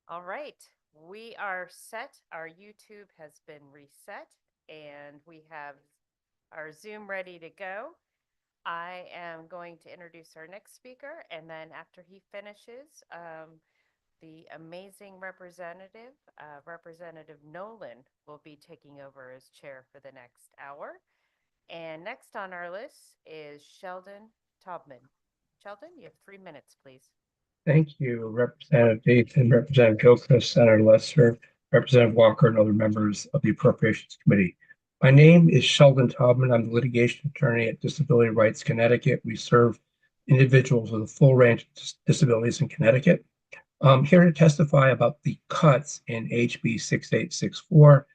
All right, we are set. Our YouTube has been reset and we have our Zoom ready to go. I am going to introduce our next speaker, and then after he finishes, the amazing Representative Nolan, will be taking over as chair for the next hour. And next on our list is Sheldon Taubman. Sheldon, you have 3 minutes, please. Thank you, Representative Dayton, Representative Gilchrist, Senator Lesser, Representative Walker, and other members of the Appropriations Committee. My name is Sheldon Taubman. I'm the litigation attorney at Disability Rights Connecticut. We serve individuals with a full range of disabilities in Connecticut. I'm here to testify about the cuts in HB 6864.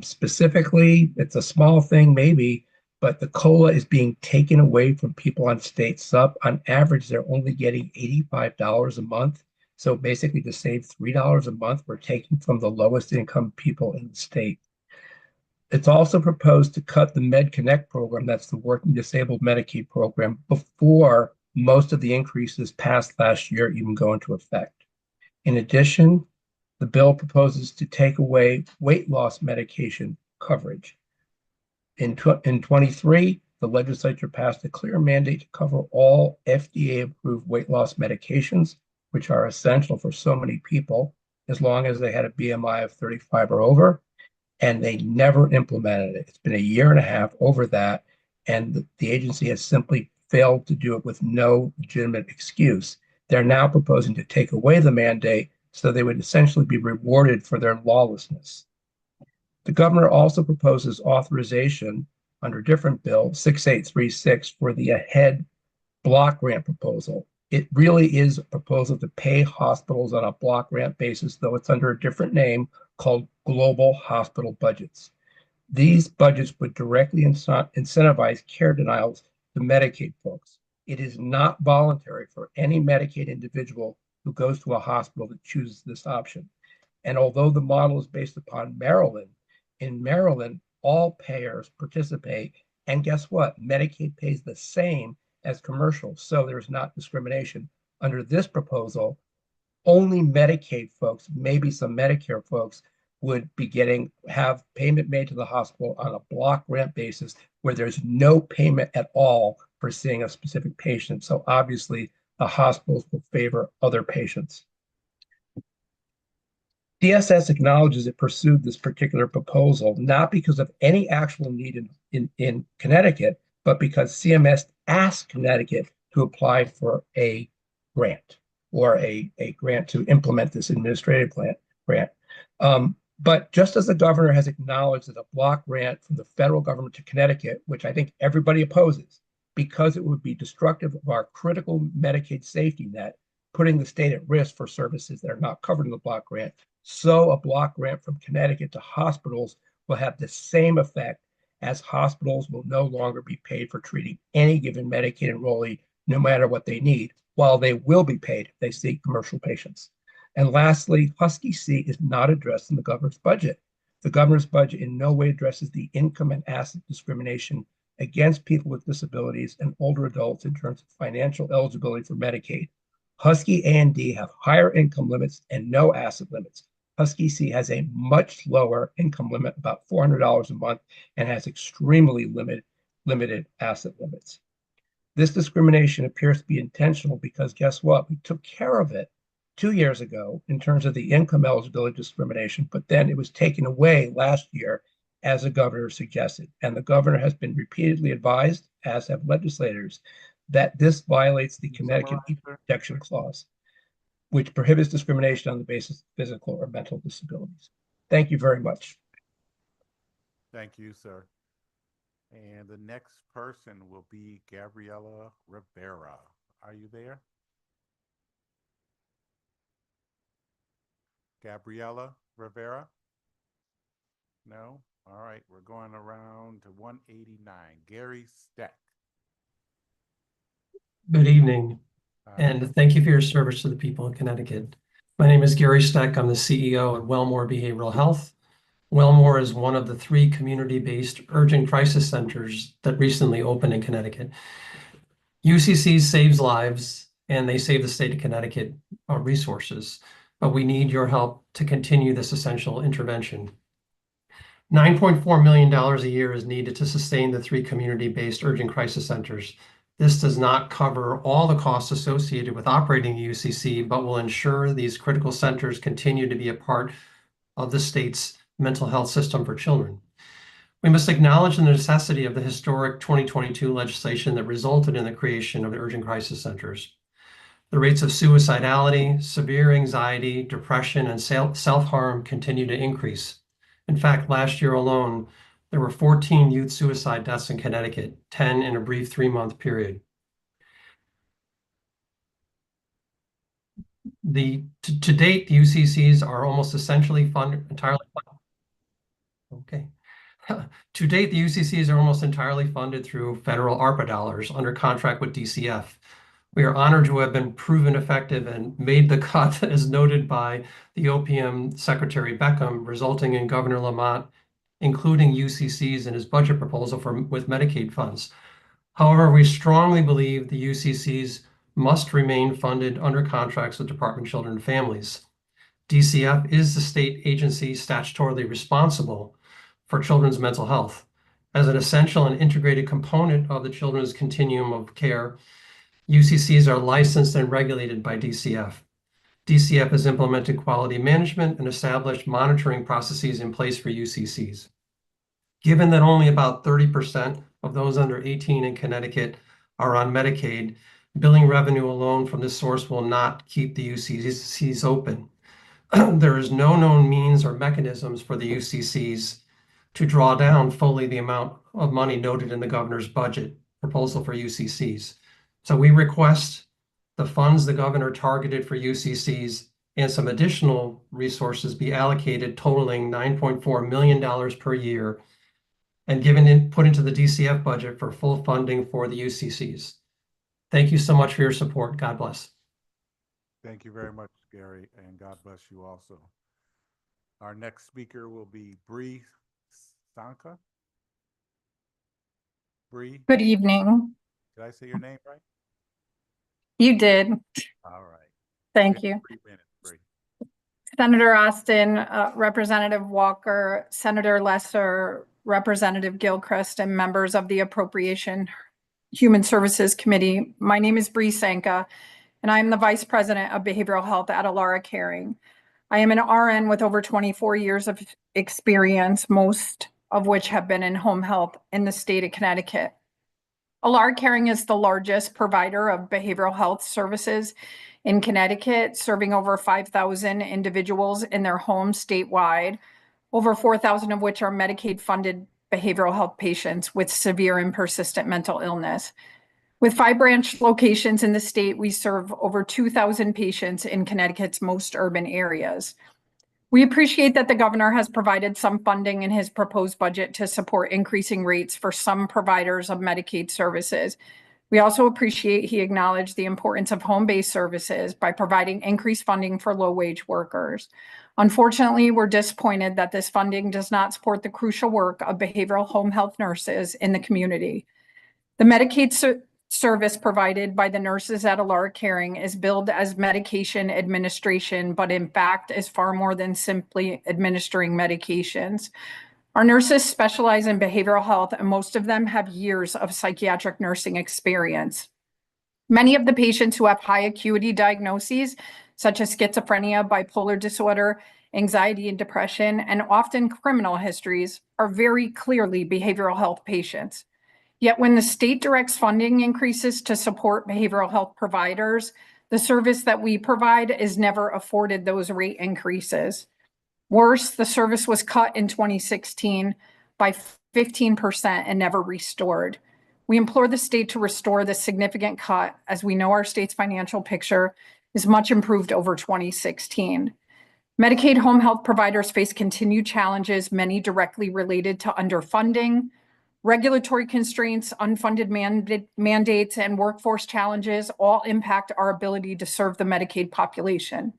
Specifically, it's a small thing, maybe, but the COLA is being taken away from people on state sub. On average, they're only getting $85 a month. So basically, to save $3 a month, we're taking from the lowest income people in the state. It's also proposed to cut the MedConnect program, that's the Working Disabled Medicaid program, before most of the increases passed last year even go into effect. In addition, the bill proposes to take away weight loss medication coverage. In 23, the legislature passed a clear mandate to cover all FDA-approved weight loss medications, which are essential for so many people, as long as they had a BMI of 35 or over, and they never implemented it. It's been a year and a half over that, and the agency has simply failed to do it with no legitimate excuse. They're now proposing to take away the mandate so they would essentially be rewarded for their lawlessness. The governor also proposes authorization under a different bill, 6836, for the AHEAD block grant proposal. It really is a proposal to pay hospitals on a block grant basis, though it's under a different name called Global Hospital Budgets. These budgets would directly incentivize care denials to Medicaid folks. It is not voluntary for any Medicaid individual who goes to a hospital that chooses this option. And although the model is based upon Maryland, in Maryland, all payers participate. And guess what? Medicaid pays the same as commercial, so there's not discrimination. Under this proposal, only Medicaid folks, maybe some Medicare folks, would have payment made to the hospital on a block grant basis where there's no payment at all for seeing a specific patient. So obviously, the hospitals will favor other patients. DSS acknowledges it pursued this particular proposal not because of any actual need in Connecticut, but because CMS asked Connecticut to apply for a grant or a grant to implement this administrative grant. But just as the governor has acknowledged that a block grant from the federal government to Connecticut, which I think everybody opposes, because it would be destructive of our critical Medicaid safety net, putting the state at risk for services that are not covered in the block grant, so a block grant from Connecticut to hospitals will have the same effect, as hospitals will no longer be paid for treating any given Medicaid enrollee, no matter what they need, while they will be paid if they see commercial patients. And lastly, Husky C is not addressed in the governor's budget. The governor's budget in no way addresses the income and asset discrimination against people with disabilities and older adults in terms of financial eligibility for Medicaid. Husky A and D have higher income limits and no asset limits. Husky C has a much lower income limit, about $400 a month, and has extremely limited asset limits. This discrimination appears to be intentional because guess what? We took care of it 2 years ago in terms of the income eligibility discrimination, but then it was taken away last year as the governor suggested. And the governor has been repeatedly advised, as have legislators, that this violates the Connecticut Equal Protection Clause, which prohibits discrimination on the basis of physical or mental disabilities. Thank you very much. Thank you, sir. And the next person will be Gabriela Rivera. Are you there? Gabriela Rivera? No? All right, we're going around to 189. Gary Steck. Good evening, and thank you for your service to the people in Connecticut. My name is Gary Steck. I'm the CEO at Wellmore Behavioral Health. Wellmore is one of the 3 community-based urgent crisis centers that recently opened in Connecticut. UCC saves lives, and they save the state of Connecticut resources. but we need your help to continue this essential intervention. $9.4 million a year is needed to sustain the 3 community-based urgent crisis centers. This does not cover all the costs associated with operating the UCC, but will ensure these critical centers continue to be a part of the state's mental health system for children. We must acknowledge the necessity of the historic 2022 legislation that resulted in the creation of the urgent crisis centers. The rates of suicidality, severe anxiety, depression, and self-harm continue to increase. In fact, last year alone, there were 14 youth suicide deaths in Connecticut, 10 in a brief 3-month period. To date, the UCCs are almost entirely funded. Okay. To date, the UCCs are almost entirely funded through federal ARPA dollars under contract with DCF. We are honored to have been proven effective and made the cut, as noted by the OPM Secretary Beckham, resulting in Governor Lamont including UCCs in his budget proposal with Medicaid funds. However, we strongly believe the UCCs must remain funded under contracts with Department of Children and Families. DCF is the state agency statutorily responsible for children's mental health. As an essential and integrated component of the children's continuum of care, UCCs are licensed and regulated by DCF. DCF has implemented quality management and established monitoring processes in place for UCCs. Given that only about 30% of those under 18 in Connecticut are on Medicaid, billing revenue alone from this source will not keep the UCCs open. There is no known means or mechanisms for the UCCs to draw down fully the amount of money noted in the governor's budget proposal for UCCs. So we request the funds the governor targeted for UCCs and some additional resources be allocated totaling $9.4 million per year and put into the DCF budget for full funding for the UCCs. Thank you so much for your support. God bless. Thank you very much, Gary, and God bless you also. Our next speaker will be Bree Sanka. Bree, Good evening. did I say your name right? You did. All right. Thank you. 3 minutes, Bree. Senator Austin, Representative Walker, Senator Lesser, Representative Gilchrist, and members of the Appropriation Human Services Committee. My name is Bree Sanka, and I am the Vice President of Behavioral Health at Alara Caring. I am an RN with over 24 years of experience, most of which have been in home health in the state of Connecticut. Alara Caring is the largest provider of behavioral health services in Connecticut, serving over 5,000 individuals in their homes statewide, over 4,000 of which are Medicaid-funded behavioral health patients with severe and persistent mental illness. With 5 branch locations in the state, we serve over 2,000 patients in Connecticut's most urban areas. We appreciate that the governor has provided some funding in his proposed budget to support increasing rates for some providers of Medicaid services. We also appreciate he acknowledged the importance of home-based services by providing increased funding for low-wage workers. Unfortunately, we're disappointed that this funding does not support the crucial work of behavioral home health nurses in the community. The Medicaid service provided by the nurses at Alara Caring is billed as medication administration, but in fact is far more than simply administering medications. Our nurses specialize in behavioral health, and most of them have years of psychiatric nursing experience. Many of the patients who have high acuity diagnoses, such as schizophrenia, bipolar disorder, anxiety and depression, and often criminal histories, are very clearly behavioral health patients. Yet when the state directs funding increases to support behavioral health providers, the service that we provide is never afforded those rate increases. Worse, the service was cut in 2016 by 15% and never restored. We implore the state to restore this significant cut, as we know our state's financial picture is much improved over 2016. Medicaid home health providers face continued challenges, many directly related to underfunding, regulatory constraints, unfunded mandates, and workforce challenges all impact our ability to serve the Medicaid population.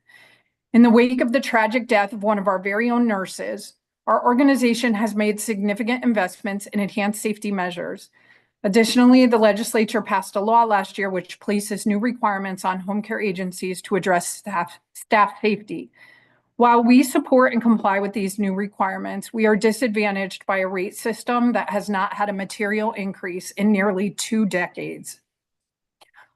In the wake of the tragic death of one of our very own nurses, our organization has made significant investments in enhanced safety measures. Additionally, the legislature passed a law last year which places new requirements on home care agencies to address staff safety. While we support and comply with these new requirements, we are disadvantaged by a rate system that has not had a material increase in nearly 2 decades.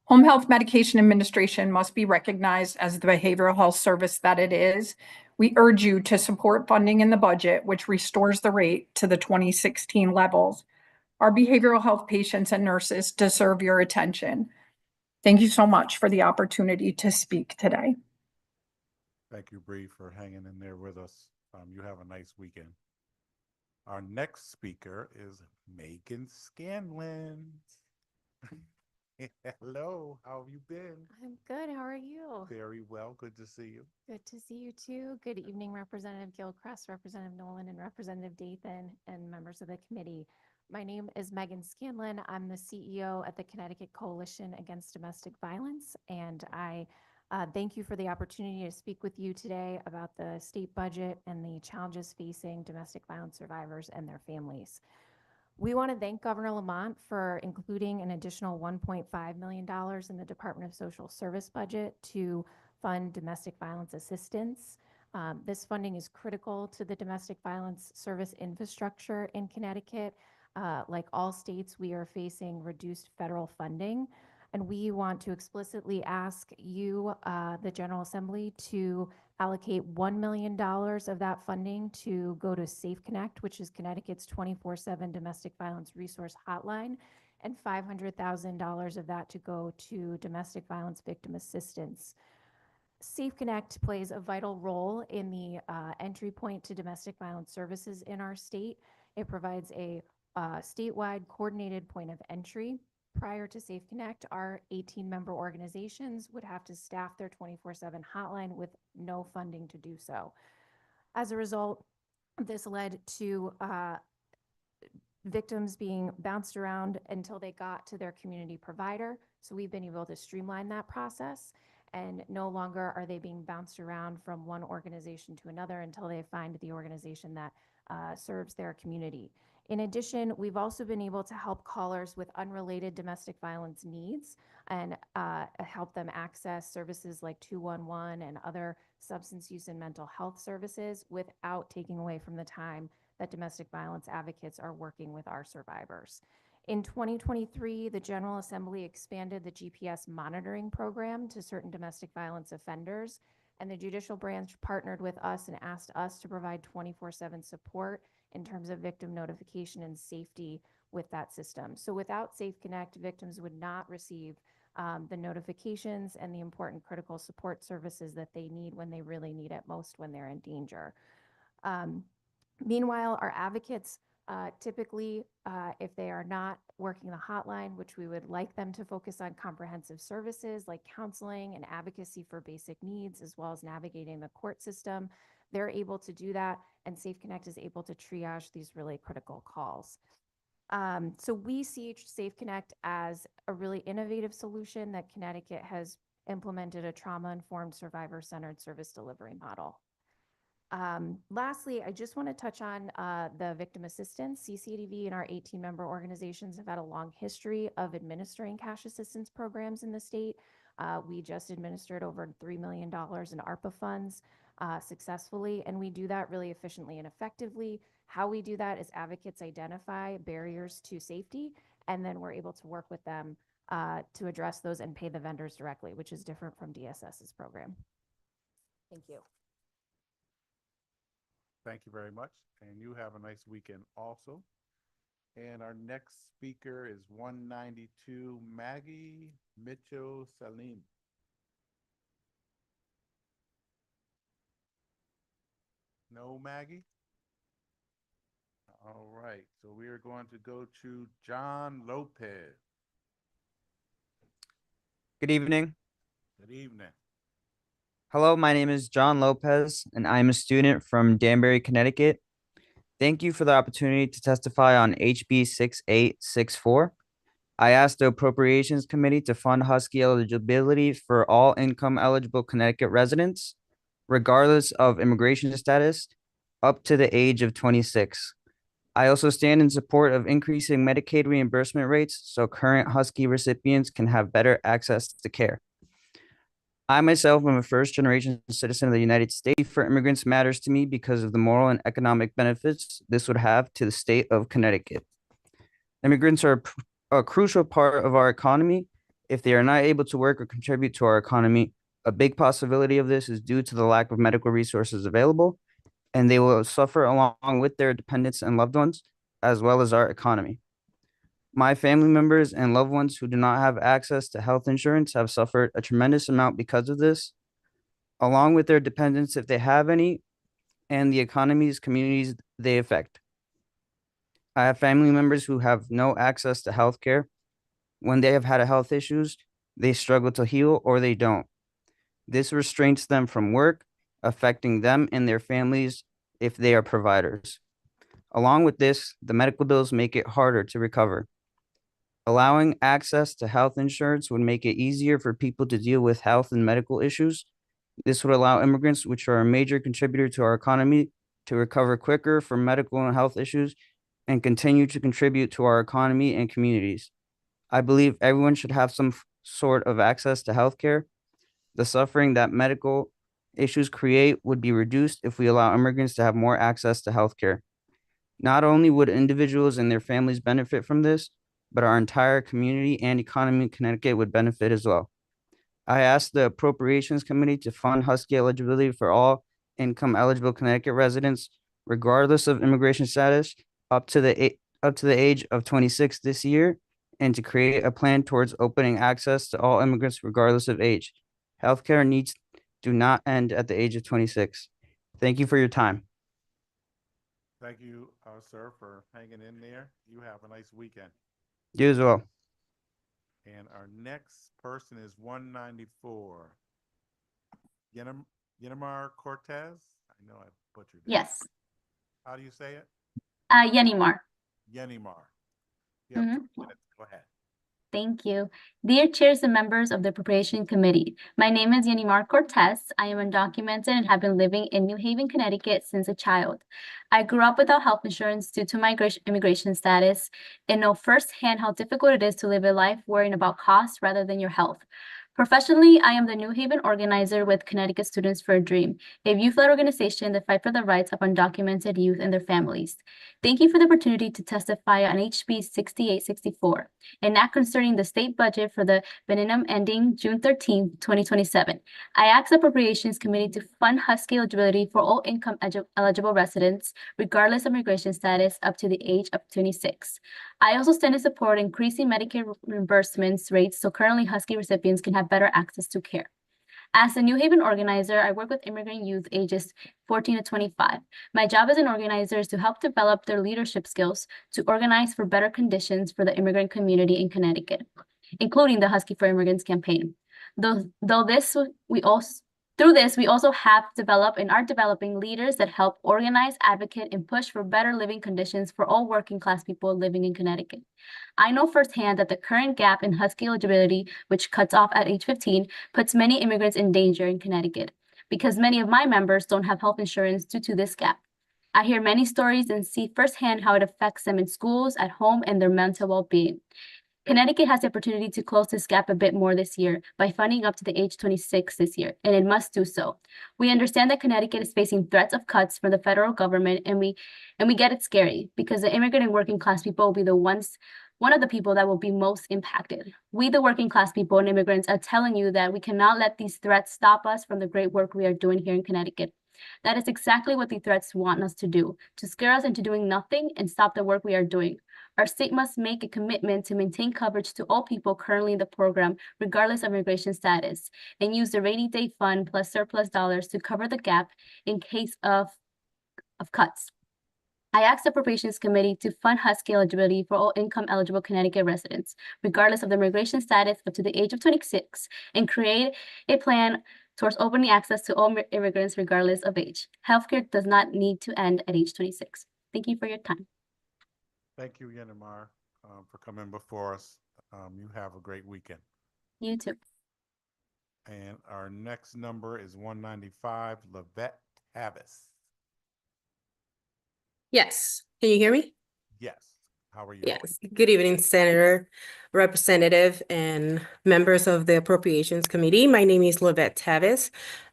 Home health medication administration must be recognized as the behavioral health service that it is. We urge you to support funding in the budget, which restores the rate to the 2016 levels. Our behavioral health patients and nurses deserve your attention. Thank you so much for the opportunity to speak today. Thank you, Bree, for hanging in there with us. You have a nice weekend. Our next speaker is Megan Scanlon. Hello, how have you been? I'm good. How are you? Very well. Good to see you. Good to see you too. Good evening, Representative Gilchrist, Representative Nolan, and Representative Dathan, and members of the committee. My name is Megan Scanlon. I'm the CEO at the Connecticut Coalition Against Domestic Violence, and I thank you for the opportunity to speak with you today about the state budget and the challenges facing domestic violence survivors and their families. We want to thank Governor Lamont for including an additional $1.5 million in the Department of Social Service budget to fund domestic violence assistance. This funding is critical to the domestic violence service infrastructure in Connecticut. Like all states, we are facing reduced federal funding, and we want to explicitly ask you, the General Assembly, to allocate $1 million of that funding to go to Safe Connect, which is Connecticut's 24/7 domestic violence resource hotline, and $500,000 of that to go to domestic violence victim assistance. Safe Connect plays a vital role in the entry point to domestic violence services in our state. It provides a statewide coordinated point of entry. Prior to Safe Connect, our 18-member organizations would have to staff their 24/7 hotline with no funding to do so. As a result, this led to victims being bounced around until they got to their community provider. So we've been able to streamline that process, and no longer are they being bounced around from one organization to another until they find the organization that serves their community. In addition, we've also been able to help callers with unrelated domestic violence needs and help them access services like 211 and other substance use and mental health services without taking away from the time that domestic violence advocates are working with our survivors. In 2023, the General Assembly expanded the GPS monitoring program to certain domestic violence offenders, and the judicial branch partnered with us and asked us to provide 24/7 support in terms of victim notification and safety with that system. So without Safe Connect, victims would not receive the notifications and the important critical support services that they need when they really need it most when they're in danger. Meanwhile, our advocates typically, if they are not working the hotline, which we would like them to focus on comprehensive services like counseling and advocacy for basic needs, as well as navigating the court system, they're able to do that, and Safe Connect is able to triage these really critical calls. So we see Safe Connect as a really innovative solution that Connecticut has implemented a trauma-informed, survivor-centered service delivery model. Lastly, I just want to touch on the victim assistance. CCDV and our 18-member organizations have had a long history of administering cash assistance programs in the state. We just administered over $3 million in ARPA funds successfully, and we do that really efficiently and effectively. How we do that is advocates identify barriers to safety, and then we're able to work with them to address those and pay the vendors directly, which is different from DSS's program. Thank you. Thank you very much. And you have a nice weekend also. And our next speaker is 192 Maggie Mitchell Salim. No, Maggie? All right. So we are going to go to John Lopez. Good evening. Good evening. Hello, my name is John Lopez, and I'm a student from Danbury, Connecticut. Thank you for the opportunity to testify on HB 6864. I asked the Appropriations Committee to fund Husky eligibility for all income eligible Connecticut residents, regardless of immigration status, up to the age of 26. I also stand in support of increasing Medicaid reimbursement rates so current Husky recipients can have better access to care. I myself am a first-generation citizen of the United States. For immigrants matters to me because of the moral and economic benefits this would have to the state of Connecticut. Immigrants are a crucial part of our economy. If they are not able to work or contribute to our economy, a big possibility of this is due to the lack of medical resources available, and they will suffer along with their dependents and loved ones, as well as our economy. My family members and loved ones who do not have access to health insurance have suffered a tremendous amount because of this, along with their dependents if they have any, and the economies, communities they affect. I have family members who have no access to health care. When they have had health issues, they struggle to heal or they don't. This restrains them from work, affecting them and their families if they are providers. Along with this, the medical bills make it harder to recover. Allowing access to health insurance would make it easier for people to deal with health and medical issues. This would allow immigrants, which are a major contributor to our economy, to recover quicker from medical and health issues and continue to contribute to our economy and communities. I believe everyone should have some sort of access to healthcare. The suffering that medical issues create would be reduced if we allow immigrants to have more access to healthcare. Not only would individuals and their families benefit from this, but our entire community and economy in Connecticut would benefit as well. I asked the Appropriations Committee to fund Husky eligibility for all income eligible Connecticut residents, regardless of immigration status, up to the age of 26 this year, and to create a plan towards opening access to all immigrants regardless of age. Healthcare needs do not end at the age of 26. Thank you for your time. Thank you, sir, for hanging in there. You have a nice weekend. You as well. And our next person is 194. Yenimar Cortez. I know I butchered that. Yes, How do you say it? Yenimar. Yenimar. You have Mhm. 2 minutes. Go ahead. Thank you. Dear chairs and members of the Appropriation Committee, my name is Yenimar Cortez. I am undocumented and have been living in New Haven, Connecticut since a child. I grew up without health insurance due to my immigration status and know firsthand how difficult it is to live a life worrying about costs rather than your health. Professionally, I am the New Haven organizer with Connecticut Students for a Dream, a youth-led organization that fight for the rights of undocumented youth and their families. Thank you for the opportunity to testify on HB 6864, an act concerning the state budget for the biennium ending June 13, 2027. I ask the Appropriations Committee to fund Husky eligibility for all income eligible residents, regardless of immigration status, up to the age of 26. I also stand in support of increasing Medicare reimbursements rates so currently Husky recipients can have better access to care. As a New Haven organizer, I work with immigrant youth ages 14 to 25. My job as an organizer is to help develop their leadership skills to organize for better conditions for the immigrant community in Connecticut, including the Husky for Immigrants campaign. Through this, we also have developed and are developing leaders that help organize, advocate, and push for better living conditions for all working class people living in Connecticut. I know firsthand that the current gap in Husky eligibility, which cuts off at age 15, puts many immigrants in danger in Connecticut because many of my members don't have health insurance due to this gap. I hear many stories and see firsthand how it affects them in schools, at home, and their mental well-being. Connecticut has the opportunity to close this gap a bit more this year by funding up to the age 26 this year, and it must do so. We understand that Connecticut is facing threats of cuts from the federal government, and we get it scary because the immigrant and working class people will be one of the people that will be most impacted. We, the working class people and immigrants, are telling you that we cannot let these threats stop us from the great work we are doing here in Connecticut. That is exactly what the threats want us to do, to scare us into doing nothing and stop the work we are doing. Our state must make a commitment to maintain coverage to all people currently in the program, regardless of immigration status, and use the rainy day fund plus surplus dollars to cover the gap in case of cuts. I asked the Appropriations Committee to fund Husky eligibility for all income eligible Connecticut residents, regardless of their immigration status up to the age of 26, and create a plan towards opening access to all immigrants regardless of age. Healthcare does not need to end at age 26. Thank you for your time. Thank you, Yenimar, for coming before us. You have a great weekend. You too. And our next number is 195, Lavette Tavis. Yes. Can you hear me? Yes. How are you? Yes. Good evening, Senator, Representative, and members of the Appropriations Committee. My name is Livette Tavis,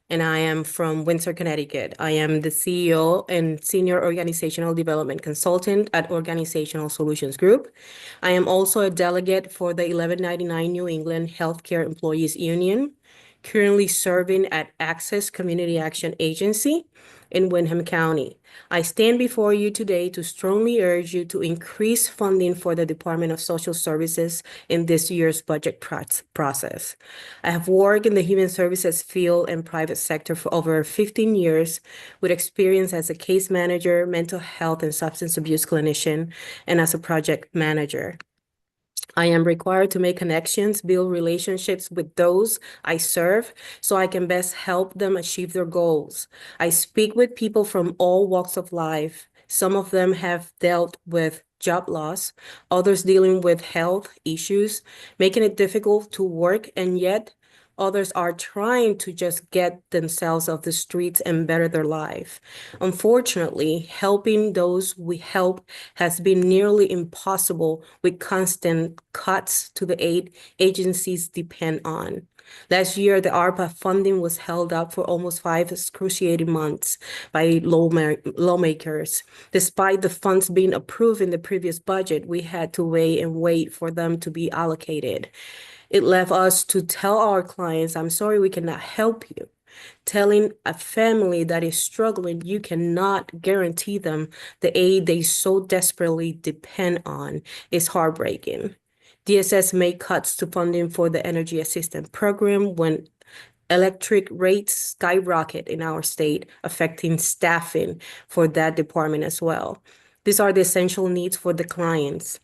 and I am from Windsor, Connecticut. I am the CEO and Senior Organizational Development Consultant at Organizational Solutions Group. I am also a delegate for the 1199 New England Healthcare Employees Union, currently serving at Access Community Action Agency in Windham County. I stand before you today to strongly urge you to increase funding for the Department of Social Services in this year's budget process. I have worked in the human services field and private sector for over 15 years with experience as a case manager, mental health and substance abuse clinician, and as a project manager. I am required to make connections, build relationships with those I serve so I can best help them achieve their goals. I speak with people from all walks of life. Some of them have dealt with job loss, others dealing with health issues, making it difficult to work, and yet others are trying to just get themselves off the streets and better their life. Unfortunately, helping those we help has been nearly impossible with constant cuts to the aid agencies depend on. Last year, the ARPA funding was held up for almost 5 excruciating months by lawmakers. Despite the funds being approved in the previous budget, we had to wait for them to be allocated. It left us to tell our clients, I'm sorry, we cannot help you. Telling a family that is struggling, you cannot guarantee them the aid they so desperately depend on is heartbreaking. DSS made cuts to funding for the Energy Assistance Program when electric rates skyrocket in our state, affecting staffing for that department as well. These are the essential needs for the clients.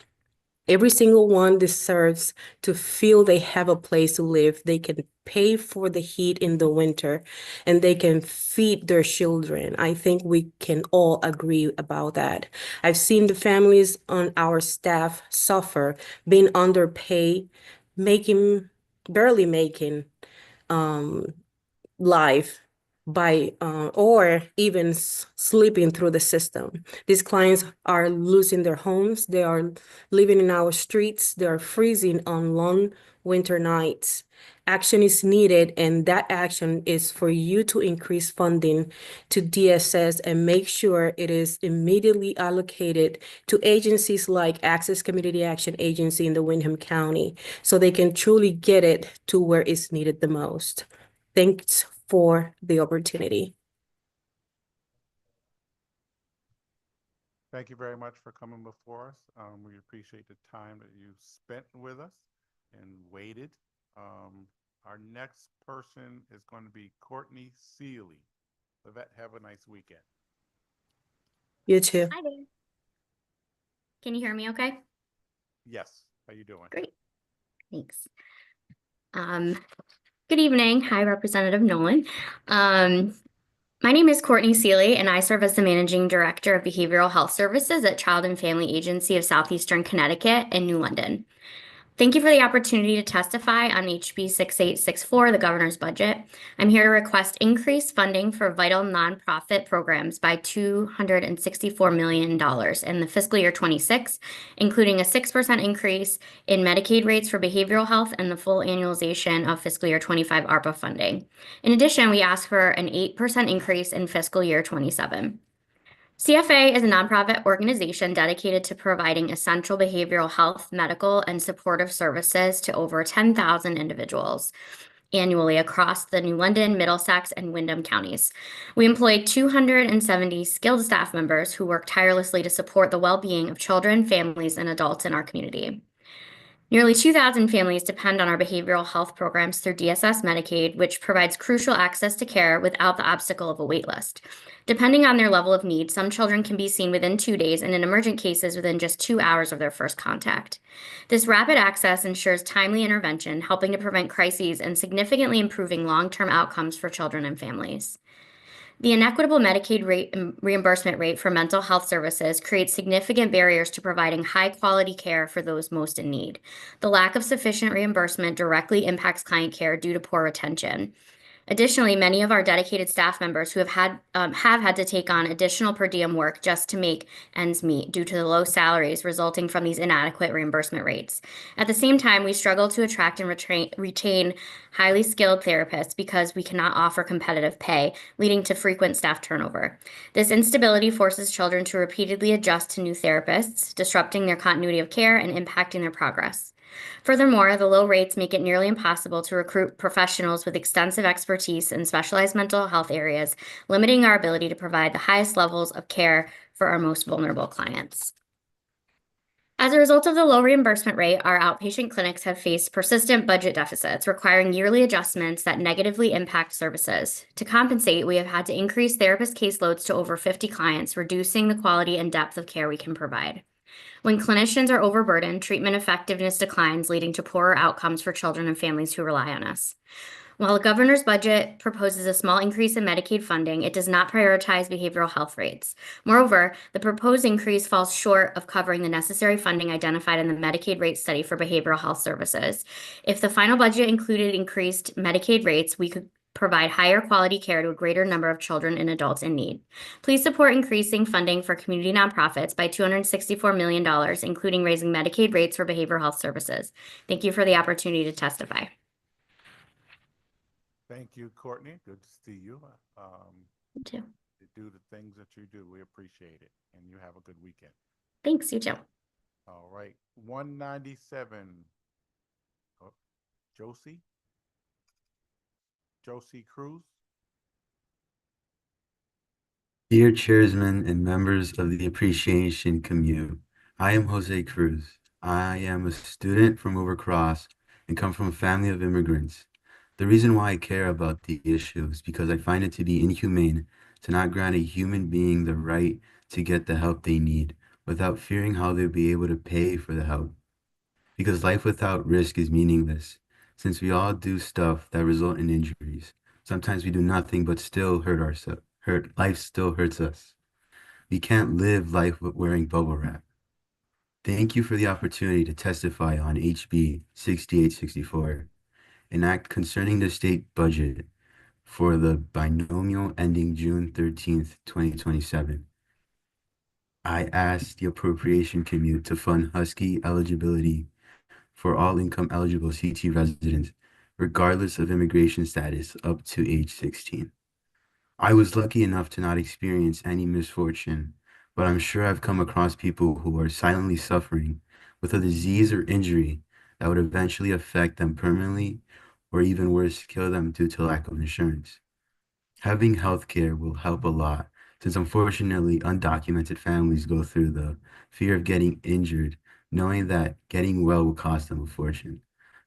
Every single one deserves to feel they have a place to live. They can pay for the heat in the winter and they can feed their children. I think we can all agree about that. I've seen the families on our staff suffer, being underpaid, barely making life by or even sleeping through the system. These clients are losing their homes. They are living in our streets. They are freezing on long winter nights. Action is needed, and that action is for you to increase funding to DSS and make sure it is immediately allocated to agencies like Access Community Action Agency in the Windham County so they can truly get it to where it's needed the most. Thanks for the opportunity. Thank you very much for coming before us. We appreciate the time that you spent with us and waited. Our next person is going to be Courtney Seeley. Livette, have a nice weekend. You too. Hi there. Can you hear me okay? Yes. How you doing? Great. Thanks. Good evening. Hi, Representative Nolan. My name is Courtney Seeley, and I serve as the Managing Director of Behavioral Health Services at Child and Family Agency of Southeastern Connecticut in New London. Thank you for the opportunity to testify on HB 6864, the governor's budget. I'm here to request increased funding for vital nonprofit programs by $264 million in the fiscal year 26, including a 6% increase in Medicaid rates for behavioral health and the full annualization of fiscal year 25 ARPA funding. In addition, we ask for an 8% increase in fiscal year 27. CFA is a nonprofit organization dedicated to providing essential behavioral health, medical, and supportive services to over 10,000 individuals annually across the New London, Middlesex, and Windham counties. We employ 270 skilled staff members who work tirelessly to support the well-being of children, families, and adults in our community. Nearly 2,000 families depend on our behavioral health programs through DSS Medicaid, which provides crucial access to care without the obstacle of a wait list. Depending on their level of need, some children can be seen within 2 days and in emergent cases within just 2 hours of their first contact. This rapid access ensures timely intervention, helping to prevent crises and significantly improving long-term outcomes for children and families. The inequitable Medicaid reimbursement rate for mental health services creates significant barriers to providing high-quality care for those most in need. The lack of sufficient reimbursement directly impacts client care due to poor retention. Additionally, many of our dedicated staff members who have had to take on additional per diem work just to make ends meet due to the low salaries resulting from these inadequate reimbursement rates. At the same time, we struggle to attract and retain highly skilled therapists because we cannot offer competitive pay, leading to frequent staff turnover. This instability forces children to repeatedly adjust to new therapists, disrupting their continuity of care and impacting their progress. Furthermore, the low rates make it nearly impossible to recruit professionals with extensive expertise in specialized mental health areas, limiting our ability to provide the highest levels of care for our most vulnerable clients. As a result of the low reimbursement rate, our outpatient clinics have faced persistent budget deficits, requiring yearly adjustments that negatively impact services. To compensate, we have had to increase therapist caseloads to over 50 clients, reducing the quality and depth of care we can provide. When clinicians are overburdened, treatment effectiveness declines, leading to poorer outcomes for children and families who rely on us. While the governor's budget proposes a small increase in Medicaid funding, it does not prioritize behavioral health rates. Moreover, the proposed increase falls short of covering the necessary funding identified in the Medicaid rate study for behavioral health services. If the final budget included increased Medicaid rates, we could provide higher quality care to a greater number of children and adults in need. Please support increasing funding for community nonprofits by $264 million, including raising Medicaid rates for behavioral health services. Thank you for the opportunity to testify. Thank you, Courtney. Good to see you. You too. To do the things that you do, we appreciate it. And you have a good weekend. Thanks, you too. All right. 197. Oh, Josie Cruz. Dear Chairman and members of the Appreciation Committee, I am Jose Cruz. I am a student from Overcross and come from a family of immigrants. The reason why I care about the issue is because I find it to be inhumane to not grant a human being the right to get the help they need without fearing how they'll be able to pay for the help. Because life without risk is meaningless, since we all do stuff that result in injuries. Sometimes we do nothing but still hurt ourselves. Life still hurts us. We can't live life wearing bubble wrap. Thank you for the opportunity to testify on HB 6864, an act concerning the state budget for the binomial ending June 13th, 2027. I asked the Appropriation Committee to fund Husky eligibility for all income eligible CT residents, regardless of immigration status, up to age 16. I was lucky enough to not experience any misfortune, but I'm sure I've come across people who are silently suffering with a disease or injury that would eventually affect them permanently, or even worse, kill them due to lack of insurance. Having healthcare will help a lot, since unfortunately undocumented families go through the fear of getting injured, knowing that getting well will cost them a fortune.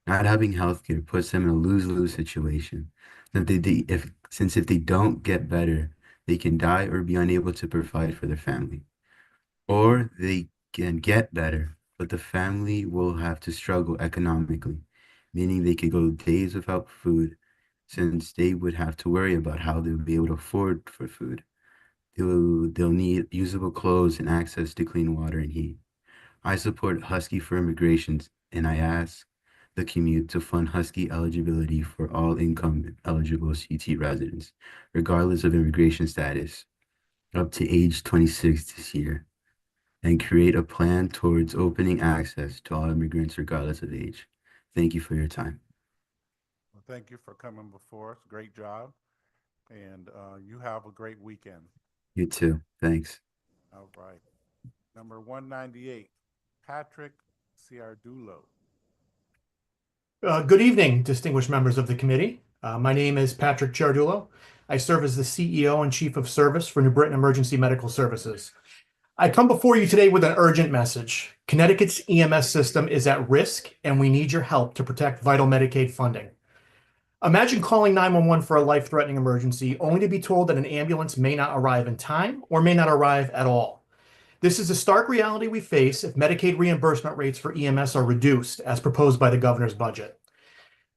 Not having healthcare puts them in a lose-lose situation. Since if they don't get better, they can die or be unable to provide for their family. Or they can get better, but the family will have to struggle economically, meaning they could go days without food, since they would have to worry about how they'll be able to afford for food. They'll need usable clothes and access to clean water and heat. I support Husky for immigrations, and I ask the community to fund Husky eligibility for all income eligible CT residents, regardless of immigration status, up to age 26 this year, and create a plan towards opening access to all immigrants regardless of age. Thank you for your time. Well, thank you for coming before us. Great job. And you have a great weekend. You too. Thanks. All right. Number 198, Patrick Ciardulo. Good evening, distinguished members of the committee. My name is Patrick Ciardulo. I serve as the CEO and Chief of Service for New Britain Emergency Medical Services. I come before you today with an urgent message. Connecticut's EMS system is at risk, and we need your help to protect vital Medicaid funding. Imagine calling 911 for a life-threatening emergency only to be told that an ambulance may not arrive in time or may not arrive at all. This is a stark reality we face if Medicaid reimbursement rates for EMS are reduced as proposed by the governor's budget.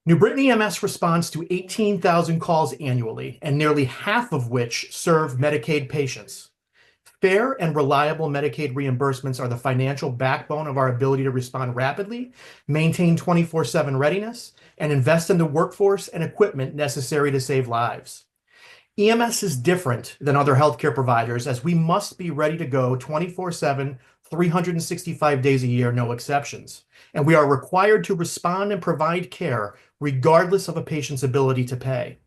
New Britain EMS responds to 18,000 calls annually, and nearly half of which serve Medicaid patients. Fair and reliable Medicaid reimbursements are the financial backbone of our ability to respond rapidly, maintain 24/7 readiness, and invest in the workforce and equipment necessary to save lives. EMS is different than other healthcare providers as we must be ready to go 24/7, 365 days a year, no exceptions. And we are required to respond and provide care regardless of a patient's ability to pay.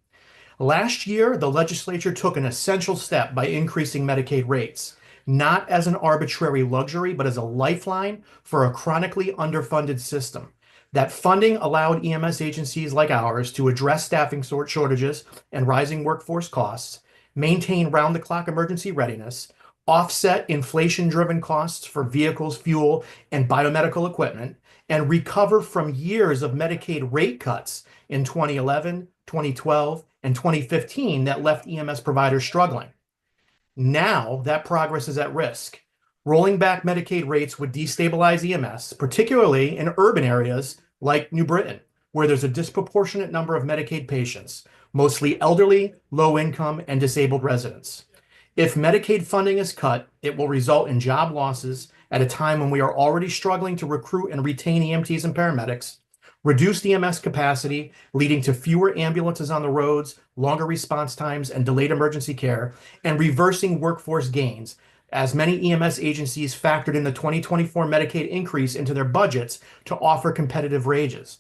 Last year, the legislature took an essential step by increasing Medicaid rates, not as an arbitrary luxury, but as a lifeline for a chronically underfunded system. That funding allowed EMS agencies like ours to address staffing shortages and rising workforce costs, maintain round-the-clock emergency readiness, offset inflation-driven costs for vehicles, fuel, and biomedical equipment, and recover from years of Medicaid rate cuts in 2011, 2012, and 2015 that left EMS providers struggling. Now that progress is at risk. Rolling back Medicaid rates would destabilize EMS, particularly in urban areas like New Britain, where there's a disproportionate number of Medicaid patients, mostly elderly, low-income, and disabled residents. If Medicaid funding is cut, it will result in job losses at a time when we are already struggling to recruit and retain EMTs and paramedics, reduced EMS capacity, leading to fewer ambulances on the roads, longer response times, and delayed emergency care, and reversing workforce gains, as many EMS agencies factored in the 2024 Medicaid increase into their budgets to offer competitive wages.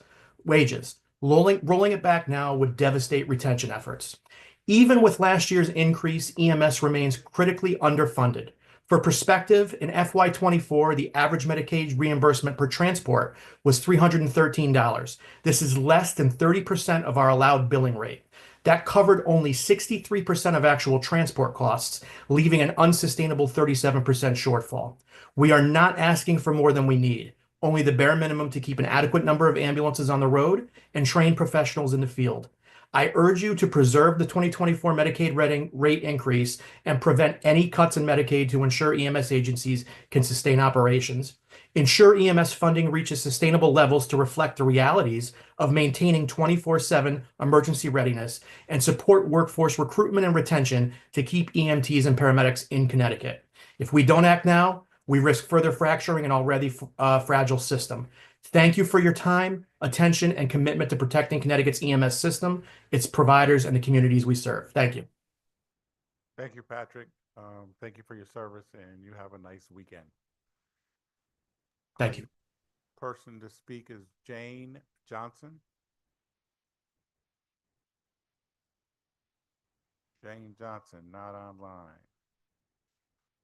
Rolling it back now would devastate retention efforts. Even with last year's increase, EMS remains critically underfunded. For perspective, in FY24, the average Medicaid reimbursement per transport was $313. This is less than 30% of our allowed billing rate. That covered only 63% of actual transport costs, leaving an unsustainable 37% shortfall. We are not asking for more than we need, only the bare minimum to keep an adequate number of ambulances on the road and train professionals in the field. I urge you to preserve the 2024 Medicaid rate increase and prevent any cuts in Medicaid to ensure EMS agencies can sustain operations. Ensure EMS funding reaches sustainable levels to reflect the realities of maintaining 24/7 emergency readiness and support workforce recruitment and retention to keep EMTs and paramedics in Connecticut. If we don't act now, we risk further fracturing an already fragile system. Thank you for your time, attention, and commitment to protecting Connecticut's EMS system, its providers, and the communities we serve. Thank you. Thank you, Patrick. Thank you for your service, and you have a nice weekend. Thank you. Person to speak is Jane Johnson. Jane Johnson, not online.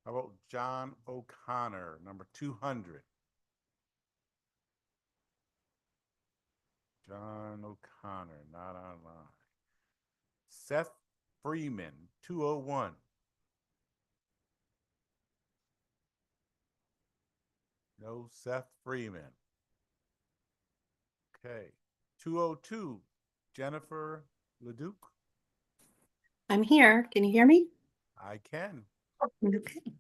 How about John O'Connor, number 200? John O'Connor, not online. Seth Freeman, 201. No Seth Freeman. Okay. 202, Jennifer Leduc. I'm here. Can you hear me? I can. Okay.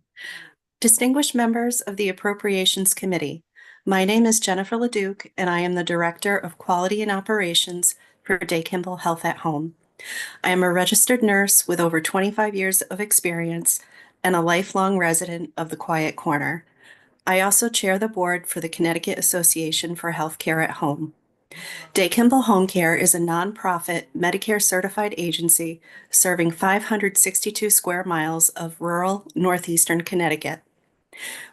Distinguished members of the Appropriations Committee, my name is Jennifer Leduc, and I am the Director of Quality and Operations for Day Kimball Health at Home. I am a registered nurse with over 25 years of experience and a lifelong resident of the Quiet Corner. I also chair the board for the Connecticut Association for Healthcare at Home. Day Kimball Home Care is a nonprofit Medicare certified agency serving 562 square miles of rural northeastern Connecticut.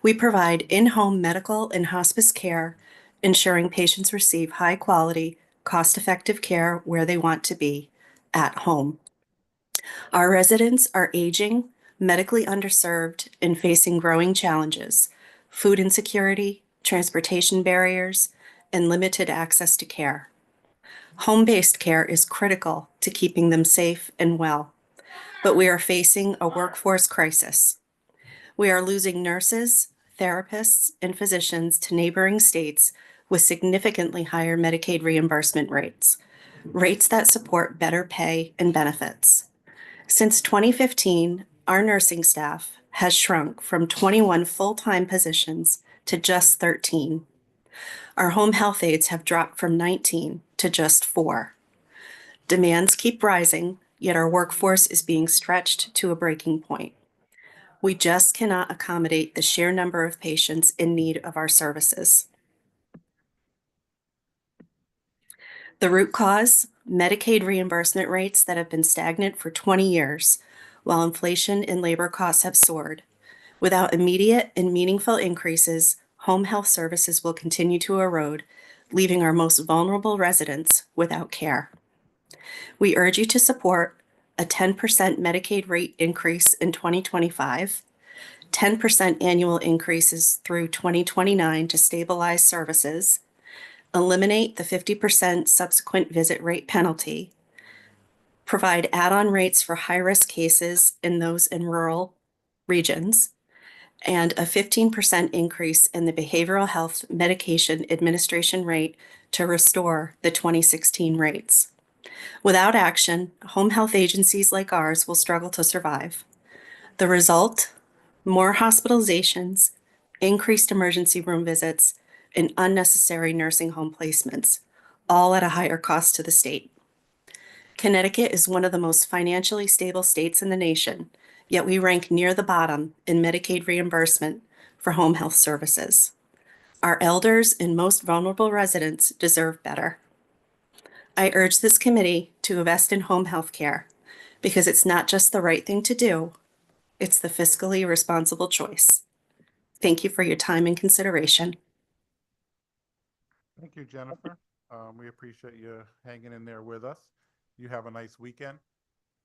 We provide in-home medical and hospice care, ensuring patients receive high quality, cost-effective care where they want to be, at home. Our residents are aging, medically underserved, and facing growing challenges: food insecurity, transportation barriers, and limited access to care. Home-based care is critical to keeping them safe and well, but we are facing a workforce crisis. We are losing nurses, therapists, and physicians to neighboring states with significantly higher Medicaid reimbursement rates that support better pay and benefits. Since 2015, our nursing staff has shrunk from 21 full-time positions to just 13. Our home health aides have dropped from 19 to just 4. Demands keep rising, yet our workforce is being stretched to a breaking point. We just cannot accommodate the sheer number of patients in need of our services. The root cause, Medicaid reimbursement rates that have been stagnant for 20 years, while inflation and labor costs have soared. Without immediate and meaningful increases, home health services will continue to erode, leaving our most vulnerable residents without care. We urge you to support a 10% Medicaid rate increase in 2025, 10% annual increases through 2029 to stabilize services, eliminate the 50% subsequent visit rate penalty, provide add-on rates for high-risk cases in those in rural regions, and a 15% increase in the behavioral health medication administration rate to restore the 2016 rates. Without action, home health agencies like ours will struggle to survive. The result? More hospitalizations, increased emergency room visits, and unnecessary nursing home placements, all at a higher cost to the state. Connecticut is one of the most financially stable states in the nation, yet we rank near the bottom in Medicaid reimbursement for home health services. Our elders and most vulnerable residents deserve better. I urge this committee to invest in home health care because it's not just the right thing to do, it's the fiscally responsible choice. Thank you for your time and consideration. Thank you, Jennifer. We appreciate you hanging in there with us. You have a nice weekend.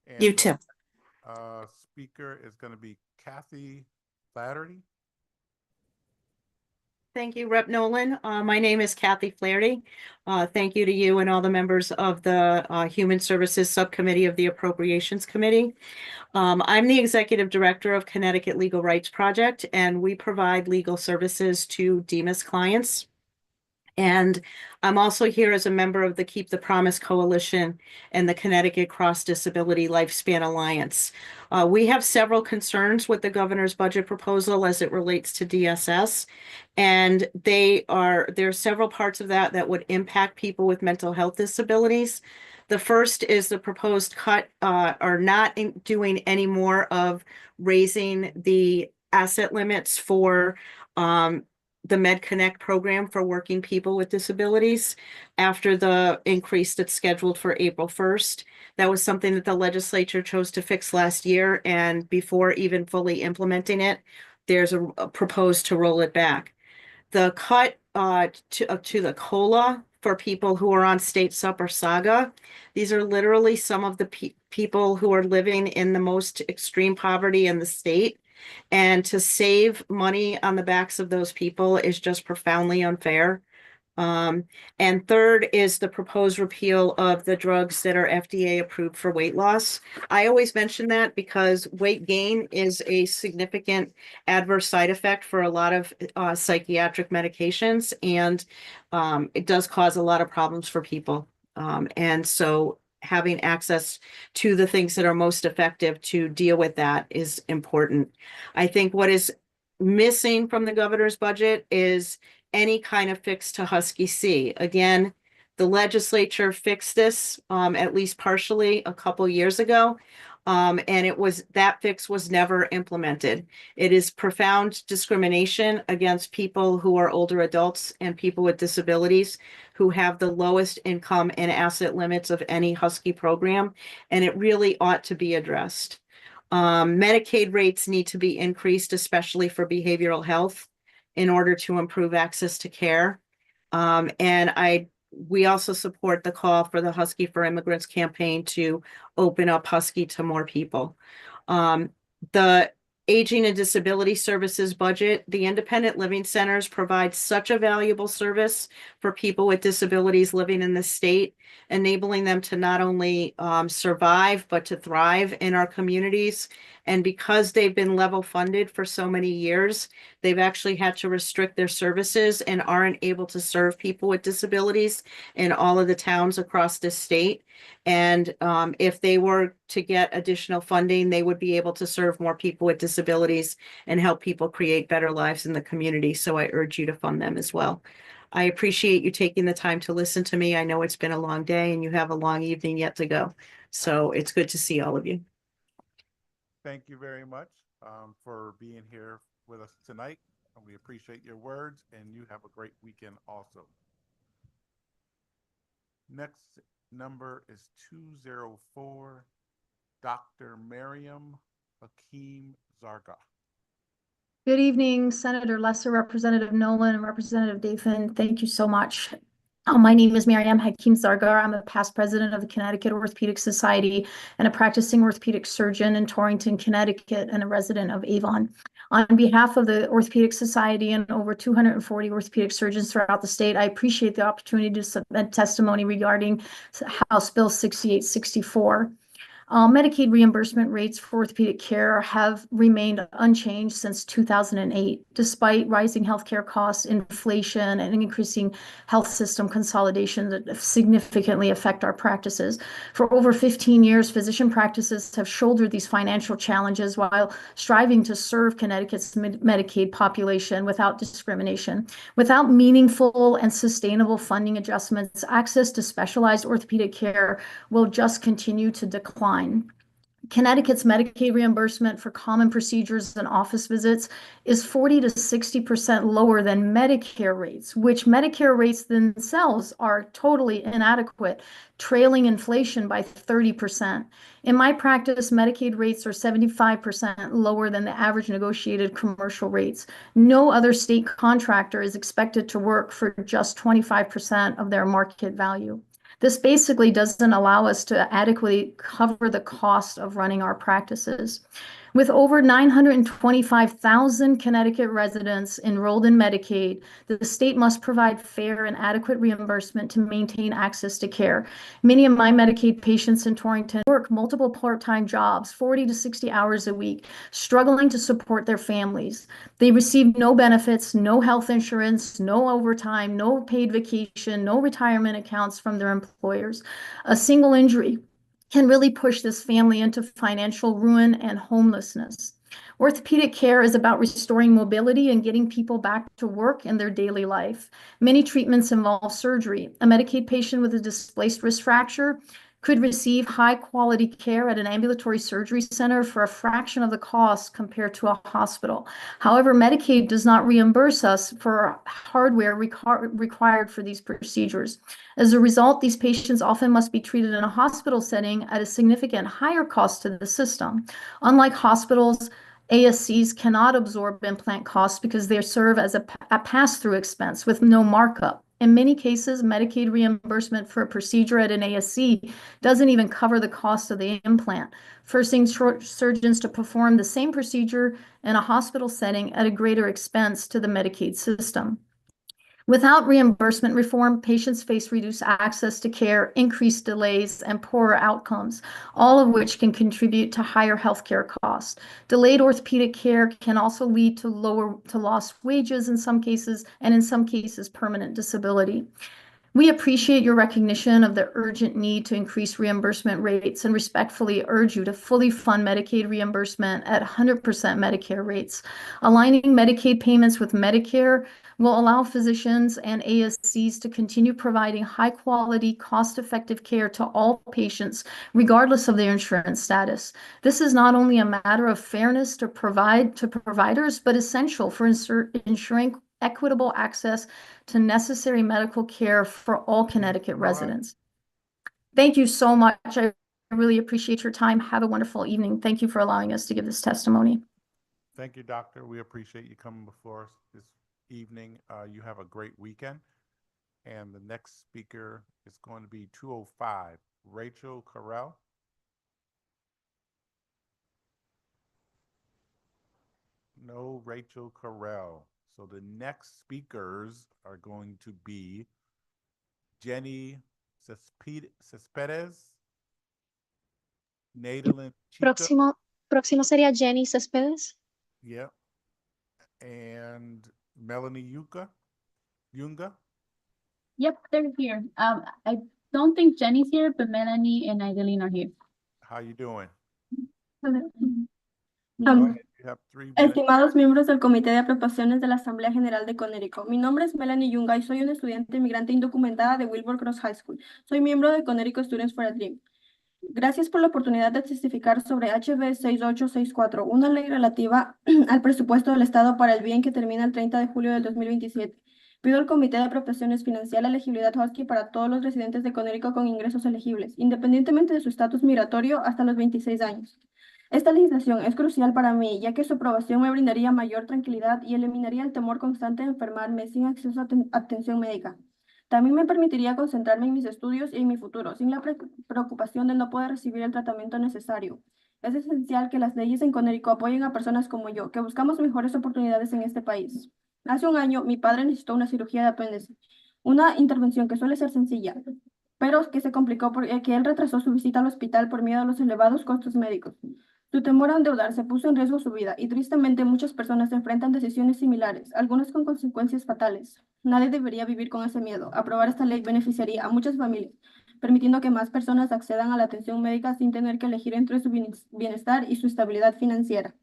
And You too. Speaker is going to be Kathy Flaherty. Thank you, Rep. Nolan. My name is Kathy Flaherty. Thank you to you and all the members of the Human Services Subcommittee of the Appropriations Committee. I'm the Executive Director of Connecticut Legal Rights Project, and we provide legal services to DEMAS clients. And I'm also here as a member of the Keep the Promise Coalition and the Connecticut Cross Disability Lifespan Alliance. We have several concerns with the governor's budget proposal as it relates to DSS. And there are several parts of that that would impact people with mental health disabilities. The first is the proposed cut are not doing any more of raising the asset limits for the MedConnect program for working people with disabilities after the increase that's scheduled for April 1st. That was something that the legislature chose to fix last year, and before even fully implementing it, there's a proposed to roll it back. The cut to the COLA for people who are on state sup or SAGA. These are literally some of the people who are living in the most extreme poverty in the state. And to save money on the backs of those people is just profoundly unfair. And third is the proposed repeal of the drugs that are FDA approved for weight loss. I always mention that because weight gain is a significant adverse side effect for a lot of psychiatric medications, and it does cause a lot of problems for people. And so having access to the things that are most effective to deal with that is important. I think what is missing from the governor's budget is any kind of fix to Husky C. Again, the legislature fixed this at least partially a couple years ago. And that fix was never implemented. It is profound discrimination against people who are older adults and people with disabilities who have the lowest income and asset limits of any Husky program, and it really ought to be addressed. Medicaid rates need to be increased, especially for behavioral health, in order to improve access to care. We also support the call for the Husky for Immigrants campaign to open up Husky to more people. The Aging and Disability Services budget, the independent living centers provide such a valuable service for people with disabilities living in the state, enabling them to not only survive, but to thrive in our communities. And because they've been level funded for so many years, they've actually had to restrict their services and aren't able to serve people with disabilities in all of the towns across the state. And if they were to get additional funding, they would be able to serve more people with disabilities and help people create better lives in the community. So I urge you to fund them as well. I appreciate you taking the time to listen to me. I know it's been a long day and you have a long evening yet to go. So it's good to see all of you. Thank you very much. for being here with us tonight. And we appreciate your words, and you have a great weekend also. Next number is 204, Dr. Miriam Hakeem Zarga. Good evening, Senator Lesser, Representative Nolan, and Representative Dathan. Thank you so much. My name is Mariam Hakeem Zargar. I'm a past president of the Connecticut Orthopedic Society and a practicing orthopedic surgeon in Torrington, Connecticut, and a resident of Avon. On behalf of the Orthopedic Society and over 240 orthopedic surgeons throughout the state, I appreciate the opportunity to submit testimony regarding House Bill 6864. Medicaid reimbursement rates for orthopedic care have remained unchanged since 2008, despite rising healthcare costs, inflation, and increasing health system consolidation that significantly affect our practices. For over 15 years, physician practices have shouldered these financial challenges while striving to serve Connecticut's Medicaid population without discrimination. Without meaningful and sustainable funding adjustments, access to specialized orthopedic care will just continue to decline. Connecticut's Medicaid reimbursement for common procedures and office visits is 40 to 60% lower than Medicare rates, which Medicare rates themselves are totally inadequate, trailing inflation by 30%. In my practice, Medicaid rates are 75% lower than the average negotiated commercial rates. No other state contractor is expected to work for just 25% of their market value. This basically doesn't allow us to adequately cover the cost of running our practices. With over 925,000 Connecticut residents enrolled in Medicaid, the state must provide fair and adequate reimbursement to maintain access to care. Many of my Medicaid patients in Torrington work multiple part-time jobs, 40 to 60 hours a week, struggling to support their families. They receive no benefits, no health insurance, no overtime, no paid vacation, no retirement accounts from their employers. A single injury can really push this family into financial ruin and homelessness. Orthopedic care is about restoring mobility and getting people back to work in their daily life. Many treatments involve surgery. A Medicaid patient with a displaced wrist fracture could receive high-quality care at an ambulatory surgery center for a fraction of the cost compared to a hospital. However, Medicaid does not reimburse us for hardware required for these procedures. As a result, these patients often must be treated in a hospital setting at a significant higher cost to the system. Unlike hospitals, ASCs cannot absorb implant costs because they serve as a pass-through expense with no markup. In many cases, Medicaid reimbursement for a procedure at an ASC doesn't even cover the cost of the implant, forcing surgeons to perform the same procedure in a hospital setting at a greater expense to the Medicaid system. Without reimbursement reform, patients face reduced access to care, increased delays, and poorer outcomes, all of which can contribute to higher healthcare costs. Delayed orthopedic care can also lead to lost wages in some cases, and in some cases, permanent disability. We appreciate your recognition of the urgent need to increase reimbursement rates and respectfully urge you to fully fund Medicaid reimbursement at 100% Medicare rates. Aligning Medicaid payments with Medicare will allow physicians and ASCs to continue providing high-quality, cost-effective care to all patients, regardless of their insurance status. This is not only a matter of fairness to providers, but essential for ensuring equitable access to necessary medical care for all Connecticut residents. Thank you so much. I really appreciate your time. Have a wonderful evening. Thank you for allowing us to give this testimony. Thank you, Doctor. We appreciate you coming before us this evening. You have a great weekend. And the next speaker is going to be 205, Rachel Carell. No Rachel Carell. So the next speakers are going to be Jenny Cespedes, Nadalyn Chica. Próximo sería Jenny Cespedes. Yep. And Melanie Yunga. Yep, they're here. I don't think Jenny's here, but Melanie and Eileen are here. How you doing? Go ahead. You have 3 minutes. Estimados miembros del Comité de Apropiaciones de la Asamblea General de Connecticut, mi nombre es Melanie Yunga y soy una estudiante inmigrante indocumentada de Wilbur Cross High School. Soy miembro de Connecticut Students for a Dream. Gracias por la oportunidad de testificar sobre HB 6864, una ley relativa al presupuesto del Estado para el bien que termina el 30 de julio del 2027. Pido al Comité de Apropiaciones financiar la elegibilidad Husky para todos los residentes de Conérico con ingresos elegibles, independientemente de su estatus migratorio hasta los 26 años. Esta legislación es crucial para mí, ya que su aprobación me brindaría mayor tranquilidad y eliminaría el temor constante de enfermarme sin acceso a atención médica. También me permitiría concentrarme en mis estudios y en mi futuro, sin la preocupación de no poder recibir el tratamiento necesario. Es esencial que las leyes en Conérico apoyen a personas como yo, que buscamos mejores oportunidades en este país. Hace un año, mi padre necesitó una cirugía de apéndice, una intervención que suele ser sencilla, pero que se complicó porque él retrasó su visita al hospital por miedo a los elevados costos médicos. Su temor a endeudarse puso en riesgo su vida y tristemente muchas personas enfrentan decisiones similares, algunas con consecuencias fatales. Nadie debería vivir con ese miedo. Aprobar esta ley beneficiaría a muchas familias, permitiendo que más personas accedan a la atención médica sin tener que elegir entre su bienestar y su estabilidad financiera.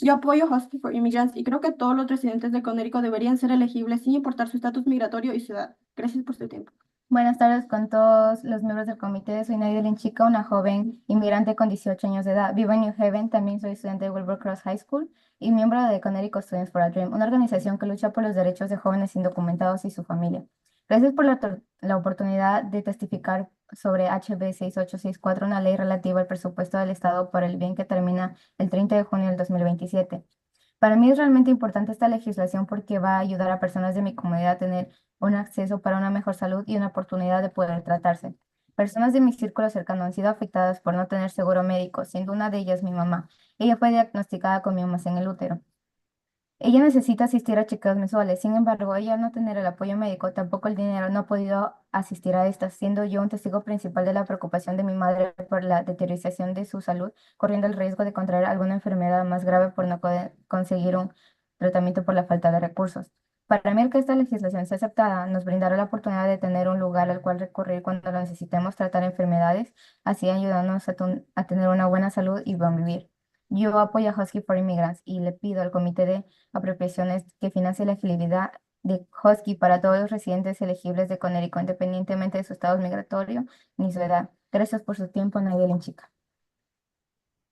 Yo apoyo Hospice for Immigrants y creo que todos los residentes de Conérico deberían ser elegibles sin importar su estatus migratorio y ciudad. Gracias por su tiempo. Buenas tardes con todos los miembros del comité. Soy Naydelin Chica, una joven inmigrante con 18 años de edad. Vivo en New Haven, también soy estudiante de Wilbur Cross High School y miembro de Connecticut Students for a Dream, una organización que lucha por los derechos de jóvenes indocumentados y su familia. Gracias por la oportunidad de testificar sobre HB 6864, una ley relativa al presupuesto del Estado por el bien que termina el 30 de junio del 2027. Para mí es realmente importante esta legislación porque va a ayudar a personas de mi comunidad a tener un acceso para una mejor salud y una oportunidad de poder tratarse. Personas de mi círculo cercano han sido afectadas por no tener seguro médico, siendo una de ellas mi mamá. Ella fue diagnosticada con miomas en el útero. Ella necesita asistir a chequeos mensuales, sin embargo, ella al no tener el apoyo médico, tampoco el dinero, no ha podido asistir a estas, siendo yo un testigo principal de la preocupación de mi madre por la deterioración de su salud, corriendo el riesgo de contraer alguna enfermedad más grave por no poder conseguir un tratamiento por la falta de recursos. Para mí, el que esta legislación sea aceptada nos brindará la oportunidad de tener un lugar al cual recurrir cuando lo necesitemos tratar enfermedades, así ayudándonos a tener una buena salud y buen vivir. Yo apoyo a Husky for Immigrants y le pido al Comité de Apropiaciones que financie la elegibilidad de Husky para todos los residentes elegibles de Conérico, independientemente de su estado migratorio ni su edad. Gracias por su tiempo, Nayeli Chica.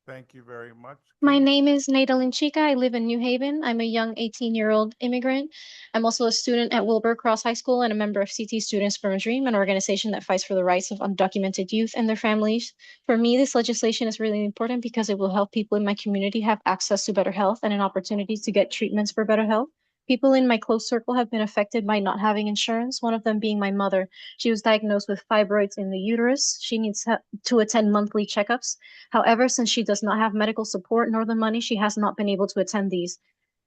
Thank you very much. My name is Nadalyn Chica. I live in New Haven. I'm a young 18-year-old immigrant. I'm also a student at Wilbur Cross High School and a member of CT Students for a Dream, an organization that fights for the rights of undocumented youth and their families. For me, this legislation is really important because it will help people in my community have access to better health and an opportunity to get treatments for better health. People in my close circle have been affected by not having insurance, one of them being my mother. She was diagnosed with fibroids in the uterus. She needs to attend monthly checkups. However, since she does not have medical support nor the money, she has not been able to attend these.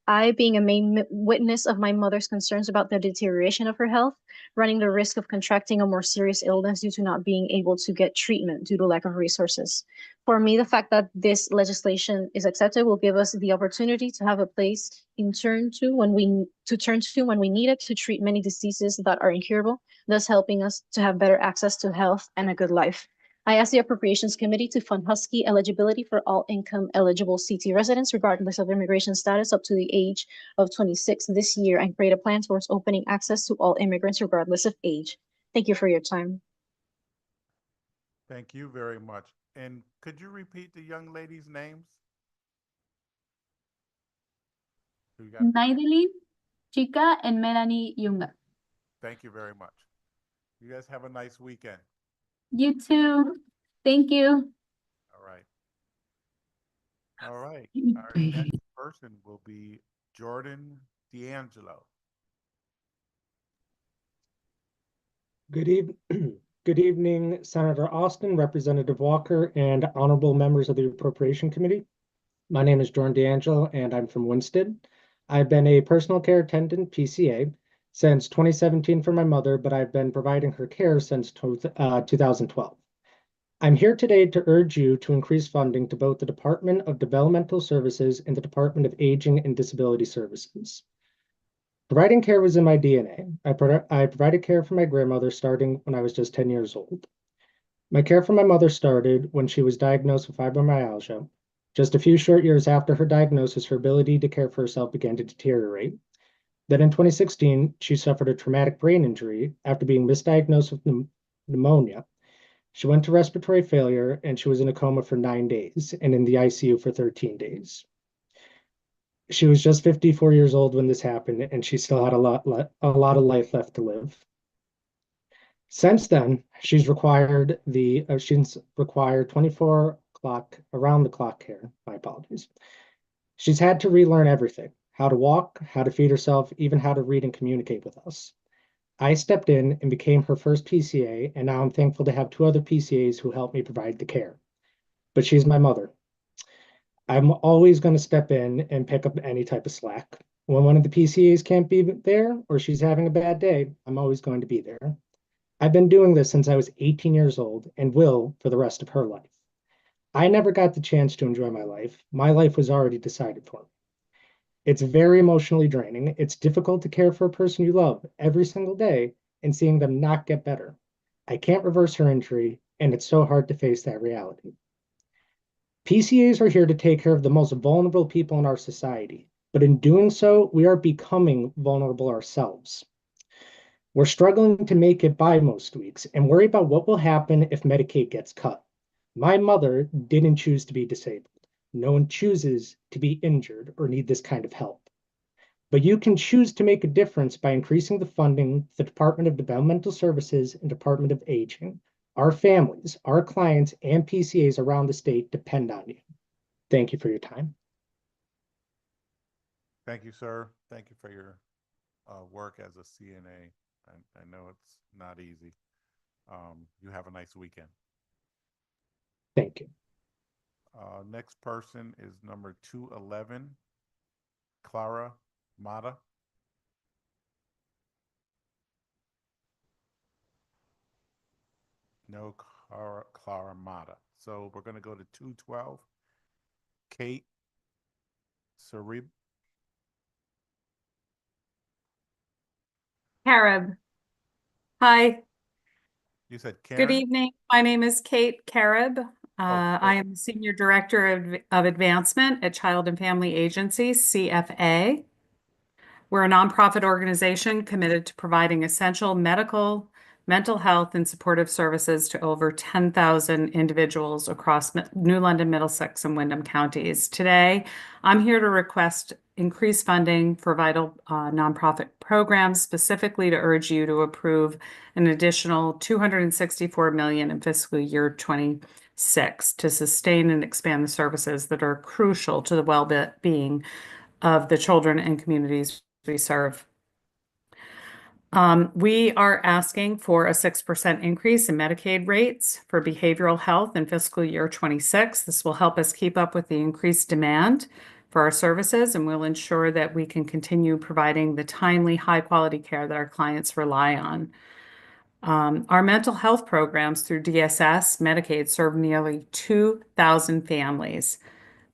I, being a main witness of my mother's concerns about the deterioration of her health, running the risk of contracting a more serious illness due to not being able to get treatment due to lack of resources. For me, the fact that this legislation is accepted will give us the opportunity to have a place in turn to when we need it to treat many diseases that are incurable, thus helping us to have better access to health and a good life. I ask the Appropriations Committee to fund Husky eligibility for all income eligible CT residents, regardless of immigration status, up to the age of 26 this year, and create a plan towards opening access to all immigrants, regardless of age. Thank you for your time. Thank you very much. And could you repeat the young ladies' names? Naydelin Chica and Melanie Yunga. Thank you very much. You guys have a nice weekend. You too. Thank you. All right. All right. Our next person will be Jordan D'Angelo. Good evening, Senator Austin, Representative Walker, and honorable members of the Appropriation Committee. My name is Jordan D'Angelo, and I'm from Winston. I've been a personal care attendant, PCA, since 2017 for my mother, but I've been providing her care since 2012. I'm here today to urge you to increase funding to both the Department of Developmental Services and the Department of Aging and Disability Services. Providing care was in my DNA. I provided care for my grandmother starting when I was just 10 years old. My care for my mother started when she was diagnosed with fibromyalgia. Just a few short years after her diagnosis, her ability to care for herself began to deteriorate. Then in 2016, she suffered a traumatic brain injury after being misdiagnosed with pneumonia. She went to respiratory failure and she was in a coma for 9 days and in the ICU for 13 days. She was just 54 years old when this happened, and she still had a lot of life left to live. Since then, she's required 24 o'clock around the clock care. My apologies. She's had to relearn everything: how to walk, how to feed herself, even how to read and communicate with us. I stepped in and became her first PCA, and now I'm thankful to have 2 other PCAs who help me provide the care. But she's my mother. I'm always going to step in and pick up any type of slack. When one of the PCAs can't be there or she's having a bad day, I'm always going to be there. I've been doing this since I was 18 years old and will for the rest of her life. I never got the chance to enjoy my life. My life was already decided for me. It's very emotionally draining. It's difficult to care for a person you love every single day and seeing them not get better. I can't reverse her injury, and it's so hard to face that reality. PCAs are here to take care of the most vulnerable people in our society, but in doing so, we are becoming vulnerable ourselves. We're struggling to make it by most weeks and worry about what will happen if Medicaid gets cut. My mother didn't choose to be disabled. No one chooses to be injured or need this kind of help. But you can choose to make a difference by increasing the funding the Department of Developmental Services and Department of Aging. Our families, our clients, and PCAs around the state depend on you. Thank you for your time. Thank you, sir. Thank you for your work as a CNA. I know it's not easy. You have a nice weekend. Thank you. Next person is number 211, Clara Mata. No Clara Mata. So we're going to go to 212, Kate Sarib. Carib. Hi, You said good Karen? evening. My name is Kate Carib. I am Senior Director of Advancement at Child and Family Agency, CFA. We're a nonprofit organization committed to providing essential medical, mental health, and supportive services to over 10,000 individuals across New London, Middlesex, and Windham counties. Today, I'm here to request increased funding for vital nonprofit programs, specifically to urge you to approve an additional $264 million in fiscal year 26 to sustain and expand the services that are crucial to the well-being of the children and communities we serve. We are asking for a 6% increase in Medicaid rates for behavioral health in fiscal year 26. This will help us keep up with the increased demand for our services and will ensure that we can continue providing the timely, high-quality care that our clients rely on. Our mental health programs through DSS Medicaid serve nearly 2,000 families.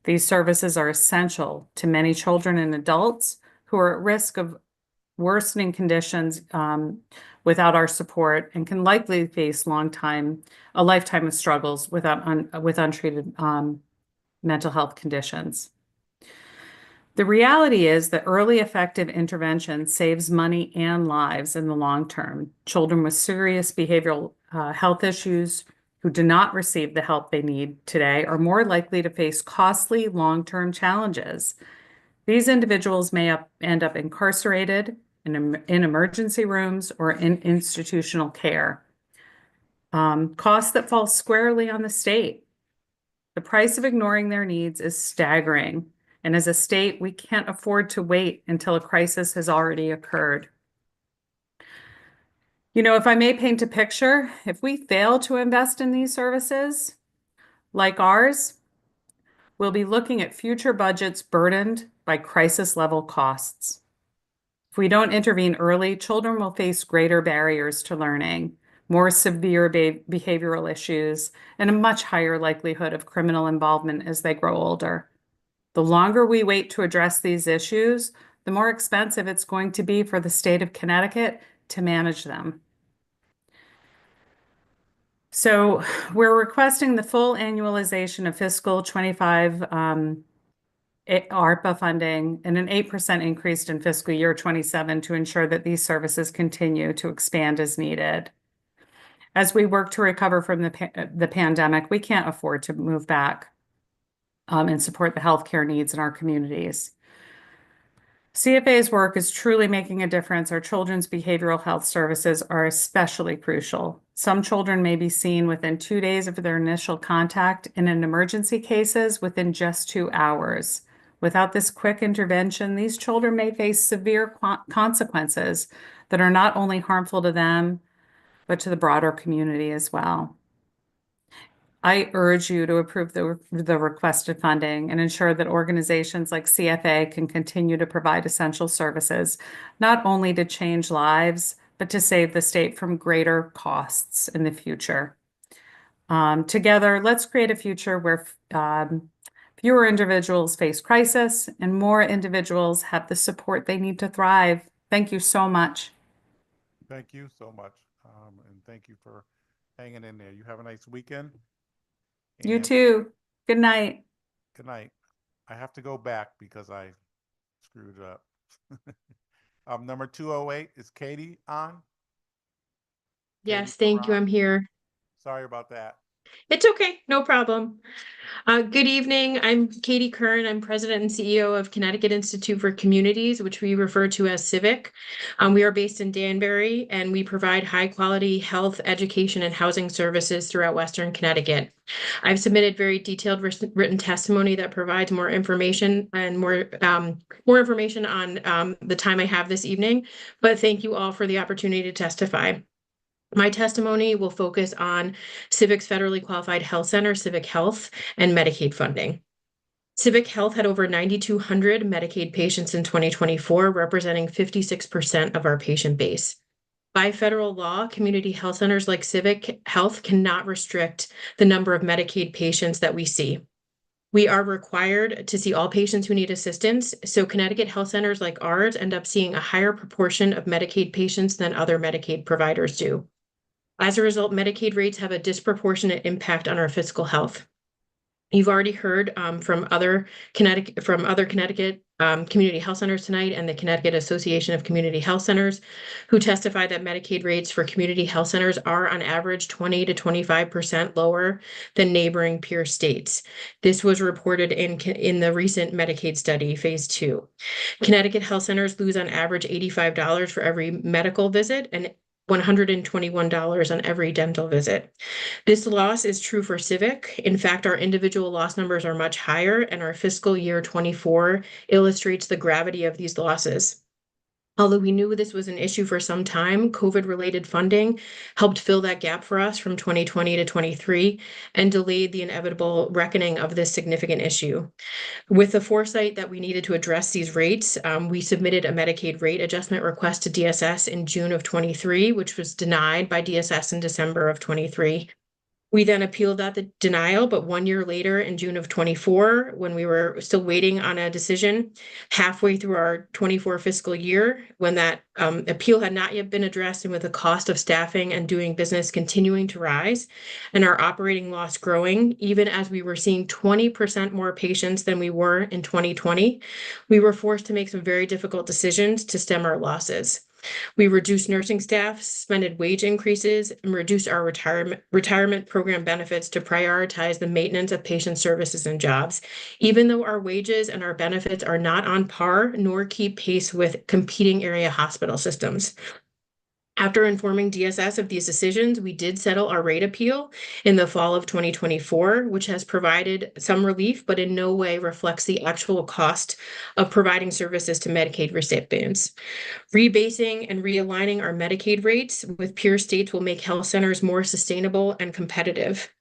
These services are essential to many children and adults who are at risk of worsening conditions without our support and can likely face a lifetime of struggles with untreated mental health conditions. The reality is that early effective intervention saves money and lives in the long term. Children with serious behavioral health issues who do not receive the help they need today are more likely to face costly long-term challenges. These individuals may end up incarcerated in emergency rooms or in institutional care. Costs that fall squarely on the state. The price of ignoring their needs is staggering. And as a state, we can't afford to wait until a crisis has already occurred. You know, if I may paint a picture, if we fail to invest in these services, like ours, we'll be looking at future budgets burdened by crisis level costs. If we don't intervene early, children will face greater barriers to learning, more severe behavioral issues, and a much higher likelihood of criminal involvement as they grow older. The longer we wait to address these issues, the more expensive it's going to be for the state of Connecticut to manage them. So we're requesting the full annualization of fiscal 25 ARPA funding and an 8% increase in fiscal year 27 to ensure that these services continue to expand as needed. As we work to recover from the pandemic, we can't afford to move back and support the healthcare needs in our communities. CFA's work is truly making a difference. Our children's behavioral health services are especially crucial. Some children may be seen within 2 days of their initial contact, and in emergency cases, within just 2 hours. Without this quick intervention, these children may face severe consequences that are not only harmful to them, but to the broader community as well. I urge you to approve the requested funding and ensure that organizations like CFA can continue to provide essential services, not only to change lives, but to save the state from greater costs in the future. Together, let's create a future where fewer individuals face crisis and more individuals have the support they need to thrive. Thank you so much. Thank you so much. And thank you for hanging in there. You have a nice weekend. You And too. Good night. good night. I have to go back because I screwed up. Number 208, is Katie on? Yes, Katie thank you. Perron? I'm here. Sorry about that. It's okay, no problem. Good evening. I'm Katie Kern. I'm President and CEO of Connecticut Institute for Communities, which we refer to as CIVIC. We are based in Danbury, and we provide high-quality health, education, and housing services throughout Western Connecticut. I've submitted very detailed written testimony that provides more information and more information on the time I have this evening. But thank you all for the opportunity to testify. My testimony will focus on Civic's federally qualified health center, Civic Health, and Medicaid funding. Civic Health had over 9,200 Medicaid patients in 2024, representing 56% of our patient base. By federal law, community health centers like Civic Health cannot restrict the number of Medicaid patients that we see. We are required to see all patients who need assistance, so Connecticut health centers like ours end up seeing a higher proportion of Medicaid patients than other Medicaid providers do. As a result, Medicaid rates have a disproportionate impact on our fiscal health. You've already heard from other Connecticut community health centers tonight and the Connecticut Association of Community Health Centers, who testified that Medicaid rates for community health centers are on average 20 to 25% lower than neighboring peer states. This was reported in the recent Medicaid study, phase 2. Connecticut health centers lose on average $85 for every medical visit and $121 on every dental visit. This loss is true for Civic. In fact, our individual loss numbers are much higher, and our fiscal year 24 illustrates the gravity of these losses. Although we knew this was an issue for some time, COVID-related funding helped fill that gap for us from 2020 to 23 and delayed the inevitable reckoning of this significant issue. With the foresight that we needed to address these rates, we submitted a Medicaid rate adjustment request to DSS in June of 23, which was denied by DSS in December of 23. We then appealed that the denial, but 1 year later, in June of 24, when we were still waiting on a decision, halfway through our 24 fiscal year, when that appeal had not yet been addressed, and with the cost of staffing and doing business continuing to rise, and our operating loss growing, even as we were seeing 20% more patients than we were in 2020, we were forced to make some very difficult decisions to stem our losses. We reduced nursing staff, suspended wage increases, and reduced our retirement program benefits to prioritize the maintenance of patient services and jobs, even though our wages and our benefits are not on par nor keep pace with competing area hospital systems. After informing DSS of these decisions, we did settle our rate appeal in the fall of 2024, which has provided some relief, but in no way reflects the actual cost of providing services to Medicaid recipients. Rebasing and realigning our Medicaid rates with peer states will make health centers more sustainable and competitive.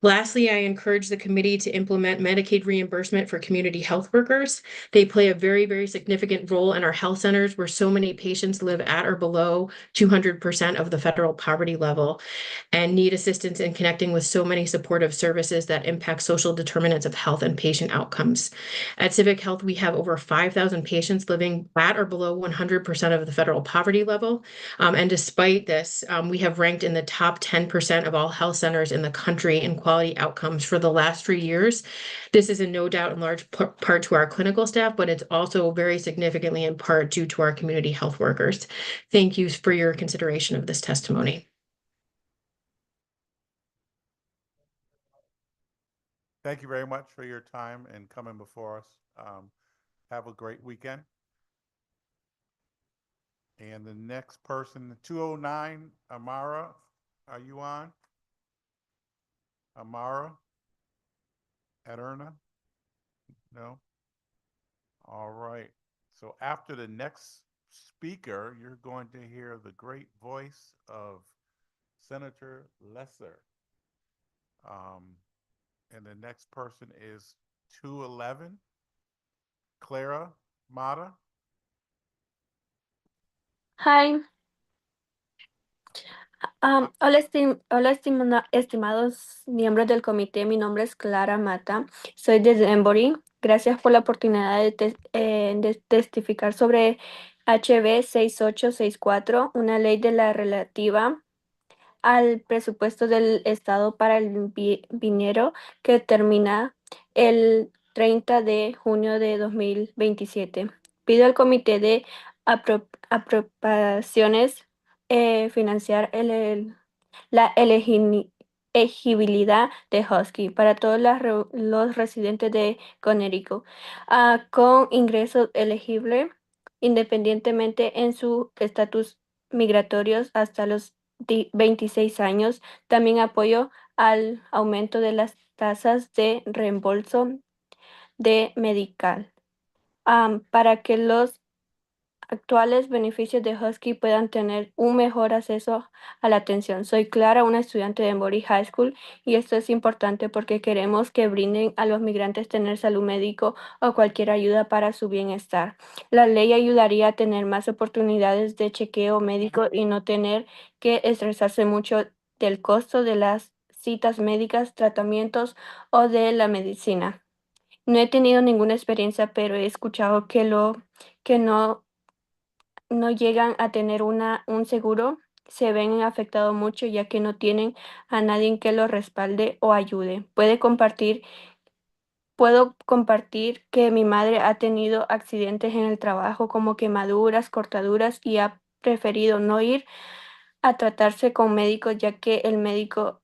Lastly, I encourage the committee to implement Medicaid reimbursement for community health workers. They play a very, very significant role in our health centers where so many patients live at or below 200% of the federal poverty level and need assistance in connecting with so many supportive services that impact social determinants of health and patient outcomes. At Civic Health, we have over 5,000 patients living at or below 100% of the federal poverty level. And despite this, we have ranked in the top 10% of all health centers in the country in quality outcomes for the last 3 years. This is in no doubt in large part to our clinical staff, but it's also very significantly in part due to our community health workers. Thank you for your consideration of this testimony. Thank you very much for your time and coming before us. Have a great weekend. And the next person, 209, Amara, are you on? Amara? Aderna? No? All right. So after the next speaker, you're going to hear the great voice of Senator Lesser. And the next person is 211, Clara Mata. Hi. Estimados miembros del comité, mi nombre es Clara Mata, soy de Denbury. Gracias por la oportunidad de testificar sobre HB 6864, una ley de la relativa al presupuesto del Estado para el viniero que termina el 30 de junio de 2027. Pido al Comité de Apropiaciones financiar la elegibilidad de Husky para todos los residentes de Connecticut con ingresos elegibles independientemente en su estatus migratorios hasta los 26 años. También apoyo al aumento de las tasas de reembolso de medical para que los actuales beneficios de Husky puedan tener un mejor acceso a la atención. Soy Clara, una estudiante de Emory High School, y esto es importante porque queremos que brinden a los migrantes tener salud médico o cualquier ayuda para su bienestar. La ley ayudaría a tener más oportunidades de chequeo médico y no tener que estresarse mucho del costo de las citas médicas, tratamientos o de la medicina. No he tenido ninguna experiencia, pero he escuchado que no llegan a tener un seguro, se ven afectados mucho ya que no tienen a nadie que los respalde o ayude. Puedo compartir que mi madre ha tenido accidentes en el trabajo como quemaduras, cortaduras y ha preferido no ir a tratarse con médicos ya que el miedo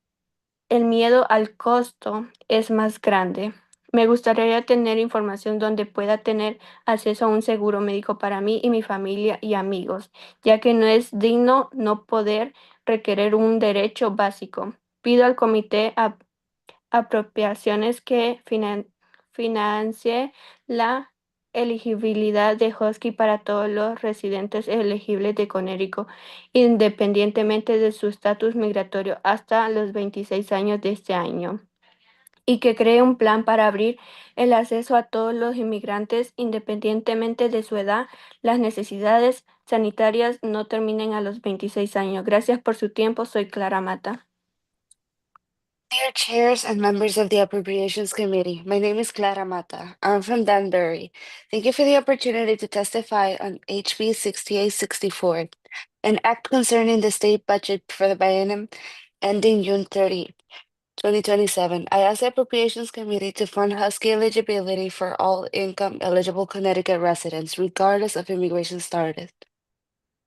al costo es más grande. Me gustaría tener información donde pueda tener acceso a un seguro médico para mí y mi familia y amigos, ya que no es digno no poder requerir un derecho básico. Pido al comité apropiaciones que financie la elegibilidad de Husky para todos los residentes elegibles de Connecticut, independientemente de su estatus migratorio hasta los 26 años de este año, y que cree un plan para abrir el acceso a todos los inmigrantes independientemente de su edad. Las necesidades sanitarias no terminen a los 26 años. Gracias por su tiempo. Soy Clara Mata. Dear chairs and members of the Appropriations Committee, my name is Clara Mata. I'm from Danbury. Thank you for the opportunity to testify on HB 6864, an act concerning the state budget for the biennium ending June 30, 2027. I ask the Appropriations Committee to fund Husky eligibility for all income eligible Connecticut residents, regardless of immigration status,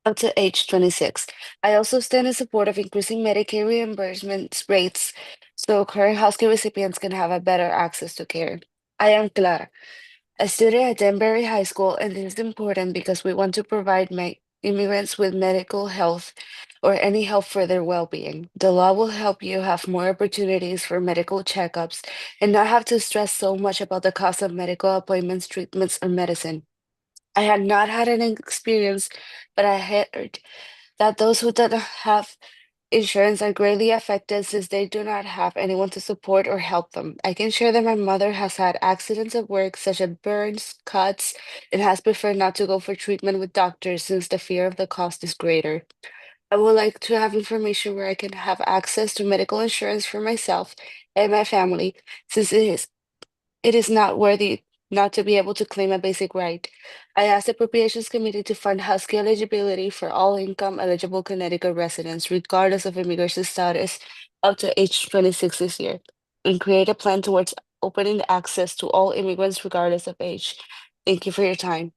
up to age 26. I also stand in support of increasing Medicaid reimbursement rates so current Husky recipients can have a better access to care. I am Clara, a student at Danbury High School, and this is important because we want to provide immigrants with medical health or any help for their well-being. The law will help you have more opportunities for medical checkups and not have to stress so much about the cost of medical appointments, treatments, or medicine. I had not had an experience, but I heard that those who don't have insurance are greatly affected since they do not have anyone to support or help them. I can share that my mother has had accidents at work, such as burns, cuts, and has preferred not to go for treatment with doctors since the fear of the cost is greater. I would like to have information where I can have access to medical insurance for myself and my family, since it is not worthy not to be able to claim a basic right. I ask the Appropriations Committee to fund Husky eligibility for all income eligible Connecticut residents, regardless of immigration status, up to age 26 this year, and create a plan towards opening access to all immigrants regardless of age. Thank you for your time.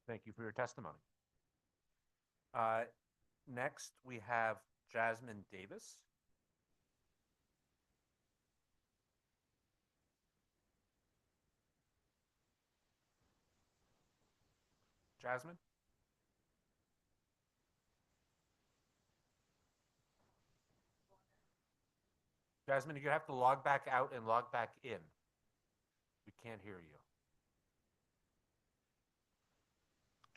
Thank you for your testimony. Next, we have Jasmine Davis. Jasmine? Jasmine, you're gonna have to log back out and log back in. We can't hear you.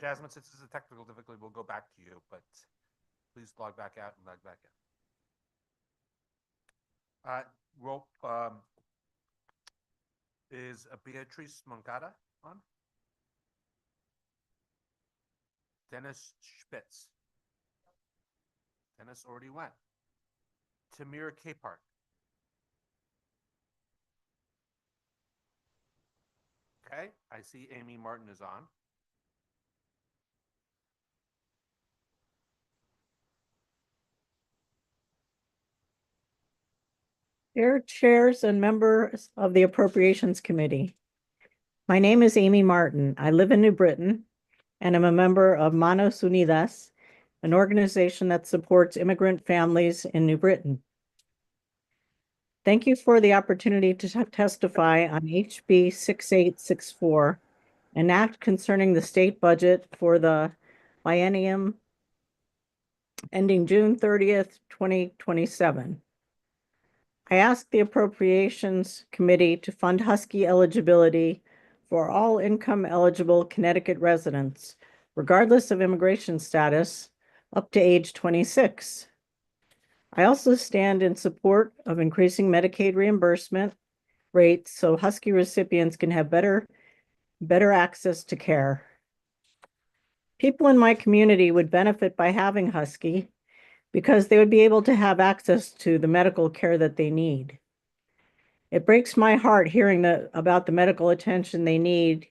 Jasmine, since this is a technical difficulty, we'll go back to you, but please log back out and log back in. Is Beatrice Moncada on? Dennis Spitz. Dennis already went. Tamir Capehart. Okay, I see Amy Martin is on. Dear chairs and members of the Appropriations Committee, my name is Amy Martin. I live in New Britain and am a member of Manos Unidas, an organization that supports immigrant families in New Britain. Thank you for the opportunity to testify on HB 6864, an act concerning the state budget for the biennium ending June 30th, 2027. I ask the Appropriations Committee to fund Husky eligibility for all income eligible Connecticut residents, regardless of immigration status, up to age 26. I also stand in support of increasing Medicaid reimbursement rates so Husky recipients can have better access to care. People in my community would benefit by having Husky because they would be able to have access to the medical care that they need. It breaks my heart hearing about the medical attention they need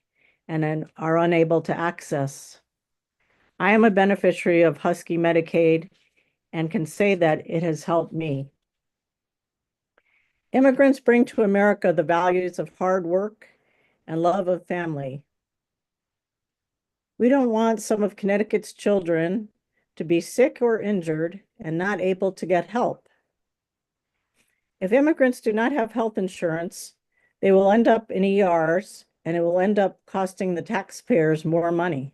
and are unable to access. I am a beneficiary of Husky Medicaid and can say that it has helped me. Immigrants bring to America the values of hard work and love of family. We don't want some of Connecticut's children to be sick or injured and not able to get help. If immigrants do not have health insurance, they will end up in ERs and it will end up costing the taxpayers more money.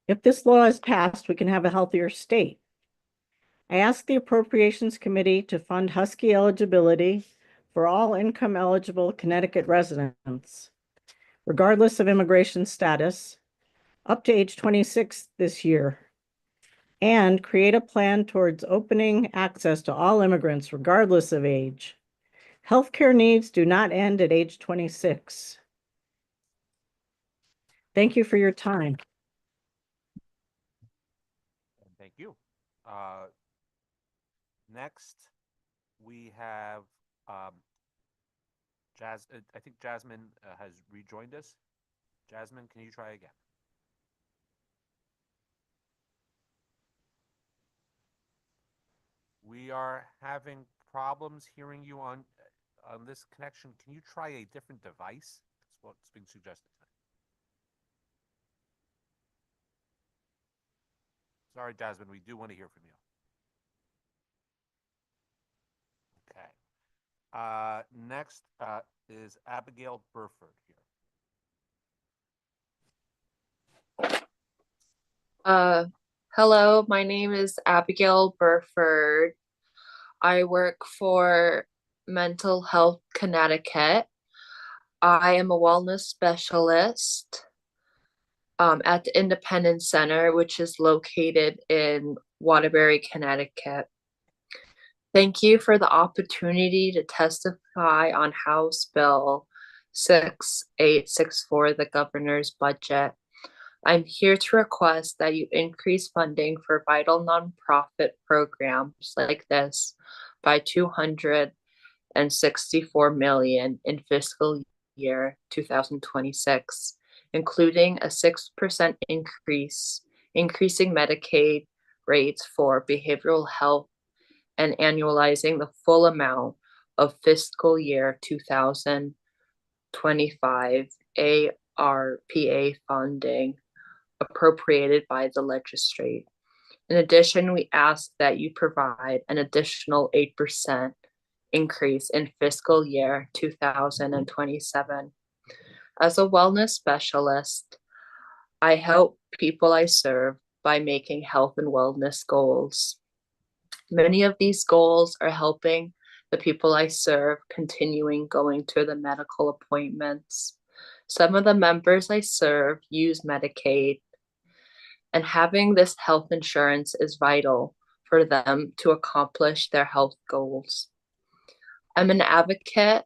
If this law is passed, we can have a healthier state. I ask the Appropriations Committee to fund Husky eligibility for all income eligible Connecticut residents, regardless of immigration status, up to age 26 this year, and create a plan towards opening access to all immigrants, regardless of age. Healthcare needs do not end at age 26. Thank you for your time. Thank you. Next, we have I think Jasmine has rejoined us. Jasmine, can you try again? We are having problems hearing you on this connection. Can you try a different device? That's what's being suggested tonight. Sorry, Jasmine, we do want to hear from you. Okay. Next is Abigail Burford here. Hello, my name is Abigail Burford. I work for Mental Health Connecticut. I am a wellness specialist at the Independence Center, which is located in Waterbury, Connecticut. Thank you for the opportunity to testify on House Bill 6864, the governor's budget. I'm here to request that you increase funding for vital nonprofit programs like this by $264 million in fiscal year 2026, including a 6% increase, increasing Medicaid rates for behavioral health and annualizing the full amount of fiscal year 2025 ARPA funding appropriated by the legislature. In addition, we ask that you provide an additional 8% increase in fiscal year 2027 As a wellness specialist, I help people I serve by making health and wellness goals. Many of these goals are helping the people I serve continuing going to the medical appointments. Some of the members I serve use Medicaid, and having this health insurance is vital for them to accomplish their health goals. I'm an advocate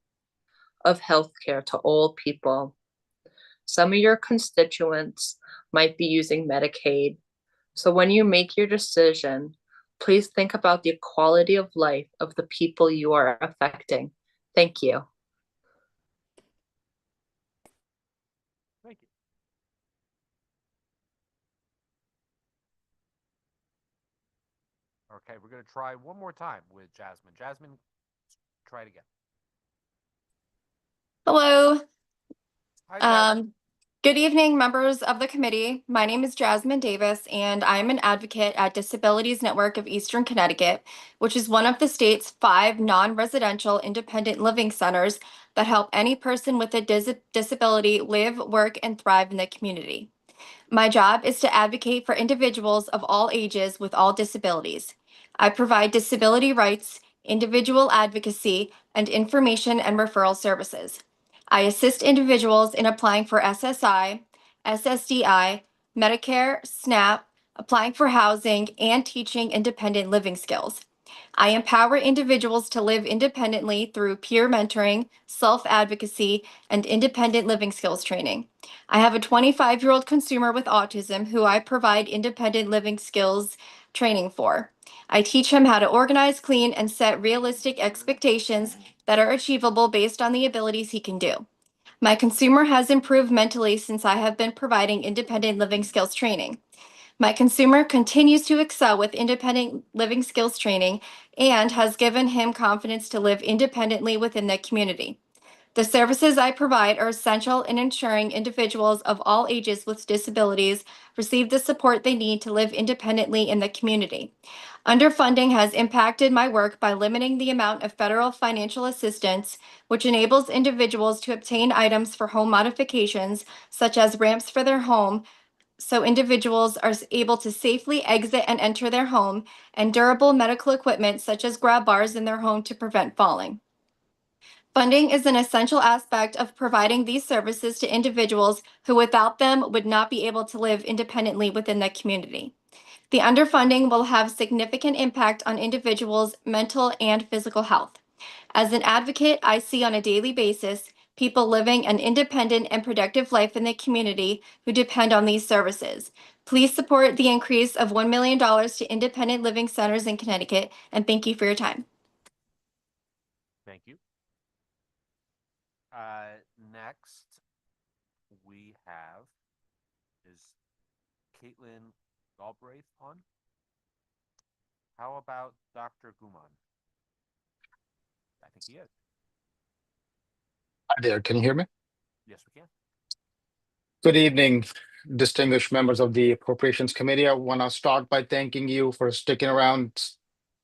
of healthcare to all people. Some of your constituents might be using Medicaid, so when you make your decision, please think about the quality of life of the people you are affecting. Thank you. Thank you. Okay, we're going to try one more time with Jasmine. Jasmine, try it again. Hello. Hi, Jasmine. Good evening, members of the committee. My name is Jasmine Davis, and I'm an advocate at Disabilities Network of Eastern Connecticut, which is one of the state's 5 non-residential independent living centers that help any person with a disability live, work, and thrive in the community. My job is to advocate for individuals of all ages with all disabilities. I provide disability rights, individual advocacy, and information and referral services. I assist individuals in applying for SSI, SSDI, Medicare, SNAP, applying for housing, and teaching independent living skills. I empower individuals to live independently through peer mentoring, self-advocacy, and independent living skills training. I have a 25-year-old consumer with autism who I provide independent living skills training for. I teach him how to organize, clean, and set realistic expectations that are achievable based on the abilities he can do. My consumer has improved mentally since I have been providing independent living skills training. My consumer continues to excel with independent living skills training and has given him confidence to live independently within the community. The services I provide are essential in ensuring individuals of all ages with disabilities receive the support they need to live independently in the community. Underfunding has impacted my work by limiting the amount of federal financial assistance, which enables individuals to obtain items for home modifications, such as ramps for their home, so individuals are able to safely exit and enter their home, and durable medical equipment such as grab bars in their home to prevent falling. Funding is an essential aspect of providing these services to individuals who without them would not be able to live independently within the community. The underfunding will have significant impact on individuals' mental and physical health. As an advocate, I see on a daily basis people living an independent and productive life in the community who depend on these services. Please support the increase of $1 million to independent living centers in Connecticut, and thank you for your time. Thank you. Next, we have, is Caitlin Galbraith on? How about Dr. Guman? I think he is. Hi there, can you hear me? Yes, we can. Good evening, distinguished members of the Appropriations Committee. I want to start by thanking you for sticking around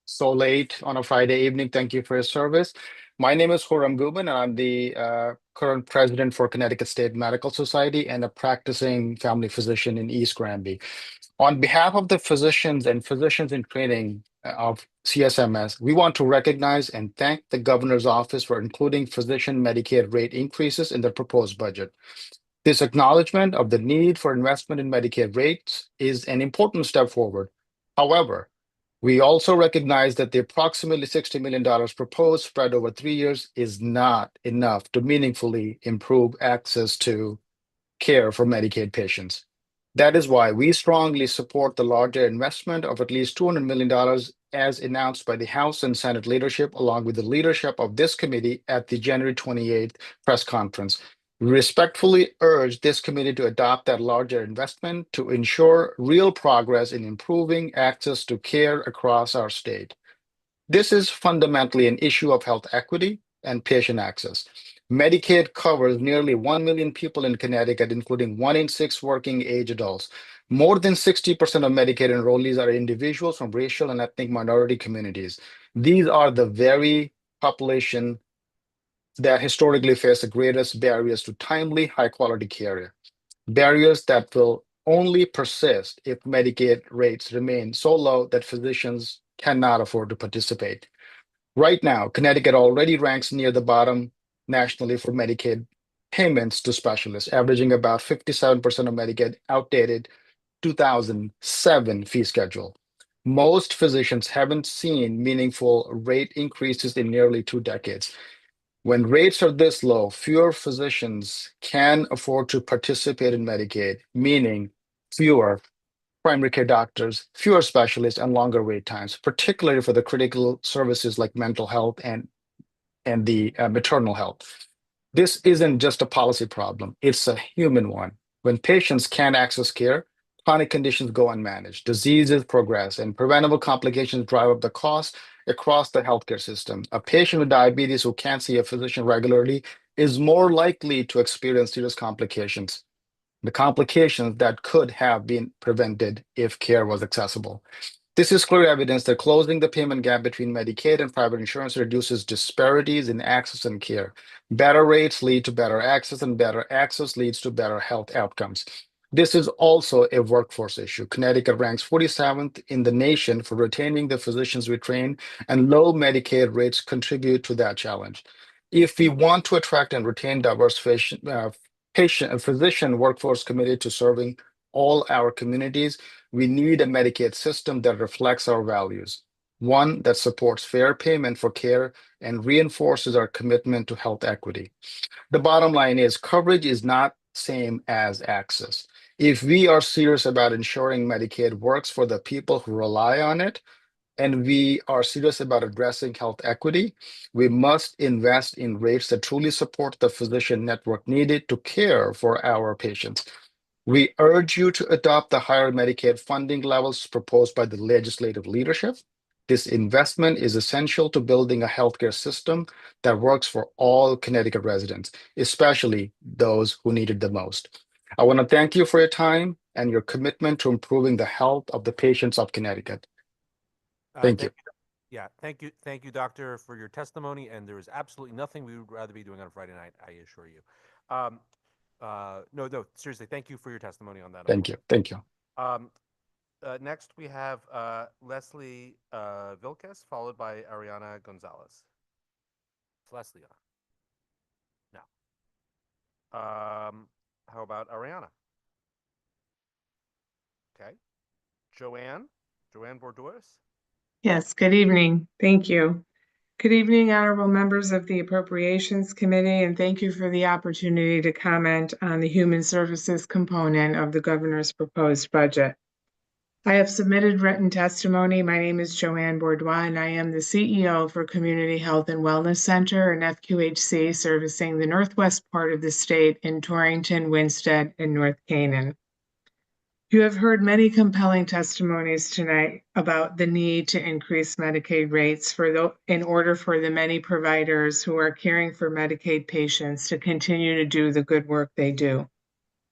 so late on a Friday evening. Thank you for your service. My name is Khurram Guban, and I'm the current president for Connecticut State Medical Society and a practicing family physician in East Granby. On behalf of the physicians and physicians in training of CSMS, we want to recognize and thank the governor's office for including physician Medicaid rate increases in the proposed budget. This acknowledgement of the need for investment in Medicaid rates is an important step forward. However, we also recognize that the approximately $60 million proposed spread over 3 years is not enough to meaningfully improve access to care for Medicaid patients. That is why we strongly support the larger investment of at least $200 million as announced by the House and Senate leadership, along with the leadership of this committee at the January 28th press conference. We respectfully urge this committee to adopt that larger investment to ensure real progress in improving access to care across our state. This is fundamentally an issue of health equity and patient access. Medicaid covers nearly 1 million people in Connecticut, including 1 in 6 working age adults. More than 60% of Medicaid enrollees are individuals from racial and ethnic minority communities. These are the very population that historically face the greatest barriers to timely, high-quality care. Barriers that will only persist if Medicaid rates remain so low that physicians cannot afford to participate. Right now, Connecticut already ranks near the bottom nationally for Medicaid payments to specialists, averaging about 57% of Medicaid outdated 2007 fee schedule. Most physicians haven't seen meaningful rate increases in nearly 2 decades. When rates are this low, fewer physicians can afford to participate in Medicaid, meaning fewer primary care doctors, fewer specialists, and longer wait times, particularly for the critical services like mental health and the maternal health. This isn't just a policy problem, it's a human one. When patients can't access care, chronic conditions go unmanaged, diseases progress, and preventable complications drive up the cost across the healthcare system. A patient with diabetes who can't see a physician regularly is more likely to experience serious complications, the complications that could have been prevented if care was accessible. This is clear evidence that closing the payment gap between Medicaid and private insurance reduces disparities in access and care. Better rates lead to better access, and better access leads to better health outcomes. This is also a workforce issue. Connecticut ranks 47th in the nation for retaining the physicians we train, and low Medicaid rates contribute to that challenge. If we want to attract and retain diverse physician workforce committed to serving all our communities, we need a Medicaid system that reflects our values, one that supports fair payment for care and reinforces our commitment to health equity. The bottom line is coverage is not same as access. If we are serious about ensuring Medicaid works for the people who rely on it, and we are serious about addressing health equity, we must invest in rates that truly support the physician network needed to care for our patients. We urge you to adopt the higher Medicaid funding levels proposed by the legislative leadership. This investment is essential to building a healthcare system that works for all Connecticut residents, especially those who need it the most. I want to thank you for your time and your commitment to improving the health of the patients of Connecticut. Thank you. Yeah, thank you, doctor, for your testimony. And there is absolutely nothing we would rather be doing on a Friday night, I assure you. No, seriously, thank you for your testimony on that. Thank you. Next, we have Leslie Vilkes, followed by Ariana Gonzalez. Is Leslie on? No. How about Ariana? Okay. Joanne Borduas? Yes, good evening. Thank you. Good evening, honorable members of the Appropriations Committee, and thank you for the opportunity to comment on the Human Services component of the governor's proposed budget. I have submitted written testimony. My name is Joanne Borduas, and I am the CEO for Community Health and Wellness Center, an FQHC servicing the northwest part of the state in Torrington, Winsted, and North Canaan. You have heard many compelling testimonies tonight about the need to increase Medicaid rates in order for the many providers who are caring for Medicaid patients to continue to do the good work they do.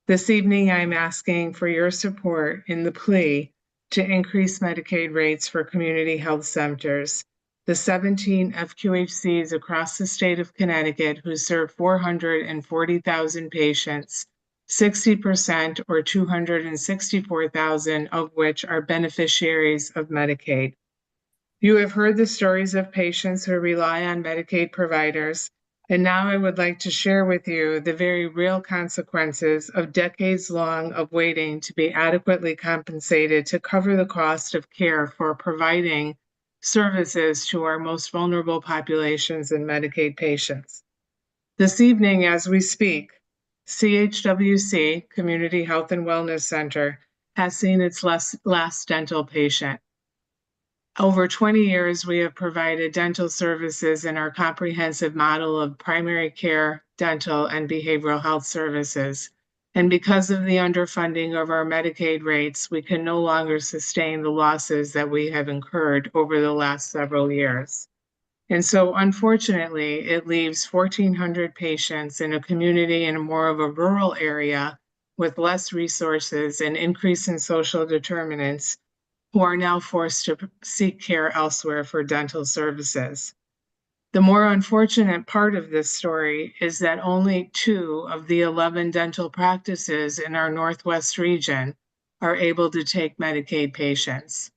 This evening, I'm asking for your support in the plea to increase Medicaid rates for community health centers, the 17 FQHCs across the state of Connecticut who serve 440,000 patients, 60% or 264,000 of which are beneficiaries of Medicaid. You have heard the stories of patients who rely on Medicaid providers, and now I would like to share with you the very real consequences of decades long of waiting to be adequately compensated to cover the cost of care for providing services to our most vulnerable populations and Medicaid patients. This evening, as we speak, CHWC, Community Health and Wellness Center, has seen its last dental patient. Over 20 years, we have provided dental services in our comprehensive model of primary care, dental, and behavioral health services. And because of the underfunding of our Medicaid rates, we can no longer sustain the losses that we have incurred over the last several years. And so, unfortunately, it leaves 1,400 patients in a community in more of a rural area with less resources and increase in social determinants who are now forced to seek care elsewhere for dental services. The more unfortunate part of this story is that only 2 of the 11 dental practices in our Northwest region are able to take Medicaid patients.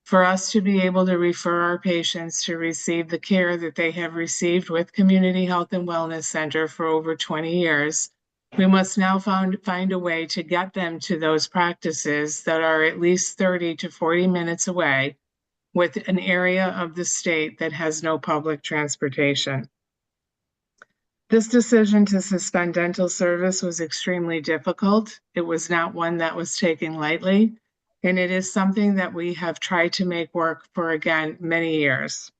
For us to be able to refer our patients to receive the care that they have received with Community Health and Wellness Center for over 20 years, we must now find a way to get them to those practices that are at least 30 to 40 minutes away, with an area of the state that has no public transportation. This decision to suspend dental service was extremely difficult. It was not one that was taken lightly, and it is something that we have tried to make work for, again, many years.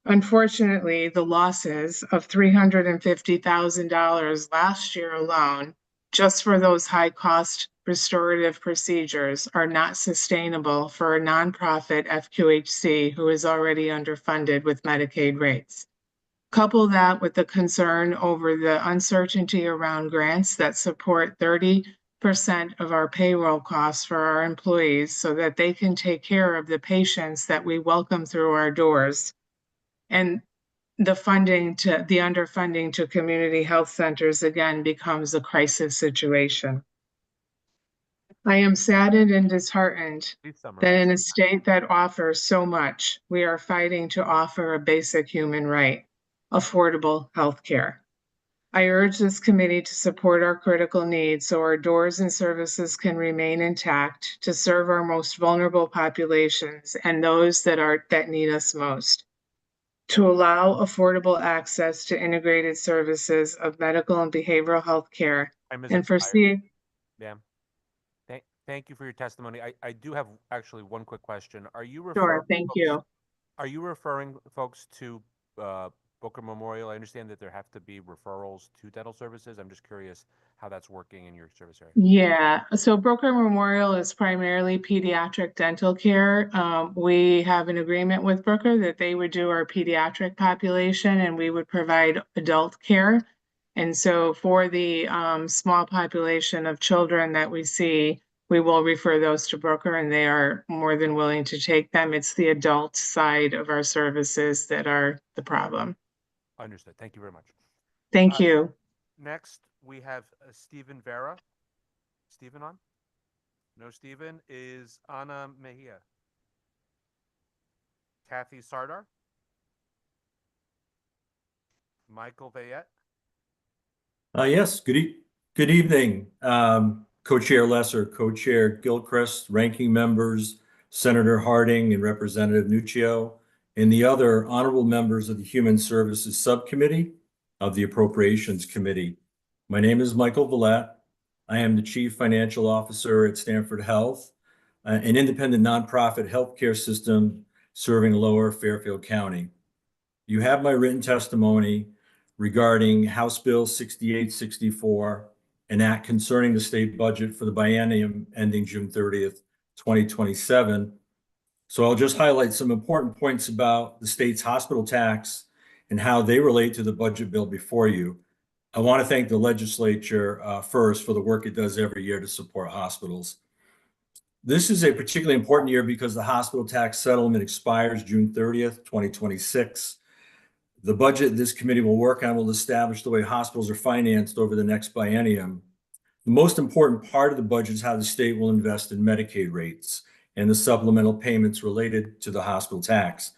Unfortunately, the losses of $350,000 last year alone, just for those high-cost restorative procedures, are not sustainable for a nonprofit FQHC who is already underfunded with Medicaid rates. Couple that with the concern over the uncertainty around grants that support 30% of our payroll costs for our employees so that they can take care of the patients that we welcome through our doors. And the underfunding to community health centers again becomes a crisis situation. I am saddened and disheartened that in a state that offers so much, we are fighting to offer a basic human right, affordable health care. I urge this committee to support our critical needs so our doors and services can remain intact to serve our most vulnerable populations and those that need us most. To allow affordable access to integrated services of medical and behavioral health care and foresee. Ma'am, thank you for your testimony. I do have actually one quick question. Are you Sure, thank you. Are you referring folks to Booker Memorial? I understand that there have to be referrals to dental services. I'm just curious how that's working in your service area. Yeah, so Booker Memorial is primarily pediatric dental care. We have an agreement with Booker that they would do our pediatric population and we would provide adult care. And so for the small population of children that we see, we will refer those to Booker and they are more than willing to take them. It's the adult side of our services that are the problem. Understood. Thank you very much. Thank you. Next, we have Stephen Vera. Stephen on? No, Stephen. Is Ana Mejia? Kathy Sardar? Michael Vayette? Yes, good evening. Co-Chair Lesser, Co-Chair Gilchrist, ranking members, Senator Harding and Representative Nuccio, and the other honorable members of the Human Services Subcommittee of the Appropriations Committee. My name is Michael Vallette. I am the Chief Financial Officer at Stanford Health, an independent nonprofit healthcare system serving Lower Fairfield County. You have my written testimony regarding House Bill 6864, an act concerning the state budget for the biennium ending June 30th, 2027. So I'll just highlight some important points about the state's hospital tax and how they relate to the budget bill before you. I want to thank the legislature first for the work it does every year to support hospitals. This is a particularly important year because the hospital tax settlement expires June 30th, 2026. The budget this committee will work on will establish the way hospitals are financed over the next biennium. The most important part of the budget is how the state will invest in Medicaid rates and the supplemental payments related to the hospital tax.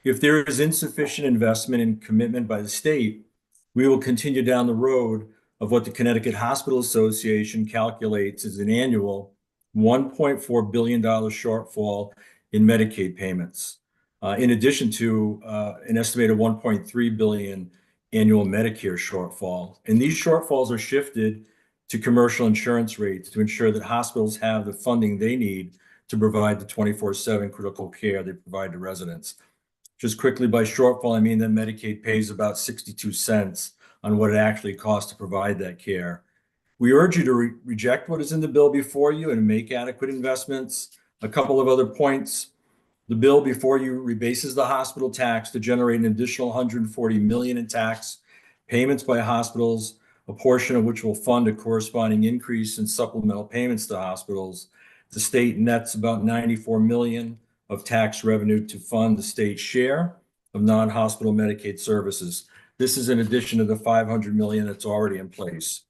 If there is insufficient investment and commitment by the state, we will continue down the road of what the Connecticut Hospital Association calculates as an annual $1.4 billion shortfall in Medicaid payments, in addition to an estimated $1.3 billion annual Medicare shortfall. And these shortfalls are shifted to commercial insurance rates to ensure that hospitals have the funding they need to provide the 24/7 critical care they provide to residents. Just quickly, by shortfall, I mean that Medicaid pays about 62 cents on what it actually costs to provide that care. We urge you to reject what is in the bill before you and make adequate investments. A couple of other points. The bill before you rebases the hospital tax to generate an additional $140 million in tax payments by hospitals, a portion of which will fund a corresponding increase in supplemental payments to hospitals. The state nets about $94 million of tax revenue to fund the state's share of non-hospital Medicaid services. This is in addition to the $500 million that's already in place.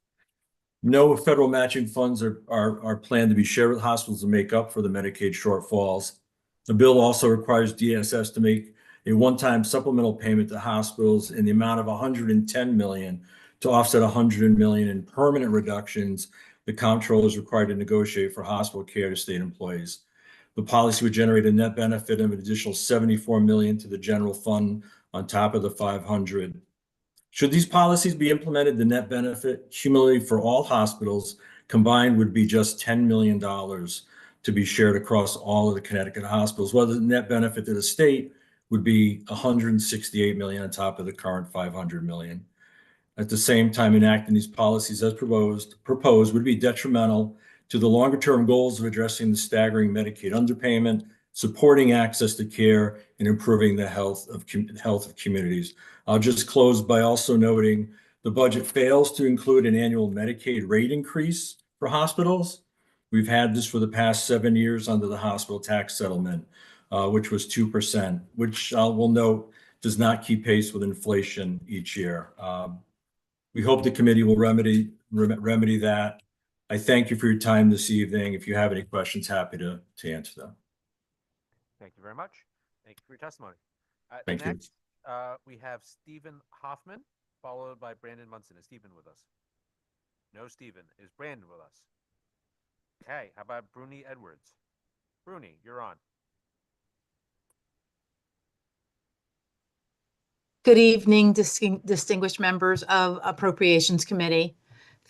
No federal matching funds are planned to be shared with hospitals to make up for the Medicaid shortfalls. The bill also requires DSS to make a one-time supplemental payment to hospitals in the amount of $110 million to offset $100 million in permanent reductions the comptroller is required to negotiate for hospital care to state employees. The policy would generate a net benefit of an additional $74 million to the general fund on top of the 500. Should these policies be implemented, the net benefit cumulatively for all hospitals combined would be just $10 million to be shared across all of the Connecticut hospitals, while the net benefit to the state would be $168 million on top of the current $500 million. At the same time, enacting these policies as proposed would be detrimental to the longer-term goals of addressing the staggering Medicaid underpayment, supporting access to care, and improving the health of communities. I'll just close by also noting the budget fails to include an annual Medicaid rate increase for hospitals. We've had this for the past 7 years under the hospital tax settlement, which was 2%, which we'll note does not keep pace with inflation each year. We hope the committee will remedy that. I thank you for your time this evening. If you have any questions, happy to answer them. Thank you very much. Thank you for your testimony. Thank you. Next, we have Stephen Hoffman, followed by Brandon Munson. Is Stephen with us? No, Stephen. Is Brandon with us? Okay. How about Bruni Edwards? Bruni, you're on. Good evening, distinguished members of Appropriations Committee.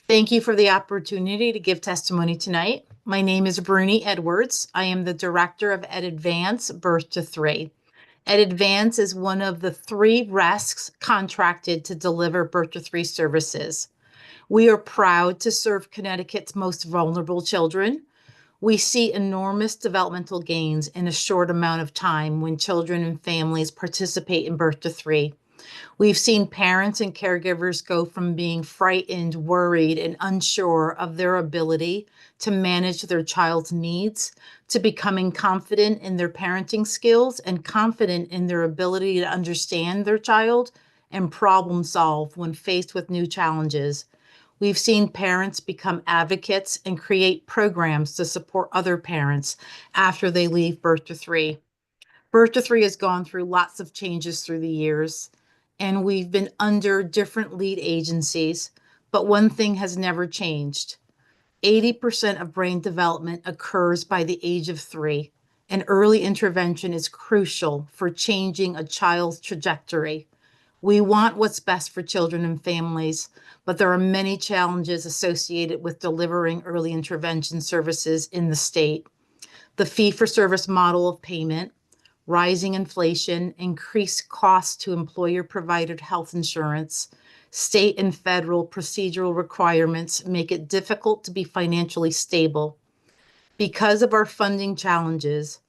Thank you for the opportunity to give testimony tonight. My name is Bruni Edwards. I am the Director of Ed Advance Birth to 3. Ed Advance is one of the 3 RESCs contracted to deliver birth to 3 services. We are proud to serve Connecticut's most vulnerable children. We see enormous developmental gains in a short amount of time when children and families participate in birth to 3. We've seen parents and caregivers go from being frightened, worried, and unsure of their ability to manage their child's needs to becoming confident in their parenting skills and confident in their ability to understand their child and problem solve when faced with new challenges. We've seen parents become advocates and create programs to support other parents after they leave birth to 3. Birth to 3 has gone through lots of changes through the years, and we've been under different lead agencies, but one thing has never changed. 80% of brain development occurs by the age of 3, and early intervention is crucial for changing a child's trajectory. We want what's best for children and families, but there are many challenges associated with delivering early intervention services in the state. The fee-for-service model of payment, rising inflation, increased costs to employer-provided health insurance, state and federal procedural requirements make it difficult to be financially stable. Because of our funding challenges,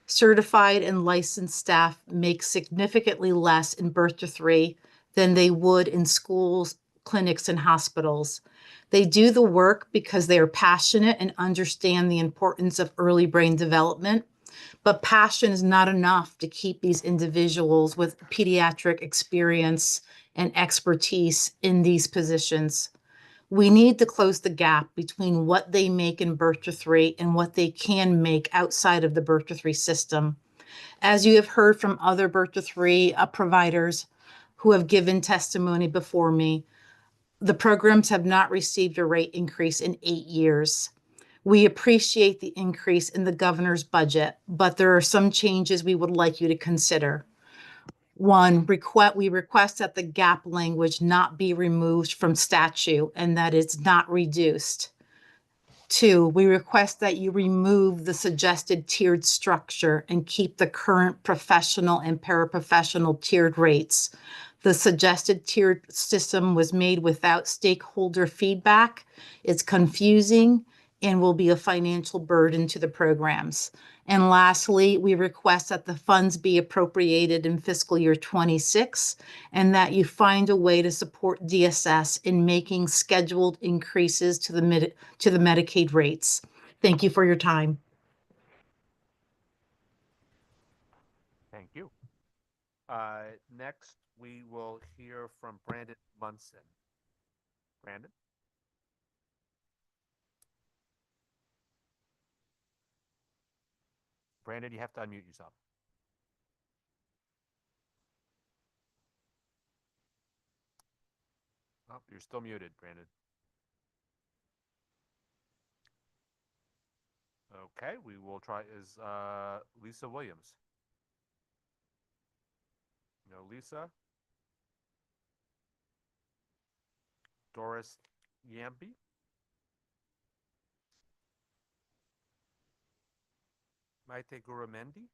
certified and licensed staff make significantly less in birth to 3 than they would in schools, clinics, and hospitals. They do the work because they are passionate and understand the importance of early brain development, but passion is not enough to keep these individuals with pediatric experience and expertise in these positions. We need to close the gap between what they make in birth to 3 and what they can make outside of the birth to 3 system. As you have heard from other birth to 3 providers who have given testimony before me, the programs have not received a rate increase in 8 years. We appreciate the increase in the governor's budget, but there are some changes we would like you to consider. 1, we request that the gap language not be removed from statute and that it's not reduced. 2, we request that you remove the suggested tiered structure and keep the current professional and paraprofessional tiered rates. The suggested tiered system was made without stakeholder feedback. It's confusing and will be a financial burden to the programs. And lastly, we request that the funds be appropriated in fiscal year 26 and that you find a way to support DSS in making scheduled increases to the Medicaid rates. Thank you for your time. Thank you. Next, we will hear from Brandon Munson. Brandon? Brandon, you have to unmute yourself. Oh, you're still muted, Brandon. Okay, we will try Lisa Williams. No, Lisa. Doris Yampi. Maite Guramendi.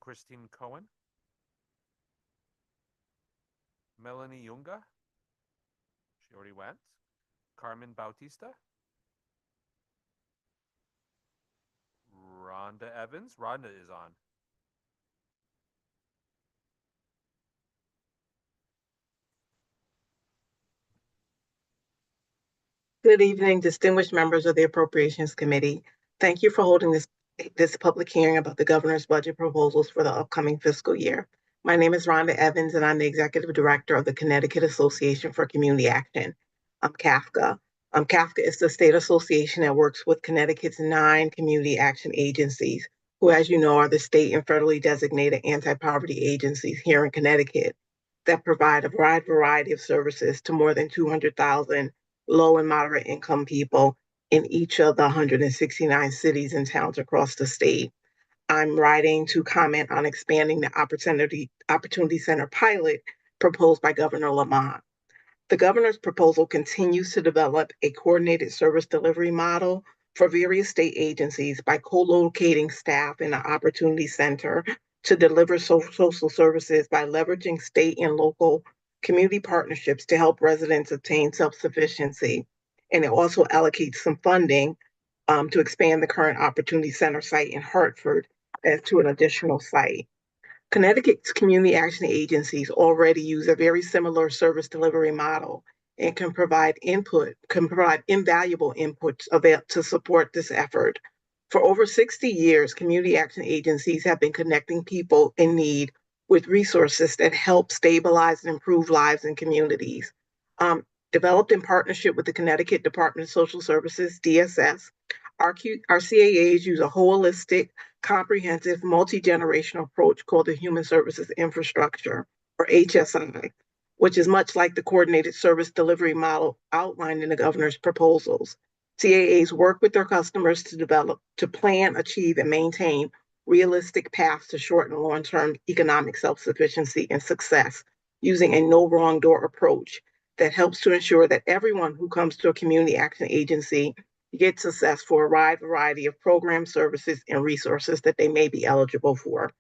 Christine Cohen. Melanie Yunga. She already went. Carmen Bautista. Rhonda Evans. Rhonda is on. Good evening, distinguished members of the Appropriations Committee. Thank you for holding this public hearing about the governor's budget proposals for the upcoming fiscal year. My name is Rhonda Evans, and I'm the Executive Director of the Connecticut Association for Community Action, CAFCA. CAFCA is the state association that works with Connecticut's 9 community action agencies, who, as you know, are the state and federally designated anti-poverty agencies here in Connecticut that provide a wide variety of services to more than 200,000 low and moderate income people in each of the 169 cities and towns across the state. I'm writing to comment on expanding the Opportunity Center pilot proposed by Governor Lamont. The governor's proposal continues to develop a coordinated service delivery model for various state agencies by co-locating staff in an opportunity center to deliver social services by leveraging state and local community partnerships to help residents attain self-sufficiency. And it also allocates some funding to expand the current opportunity center site in Hartford as to an additional site. Connecticut's community action agencies already use a very similar service delivery model and can provide invaluable inputs to support this effort. For over 60 years, community action agencies have been connecting people in need with resources that help stabilize and improve lives in communities. Developed in partnership with the Connecticut Department of Social Services, DSS, our CAAs use a holistic, comprehensive, multi-generational approach called the Human Services Infrastructure, or HSI, which is much like the coordinated service delivery model outlined in the governor's proposals. CAAs work with their customers to plan, achieve, and maintain realistic paths to short and long-term economic self-sufficiency and success using a no wrong door approach that helps to ensure that everyone who comes to a community action agency gets access for a wide variety of programs, services, and resources that they may be eligible for.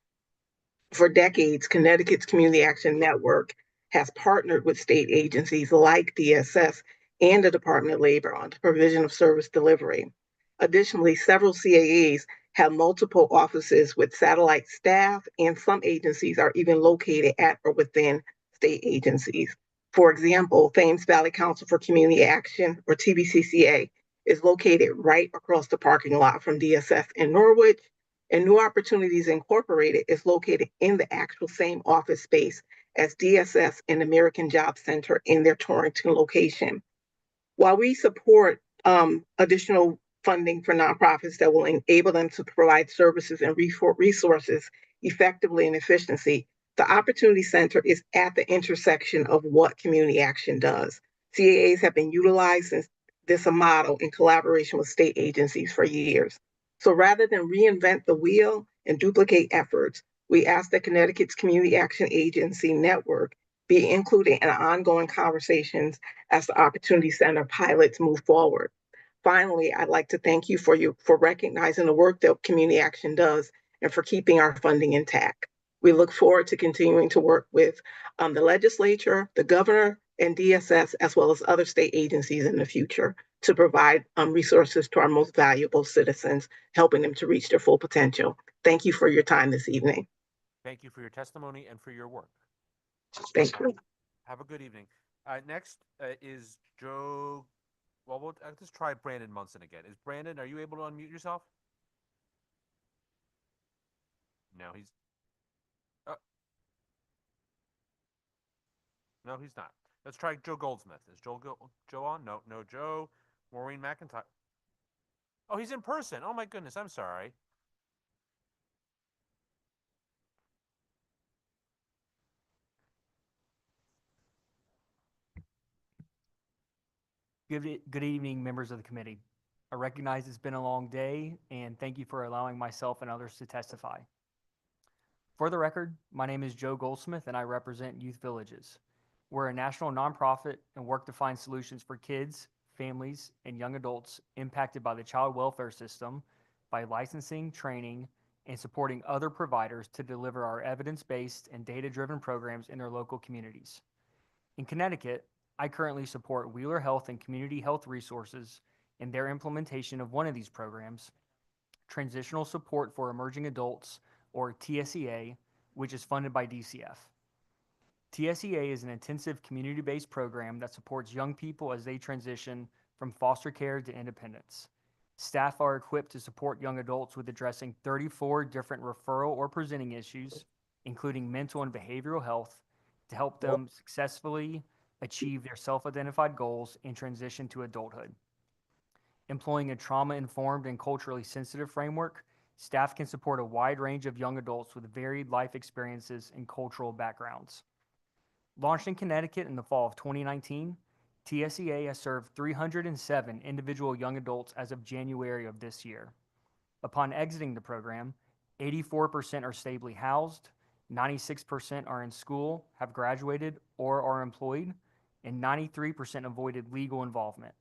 For decades, Connecticut's Community Action Network has partnered with state agencies like DSS and the Department of Labor on the provision of service delivery. Additionally, several CAAs have multiple offices with satellite staff, and some agencies are even located at or within state agencies. For example, Thames Valley Council for Community Action, or TVCCA, is located right across the parking lot from DSS in Norwich, and New Opportunities Incorporated is located in the actual same office space as DSS and American Job Center in their Torrington location. While we support additional funding for nonprofits that will enable them to provide services and resources effectively and efficiently, the Opportunity Center is at the intersection of what community action does. CAAs have been utilizing this model in collaboration with state agencies for years. So rather than reinvent the wheel and duplicate efforts, we ask that Connecticut's Community Action Agency Network be included in ongoing conversations as the Opportunity Center pilots move forward. Finally, I'd like to thank you for recognizing the work that Community Action does and for keeping our funding intact. We look forward to continuing to work with the legislature, the governor, and DSS, as well as other state agencies in the future to provide resources to our most valuable citizens, helping them to reach their full potential. Thank you for your time this evening. Thank you for your testimony and for your work. Thank you. Have a good evening. Next is Joe. Well, we'll just try Brandon Munson again. Brandon, are you able to unmute yourself? No, he's. Uh, no, he's not. Let's try Joe Goldsmith. Is Joe on? No, no Joe. Maureen McIntyre. Oh, he's in person. Oh my goodness, I'm sorry. Good evening, members of the committee. I recognize it's been a long day, and thank you for allowing myself and others to testify. For the record, my name is Joe Goldsmith, and I represent Youth Villages. We're a national nonprofit and work to find solutions for kids, families, and young adults impacted by the child welfare system by licensing, training, and supporting other providers to deliver our evidence-based and data-driven programs in their local communities. In Connecticut, I currently support Wheeler Health and Community Health Resources in their implementation of one of these programs, Transitional Support for Emerging Adults, or TSEA, which is funded by DCF. TSEA is an intensive community-based program that supports young people as they transition from foster care to independence. Staff are equipped to support young adults with addressing 34 different referral or presenting issues, including mental and behavioral health, to help them successfully achieve their self-identified goals and transition to adulthood. Employing a trauma-informed and culturally sensitive framework, staff can support a wide range of young adults with varied life experiences and cultural backgrounds. Launched in Connecticut in the fall of 2019, TSEA has served 307 individual young adults as of January of this year. Upon exiting the program, 84% are stably housed, 96% are in school, have graduated, or are employed, and 93% avoided legal involvement.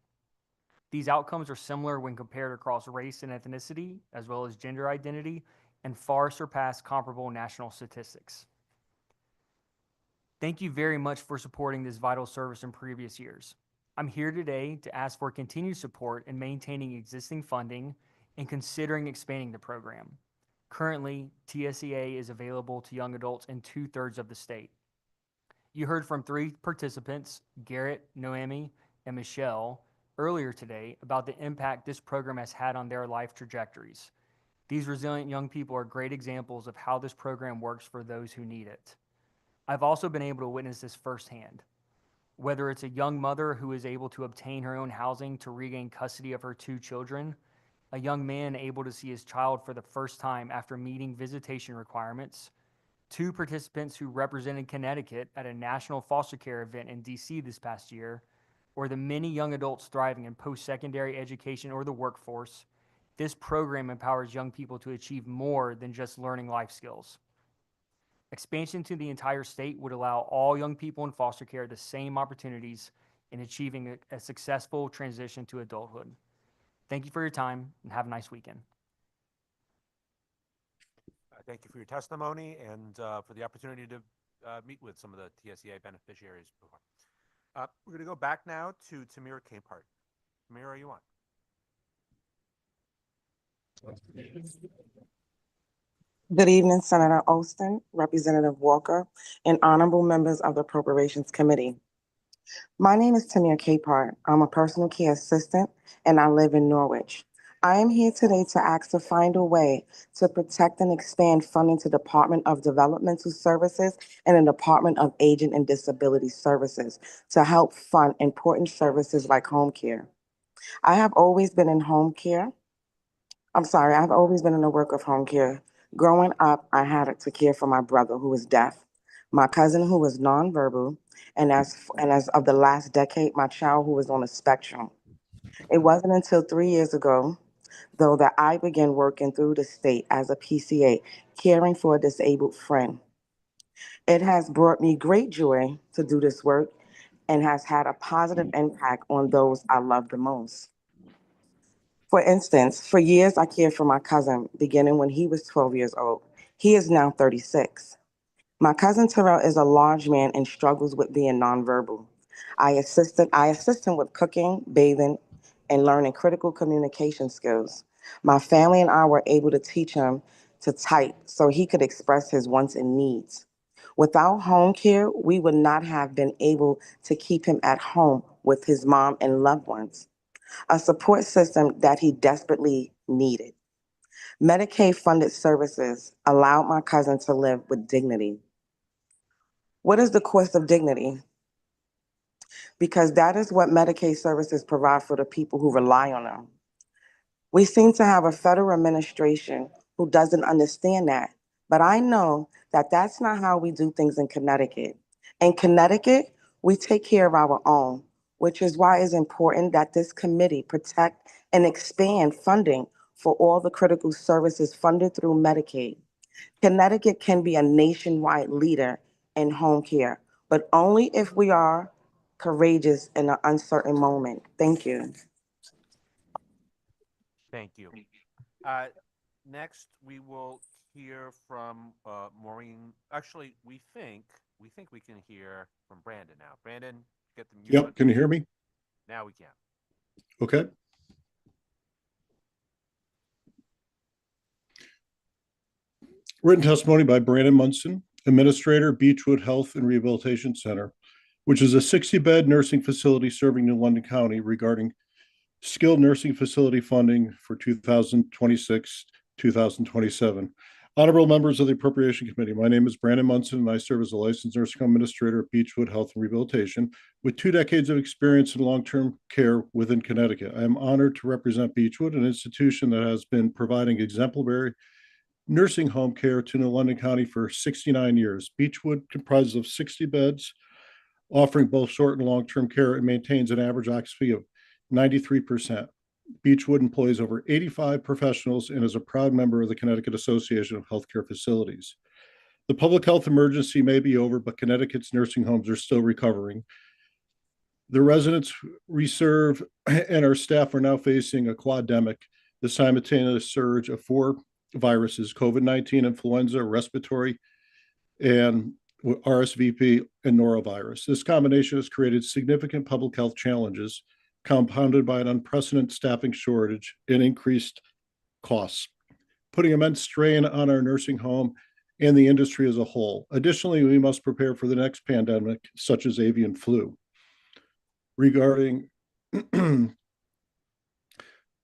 These outcomes are similar when compared across race and ethnicity, as well as gender identity, and far surpass comparable national statistics. Thank you very much for supporting this vital service in previous years. I'm here today to ask for continued support in maintaining existing funding and considering expanding the program. Currently, TSEA is available to young adults in 2/3 of the state. You heard from 3 participants, Garrett, Noemi, and Michelle, earlier today about the impact this program has had on their life trajectories. These resilient young people are great examples of how this program works for those who need it. I've also been able to witness this firsthand. Whether it's a young mother who is able to obtain her own housing to regain custody of her 2 children, a young man able to see his child for the first time after meeting visitation requirements, 2 participants who represented Connecticut at a national foster care event in DC this past year, or the many young adults thriving in post-secondary education or the workforce, this program empowers young people to achieve more than just learning life skills. Expansion to the entire state would allow all young people in foster care the same opportunities in achieving a successful transition to adulthood. Thank you for your time and have a nice weekend. Thank you for your testimony and for the opportunity to meet with some of the TSEA beneficiaries before. We're going to go back now to Tamira Capehart. Tamira, are you on? Good evening, Senator Olson, Representative Walker, and honorable members of the Appropriations Committee. My name is Tamir Capehart. I'm a personal care assistant and I live in Norwich. I am here today to ask to find a way to protect and expand funding to Department of Developmental Services and the Department of Aging and Disability Services to help fund important services like home care. I've always been in the work of home care. Growing up, I had to care for my brother who was deaf, my cousin who was nonverbal, and as of the last decade, my child who was on the spectrum. It wasn't until 3 years ago, though, that I began working through the state as a PCA, caring for a disabled friend. It has brought me great joy to do this work and has had a positive impact on those I love the most. For instance, for years I cared for my cousin, beginning when he was 12 years old. He is now 36. My cousin Terrell is a large man and struggles with being nonverbal. I assist him with cooking, bathing, and learning critical communication skills. My family and I were able to teach him to type so he could express his wants and needs. Without home care, we would not have been able to keep him at home with his mom and loved ones, a support system that he desperately needed. Medicaid-funded services allowed my cousin to live with dignity. What is the cost of dignity? Because that is what Medicaid services provide for the people who rely on them. We seem to have a federal administration who doesn't understand that, but I know that that's not how we do things in Connecticut. In Connecticut, we take care of our own, which is why it's important that this committee protect and expand funding for all the critical services funded through Medicaid. Connecticut can be a nationwide leader in home care, but only if we are courageous in an uncertain moment. Thank you. Thank you. Next, we will hear from Maureen. Actually, we think we can hear from Brandon now. Brandon, get the mute. Yep. Can you hear me? Now we can. Okay. Written testimony by Brandon Munson, Administrator, Beechwood Health and Rehabilitation Center, which is a 60-bed nursing facility serving New London County, regarding skilled nursing facility funding for 2026-2027. Honorable members of the Appropriation Committee, my name is Brandon Munson, and I serve as a licensed nursing home administrator at Beechwood Health and Rehabilitation with 2 decades of experience in long-term care within Connecticut. I am honored to represent Beechwood, an institution that has been providing exemplary nursing home care to New London County for 69 years. Beechwood comprises of 60 beds, offering both short and long-term care, and maintains an average occupancy of 93%. Beechwood employs over 85 professionals and is a proud member of the Connecticut Association of Healthcare Facilities. The public health emergency may be over, but Connecticut's nursing homes are still recovering. The residents we serve and our staff are now facing a quademic, the simultaneous surge of 4 viruses: COVID-19, influenza, respiratory, and RSVP and norovirus. This combination has created significant public health challenges, compounded by an unprecedented staffing shortage and increased costs, putting immense strain on our nursing home and the industry as a whole. Additionally, we must prepare for the next pandemic, such as avian flu. Regarding,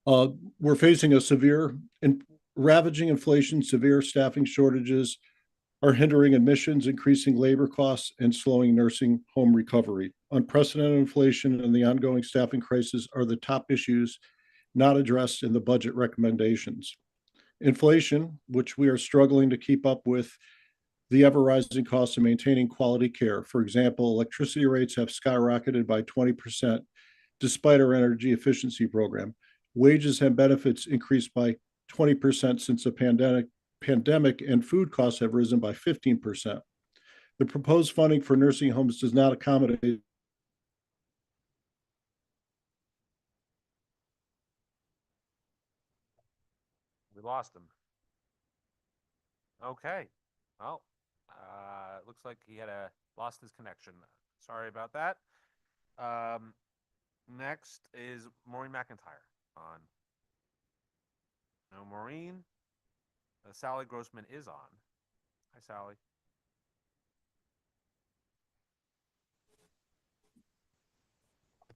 we're facing a severe and ravaging inflation. Severe staffing shortages are hindering admissions, increasing labor costs, and slowing nursing home recovery. Unprecedented inflation and the ongoing staffing crisis are the top issues not addressed in the budget recommendations. Inflation, which we are struggling to keep up with the ever-rising costs of maintaining quality care. For example, electricity rates have skyrocketed by 20% despite our energy efficiency program. Wages and benefits increased by 20% since the pandemic, and food costs have risen by 15%. The proposed funding for nursing homes does not accommodate We lost him. Okay. Well, looks like he had lost his connection. Sorry about that. Next is Maureen McIntyre on. No, Maureen. Sally Grossman is on. Hi, Sally.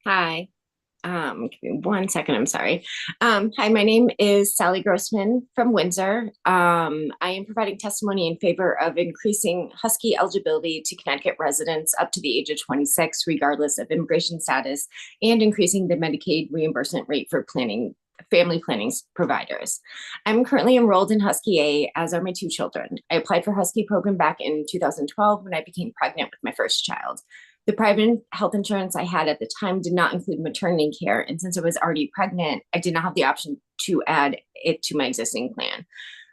Hi. Give me 1 second. I'm sorry. Hi, my name is Sally Grossman from Windsor. I am providing testimony in favor of increasing Husky eligibility to Connecticut residents up to the age of 26, regardless of immigration status, and increasing the Medicaid reimbursement rate for family planning providers. I'm currently enrolled in Husky A, as are my 2 children. I applied for Husky program back in 2012 when I became pregnant with my first child. The private health insurance I had at the time did not include maternity care, and since I was already pregnant, I did not have the option to add it to my existing plan.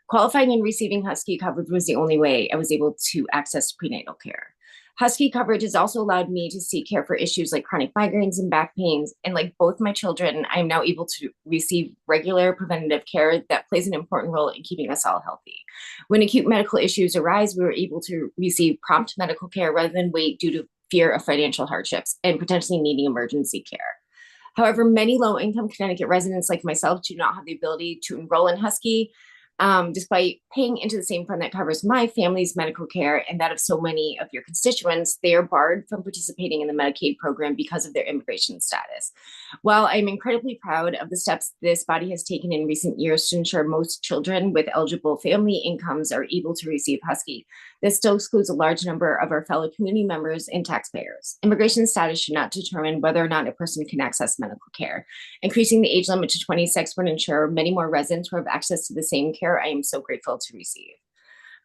Qualifying and receiving Husky coverage was the only way I was able to access prenatal care. Husky coverage has also allowed me to seek care for issues like chronic migraines and back pains, and like both my children, I am now able to receive regular preventative care that plays an important role in keeping us all healthy. When acute medical issues arise, we were able to receive prompt medical care rather than wait due to fear of financial hardships and potentially needing emergency care. However, many low-income Connecticut residents like myself do not have the ability to enroll in Husky, despite paying into the same fund that covers my family's medical care and that of so many of your constituents. They are barred from participating in the Medicaid program because of their immigration status. While I'm incredibly proud of the steps this body has taken in recent years to ensure most children with eligible family incomes are able to receive Husky, this still excludes a large number of our fellow community members and taxpayers. Immigration status should not determine whether or not a person can access medical care. Increasing the age limit to 26 would ensure many more residents will have access to the same care I am so grateful to receive.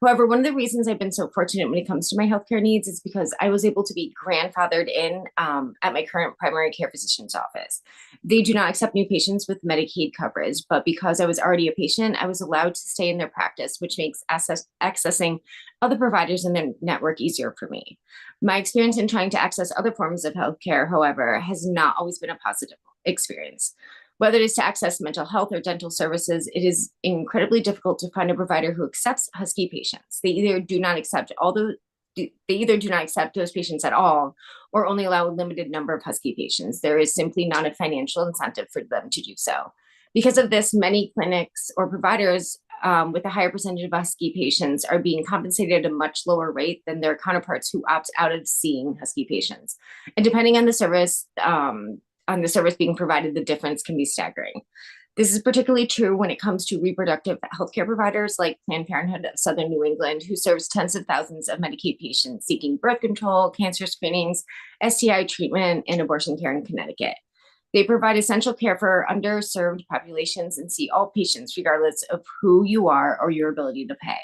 However, one of the reasons I've been so fortunate when it comes to my healthcare needs is because I was able to be grandfathered in at my current primary care physician's office. They do not accept new patients with Medicaid coverage, but because I was already a patient, I was allowed to stay in their practice, which makes accessing other providers in their network easier for me. My experience in trying to access other forms of healthcare, however, has not always been a positive experience. Whether it is to access mental health or dental services, it is incredibly difficult to find a provider who accepts Husky patients. They either do not accept those patients at all, or only allow a limited number of Husky patients. There is simply not a financial incentive for them to do so. Because of this, many clinics or providers with a higher percentage of Husky patients are being compensated at a much lower rate than their counterparts who opt out of seeing Husky patients. And depending on the service being provided, the difference can be staggering. This is particularly true when it comes to reproductive healthcare providers like Planned Parenthood of Southern New England, who serves tens of thousands of Medicaid patients seeking birth control, cancer screenings, STI treatment, and abortion care in Connecticut. They provide essential care for underserved populations and see all patients regardless of who you are or your ability to pay.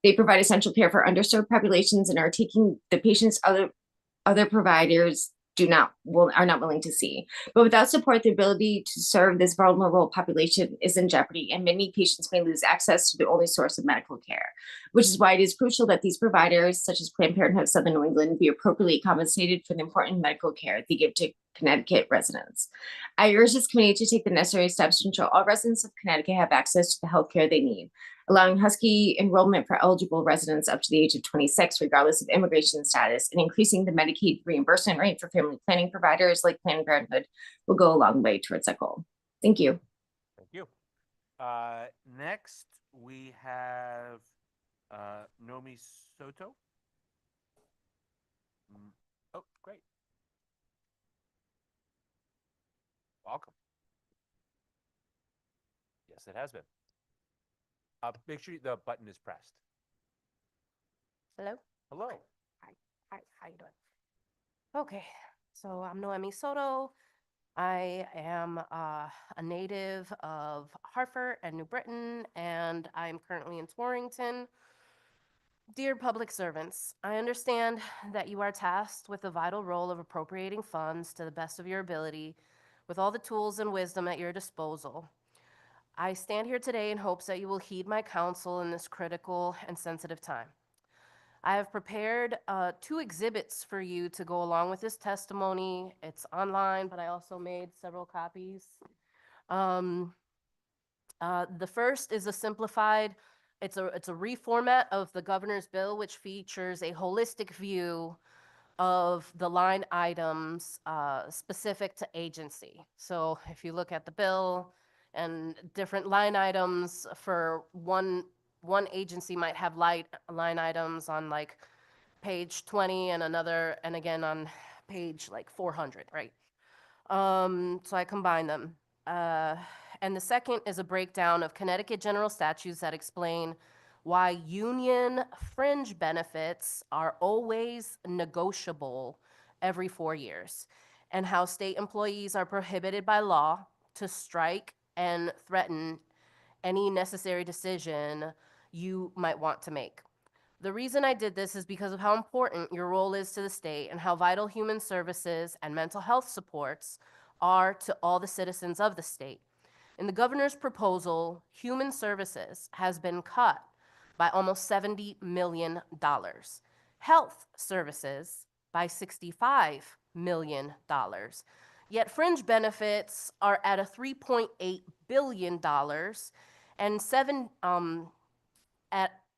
They provide essential care for underserved populations and are taking the patients other providers are not willing to see. But without support, the ability to serve this vulnerable population is in jeopardy, and many patients may lose access to the only source of medical care, which is why it is crucial that these providers, such as Planned Parenthood of Southern New England, be appropriately compensated for the important medical care they give to Connecticut residents. I urge this committee to take the necessary steps to ensure all residents of Connecticut have access to the health care they need, allowing Husky enrollment for eligible residents up to the age of 26, regardless of immigration status, and increasing the Medicaid reimbursement rate for family planning providers like Planned Parenthood will go a long way towards that goal. Thank you. Thank you. Next, we have Nomi Soto. Oh, great. Welcome. Yes, it has been. Make sure the button is pressed. Hello? Hello. Hi, how you doing? Okay, so I'm Noemi Soto. I am a native of Hartford and New Britain, and I'm currently in Torrington. Dear public servants, I understand that you are tasked with the vital role of appropriating funds to the best of your ability with all the tools and wisdom at your disposal. I stand here today in hopes that you will heed my counsel in this critical and sensitive time. I have prepared 2 exhibits for you to go along with this testimony. It's online, but I also made several copies. The first is a simplified, it's a reformat of the governor's bill, which features a holistic view of the line items specific to agency. So if you look at the bill, and different line items for one agency might have line items on like page 20 and another, and again on page like 400, right? So I combine them. And the second is a breakdown of Connecticut general statutes that explain why union fringe benefits are always negotiable every 4 years, and how state employees are prohibited by law to strike and threaten any necessary decision you might want to make. The reason I did this is because of how important your role is to the state and how vital human services and mental health supports are to all the citizens of the state. In the governor's proposal, human services has been cut by almost $70 million. Health services by $65 million. Yet fringe benefits are at a $3.8 billion and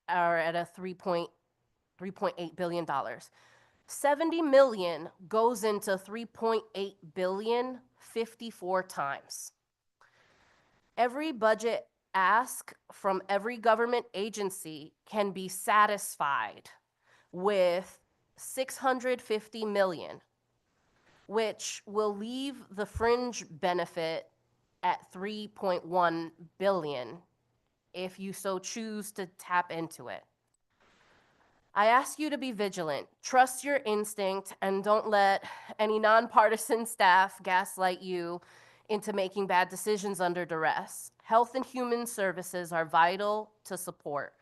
are at a $3.8 billion. $70 million goes into $3.8 billion 54 times. Every budget ask from every government agency can be satisfied with $650 million. which will leave the fringe benefit at 3.1 billion if you so choose to tap into it. I ask you to be vigilant, trust your instinct, and don't let any nonpartisan staff gaslight you into making bad decisions under duress. Health and Human Services are vital to support.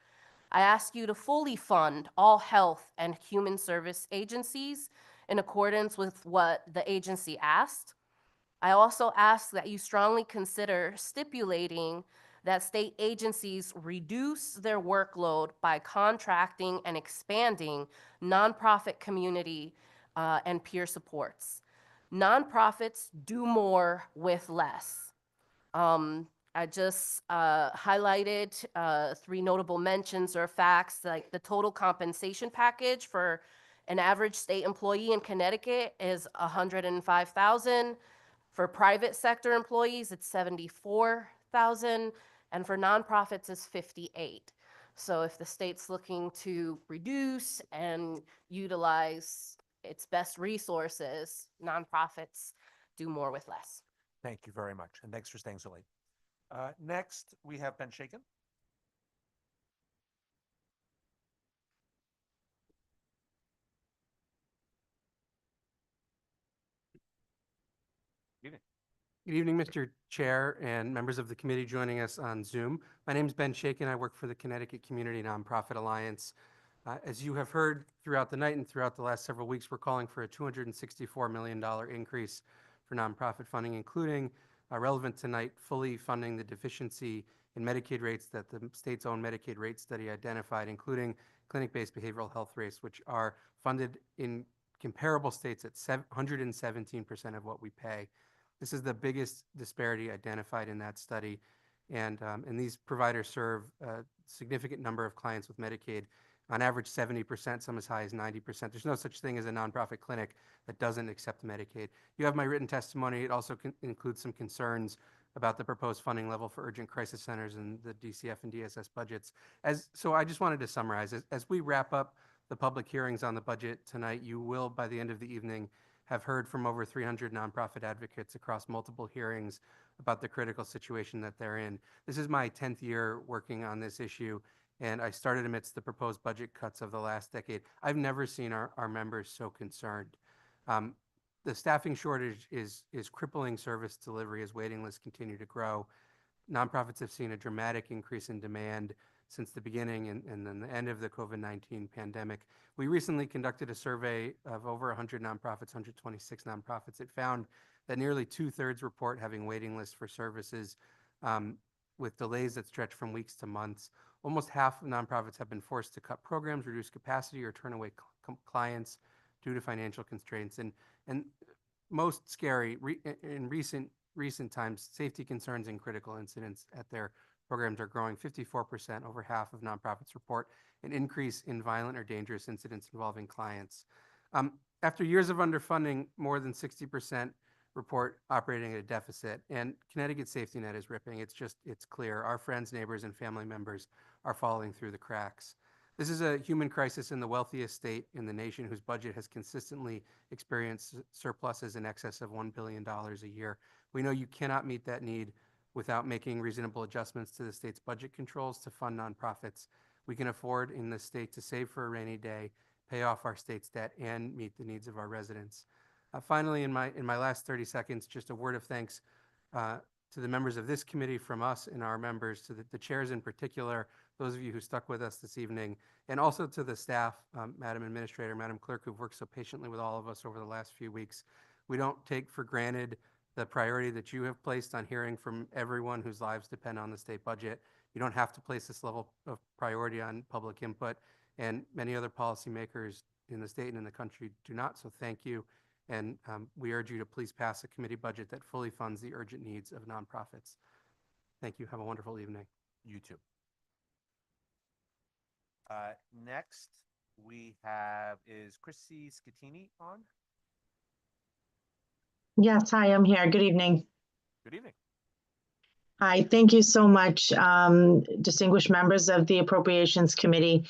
I ask you to fully fund all health and human service agencies in accordance with what the agency asked. I also ask that you strongly consider stipulating that state agencies reduce their workload by contracting and expanding nonprofit community and peer supports. Nonprofits do more with less. I just highlighted 3 notable mentions or facts, like the total compensation package for an average state employee in Connecticut is $105,000. For private sector employees, it's $74,000, and for nonprofits, it's $58,000. So if the state's looking to reduce and utilize its best resources, nonprofits do more with less. Thank you very much, and thanks for staying so late. Next, we have Ben Shaken. Evening. Good evening, Mr. Chair and members of the committee joining us on Zoom. My name is Ben Shaken. I work for the Connecticut Community Nonprofit Alliance. As you have heard throughout the night and throughout the last several weeks, we're calling for a $264 million increase for nonprofit funding, including relevant tonight, fully funding the deficiency in Medicaid rates that the state's own Medicaid rate study identified, including clinic-based behavioral health rates, which are funded in comparable states at 117% of what we pay. This is the biggest disparity identified in that study, and these providers serve a significant number of clients with Medicaid, on average 70%, some as high as 90%. There's no such thing as a nonprofit clinic that doesn't accept Medicaid. You have my written testimony. It also includes some concerns about the proposed funding level for urgent crisis centers and the DCF and DSS budgets. So I just wanted to summarize. As we wrap up the public hearings on the budget tonight, you will, by the end of the evening, have heard from over 300 nonprofit advocates across multiple hearings about the critical situation that they're in. This is my 10th year working on this issue, and I started amidst the proposed budget cuts of the last decade. I've never seen our members so concerned. The staffing shortage is crippling service delivery as waiting lists continue to grow. Nonprofits have seen a dramatic increase in demand since the beginning and then the end of the COVID-19 pandemic. We recently conducted a survey of over 100 nonprofits, 126 nonprofits. It found that nearly 2/3 report having waiting lists for services with delays that stretch from weeks to months. Almost half of nonprofits have been forced to cut programs, reduce capacity, or turn away clients due to financial constraints. And most scary, in recent times, safety concerns and critical incidents at their programs are growing. 54%, over half of nonprofits report an increase in violent or dangerous incidents involving clients. After years of underfunding, more than 60% report operating at a deficit, and Connecticut safety net is ripping. It's clear. Our friends, neighbors, and family members are falling through the cracks. This is a human crisis in the wealthiest state in the nation, whose budget has consistently experienced surpluses in excess of $1 billion a year. We know you cannot meet that need without making reasonable adjustments to the state's budget controls to fund nonprofits. We can afford in the state to save for a rainy day, pay off our state's debt, and meet the needs of our residents. Finally, in my last 30 seconds, just a word of thanks to the members of this committee from us and our members, to the chairs in particular, those of you who stuck with us this evening, and also to the staff, Madam Administrator, Madam Clerk, who've worked so patiently with all of us over the last few weeks. We don't take for granted the priority that you have placed on hearing from everyone whose lives depend on the state budget. You don't have to place this level of priority on public input, and many other policymakers in the state and in the country do not, so thank you. And we urge you to please pass a committee budget that fully funds the urgent needs of nonprofits. Thank you. Have a wonderful evening. You too. Next, we have, is Chrissy Scattini on? Yes, hi, I'm here. Good evening. Good evening. Hi, thank you so much, distinguished members of the Appropriations Committee.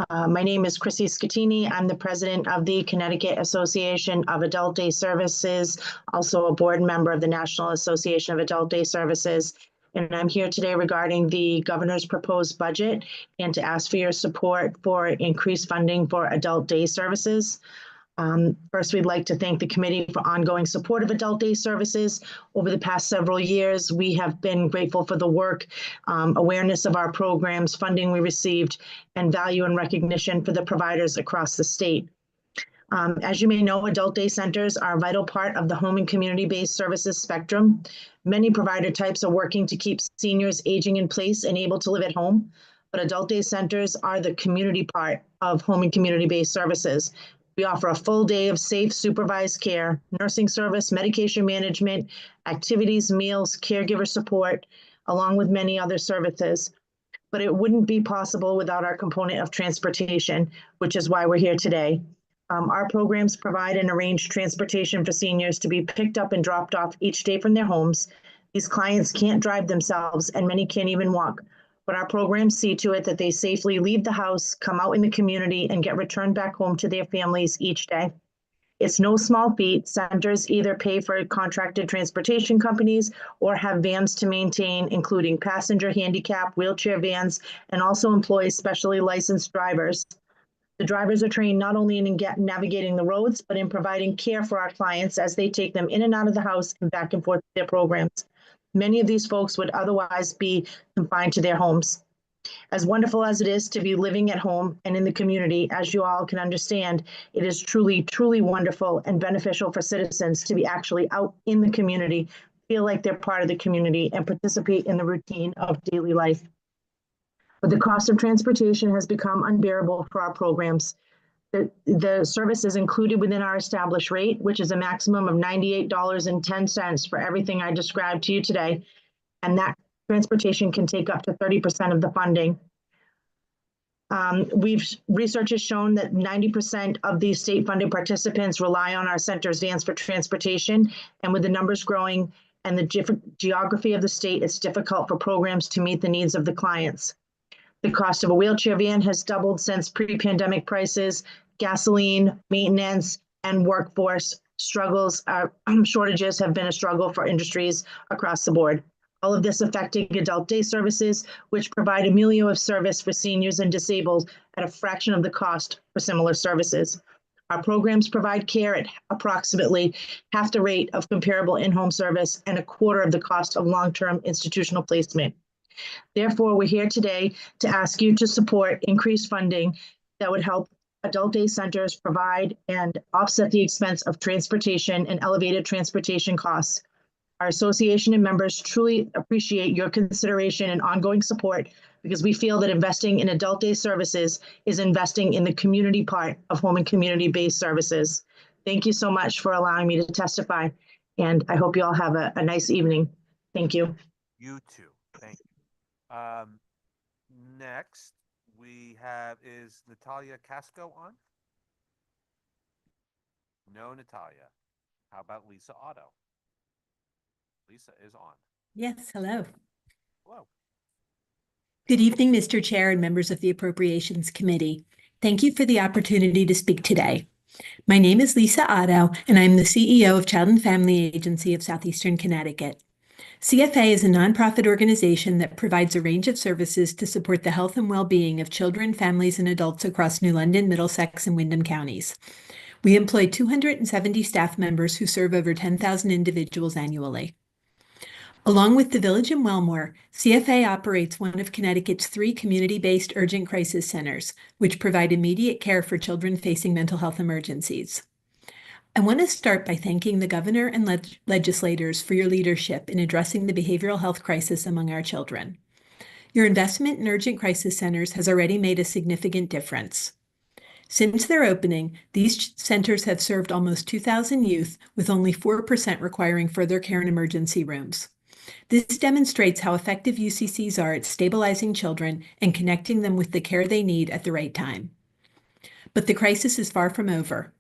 My name is Chrissy Scatini. I'm the president of the Connecticut Association of Adult Day Services, also a board member of the National Association of Adult Day Services. And I'm here today regarding the governor's proposed budget and to ask for your support for increased funding for adult day services. First, we'd like to thank the committee for ongoing support of adult day services. Over the past several years, we have been grateful for the work, awareness of our programs, funding we received, and value and recognition for the providers across the state. As you may know, adult day centers are a vital part of the home and community-based services spectrum. Many provider types are working to keep seniors aging in place and able to live at home, but adult day centers are the community part of home and community-based services. We offer a full day of safe, supervised care, nursing service, medication management, activities, meals, caregiver support, along with many other services. But it wouldn't be possible without our component of transportation, which is why we're here today. Our programs provide and arrange transportation for seniors to be picked up and dropped off each day from their homes. These clients can't drive themselves, and many can't even walk. But our programs see to it that they safely leave the house, come out in the community, and get returned back home to their families each day. It's no small feat. Centers either pay for contracted transportation companies or have vans to maintain, including passenger handicap, wheelchair vans, and also employ specially licensed drivers. The drivers are trained not only in navigating the roads, but in providing care for our clients as they take them in and out of the house and back and forth to their programs. Many of these folks would otherwise be confined to their homes. As wonderful as it is to be living at home and in the community, as you all can understand, it is truly, truly wonderful and beneficial for citizens to be actually out in the community, feel like they're part of the community, and participate in the routine of daily life. But the cost of transportation has become unbearable for our programs. The service is included within our established rate, which is a maximum of $98.10 for everything I described to you today. And that transportation can take up to 30% of the funding. Research has shown that 90% of these state-funded participants rely on our center's vans for transportation. And with the numbers growing and the geography of the state, it's difficult for programs to meet the needs of the clients. The cost of a wheelchair van has doubled since pre-pandemic prices. Gasoline, maintenance, and workforce shortages have been a struggle for industries across the board. All of this affecting adult day services, which provide a milieu of service for seniors and disabled at a fraction of the cost for similar services. Our programs provide care at approximately half the rate of comparable in-home service and a quarter of the cost of long-term institutional placement. Therefore, we're here today to ask you to support increased funding that would help adult day centers provide and offset the expense of transportation and elevated transportation costs. Our association and members truly appreciate your consideration and ongoing support because we feel that investing in adult day services is investing in the community part of home and community-based services. Thank you so much for allowing me to testify, and I hope you all have a nice evening. Thank you. You too. Thank you. Next we have, is Natalia Casco on? No, Natalia. How about Lisa Otto? Lisa is on. Yes, hello. Hello. Good evening, Mr. Chair and members of the Appropriations Committee. Thank you for the opportunity to speak today. My name is Lisa Otto, and I'm the CEO of Child and Family Agency of Southeastern Connecticut. CFA is a nonprofit organization that provides a range of services to support the health and well-being of children, families, and adults across New London, Middlesex, and Windham counties. We employ 270 staff members who serve over 10,000 individuals annually. Along with the Village in Wellmore, CFA operates one of Connecticut's 3 community-based urgent crisis centers, which provide immediate care for children facing mental health emergencies. I want to start by thanking the governor and legislators for your leadership in addressing the behavioral health crisis among our children. Your investment in urgent crisis centers has already made a significant difference. Since their opening, these centers have served almost 2,000 youth, with only 4% requiring further care in emergency rooms. This demonstrates how effective UCCs are at stabilizing children and connecting them with the care they need at the right time. But the crisis is far from over.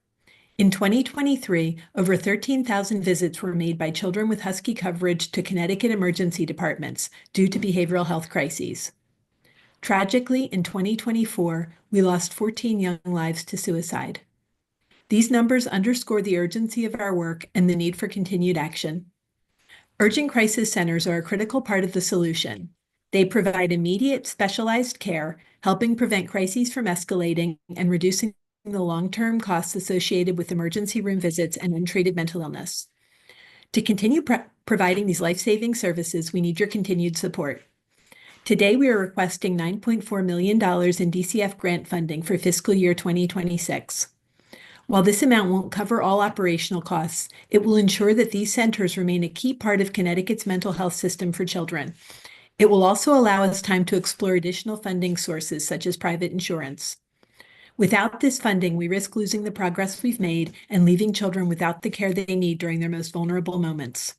In 2023, over 13,000 visits were made by children with Husky coverage to Connecticut emergency departments due to behavioral health crises. Tragically, in 2024, we lost 14 young lives to suicide. These numbers underscore the urgency of our work and the need for continued action. Urgent crisis centers are a critical part of the solution. They provide immediate, specialized care, helping prevent crises from escalating and reducing the long-term costs associated with emergency room visits and untreated mental illness. To continue providing these life-saving services, we need your continued support. Today, we are requesting $9.4 million in DCF grant funding for fiscal year 2026. While this amount won't cover all operational costs, it will ensure that these centers remain a key part of Connecticut's mental health system for children. It will also allow us time to explore additional funding sources such as private insurance. Without this funding, we risk losing the progress we've made and leaving children without the care they need during their most vulnerable moments.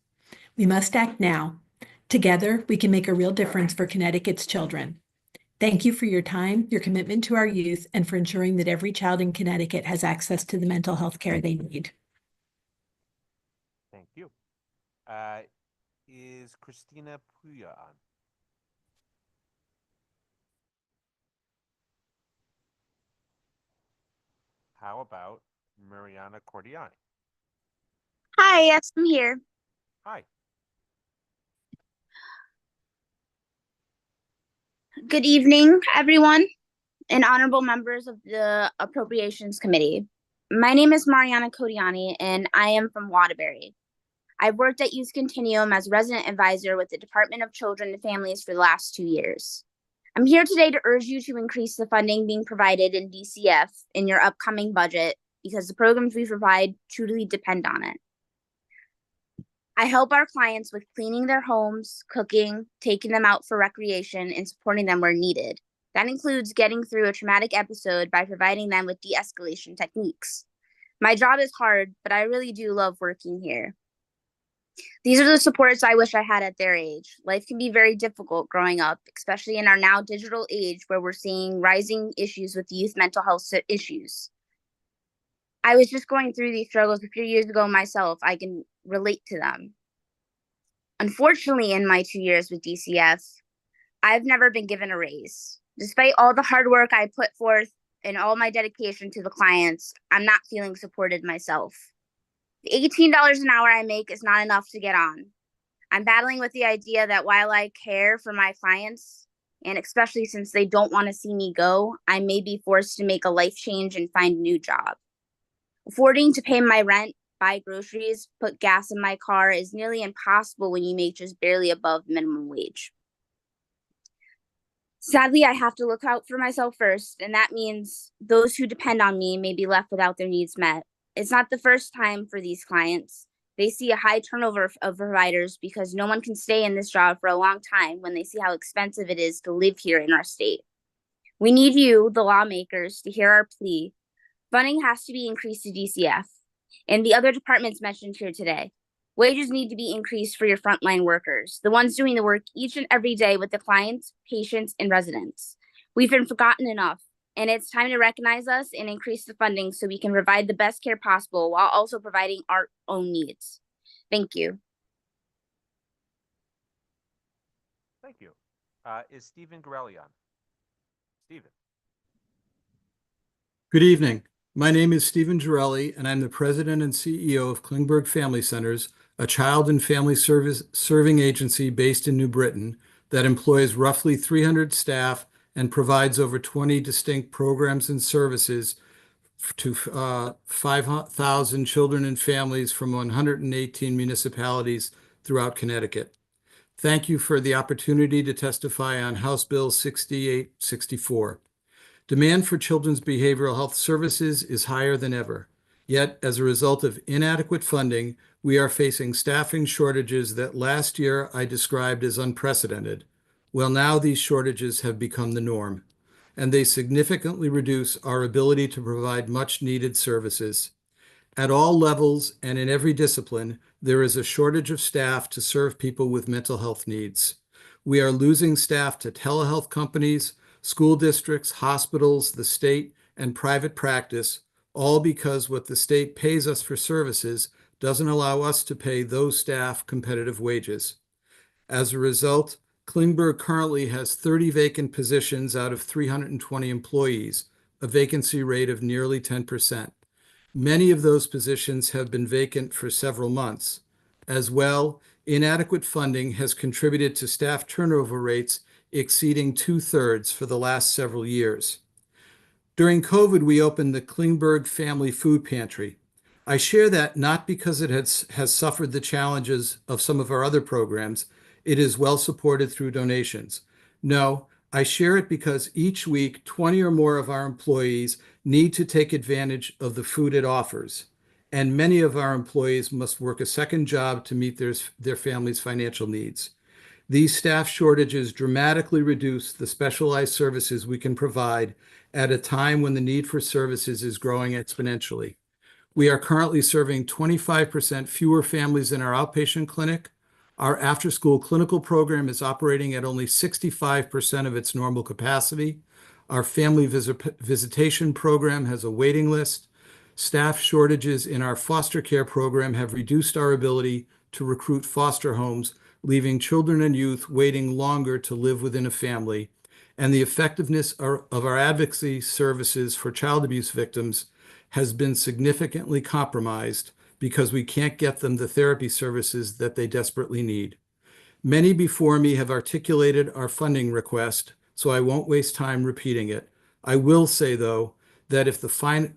We must act now. Together, we can make a real difference for Connecticut's children. Thank you for your time, your commitment to our youth, and for ensuring that every child in Connecticut has access to the mental health care they need. Thank you. Is Christina Puya on? How about Mariana Cordiani? Hi, yes, I'm here. Hi. Good evening, everyone, and honorable members of the Appropriations Committee. My name is Mariana Codiani, and I am from Waterbury. I've worked at Youth Continuum as resident advisor with the Department of Children and Families for the last 2 years. I'm here today to urge you to increase the funding being provided in DCF in your upcoming budget because the programs we provide truly depend on it. I help our clients with cleaning their homes, cooking, taking them out for recreation, and supporting them where needed. That includes getting through a traumatic episode by providing them with de-escalation techniques. My job is hard, but I really do love working here. These are the supports I wish I had at their age. Life can be very difficult growing up, especially in our now digital age where we're seeing rising issues with youth mental health issues. I was just going through these struggles a few years ago myself. I can relate to them. Unfortunately, in my 2 years with DCF, I've never been given a raise. Despite all the hard work I put forth and all my dedication to the clients, I'm not feeling supported myself. The $18 an hour I make is not enough to get on. I'm battling with the idea that while I care for my clients, and especially since they don't want to see me go, I may be forced to make a life change and find a new job. Affording to pay my rent, buy groceries, put gas in my car is nearly impossible when you make just barely above minimum wage. Sadly, I have to look out for myself first, and that means those who depend on me may be left without their needs met. It's not the first time for these clients. They see a high turnover of providers because no one can stay in this job for a long time when they see how expensive it is to live here in our state. We need you, the lawmakers, to hear our plea. Funding has to be increased to DCF and the other departments mentioned here today. Wages need to be increased for your frontline workers, the ones doing the work each and every day with the clients, patients, and residents. We've been forgotten enough, and it's time to recognize us and increase the funding so we can provide the best care possible while also providing our own needs. Thank you. Thank you. Is Stephen Gorelli on? Stephen. Good evening. My name is Stephen Girelli, and I'm the president and CEO of Klingberg Family Centers, a child and family serving agency based in New Britain that employs roughly 300 staff and provides over 20 distinct programs and services to 5,000 children and families from 118 municipalities throughout Connecticut. Thank you for the opportunity to testify on House Bill 6864. Demand for children's behavioral health services is higher than ever. Yet, as a result of inadequate funding, we are facing staffing shortages that last year I described as unprecedented. Well, now these shortages have become the norm, and they significantly reduce our ability to provide much-needed services. At all levels and in every discipline, there is a shortage of staff to serve people with mental health needs. We are losing staff to telehealth companies, school districts, hospitals, the state, and private practice, all because what the state pays us for services doesn't allow us to pay those staff competitive wages. As a result, Klingberg currently has 30 vacant positions out of 320 employees, a vacancy rate of nearly 10%. Many of those positions have been vacant for several months. As well, inadequate funding has contributed to staff turnover rates exceeding 2/3 for the last several years. During COVID, we opened the Klingberg Family Food Pantry. I share that not because it has suffered the challenges of some of our other programs. It is well supported through donations. No, I share it because each week, 20 or more of our employees need to take advantage of the food it offers. And many of our employees must work a second job to meet their family's financial needs. These staff shortages dramatically reduce the specialized services we can provide at a time when the need for services is growing exponentially. We are currently serving 25% fewer families in our outpatient clinic. Our after-school clinical program is operating at only 65% of its normal capacity. Our family visitation program has a waiting list. Staff shortages in our foster care program have reduced our ability to recruit foster homes, leaving children and youth waiting longer to live within a family. And the effectiveness of our advocacy services for child abuse victims has been significantly compromised because we can't get them the therapy services that they desperately need. Many before me have articulated our funding request, so I won't waste time repeating it. I will say, though, that if the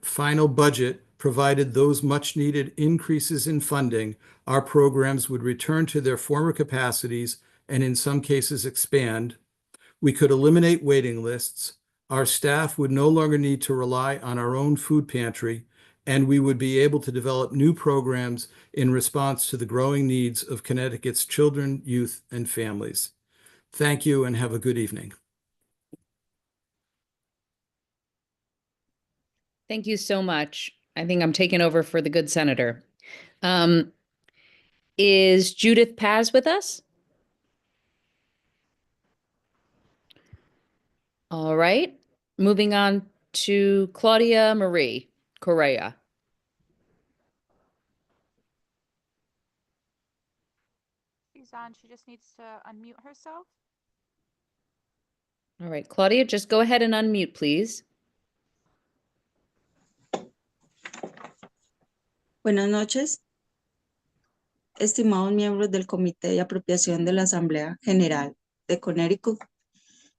final budget provided those much-needed increases in funding, our programs would return to their former capacities and in some cases expand. We could eliminate waiting lists. Our staff would no longer need to rely on our own food pantry, and we would be able to develop new programs in response to the growing needs of Connecticut's children, youth, and families. Thank you and have a good evening. Thank you so much. I think I'm taking over for the good senator. Is Judith Paz with us? All right. Moving on to Claudia Marie Correa. She's on. She just needs to unmute herself. All right, Claudia, just go ahead and unmute, please. Buenas noches, estimados miembros del Comité de Apropiación de la Asamblea General de Connecticut.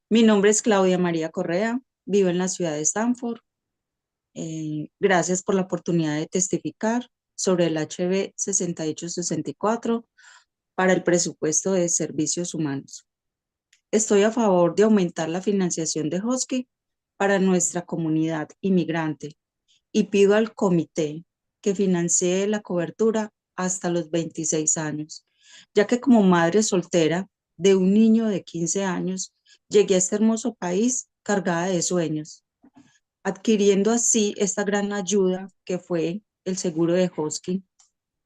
Mi nombre es Claudia María Correa, vivo en la ciudad de Stanford. Gracias por la oportunidad de testificar sobre el HB 6864 para el presupuesto de servicios humanos. Estoy a favor de aumentar la financiación de Husky para nuestra comunidad inmigrante y pido al comité que financie la cobertura hasta los 26 años, ya que como madre soltera de un niño de 15 años, llegué a este hermoso país cargada de sueños, adquiriendo así esta gran ayuda que fue el seguro de Husky.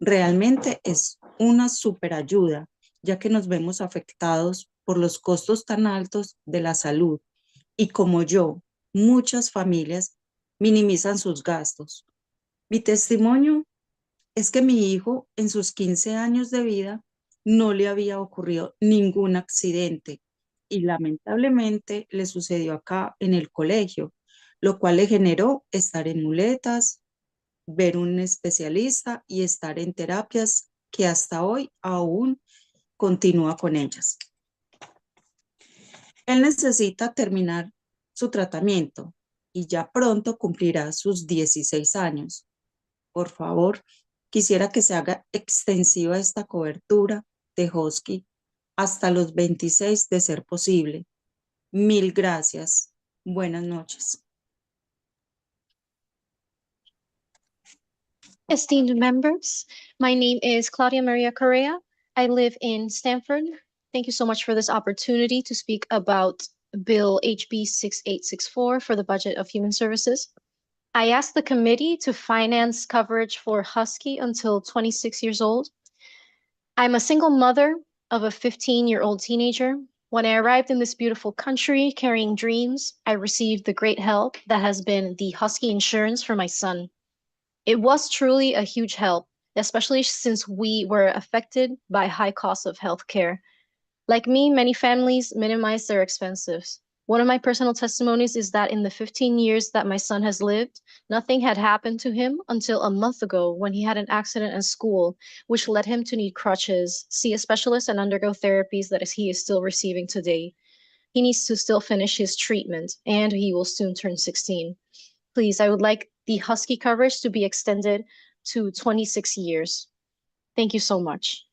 Realmente es una super ayuda, ya que nos vemos afectados por los costos tan altos de la salud y como yo, muchas familias minimizan sus gastos. Mi testimonio es que mi hijo en sus 15 años de vida no le había ocurrido ningún accidente y lamentablemente le sucedió acá en el colegio, lo cual le generó estar en muletas, ver un especialista y estar en terapias que hasta hoy aún continúa con ellas. Él necesita terminar su tratamiento y ya pronto cumplirá sus 16 años. Por favor, quisiera que se haga extensiva esta cobertura de Husky hasta los 26 de ser posible. Mil gracias. Buenas noches. Esteemed members, my name is Claudia Maria Correa. I live in Stanford. Thank you so much for this opportunity to speak about Bill HB 6864 for the budget of Human Services. I asked the committee to finance coverage for Husky until 26 years old. I'm a single mother of a 15-year-old teenager. When I arrived in this beautiful country carrying dreams, I received the great help that has been the Husky insurance for my son. It was truly a huge help, especially since we were affected by high costs of healthcare. Like me, many families minimize their expenses. One of my personal testimonies is that in the 15 years that my son has lived, nothing had happened to him until a month ago when he had an accident at school, which led him to need crutches, see a specialist, and undergo therapies that he is still receiving today. He needs to still finish his treatment, and he will soon turn 16. Please, I would like the Husky coverage to be extended to 26 years. Thank you so much.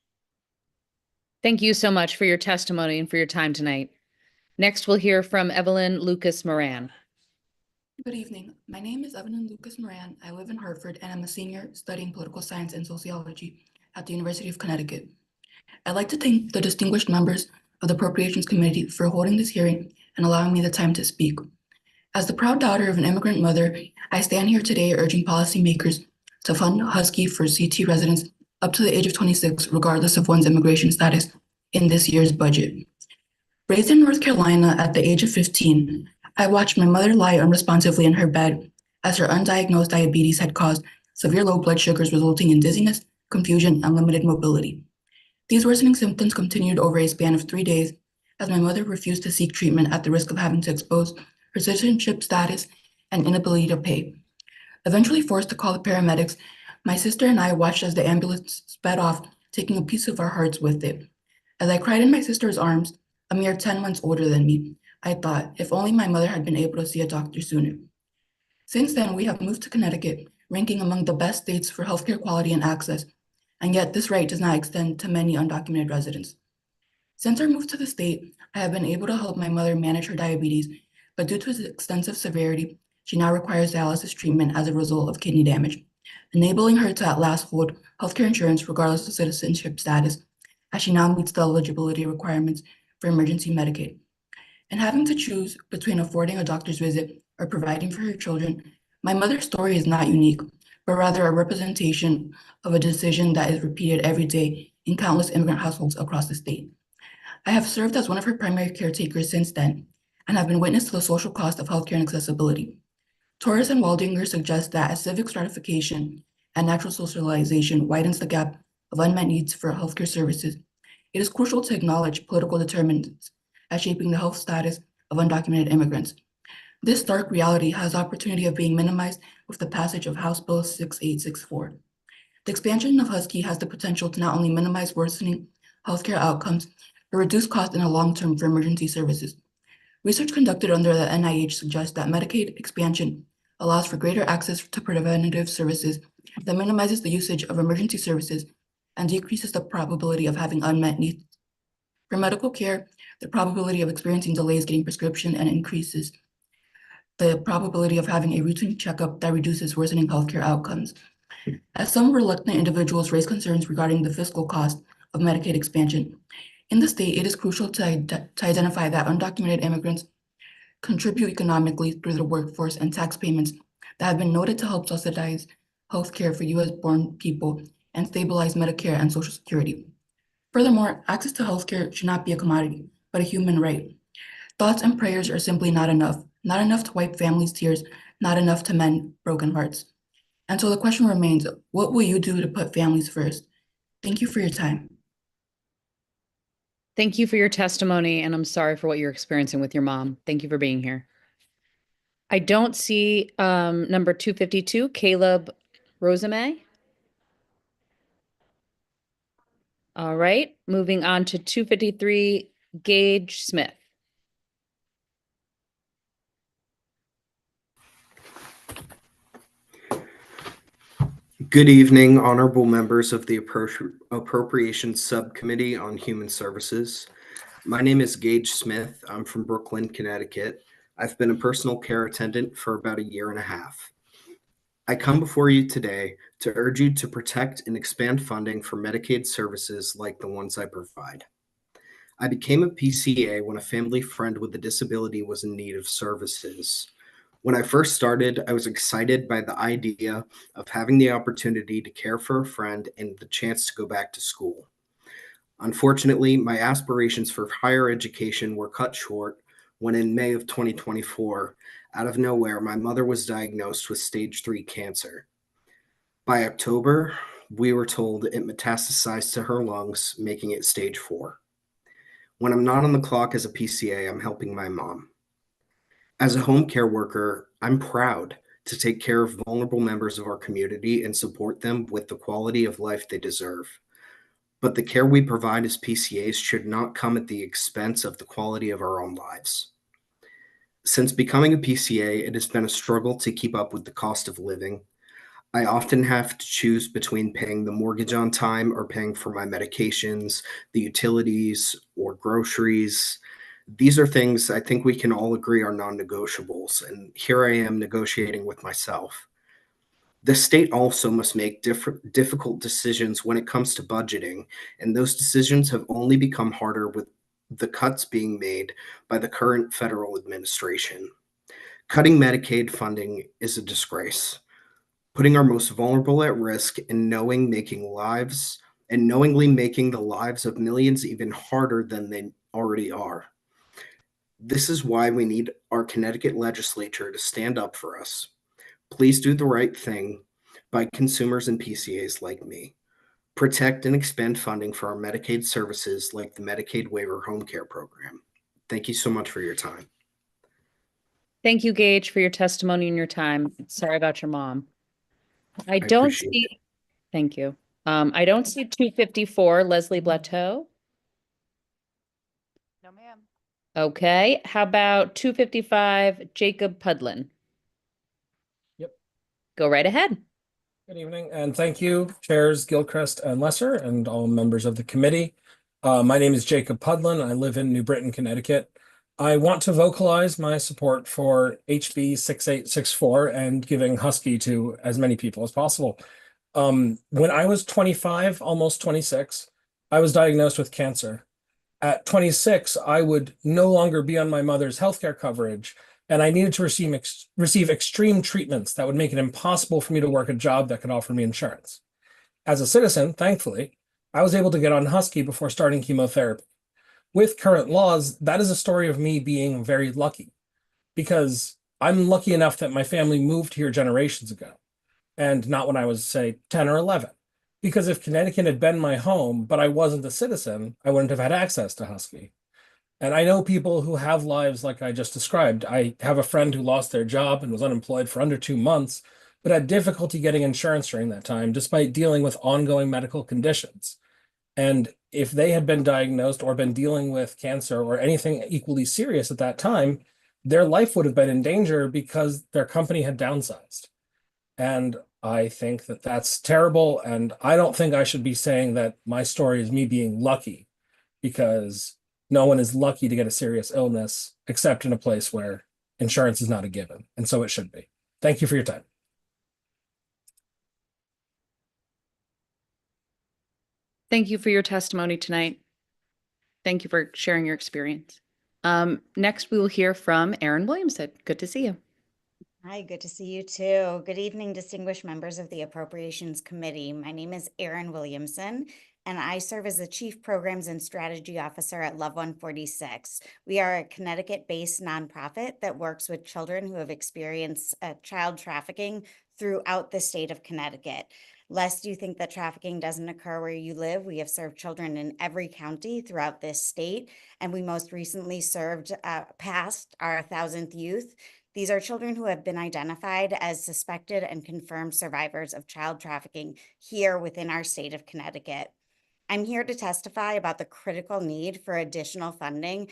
Thank you so much for your testimony and for your time tonight. Next, we'll hear from Evelyn Lucas Moran. Good evening. My name is Evelyn Lucas Moran. I live in Hartford and I'm a senior studying political science and sociology at the University of Connecticut. I'd like to thank the distinguished members of the Appropriations Committee for holding this hearing and allowing me the time to speak. As the proud daughter of an immigrant mother, I stand here today urging policymakers to fund Husky for CT residents up to the age of 26, regardless of one's immigration status, in this year's budget. Raised in North Carolina at the age of 15, I watched my mother lie unresponsively in her bed as her undiagnosed diabetes had caused severe low blood sugars, resulting in dizziness, confusion, and limited mobility. These worsening symptoms continued over a span of 3 days as my mother refused to seek treatment at the risk of having to expose her citizenship status and inability to pay. Eventually forced to call the paramedics, my sister and I watched as the ambulance sped off, taking a piece of our hearts with it. As I cried in my sister's arms, a mere 10 months older than me, I thought, if only my mother had been able to see a doctor sooner. Since then, we have moved to Connecticut, ranking among the best states for healthcare quality and access, and yet this right does not extend to many undocumented residents. Since our move to the state, I have been able to help my mother manage her diabetes, but due to its extensive severity, she now requires dialysis treatment as a result of kidney damage, enabling her to at last hold healthcare insurance regardless of citizenship status, as she now meets the eligibility requirements for emergency Medicaid. And having to choose between affording a doctor's visit or providing for her children, my mother's story is not unique, but rather a representation of a decision that is repeated every day in countless immigrant households across the state. I have served as one of her primary caretakers since then, and have been witness to the social cost of healthcare and accessibility. Torres and Waldinger suggest that as civic stratification and natural socialization widens the gap of unmet needs for healthcare services, it is crucial to acknowledge political determinants as shaping the health status of undocumented immigrants. This stark reality has the opportunity of being minimized with the passage of House Bill 6864. The expansion of Husky has the potential to not only minimize worsening healthcare outcomes, but reduce costs in the long term for emergency services. Research conducted under the NIH suggests that Medicaid expansion allows for greater access to preventative services that minimizes the usage of emergency services and decreases the probability of having unmet needs. For medical care, the probability of experiencing delays getting prescription and increases the probability of having a routine checkup that reduces worsening healthcare outcomes. As some reluctant individuals raise concerns regarding the fiscal cost of Medicaid expansion, in the state, it is crucial to identify that undocumented immigrants contribute economically through the workforce and tax payments that have been noted to help subsidize healthcare for U.S.-born people and stabilize Medicare and Social Security. Furthermore, access to healthcare should not be a commodity, but a human right. Thoughts and prayers are simply not enough to wipe families' tears, not enough to mend broken hearts. And so the question remains, what will you do to put families first? Thank you for your time. Thank you for your testimony, and I'm sorry for what you're experiencing with your mom. Thank you for being here. I don't see number 252, Caleb Rosame. All right, moving on to 253, Gage Smith. Good evening, honorable members of the Appropriations Subcommittee on Human Services. My name is Gage Smith. I'm from Brooklyn, Connecticut. I've been a personal care attendant for about 1.5 years. I come before you today to urge you to protect and expand funding for Medicaid services like the ones I provide. I became a PCA when a family friend with a disability was in need of services. When I first started, I was excited by the idea of having the opportunity to care for a friend and the chance to go back to school. Unfortunately, my aspirations for higher education were cut short when in May of 2024, out of nowhere, my mother was diagnosed with stage 3 cancer. By October, we were told it metastasized to her lungs, making it stage 4. When I'm not on the clock as a PCA, I'm helping my mom. As a home care worker, I'm proud to take care of vulnerable members of our community and support them with the quality of life they deserve. But the care we provide as PCAs should not come at the expense of the quality of our own lives. Since becoming a PCA, it has been a struggle to keep up with the cost of living. I often have to choose between paying the mortgage on time or paying for my medications, the utilities, or groceries. These are things I think we can all agree are non-negotiables, and here I am negotiating with myself. The state also must make difficult decisions when it comes to budgeting, and those decisions have only become harder with the cuts being made by the current federal administration. Cutting Medicaid funding is a disgrace, putting our most vulnerable at risk and knowingly making the lives of millions even harder than they already are. This is why we need our Connecticut legislature to stand up for us. Please do the right thing by consumers and PCAs like me. Protect and expand funding for our Medicaid services like the Medicaid Waiver Home Care Program. Thank you so much for your time. Thank you, Gage, for your testimony and your time. Sorry about your mom. I don't appreciate see, thank you. I don't see 254, Leslie Blateau. No, ma'am. Okay, how about 255, Jacob Pudlin? Yep. Go right ahead. Good evening, and thank you, Chairs Gilchrist and Lesser, and all members of the committee. My name is Jacob Pudlin. I live in New Britain, Connecticut. I want to vocalize my support for HB 6864 and giving Husky to as many people as possible. When I was 25, almost 26, I was diagnosed with cancer. At 26, I would no longer be on my mother's healthcare coverage, and I needed to receive extreme treatments that would make it impossible for me to work a job that could offer me insurance. As a citizen, thankfully, I was able to get on Husky before starting chemotherapy. With current laws, that is a story of me being very lucky, because I'm lucky enough that my family moved here generations ago, and not when I was, say, 10 or 11. Because if Connecticut had been my home, but I wasn't a citizen, I wouldn't have had access to Husky. And I know people who have lives like I just described. I have a friend who lost their job and was unemployed for under 2 months, but had difficulty getting insurance during that time, despite dealing with ongoing medical conditions. And if they had been diagnosed or been dealing with cancer or anything equally serious at that time, their life would have been in danger because their company had downsized. And I think that that's terrible. And I don't think I should be saying that my story is me being lucky, because no one is lucky to get a serious illness except in a place where insurance is not a given. And so it should be. Thank you for your time. Thank you for your testimony tonight. Thank you for sharing your experience. Next, we will hear from Erin Williamson. Good to see you. Hi, good to see you too. Good evening, distinguished members of the Appropriations Committee. My name is Erin Williamson, and I serve as the Chief Programs and Strategy Officer at Love 146. We are a Connecticut-based nonprofit that works with children who have experienced child trafficking throughout the state of Connecticut. Lest you think that trafficking doesn't occur where you live, we have served children in every county throughout this state, and we most recently served past our 1,000th youth. These are children who have been identified as suspected and confirmed survivors of child trafficking here within our state of Connecticut. I'm here to testify about the critical need for additional funding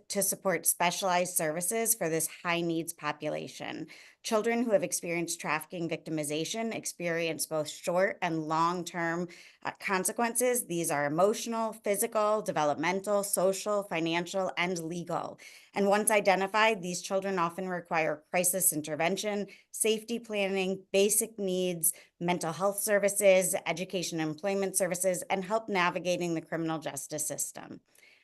to support specialized services for this high needs population. Children who have experienced trafficking victimization experience both short and long-term consequences. These are emotional, physical, developmental, social, financial, and legal. And once identified, these children often require crisis intervention, safety planning, basic needs, mental health services, education and employment services, and help navigating the criminal justice system.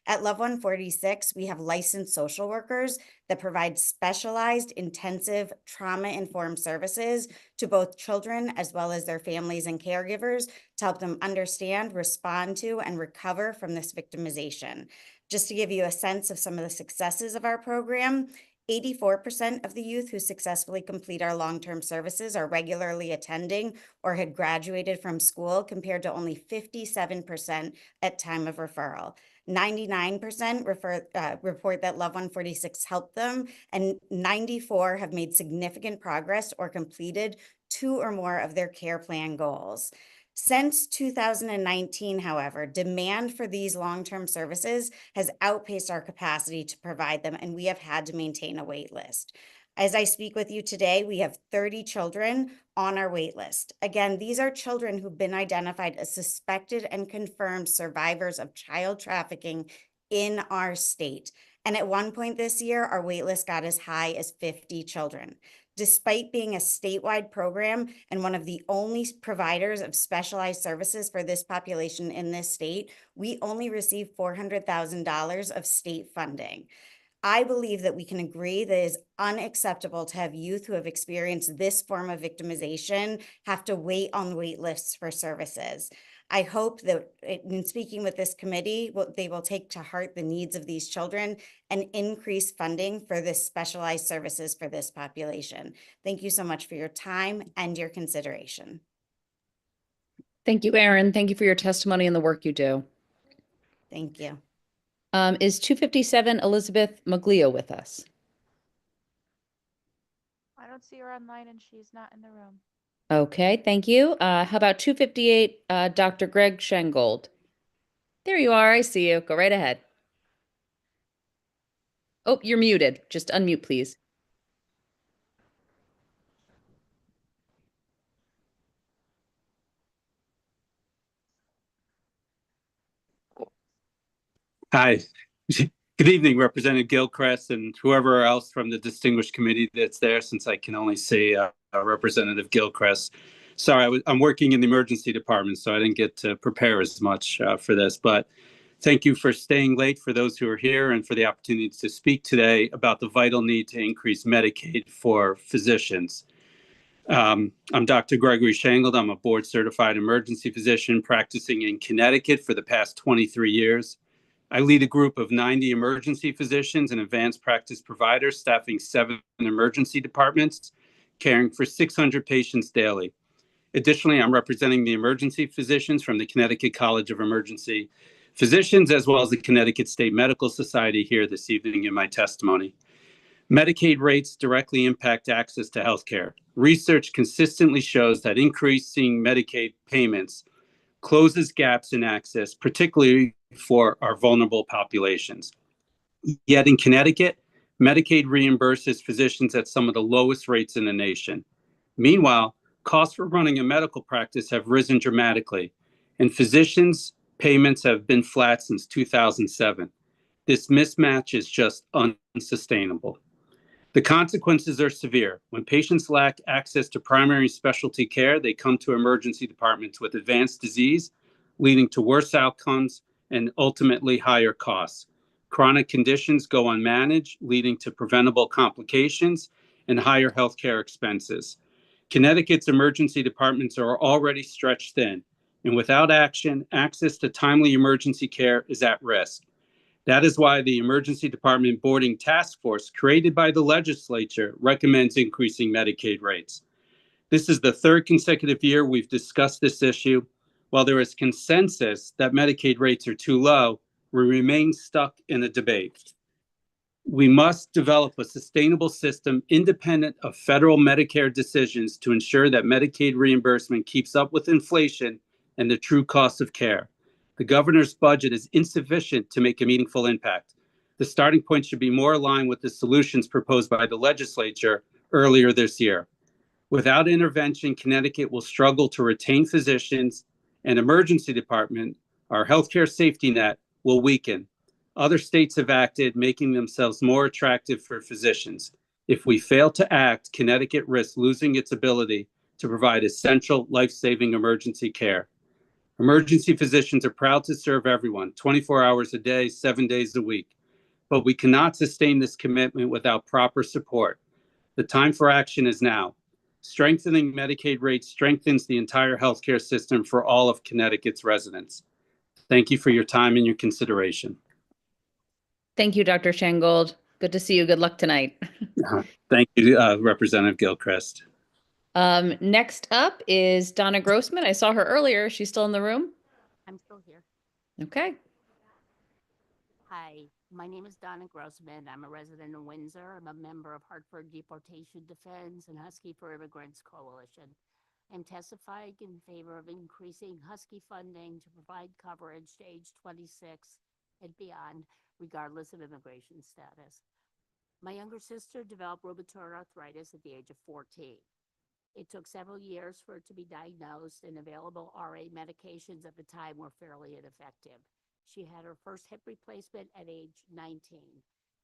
At Love 146, we have licensed social workers that provide specialized, intensive, trauma-informed services to both children as well as their families and caregivers to help them understand, respond to, and recover from this victimization. Just to give you a sense of some of the successes of our program, 84% of the youth who successfully complete our long-term services are regularly attending or had graduated from school, compared to only 57% at time of referral. 99% report that Love 146 helped them, and 94 have made significant progress or completed 2 or more of their care plan goals. Since 2019, however, demand for these long-term services has outpaced our capacity to provide them, and we have had to maintain a wait list. As I speak with you today, we have 30 children on our wait list. Again, these are children who've been identified as suspected and confirmed survivors of child trafficking in our state. And at one point this year, our wait list got as high as 50 children. Despite being a statewide program and one of the only providers of specialized services for this population in this state, we only receive $400,000 of state funding. I believe that we can agree that it is unacceptable to have youth who have experienced this form of victimization have to wait on wait lists for services. I hope that in speaking with this committee, they will take to heart the needs of these children and increase funding for this specialized services for this population. Thank you so much for your time and your consideration. Thank you, Erin. Thank you for your testimony and the work you do. Thank you. Is 257 Elizabeth Maglio with us? I don't see her online and she's not in the room. Okay, thank you. How about 258 Dr. Greg Schengold? There you are. I see you. Go right ahead. Oh, you're muted. Just unmute, please. Hi. Good evening, Representative Gilchrist and whoever else from the distinguished committee that's there, since I can only see Representative Gilchrist. Sorry, I'm working in the emergency department, so I didn't get to prepare as much for this, but thank you for staying late for those who are here and for the opportunity to speak today about the vital need to increase Medicaid for physicians. I'm Dr. Gregory Schengold. I'm a board certified emergency physician practicing in Connecticut for the past 23 years. I lead a group of 90 emergency physicians and advanced practice providers staffing 7 emergency departments, caring for 600 patients daily. Additionally, I'm representing the emergency physicians from the Connecticut College of Emergency Physicians, as well as the Connecticut State Medical Society here this evening in my testimony. Medicaid rates directly impact access to healthcare. Research consistently shows that increasing Medicaid payments closes gaps in access, particularly for our vulnerable populations. Yet in Connecticut, Medicaid reimburses physicians at some of the lowest rates in the nation. Meanwhile, costs for running a medical practice have risen dramatically, and physicians' payments have been flat since 2007. This mismatch is just unsustainable. The consequences are severe. When patients lack access to primary specialty care, they come to emergency departments with advanced disease, leading to worse outcomes and ultimately higher costs. Chronic conditions go unmanaged, leading to preventable complications and higher healthcare expenses. Connecticut's emergency departments are already stretched thin, and without action, access to timely emergency care is at risk. That is why the Emergency Department Boarding Task Force, created by the legislature, recommends increasing Medicaid rates. This is the 3rd consecutive year we've discussed this issue. While there is consensus that Medicaid rates are too low, we remain stuck in a debate. We must develop a sustainable system independent of federal Medicare decisions to ensure that Medicaid reimbursement keeps up with inflation and the true cost of care. The governor's budget is insufficient to make a meaningful impact. The starting point should be more aligned with the solutions proposed by the legislature earlier this year. Without intervention, Connecticut will struggle to retain physicians, and emergency department, our healthcare safety net, will weaken. Other states have acted, making themselves more attractive for physicians. If we fail to act, Connecticut risks losing its ability to provide essential life-saving emergency care. Emergency physicians are proud to serve everyone 24 hours a day, 7 days a week. But we cannot sustain this commitment without proper support. The time for action is now. Strengthening Medicaid rates strengthens the entire healthcare system for all of Connecticut's residents. Thank you for your time and your consideration. Thank you, Dr. Schengold. Good to see you. Good luck tonight. Thank you, Representative Gilchrist. Next up is Donna Grossman. I saw her earlier. She's still in the room? I'm still here. Okay. Hi, my name is Donna Grossman. I'm a resident of Windsor. I'm a member of Hartford Deportation Defense and Husky for Immigrants Coalition. I'm testifying in favor of increasing Husky funding to provide coverage to age 26 and beyond, regardless of immigration status. My younger sister developed rheumatoid arthritis at the age of 14. It took several years for it to be diagnosed, and available RA medications at the time were fairly ineffective. She had her first hip replacement at age 19.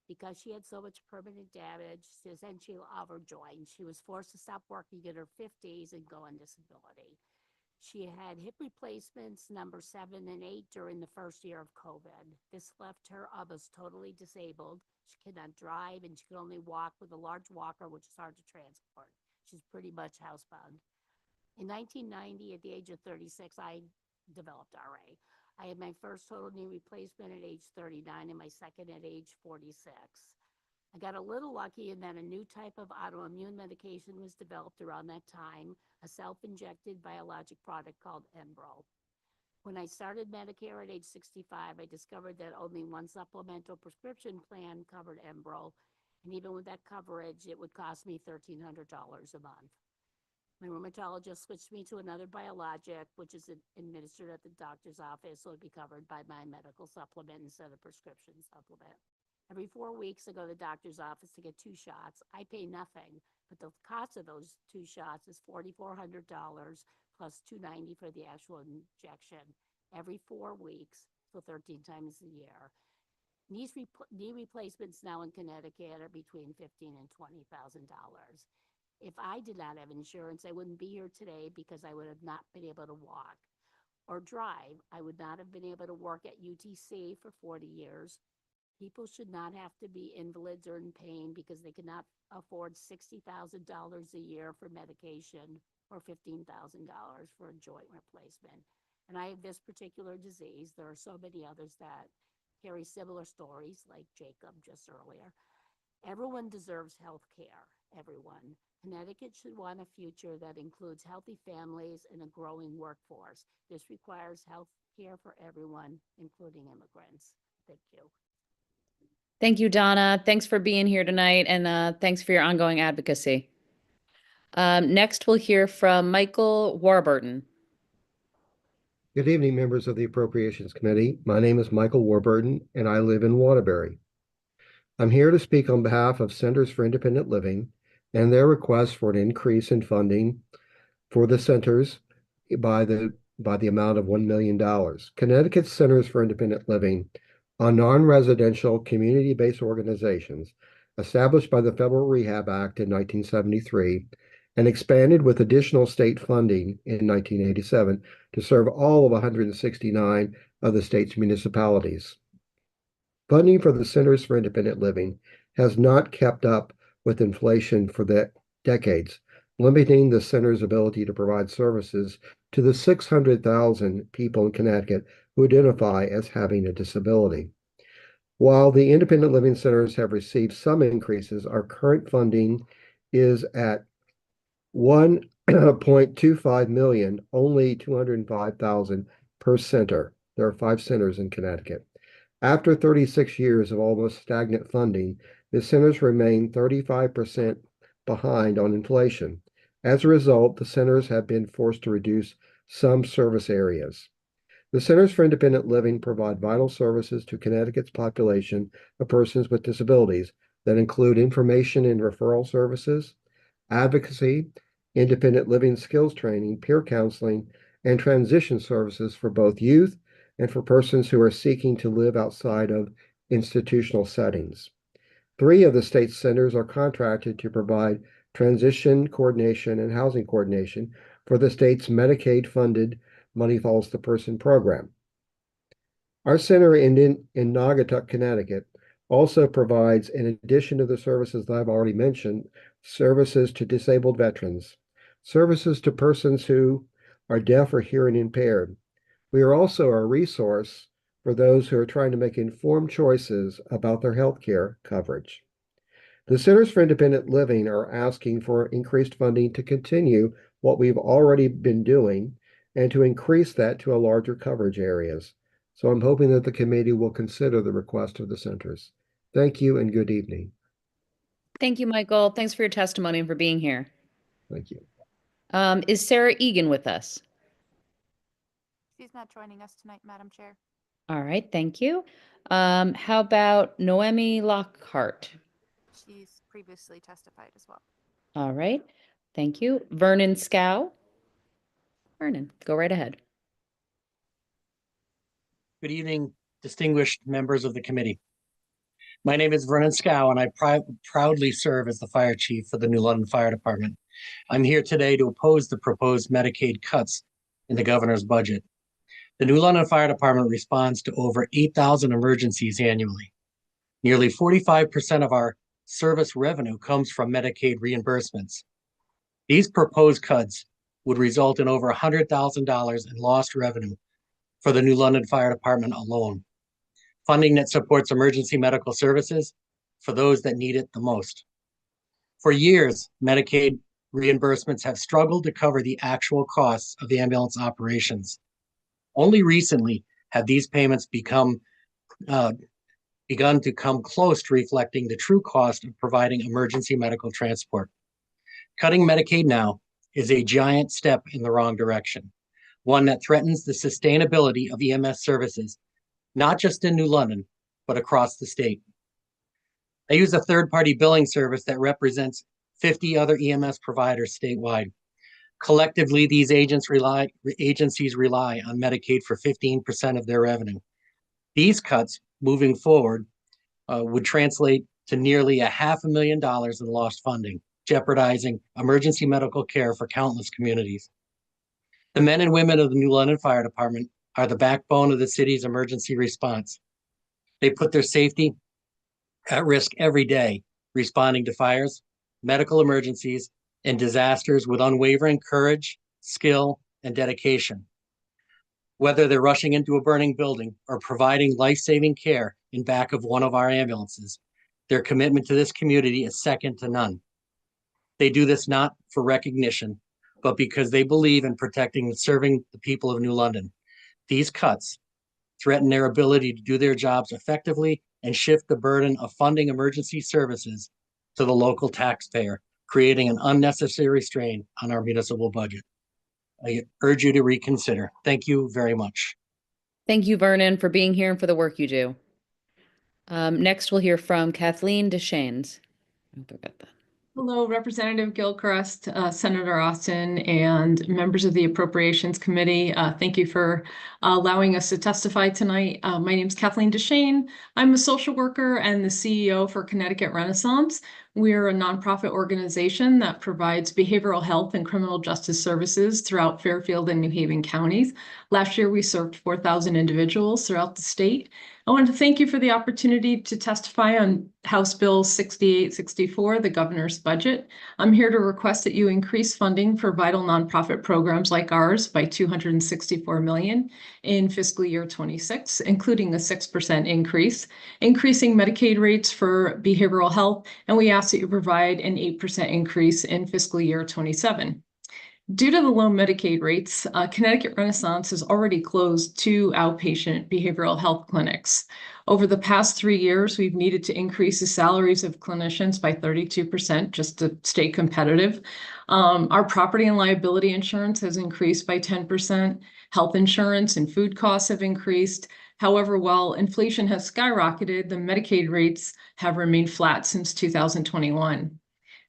Because she had so much permanent damage to essentially all of her joints, she was forced to stop working in her 50s and go on disability. She had hip replacements number 7 and 8 during the first year of COVID. This left her almost totally disabled. She cannot drive, and she can only walk with a large walker, which is hard to transport. She's pretty much housebound. In 1990, at the age of 36, I developed RA. I had my first total knee replacement at age 39 and my second at age 46. I got a little lucky in that a new type of autoimmune medication was developed around that time, a self-injected biologic product called Enbrel. When I started Medicare at age 65, I discovered that only one supplemental prescription plan covered Enbrel, and even with that coverage, it would cost me $1,300 a month. My rheumatologist switched me to another biologic, which is administered at the doctor's office, so it'd be covered by my medical supplement instead of prescription supplement. Every 4 weeks, I go to the doctor's office to get 2 shots. I pay nothing, but the cost of those 2 shots is $4,400 plus $290 for the actual injection every 4 weeks, so 13 times a year. Knee replacements now in Connecticut are between $15,000 and $20,000. If I did not have insurance, I wouldn't be here today because I would have not been able to walk or drive. I would not have been able to work at UTC for 40 years. People should not have to be invalids or in pain because they cannot afford $60,000 a year for medication or $15,000 for a joint replacement. And I have this particular disease. There are so many others that carry similar stories, like Jacob just earlier. Everyone deserves health care, everyone. Connecticut should want a future that includes healthy families and a growing workforce. This requires health care for everyone, including immigrants. Thank you. Thank you, Donna. Thanks for being here tonight, and thanks for your ongoing advocacy. Next, we'll hear from Michael Warburton. Good evening, members of the Appropriations Committee. My name is Michael Warburton, and I live in Waterbury. I'm here to speak on behalf of Centers for Independent Living and their request for an increase in funding for the centers by the amount of $1 million. Connecticut Centers for Independent Living are non-residential community-based organizations established by the Federal Rehab Act in 1973 and expanded with additional state funding in 1987 to serve all of 169 of the state's municipalities. Funding for the Centers for Independent Living has not kept up with inflation for decades, limiting the center's ability to provide services to the 600,000 people in Connecticut who identify as having a disability. While the independent living centers have received some increases, our current funding is at $1.25 million, only $205,000 per center. There are 5 centers in Connecticut. After 36 years of almost stagnant funding, the centers remain 35% behind on inflation. As a result, the centers have been forced to reduce some service areas. The Centers for Independent Living provide vital services to Connecticut's population of persons with disabilities that include information and referral services, advocacy, independent living skills training, peer counseling, and transition services for both youth and for persons who are seeking to live outside of institutional settings. 3 of the state centers are contracted to provide transition coordination and housing coordination for the state's Medicaid-funded Money Follows the Person program. Our center in Naugatuck, Connecticut, also provides, in addition to the services that I've already mentioned, services to disabled veterans, services to persons who are deaf or hearing impaired. We are also a resource for those who are trying to make informed choices about their health care coverage. The Centers for Independent Living are asking for increased funding to continue what we've already been doing and to increase that to a larger coverage areas. So I'm hoping that the committee will consider the request of the centers. Thank you and good evening. Thank you, Michael. Thanks for your testimony and for being here. Thank you. Is Sarah Egan with us? She's not joining us tonight, Madam Chair. All right, thank you. How about Noemi Lockhart? She's previously testified as well. All right, thank you. Vernon Scow? Vernon, go right ahead. Good evening, distinguished members of the committee. My name is Vernon Scow, and I proudly serve as the fire chief for the New London Fire Department. I'm here today to oppose the proposed Medicaid cuts in the governor's budget. The New London Fire Department responds to over 8,000 emergencies annually. Nearly 45% of our service revenue comes from Medicaid reimbursements. These proposed cuts would result in over $100,000 in lost revenue for the New London Fire Department alone. Funding that supports emergency medical services for those that need it the most. For years, Medicaid reimbursements have struggled to cover the actual costs of the ambulance operations. Only recently have these payments begun to come close to reflecting the true cost of providing emergency medical transport. Cutting Medicaid now is a giant step in the wrong direction, one that threatens the sustainability of EMS services, not just in New London, but across the state. I use a third-party billing service that represents 50 other EMS providers statewide. Collectively, these agencies rely on Medicaid for 15% of their revenue. These cuts moving forward would translate to nearly $500,000 in lost funding, jeopardizing emergency medical care for countless communities. The men and women of the New London Fire Department are the backbone of the city's emergency response. They put their safety at risk every day, responding to fires, medical emergencies, and disasters with unwavering courage, skill, and dedication. Whether they're rushing into a burning building or providing life-saving care in back of one of our ambulances, their commitment to this community is second to none. They do this not for recognition, but because they believe in protecting and serving the people of New London. These cuts threaten their ability to do their jobs effectively and shift the burden of funding emergency services to the local taxpayer, creating an unnecessary strain on our municipal budget. I urge you to reconsider. Thank you very much. Thank you, Vernon, for being here and for the work you do. Next, we'll hear from Kathleen Deschaines. Hello, Representative Gilchrist, Senator Austin, and members of the Appropriations Committee. Thank you for allowing us to testify tonight. My name is Kathleen Deschaines. I'm a social worker and the CEO for Connecticut Renaissance. We're a nonprofit organization that provides behavioral health and criminal justice services throughout Fairfield and New Haven counties. Last year, we served 4,000 individuals throughout the state. I want to thank you for the opportunity to testify on House Bill 6864, the governor's budget. I'm here to request that you increase funding for vital nonprofit programs like ours by $264 million in fiscal year 26, including a 6% increase, increasing Medicaid rates for behavioral health, and we ask that you provide an 8% increase in fiscal year 27. Due to the low Medicaid rates, Connecticut Renaissance has already closed 2 outpatient behavioral health clinics. Over the past 3 years, we've needed to increase the salaries of clinicians by 32% just to stay competitive. Our property and liability insurance has increased by 10%. Health insurance and food costs have increased. However, while inflation has skyrocketed, the Medicaid rates have remained flat since 2021.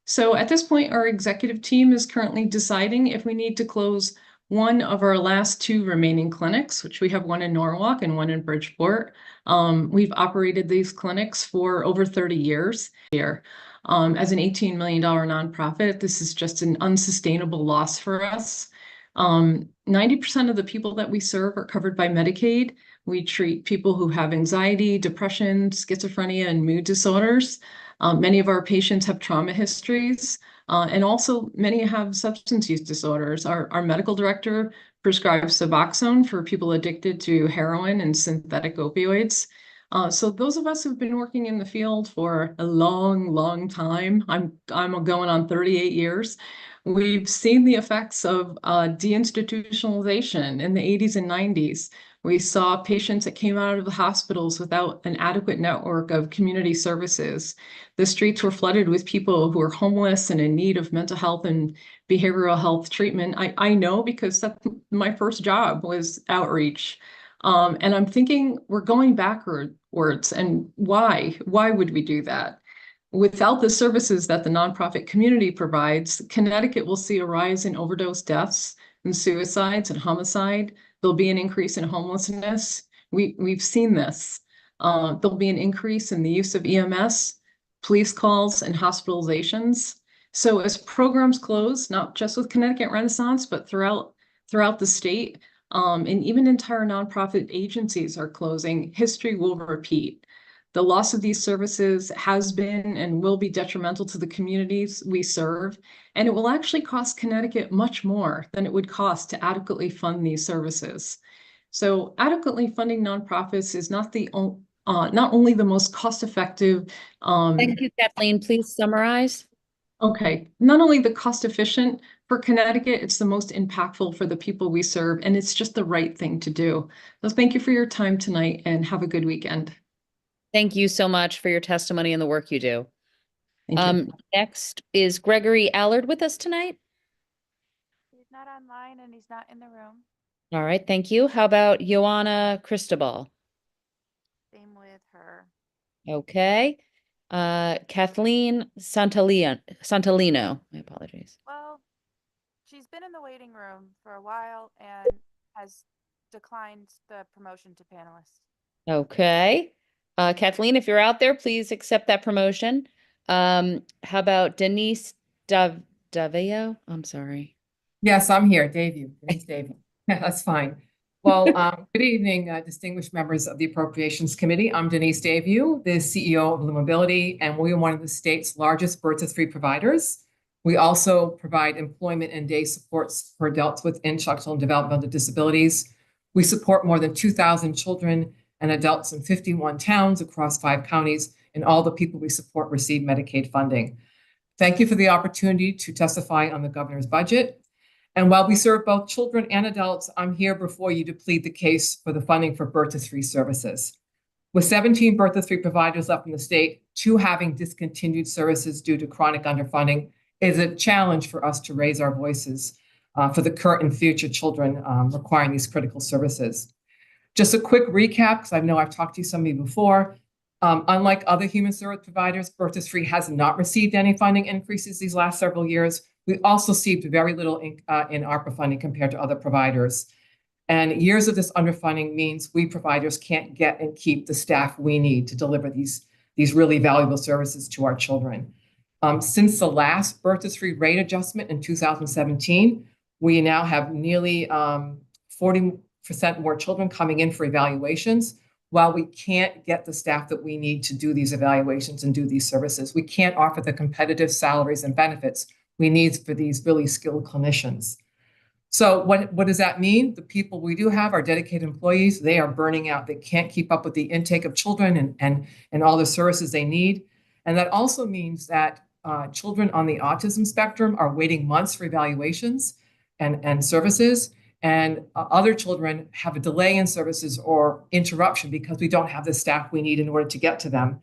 So at this point, our executive team is currently deciding if we need to close one of our last 2 remaining clinics, which we have one in Norwalk and one in Bridgeport. We've operated these clinics for over 30 years here. As an $18 million nonprofit, this is just an unsustainable loss for us. 90% of the people that we serve are covered by Medicaid. We treat people who have anxiety, depression, schizophrenia, and mood disorders. Many of our patients have trauma histories, and also many have substance use disorders. Our medical director prescribes Suboxone for people addicted to heroin and synthetic opioids. So those of us who've been working in the field for a long, long time, I'm going on 38 years, we've seen the effects of deinstitutionalization in the 80s and 90s. We saw patients that came out of the hospitals without an adequate network of community services. The streets were flooded with people who were homeless and in need of mental health and behavioral health treatment. I know because that's my first job was outreach. And I'm thinking we're going backwards. And why? Why would we do that? Without the services that the nonprofit community provides, Connecticut will see a rise in overdose deaths and suicides and homicide. There'll be an increase in homelessness. We've seen this. There'll be an increase in the use of EMS, police calls, and hospitalizations. So as programs close, not just with Connecticut Renaissance, but throughout the state, and even entire nonprofit agencies are closing, history will repeat. The loss of these services has been and will be detrimental to the communities we serve, and it will actually cost Connecticut much more than it would cost to adequately fund these services. So adequately funding nonprofits is not only the most cost-effective. Thank you, Kathleen. Please summarize. Okay, not only the cost efficient for Connecticut, it's the most impactful for the people we serve, and it's just the right thing to do. So thank you for your time tonight and have a good weekend. Thank you so much for your testimony and the work you do. Thank you. Next is Gregory Allard with us tonight. He's not online and he's not in the room. All right, thank you. How about Joanna Cristobal? Same with her. Okay. Kathleen Santalino. My apologies. Well, she's been in the waiting room for a while and has declined the promotion to panelist. Okay. Kathleen, if you're out there, please accept that promotion. How about Denise Daveo? I'm sorry. Yes, I'm here, Denise Davey. That's fine. Well, good evening, distinguished members of the Appropriations Committee. I'm Denise Davey, the CEO of Blue Mobility, and we're one of the state's largest birth-to-three providers. We also provide employment and day supports for adults with intellectual and developmental disabilities. We support more than 2,000 children and adults in 51 towns across 5 counties, and all the people we support receive Medicaid funding. Thank you for the opportunity to testify on the governor's budget. And while we serve both children and adults, I'm here before you to plead the case for the funding for birth-to-3 services. With 17 birth-to-3 providers left in the state, 2 having discontinued services due to chronic underfunding, it is a challenge for us to raise our voices for the current and future children requiring these critical services. Just a quick recap, because I know I've talked to some of you before. Unlike other human service providers, birth-to-3 has not received any funding increases these last several years. We also received very little in ARPA funding compared to other providers. And years of this underfunding means we providers can't get and keep the staff we need to deliver these really valuable services to our children. Since the last birth-to-3 rate adjustment in 2017, we now have nearly 40% more children coming in for evaluations. While we can't get the staff that we need to do these evaluations and do these services, we can't offer the competitive salaries and benefits we need for these really skilled clinicians. So what does that mean? The people we do have are dedicated employees. They are burning out. They can't keep up with the intake of children and all the services they need. And that also means that children on the autism spectrum are waiting months for evaluations and services. And other children have a delay in services or interruption because we don't have the staff we need in order to get to them.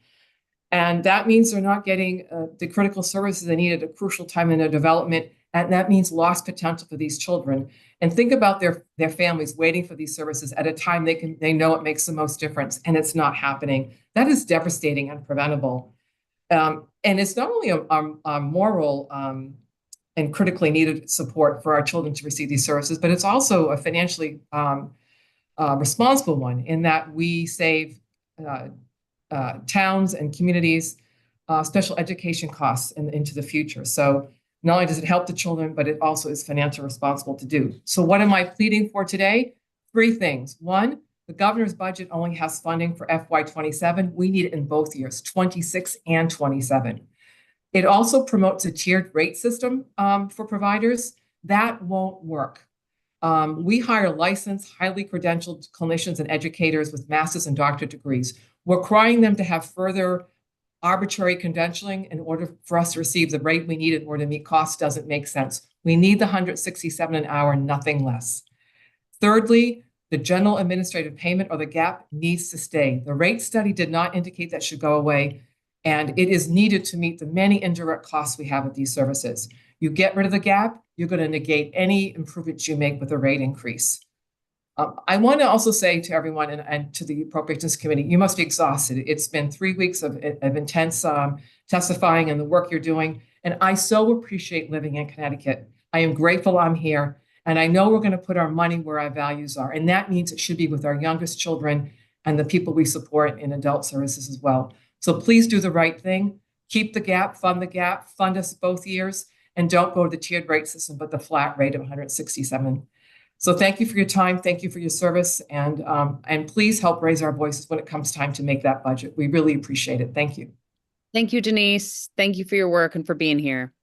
And that means they're not getting the critical services they need at a crucial time in their development. And that means lost potential for these children. And think about their families waiting for these services at a time they know it makes the most difference, and it's not happening. That is devastating and preventable. And it's not only a moral and critically needed support for our children to receive these services, but it's also a financially responsible one in that we save towns and communities special education costs into the future. So not only does it help the children, but it also is financially responsible to do. So what am I pleading for today? 3 things. 1, the governor's budget only has funding for FY27. We need it in both years, 26 and 27. It also promotes a tiered rate system for providers. That won't work. We hire licensed, highly credentialed clinicians and educators with master's and doctorate degrees. We're requiring them to have further arbitrary credentialing in order for us to receive the rate we need in order to meet costs doesn't make sense. We need the $167 an hour, nothing less. Thirdly, The general administrative payment or the gap needs to stay. The rate study did not indicate that should go away, and it is needed to meet the many indirect costs we have with these services. You get rid of the gap, you're going to negate any improvements you make with a rate increase. I want to also say to everyone and to the Appropriations Committee, you must be exhausted. It's been 3 weeks of intense testifying and the work you're doing. And I so appreciate living in Connecticut. I am grateful I'm here. And I know we're going to put our money where our values are. And that means it should be with our youngest children and the people we support in adult services as well. So please do the right thing. Keep the gap, fund us both years, and don't go to the tiered rate system, but the flat rate of 167. So thank you for your time. Thank you for your service. And please help raise our voices when it comes time to make that budget. We really appreciate it. Thank you. Thank you, Denise. Thank you for your work and for being here.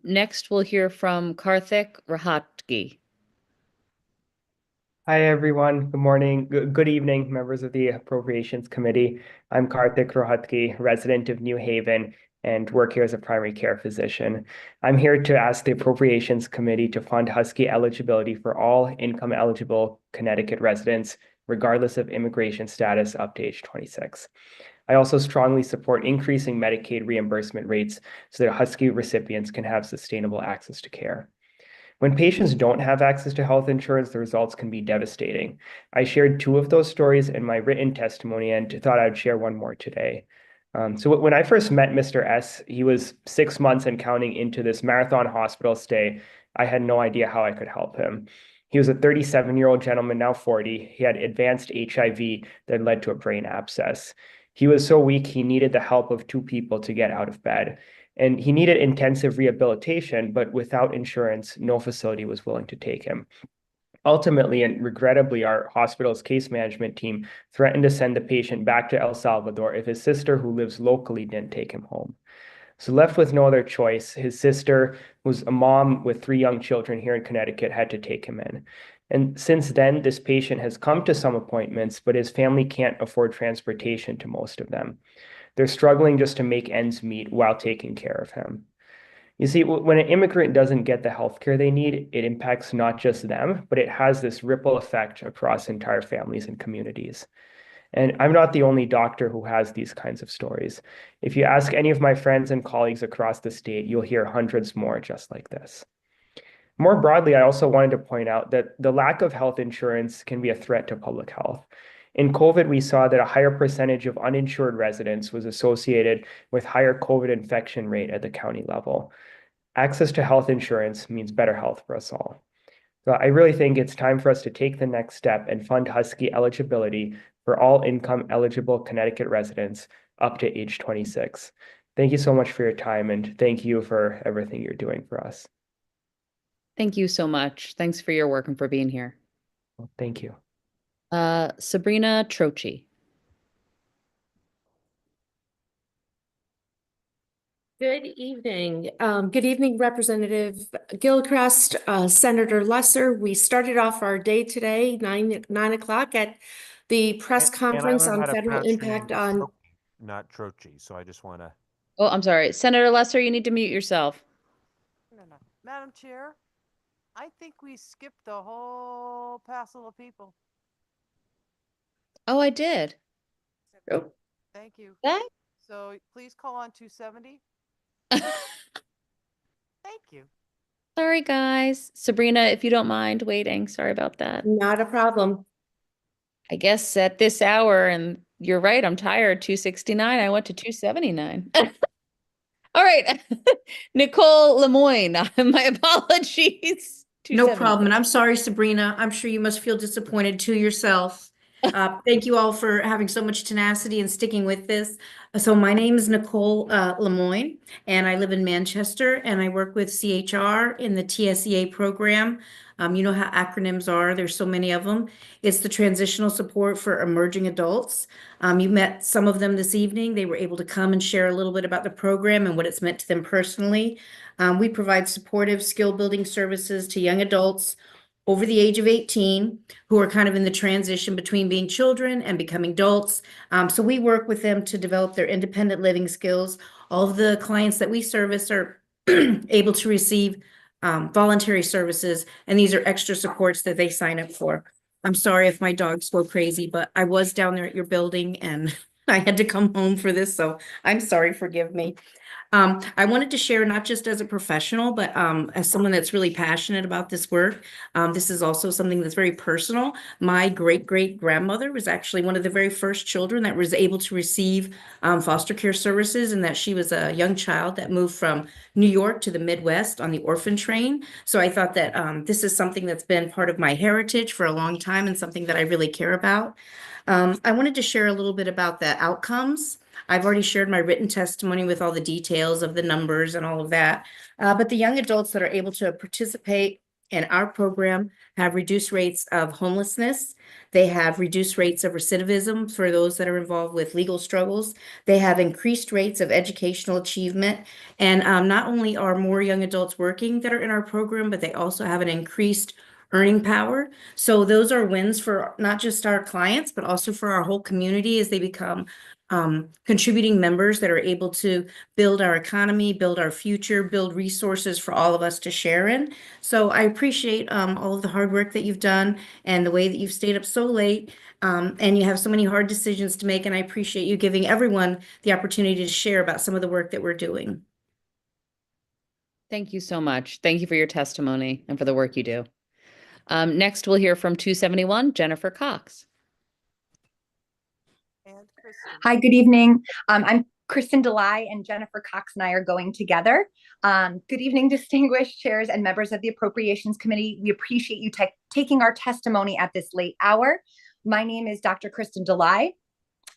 Next, we'll hear from Karthik Rahatgi. Hi, everyone. Good morning. Good evening, members of the Appropriations Committee. I'm Karthik Rahatgi, resident of New Haven, and work here as a primary care physician. I'm here to ask the Appropriations Committee to fund Husky eligibility for all income-eligible Connecticut residents, regardless of immigration status, up to age 26. I also strongly support increasing Medicaid reimbursement rates so that Husky recipients can have sustainable access to care. When patients don't have access to health insurance, the results can be devastating. I shared 2 of those stories in my written testimony and thought I'd share one more today. So when I first met Mr. S, he was 6 months and counting into this marathon hospital stay. I had no idea how I could help him. He was a 37-year-old gentleman, now 40. He had advanced HIV that led to a brain abscess. He was so weak, he needed the help of 2 people to get out of bed. And he needed intensive rehabilitation, but without insurance, no facility was willing to take him. Ultimately, and regrettably, our hospital's case management team threatened to send the patient back to El Salvador if his sister, who lives locally, didn't take him home. So left with no other choice, his sister, who's a mom with 3 young children here in Connecticut, had to take him in. And since then, this patient has come to some appointments, but his family can't afford transportation to most of them. They're struggling just to make ends meet while taking care of him. You see, when an immigrant doesn't get the healthcare they need, it impacts not just them, but it has this ripple effect across entire families and communities. And I'm not the only doctor who has these kinds of stories. If you ask any of my friends and colleagues across the state, you'll hear hundreds more just like this. More broadly, I also wanted to point out that the lack of health insurance can be a threat to public health. In COVID, we saw that a higher percentage of uninsured residents was associated with higher COVID infection rate at the county level. Access to health insurance means better health for us all. So I really think it's time for us to take the next step and fund Husky eligibility for all income eligible Connecticut residents up to age 26. Thank you so much for your time, and thank you for everything you're doing for us. Thank you so much. Thanks for your work and for being here. Well, thank you. Sabrina Trochi. Good evening. Good evening, Representative Gilchrist, Senator Lesser. We started off our day today, 9 o'clock at the press conference on federal impact on. Not Trochi, so I just want to. Oh, I'm sorry. Senator Lesser, you need to mute yourself. No. Madam Chair, I think we skipped the whole passel of people. Oh, I did. Oh. Thank you. That? So please call on 270. Thank you. Sorry, guys. Sabrina, if you don't mind waiting, sorry about that. Not a problem. I guess at this hour, and you're right, I'm tired, 269, I went to 279. All right. Nicole Lemoyne, my apologies. No problem. And I'm sorry, Sabrina. I'm sure you must feel disappointed too yourself. Thank you all for having so much tenacity and sticking with this. So my name is Nicole Lemoyne, and I live in Manchester, and I work with CHR in the TSEA program. You know how acronyms are. There's so many of them. It's the Transitional Support for Emerging Adults. You met some of them this evening. They were able to come and share a little bit about the program and what it's meant to them personally. We provide supportive skill-building services to young adults over the age of 18 who are kind of in the transition between being children and becoming adults. So we work with them to develop their independent living skills. All of the clients that we service are able to receive voluntary services, and these are extra supports that they sign up for. I'm sorry if my dogs go crazy, but I was down there at your building and I had to come home for this, so I'm sorry, forgive me. I wanted to share not just as a professional, but as someone that's really passionate about this work. This is also something that's very personal. My great-great-grandmother was actually one of the very first children that was able to receive foster care services, and that she was a young child that moved from New York to the Midwest on the orphan train. So I thought that this is something that's been part of my heritage for a long time and something that I really care about. I wanted to share a little bit about the outcomes. I've already shared my written testimony with all the details of the numbers and all of that. But the young adults that are able to participate in our program have reduced rates of homelessness. They have reduced rates of recidivism for those that are involved with legal struggles. They have increased rates of educational achievement. And not only are more young adults working that are in our program, but they also have an increased earning power. So those are wins for not just our clients, but also for our whole community as they become contributing members that are able to build our economy, build our future, build resources for all of us to share in. So I appreciate all of the hard work that you've done and the way that you've stayed up so late. And you have so many hard decisions to make, and I appreciate you giving everyone the opportunity to share about some of the work that we're doing. Thank you so much. Thank you for your testimony and for the work you do. Next, we'll hear from 271, Jennifer Cox. Hi, good evening. I'm Kristen DeLai, and Jennifer Cox and I are going together. Good evening, distinguished chairs and members of the Appropriations Committee. We appreciate you taking our testimony at this late hour. My name is Dr. Kristen DeLai,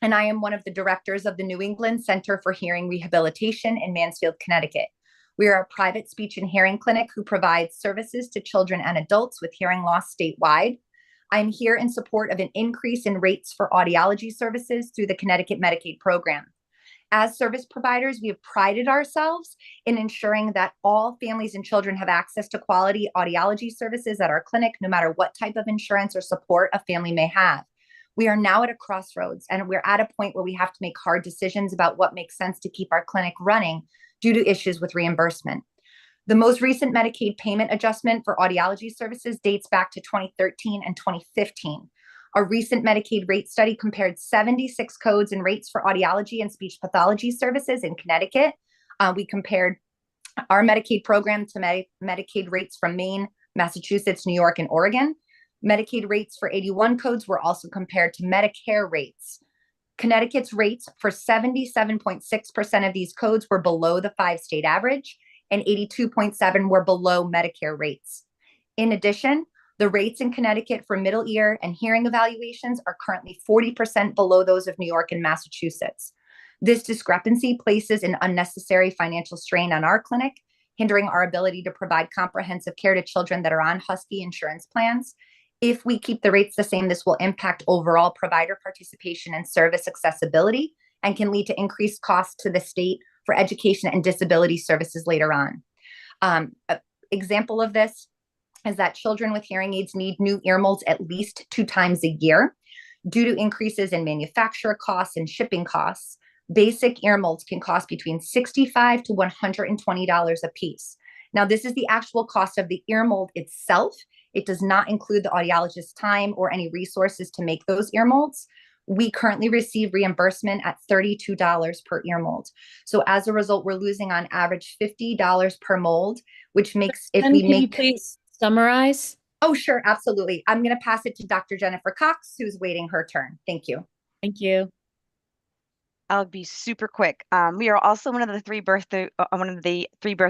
and I am one of the directors of the New England Center for Hearing Rehabilitation in Mansfield, Connecticut. We are a private speech and hearing clinic who provides services to children and adults with hearing loss statewide. I'm here in support of an increase in rates for audiology services through the Connecticut Medicaid program. As service providers, we have prided ourselves in ensuring that all families and children have access to quality audiology services at our clinic, no matter what type of insurance or support a family may have. We are now at a crossroads, and we're at a point where we have to make hard decisions about what makes sense to keep our clinic running due to issues with reimbursement. The most recent Medicaid payment adjustment for audiology services dates back to 2013 and 2015. A recent Medicaid rate study compared 76 codes and rates for audiology and speech pathology services in Connecticut. We compared our Medicaid program to Medicaid rates from Maine, Massachusetts, New York, and Oregon. Medicaid rates for 81 codes were also compared to Medicare rates. Connecticut's rates for 77.6% of these codes were below the 5-state average, and 82.7% were below Medicare rates. In addition, the rates in Connecticut for middle ear and hearing evaluations are currently 40% below those of New York and Massachusetts. This discrepancy places an unnecessary financial strain on our clinic, hindering our ability to provide comprehensive care to children that are on Husky insurance plans. If we keep the rates the same, this will impact overall provider participation and service accessibility and can lead to increased costs to the state for education and disability services later on. An example of this is that children with hearing aids need new ear molds at least 2 times a year. Due to increases in manufacturer costs and shipping costs, basic ear molds can cost between $65 to $120 a piece. Now, this is the actual cost of the ear mold itself. It does not include the audiologist's time or any resources to make those ear molds. We currently receive reimbursement at $32 per ear mold. So as a result, we're losing on average $50 per mold, which makes if we Can you please summarize? Oh, sure, absolutely. I'm going to pass it to Dr. Jennifer Cox, who's waiting her turn. Thank you. Thank you. I'll be super quick. We are also one of the three birth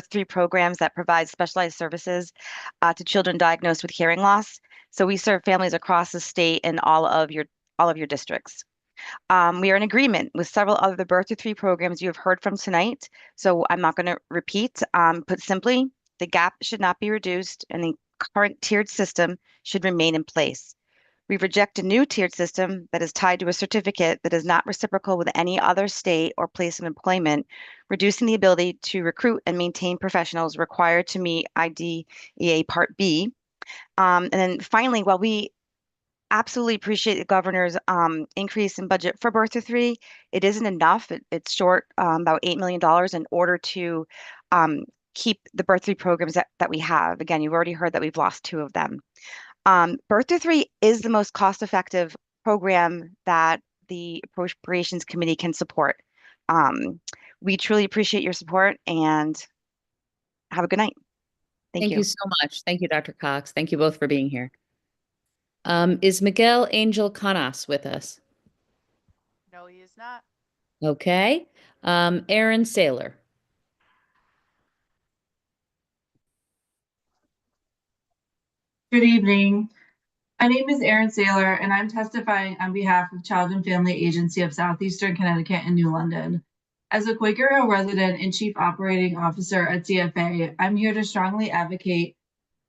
through programs that provide specialized services to children diagnosed with hearing loss. So we serve families across the state in all of your districts. We are in agreement with several other birth through 3 programs you have heard from tonight. So I'm not going to repeat. Put simply, the gap should not be reduced, and the current tiered system should remain in place. We reject a new tiered system that is tied to a certificate that is not reciprocal with any other state or place of employment, reducing the ability to recruit and maintain professionals required to meet IDEA Part B. And then finally, while we absolutely appreciate the governor's increase in budget for birth through 3, it isn't enough. It's short about $8 million in order to keep the birth through programs that we have. Again, you've already heard that we've lost 2 of them. Birth through 3 is the most cost-effective program that the Appropriations Committee can support. We truly appreciate your support and have a good night. Thank you so much. Thank you, Dr. Cox. Thank you both for being here. Is Miguel Angel Canas with us? No, he is not. Okay. Aaron Saylor. Good evening. My name is Erin Saylor, and I'm testifying on behalf of Child and Family Agency of Southeastern Connecticut and New London. As a Quaker Hill resident and Chief Operating Officer at CFA, I'm here to strongly advocate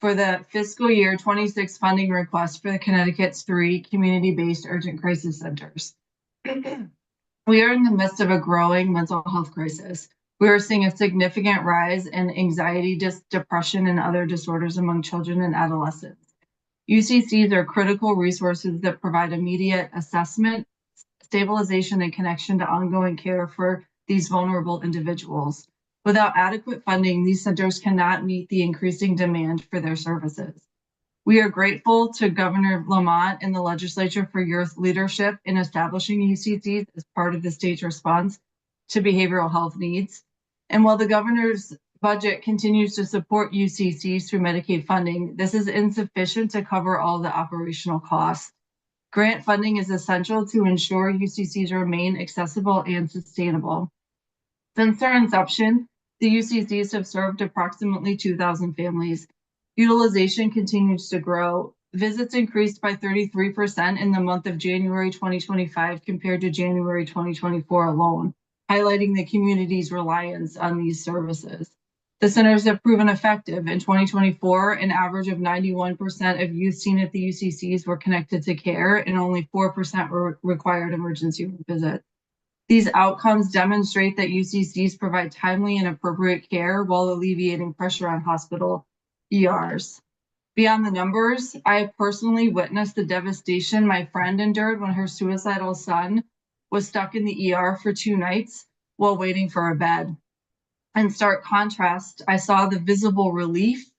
for the fiscal year 26 funding request for the Connecticut's 3 community-based urgent crisis centers. We are in the midst of a growing mental health crisis. We are seeing a significant rise in anxiety, depression, and other disorders among children and adolescents. UCCs are critical resources that provide immediate assessment, stabilization, and connection to ongoing care for these vulnerable individuals. Without adequate funding, these centers cannot meet the increasing demand for their services. We are grateful to Governor Lamont and the legislature for your leadership in establishing UCCs as part of the state's response to behavioral health needs. And while the governor's budget continues to support UCCs through Medicaid funding, this is insufficient to cover all the operational costs. Grant funding is essential to ensure UCCs remain accessible and sustainable. Since their inception, the UCCs have served approximately 2,000 families. Utilization continues to grow. Visits increased by 33% in the month of January 2025 compared to January 2024 alone, highlighting the community's reliance on these services. The centers have proven effective. In 2024, an average of 91% of youth seen at the UCCs were connected to care, and only 4% required emergency visits. These outcomes demonstrate that UCCs provide timely and appropriate care while alleviating pressure on hospital ERs. Beyond the numbers, I have personally witnessed the devastation my friend endured when her suicidal son was stuck in the ER for 2 nights while waiting for a bed. In stark contrast, I saw the visible relief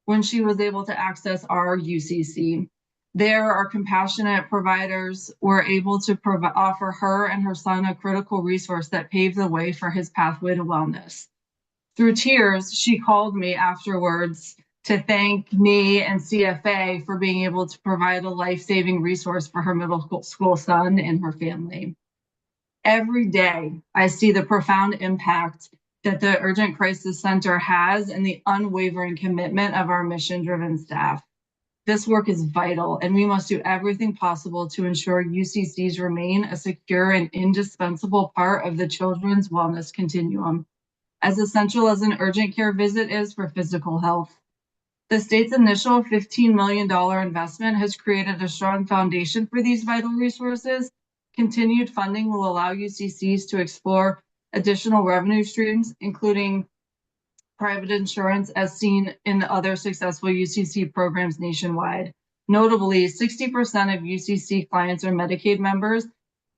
when she was able to access our UCC. There, our compassionate providers were able to offer her and her son a critical resource that paved the way for his pathway to wellness. Through tears, she called me afterwards to thank me and CFA for being able to provide a life-saving resource for her middle school son and her family. Every day, I see the profound impact that the Urgent Crisis Center has and the unwavering commitment of our mission-driven staff. This work is vital, and we must do everything possible to ensure UCCs remain a secure and indispensable part of the children's wellness continuum, as essential as an urgent care visit is for physical health. The state's initial $15 million investment has created a strong foundation for these vital resources. Continued funding will allow UCCs to explore additional revenue streams, including private insurance, as seen in other successful UCC programs nationwide. Notably, 60% of UCC clients are Medicaid members,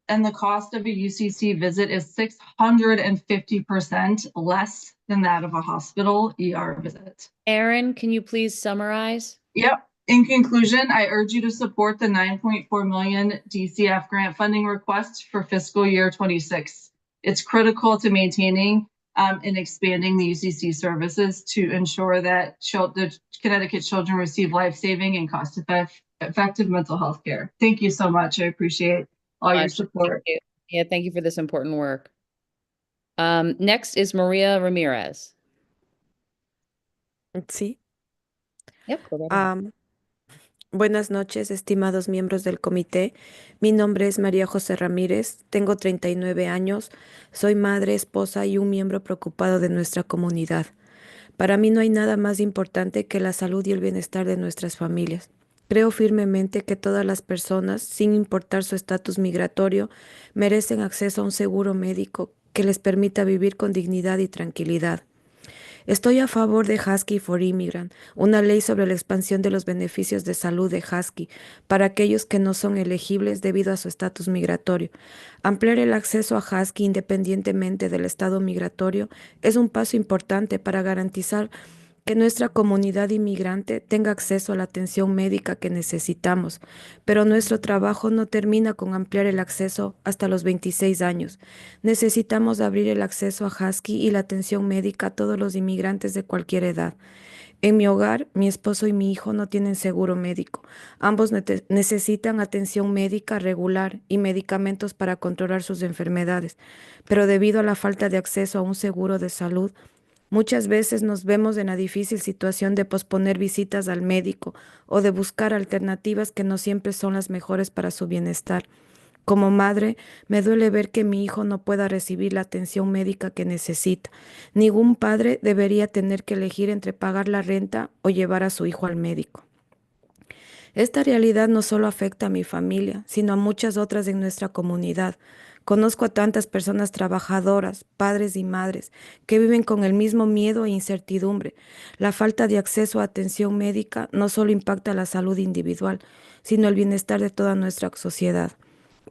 and the cost of a UCC visit is 650% less than that of a hospital ER visit. Aaron, can you please summarize? Yep. In conclusion, I urge you to support the $9.4 million DCF grant funding request for fiscal year 26. It's critical to maintaining and expanding the UCC services to ensure that the Connecticut children receive life-saving and cost-effective mental health care. Thank you so much. I appreciate all your support. Thank you. Yeah, thank you for this important work. Next is Maria Ramirez. Sí. Yep, go right ahead. Buenas noches, estimados miembros del comité. Mi nombre es María José Ramírez, tengo 39 años, soy madre, esposa y un miembro preocupado de nuestra comunidad. Para mí no hay nada más importante que la salud y el bienestar de nuestras familias. Creo firmemente que todas las personas, sin importar su estatus migratorio, merecen acceso a un seguro médico que les permita vivir con dignidad y tranquilidad. Estoy a favor de Husky for Immigrant, una ley sobre la expansión de los beneficios de salud de Husky para aquellos que no son elegibles debido a su estatus migratorio. Ampliar el acceso a Husky independientemente del estado migratorio es un paso importante para garantizar que nuestra comunidad inmigrante tenga acceso a la atención médica que necesitamos, pero nuestro trabajo no termina con ampliar el acceso hasta los 26 años. Necesitamos abrir el acceso a Husky y la atención médica a todos los inmigrantes de cualquier edad. En mi hogar, mi esposo y mi hijo no tienen seguro médico. Ambos necesitan atención médica regular y medicamentos para controlar sus enfermedades, pero debido a la falta de acceso a un seguro de salud, muchas veces nos vemos en la difícil situación de posponer visitas al médico o de buscar alternativas que no siempre son las mejores para su bienestar. Como madre, me duele ver que mi hijo no pueda recibir la atención médica que necesita. Ningún padre debería tener que elegir entre pagar la renta o llevar a su hijo al médico. Esta realidad no solo afecta a mi familia, sino a muchas otras en nuestra comunidad. Conozco a tantas personas trabajadoras, padres y madres, que viven con el mismo miedo e incertidumbre. La falta de acceso a atención médica no solo impacta la salud individual, sino el bienestar de toda nuestra sociedad.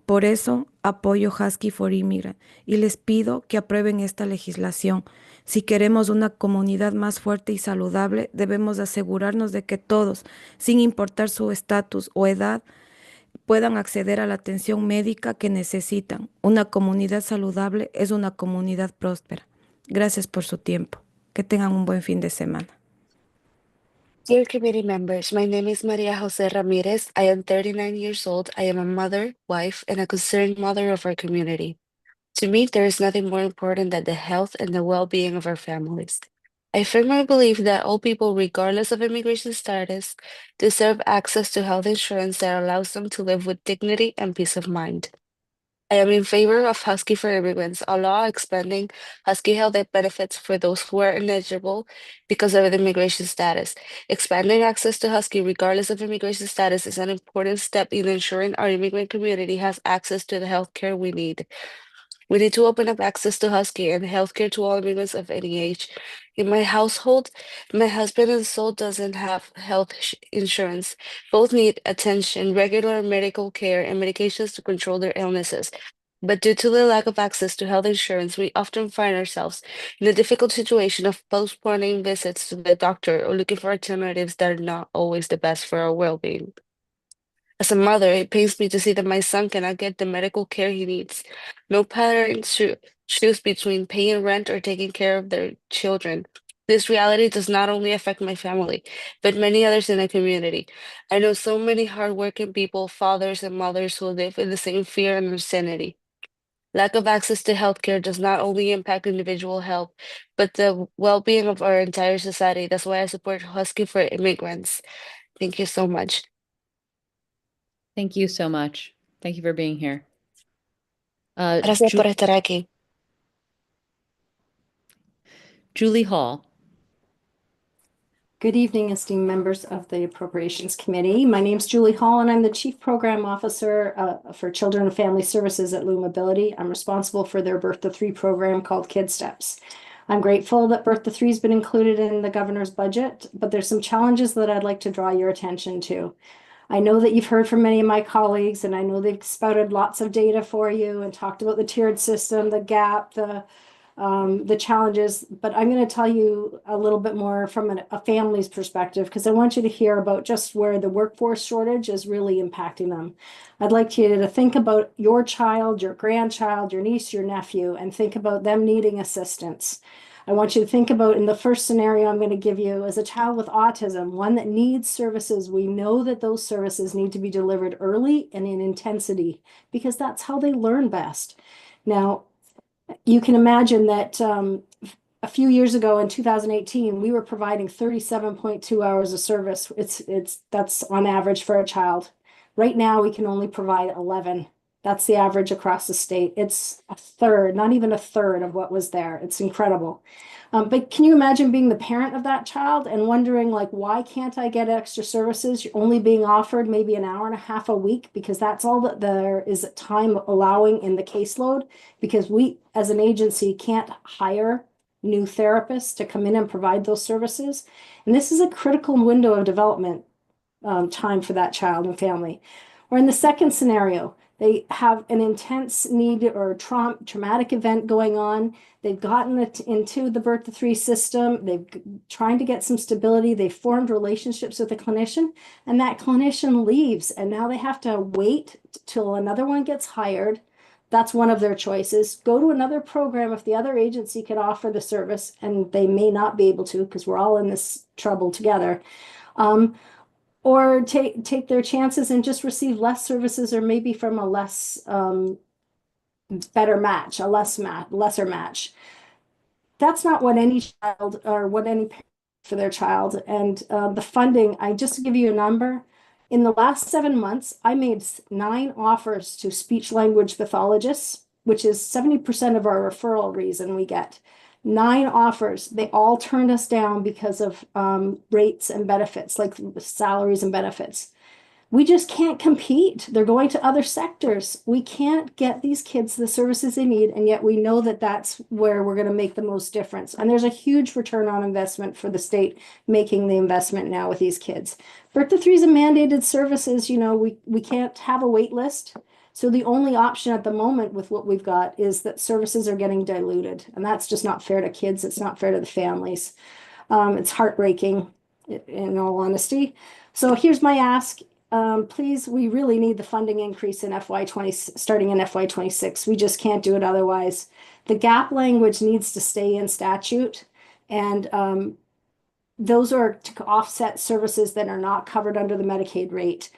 Por eso apoyo Husky for Immigrant y les pido que aprueben esta legislación. Si queremos una comunidad más fuerte y saludable, debemos asegurarnos de que todos, sin importar su estatus o edad, puedan acceder a la atención médica que necesitan. Una comunidad saludable es una comunidad próspera. Gracias por su tiempo. Que tengan un buen fin de semana. Dear committee members, my name is Maria Jose Ramirez. I am 39 years old. I am a mother, wife, and a concerned mother of our community. To me, there is nothing more important than the health and the well-being of our families. I firmly believe that all people, regardless of immigration status, deserve access to health insurance that allows them to live with dignity and peace of mind. I am in favor of Husky for Immigrants, a law expanding Husky health benefits for those who are ineligible because of immigration status. Expanding access to Husky regardless of immigration status is an important step in ensuring our immigrant community has access to the health care we need. We need to open up access to Husky and healthcare to all immigrants of any age. In my household, my husband and son doesn't have health insurance. Both need attention, regular medical care, and medications to control their illnesses. But due to the lack of access to health insurance, we often find ourselves in the difficult situation of postponing visits to the doctor or looking for alternatives that are not always the best for our well-being. As a mother, it pains me to see that my son cannot get the medical care he needs. No parent should choose between paying rent or taking care of their children. This reality does not only affect my family, but many others in the community. I know so many hardworking people, fathers and mothers who live in the same fear and uncertainty. Lack of access to healthcare does not only impact individual health, but the well-being of our entire society. That's why I support Husky for Immigrants. Thank you so much. Thank you so much. Thank you for being here. Gracias por estar aquí. Julie Hall. Good evening, esteemed members of the Appropriations Committee. My name is Julie Hall, and I'm the Chief Program Officer for Children and Family Services at Loom Ability. I'm responsible for their Birth to 3 program called Kid Steps. I'm grateful that Birth to 3 has been included in the governor's budget, but there's some challenges that I'd like to draw your attention to. I know that you've heard from many of my colleagues, and I know they've spouted lots of data for you and talked about the tiered system, the gap, the challenges, but I'm going to tell you a little bit more from a family's perspective, because I want you to hear about just where the workforce shortage is really impacting them. I'd like you to think about your child, your grandchild, your niece, your nephew, and think about them needing assistance. I want you to think about, in the first scenario I'm going to give you, as a child with autism, one that needs services. We know that those services need to be delivered early and in intensity, because that's how they learn best. Now, you can imagine that a few years ago in 2018, we were providing 37.2 hours of service. That's on average for a child. Right now, we can only provide 11. That's the average across the state. It's a third, not even a third of what was there. It's incredible. But can you imagine being the parent of that child and wondering, like, why can't I get extra services? You're only being offered maybe an hour and a half a week, because that's all that there is time allowing in the caseload, because we as an agency can't hire new therapists to come in and provide those services. And this is a critical window of development time for that child and family. Or in the second scenario, they have an intense need or traumatic event going on. They've gotten it into the birth to three system. They've trying to get some stability. They've formed relationships with a clinician, and that clinician leaves, and now they have to wait till another one gets hired. That's one of their choices. Go to another program if the other agency can offer the service, and they may not be able to because we're all in this trouble together. Or take their chances and just receive less services, or maybe from a less better match, lesser match. That's not what any child or what any parent for their child. And the funding, just to give you a number, in the last 7 months, I made 9 offers to speech language pathologists, which is 70% of our referral reason we get. 9 offers. They all turned us down because of rates and benefits, like salaries and benefits. We just can't compete. They're going to other sectors. We can't get these kids the services they need, and yet we know that that's where we're going to make the most difference. And there's a huge return on investment for the state making the investment now with these kids. Birth to three is a mandated services. We can't have a wait list. So the only option at the moment with what we've got is that services are getting diluted, and that's just not fair to kids. It's not fair to the families. It's heartbreaking, in all honesty. So here's my ask. Please, we really need the funding increase in starting in FY26. We just can't do it otherwise. The gap language needs to stay in statute, and those are to offset services that are not covered under the Medicaid rate.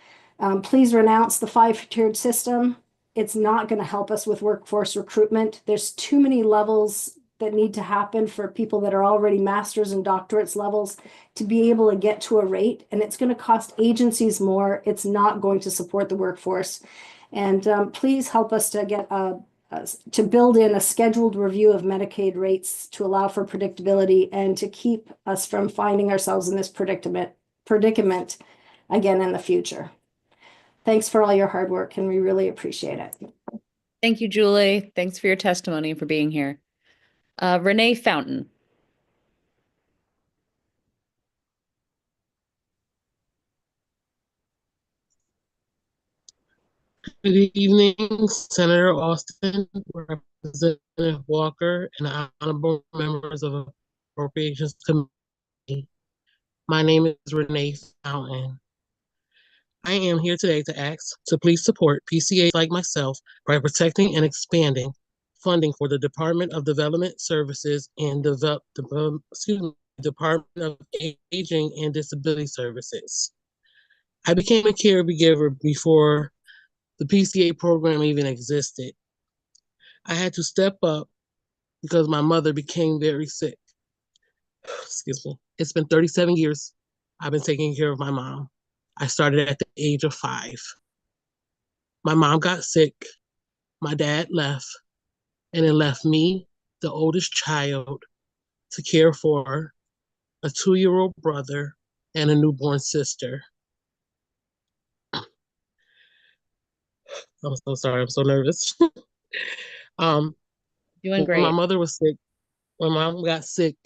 Please renounce the 5-tiered system. It's not going to help us with workforce recruitment. There's too many levels that need to happen for people that are already master's and doctorates levels to be able to get to a rate, and it's going to cost agencies more. It's not going to support the workforce. And please help us to get to build in a scheduled review of Medicaid rates to allow for predictability and to keep us from finding ourselves in this predicament again in the future. Thanks for all your hard work, and we really appreciate it. Thank you, Julie. Thanks for your testimony and for being here. Renee Fountain. Good evening, Senator Austin, Representative Walker, and honorable members of the Appropriations Committee. My name is Renee Fountain. I am here today to ask to please support PCAs like myself by protecting and expanding funding for the Department of Development Services and Department of Aging and Disability Services. I became a caregiver before the PCA program even existed. I had to step up because my mother became very sick. Excuse me. It's been 37 years I've been taking care of my mom. I started at the age of 5. My mom got sick, my dad left, and it left me, the oldest child, to care for a 2-year-old brother and a newborn sister. I'm so sorry, I'm so nervous. Doing great. When my mother was sick, when my mom got sick,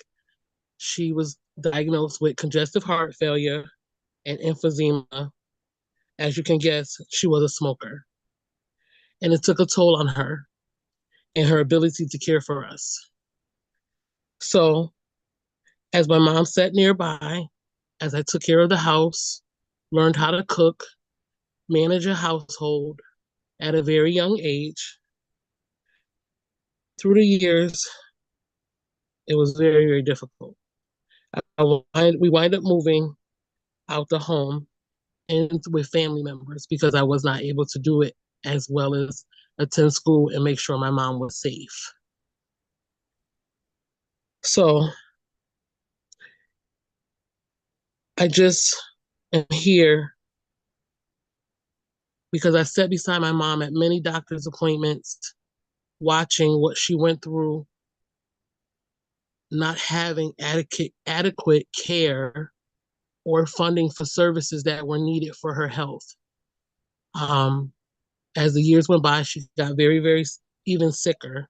she was diagnosed with congestive heart failure and emphysema. As you can guess, she was a smoker. And it took a toll on her and her ability to care for us. So, as my mom sat nearby, as I took care of the house, learned how to cook, manage a household at a very young age, through the years, it was very, very difficult. We wind up moving out the home and with family members because I was not able to do it as well as attend school and make sure my mom was safe. So I just am here because I sat beside my mom at many doctor's appointments, watching what she went through, not having adequate care or funding for services that were needed for her health. As the years went by, she got very, very even sicker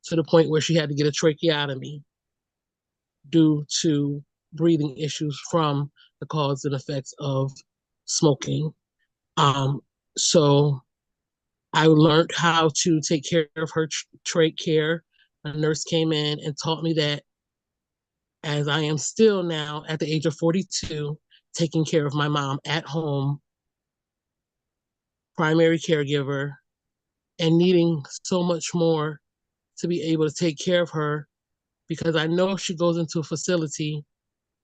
to the point where she had to get a tracheotomy. due to breathing issues from the cause and effects of smoking. So I learned how to take care of her trach care. A nurse came in and taught me that, as I am still now at the age of 42, taking care of my mom at home, primary caregiver, and needing so much more to be able to take care of her, because I know if she goes into a facility,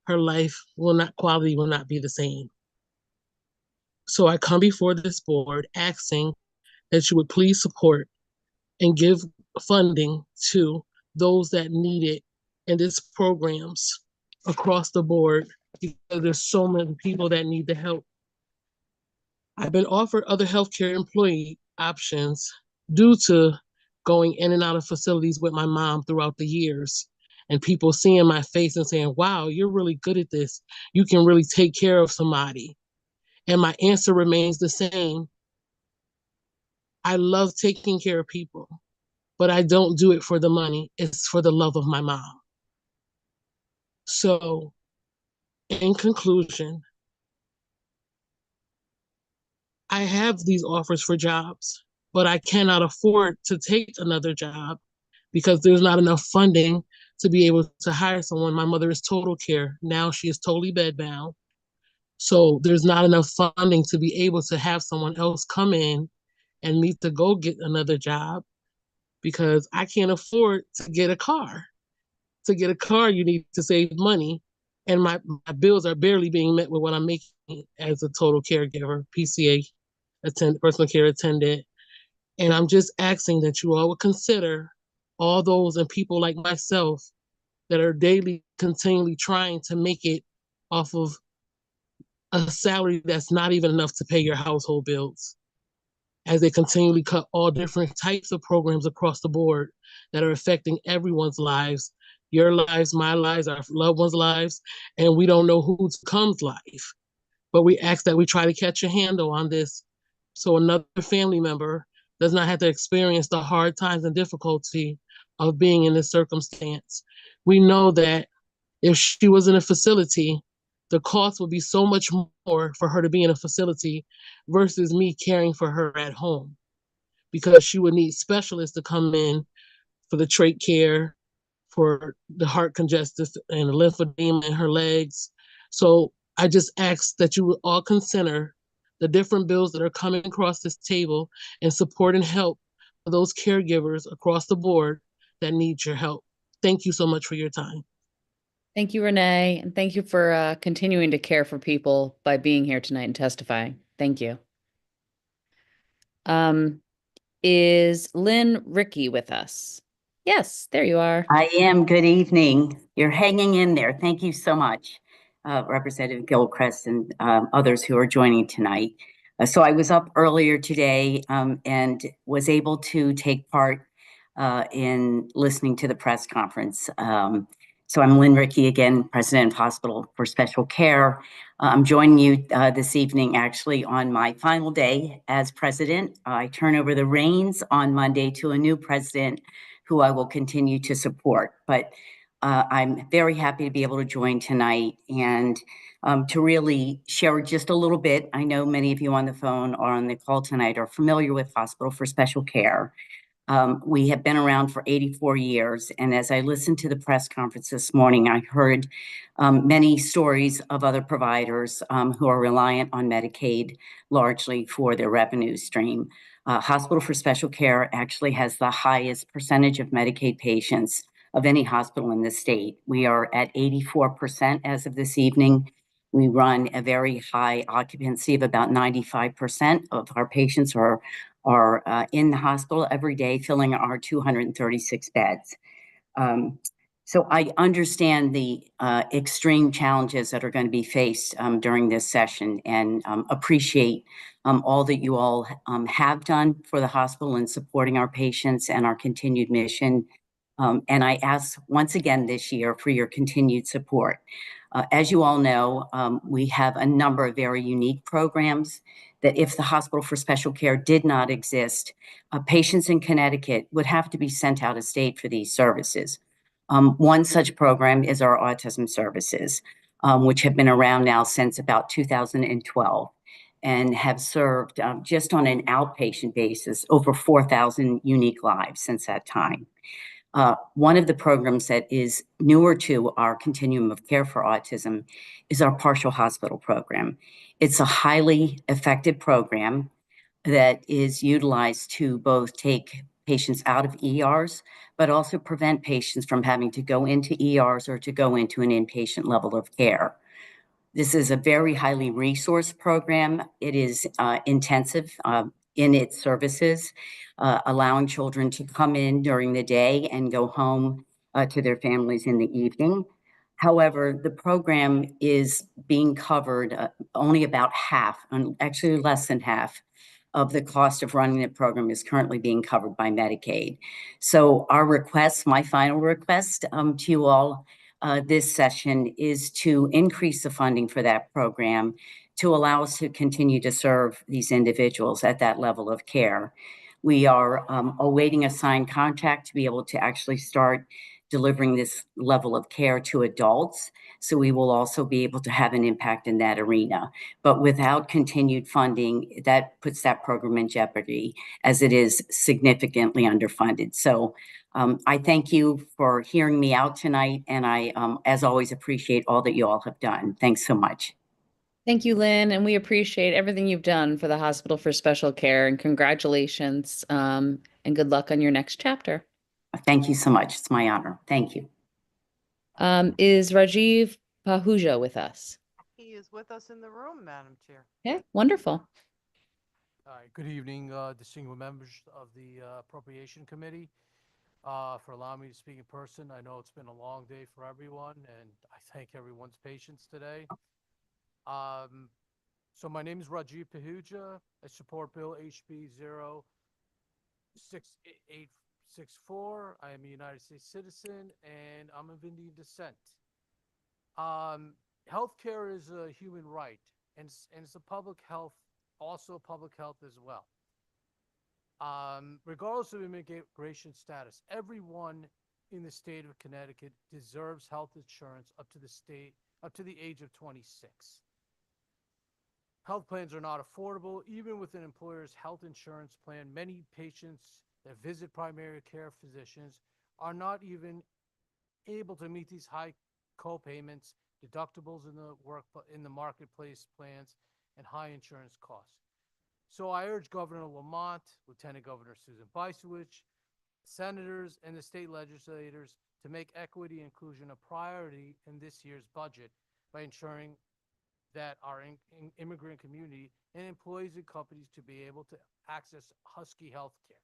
her quality will not be the same. So I come before this board asking that you would please support and give funding to those that need it in these programs across the board, because there's so many people that need the help. I've been offered other healthcare employee options due to going in and out of facilities with my mom throughout the years, and people seeing my face and saying, wow, you're really good at this. You can really take care of somebody. And my answer remains the same. I love taking care of people, but I don't do it for the money. It's for the love of my mom. So, in conclusion, I have these offers for jobs, but I cannot afford to take another job because there's not enough funding to be able to hire someone. My mother is total care. Now she is totally bedbound. So there's not enough funding to be able to have someone else come in and me to go get another job, because I can't afford to get a car. To get a car, you need to save money. And my bills are barely being met with what I'm making as a total caregiver, PCA, personal care attendant. And I'm just asking that you all would consider all those and people like myself that are daily, continually trying to make it off of a salary that's not even enough to pay your household bills, as they continually cut all different types of programs across the board that are affecting everyone's lives, your lives, my lives, our loved ones' lives, and we don't know who's comes life. But we ask that we try to catch a handle on this so another family member does not have to experience the hard times and difficulty of being in this circumstance. We know that if she was in a facility, the cost would be so much more for her to be in a facility versus me caring for her at home, because she would need specialists to come in for the trach care, for the heart congestion and the lymphedema in her legs. So I just ask that you would all consider the different bills that are coming across this table and support and help those caregivers across the board that need your help. Thank you so much for your time. Thank you, Renee, and thank you for continuing to care for people by being here tonight and testifying. Thank you. Is Lynn Ricky with us? Yes, there you are. I am. Good evening. You're hanging in there. Thank you so much, Representative Gilchrist and others who are joining tonight. So I was up earlier today and was able to take part in listening to the press conference. So I'm Lynn Ricky again, President of Hospital for Special Care. I'm joining you this evening actually on my final day as president. I turn over the reins on Monday to a new president who I will continue to support. But I'm very happy to be able to join tonight and to really share just a little bit. I know many of you on the phone or on the call tonight are familiar with Hospital for Special Care. We have been around for 84 years. And as I listened to the press conference this morning, I heard many stories of other providers who are reliant on Medicaid largely for their revenue stream. Hospital for Special Care actually has the highest percentage of Medicaid patients of any hospital in the state. We are at 84% as of this evening. We run a very high occupancy of about 95% of our patients are in the hospital every day, filling our 236 beds. So I understand the extreme challenges that are going to be faced during this session, and appreciate all that you all have done for the hospital in supporting our patients and our continued mission. And I ask once again this year for your continued support. As you all know, we have a number of very unique programs that if the Hospital for Special Care did not exist, patients in Connecticut would have to be sent out of state for these services. One such program is our autism services, which have been around now since about 2012 and have served just on an outpatient basis over 4,000 unique lives since that time. One of the programs that is newer to our continuum of care for autism is our partial hospital program. It's a highly effective program that is utilized to both take patients out of ERs, but also prevent patients from having to go into ERs or to go into an inpatient level of care. This is a very highly resourced program. It is intensive in its services, allowing children to come in during the day and go home to their families in the evening. However, the program is being covered only about half, actually less than half, of the cost of running the program is currently being covered by Medicaid. So our request, my final request to you all this session is to increase the funding for that program to allow us to continue to serve these individuals at that level of care. We are awaiting a signed contract to be able to actually start delivering this level of care to adults. So we will also be able to have an impact in that arena. But without continued funding, that puts that program in jeopardy as it is significantly underfunded. So I thank you for hearing me out tonight. And I, as always, appreciate all that you all have done. Thanks so much. Thank you, Lynn, and we appreciate everything you've done for the Hospital for Special Care, and congratulations, and good luck on your next chapter. Thank you so much. It's my honor. Thank you. Is Rajiv Pahuja with us? He is with us in the room, Madam Chair. Yeah, wonderful. All right, good evening, distinguished members of the Appropriation Committee, for allowing me to speak in person. I know it's been a long day for everyone, and I thank everyone's patience today. So my name is Rajiv Pahuja. I support Bill HB 06864. I am a United States citizen, and I'm of Indian descent. Healthcare is a human right, and it's a public health, also public health as well. Regardless of immigration status, everyone in the state of Connecticut deserves health insurance up to the age of 26. Health plans are not affordable, even with an employer's health insurance plan. Many patients that visit primary care physicians are not even able to meet these high co-payments, deductibles in the marketplace plans, and high insurance costs. So I urge Governor Lamont, Lieutenant Governor Susan Bysiewicz, senators, and the state legislators to make equity and inclusion a priority in this year's budget by ensuring that our immigrant community and employees and companies to be able to access Husky health care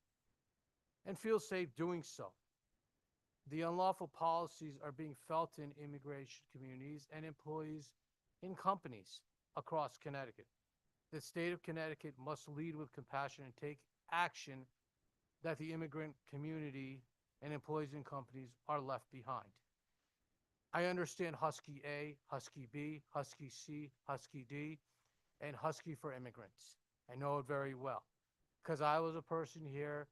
and feel safe doing so. The unlawful policies are being felt in immigration communities and employees in companies across Connecticut. The state of Connecticut must lead with compassion and take action that the immigrant community and employees and companies are left behind. I understand Husky A, Husky B, Husky C, Husky D, and Husky for Immigrants. I know it very well because I was a person here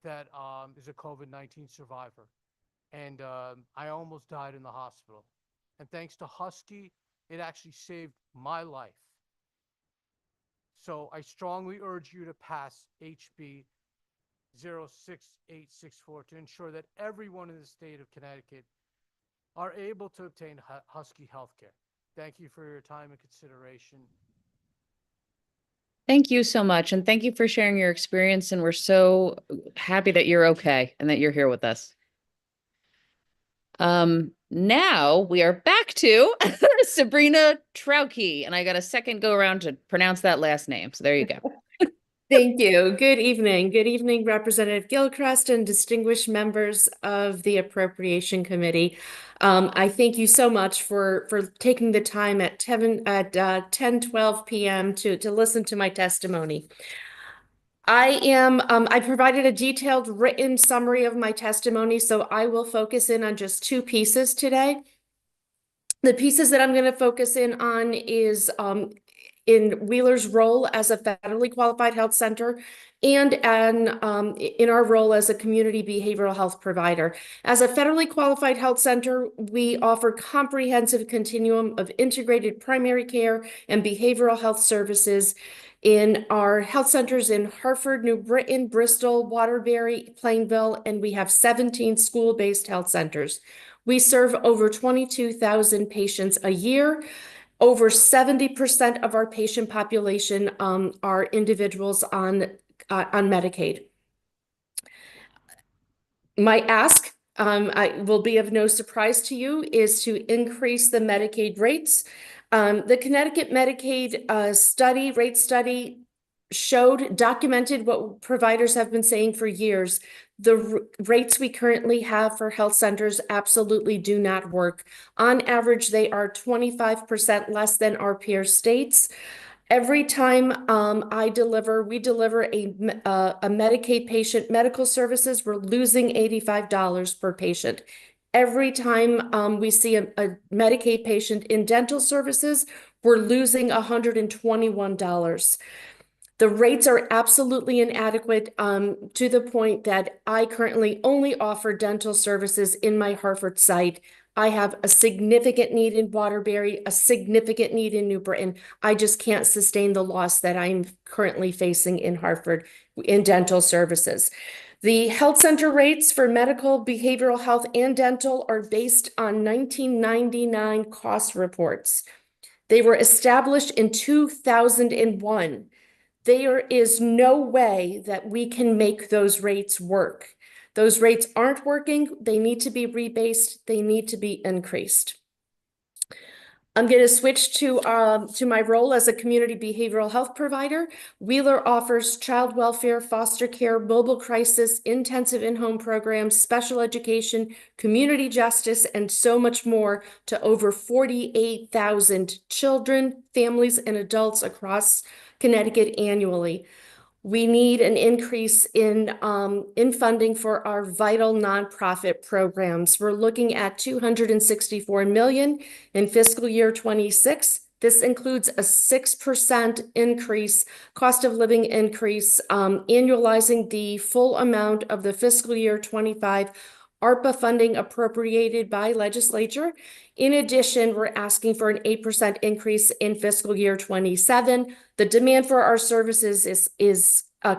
that is a COVID-19 survivor, and I almost died in the hospital. And thanks to Husky, it actually saved my life. So I strongly urge you to pass HB 06864 to ensure that everyone in the state of Connecticut are able to obtain Husky healthcare. Thank you for your time and consideration. Thank you so much, and thank you for sharing your experience, and we're so happy that you're okay and that you're here with us. Now we are back to Sabrina Trauke, and I got a second go around to pronounce that last name. So there you go. Thank you. Good evening. Good evening, Representative Gilchrist and distinguished members of the Appropriation Committee. I thank you so much for taking the time at 10:12 p.m. to listen to my testimony. I provided a detailed written summary of my testimony, so I will focus in on just two pieces today. The pieces that I'm going to focus in on is in Wheeler's role as a federally qualified health center and in our role as a community behavioral health provider. As a federally qualified health center, we offer comprehensive continuum of integrated primary care and behavioral health services in our health centers in Hartford, New Britain, Bristol, Waterbury, Plainville, and we have 17 school-based health centers. We serve over 22,000 patients a year. Over 70% of our patient population are individuals on Medicaid. My ask will be of no surprise to you is to increase the Medicaid rates. The Connecticut Medicaid rate study documented what providers have been saying for years. The rates we currently have for health centers absolutely do not work. On average, they are 25% less than our peer states. Every time we deliver a Medicaid patient medical services, we're losing $85 per patient. Every time we see a Medicaid patient in dental services, we're losing $121. The rates are absolutely inadequate to the point that I currently only offer dental services in my Hartford site. I have a significant need in Waterbury, a significant need in New Britain. I just can't sustain the loss that I'm currently facing in Hartford in dental services. The health center rates for medical, behavioral health, and dental are based on 1999 cost reports. They were established in 2001. There is no way that we can make those rates work. Those rates aren't working. They need to be rebased. They need to be increased. I'm going to switch to my role as a community behavioral health provider. Wheeler offers child welfare, foster care, mobile crisis, intensive in-home programs, special education, community justice, and so much more to over 48,000 children, families, and adults across Connecticut annually. We need an increase in funding for our vital nonprofit programs. We're looking at $264 million in fiscal year 26. This includes a 6% increase, cost of living increase, annualizing the full amount of the fiscal year 25 ARPA funding appropriated by legislature. In addition, we're asking for an 8% increase in fiscal year 27. The demand for our services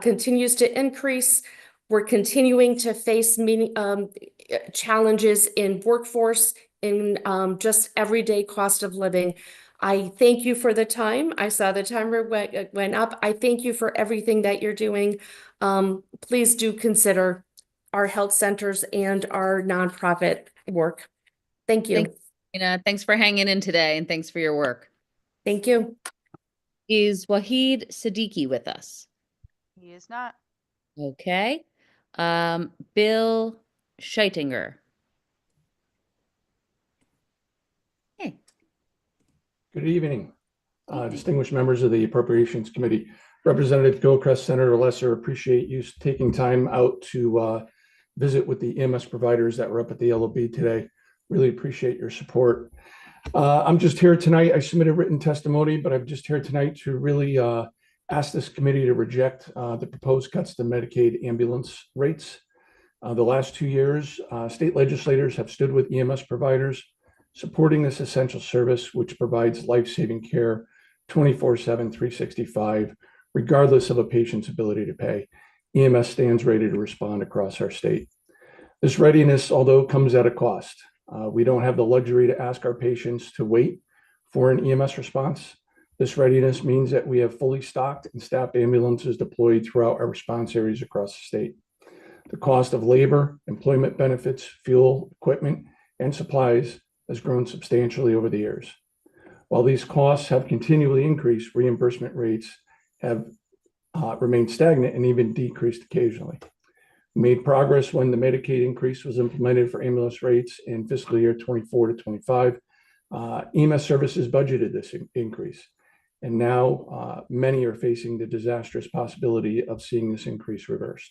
continues to increase. We're continuing to face many challenges in workforce, in just everyday cost of living. I thank you for the time. I saw the timer went up. I thank you for everything that you're doing. Please do consider our health centers and our nonprofit work. Thank you. Thanks, Tina. Thanks for hanging in today and thanks for your work. Thank you. Is Wahid Siddiqui with us? He is not. Okay. Bill Scheitinger. Hey. Good evening, distinguished members of the Appropriations Committee. Representative Gilchrist, Senator Lesser, appreciate you taking time out to visit with the EMS providers that were up at the LOB today. Really appreciate your support. I'm just here tonight. I submitted written testimony, but I'm just here tonight to really ask this committee to reject the proposed cuts to Medicaid ambulance rates. The last 2 years, state legislators have stood with EMS providers, supporting this essential service, which provides life-saving care 24/7, 365, regardless of a patient's ability to pay. EMS stands ready to respond across our state. This readiness, although comes at a cost. We don't have the luxury to ask our patients to wait for an EMS response. This readiness means that we have fully stocked and staffed ambulances deployed throughout our response areas across the state. The cost of labor, employment benefits, fuel, equipment, and supplies has grown substantially over the years. While these costs have continually increased, reimbursement rates have remained stagnant and even decreased occasionally. We made progress when the Medicaid increase was implemented for ambulance rates in fiscal year 24 to 25. EMS services budgeted this increase, and now many are facing the disastrous possibility of seeing this increase reversed.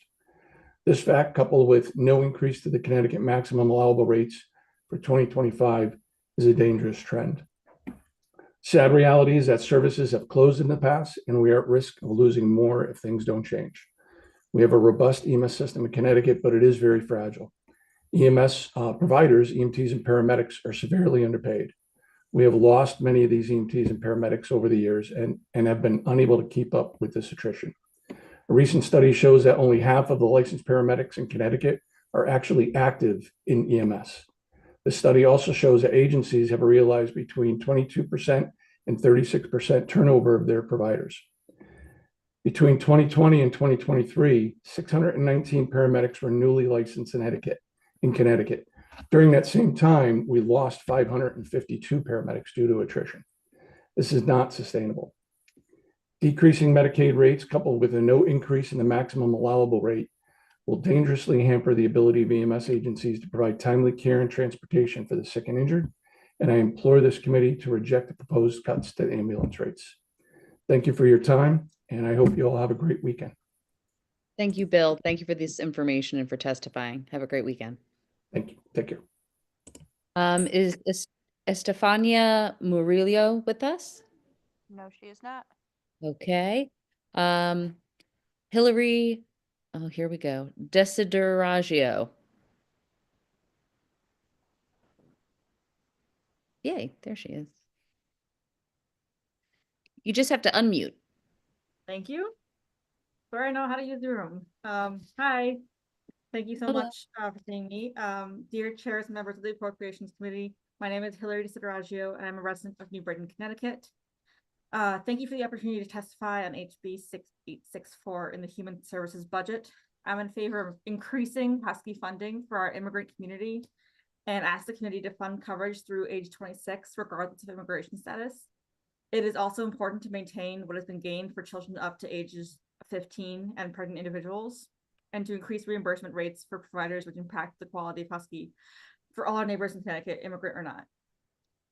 This fact, coupled with no increase to the Connecticut maximum allowable rates for 2025, is a dangerous trend. Sad reality is that services have closed in the past, and we are at risk of losing more if things don't change. We have a robust EMS system in Connecticut, but it is very fragile. EMS providers, EMTs and paramedics, are severely underpaid. We have lost many of these EMTs and paramedics over the years and have been unable to keep up with this attrition. A recent study shows that only half of the licensed paramedics in Connecticut are actually active in EMS. The study also shows that agencies have realized between 22% and 36% turnover of their providers. Between 2020 and 2023, 619 paramedics were newly licensed in Connecticut. During that same time, we lost 552 paramedics due to attrition. This is not sustainable. Decreasing Medicaid rates coupled with a no increase in the maximum allowable rate will dangerously hamper the ability of EMS agencies to provide timely care and transportation for the sick and injured, and I implore this committee to reject the proposed cuts to ambulance rates. Thank you for your time, and I hope you all have a great weekend. Thank you, Bill. Thank you for this information and for testifying. Have a great weekend. Thank you. Take care. Is Estefania Murillo with us? No, she is not. Okay. Hillary, oh, here we go. Desideraggio. Yay, there she is. You just have to unmute. Thank you. Sure, I know how to use the room. Hi. Thank you so Hello. much for seeing me. Dear chairs and members of the Appropriations Committee, my name is Hillary Desideraggio, and I'm a resident of New Britain, Connecticut. Thank you for the opportunity to testify on HB 6864 in the Human Services budget. I'm in favor of increasing Husky funding for our immigrant community and ask the committee to fund coverage through age 26, regardless of immigration status. It is also important to maintain what has been gained for children up to ages 15 and pregnant individuals, and to increase reimbursement rates for providers which impact the quality of Husky for all our neighbors in Connecticut, immigrant or not.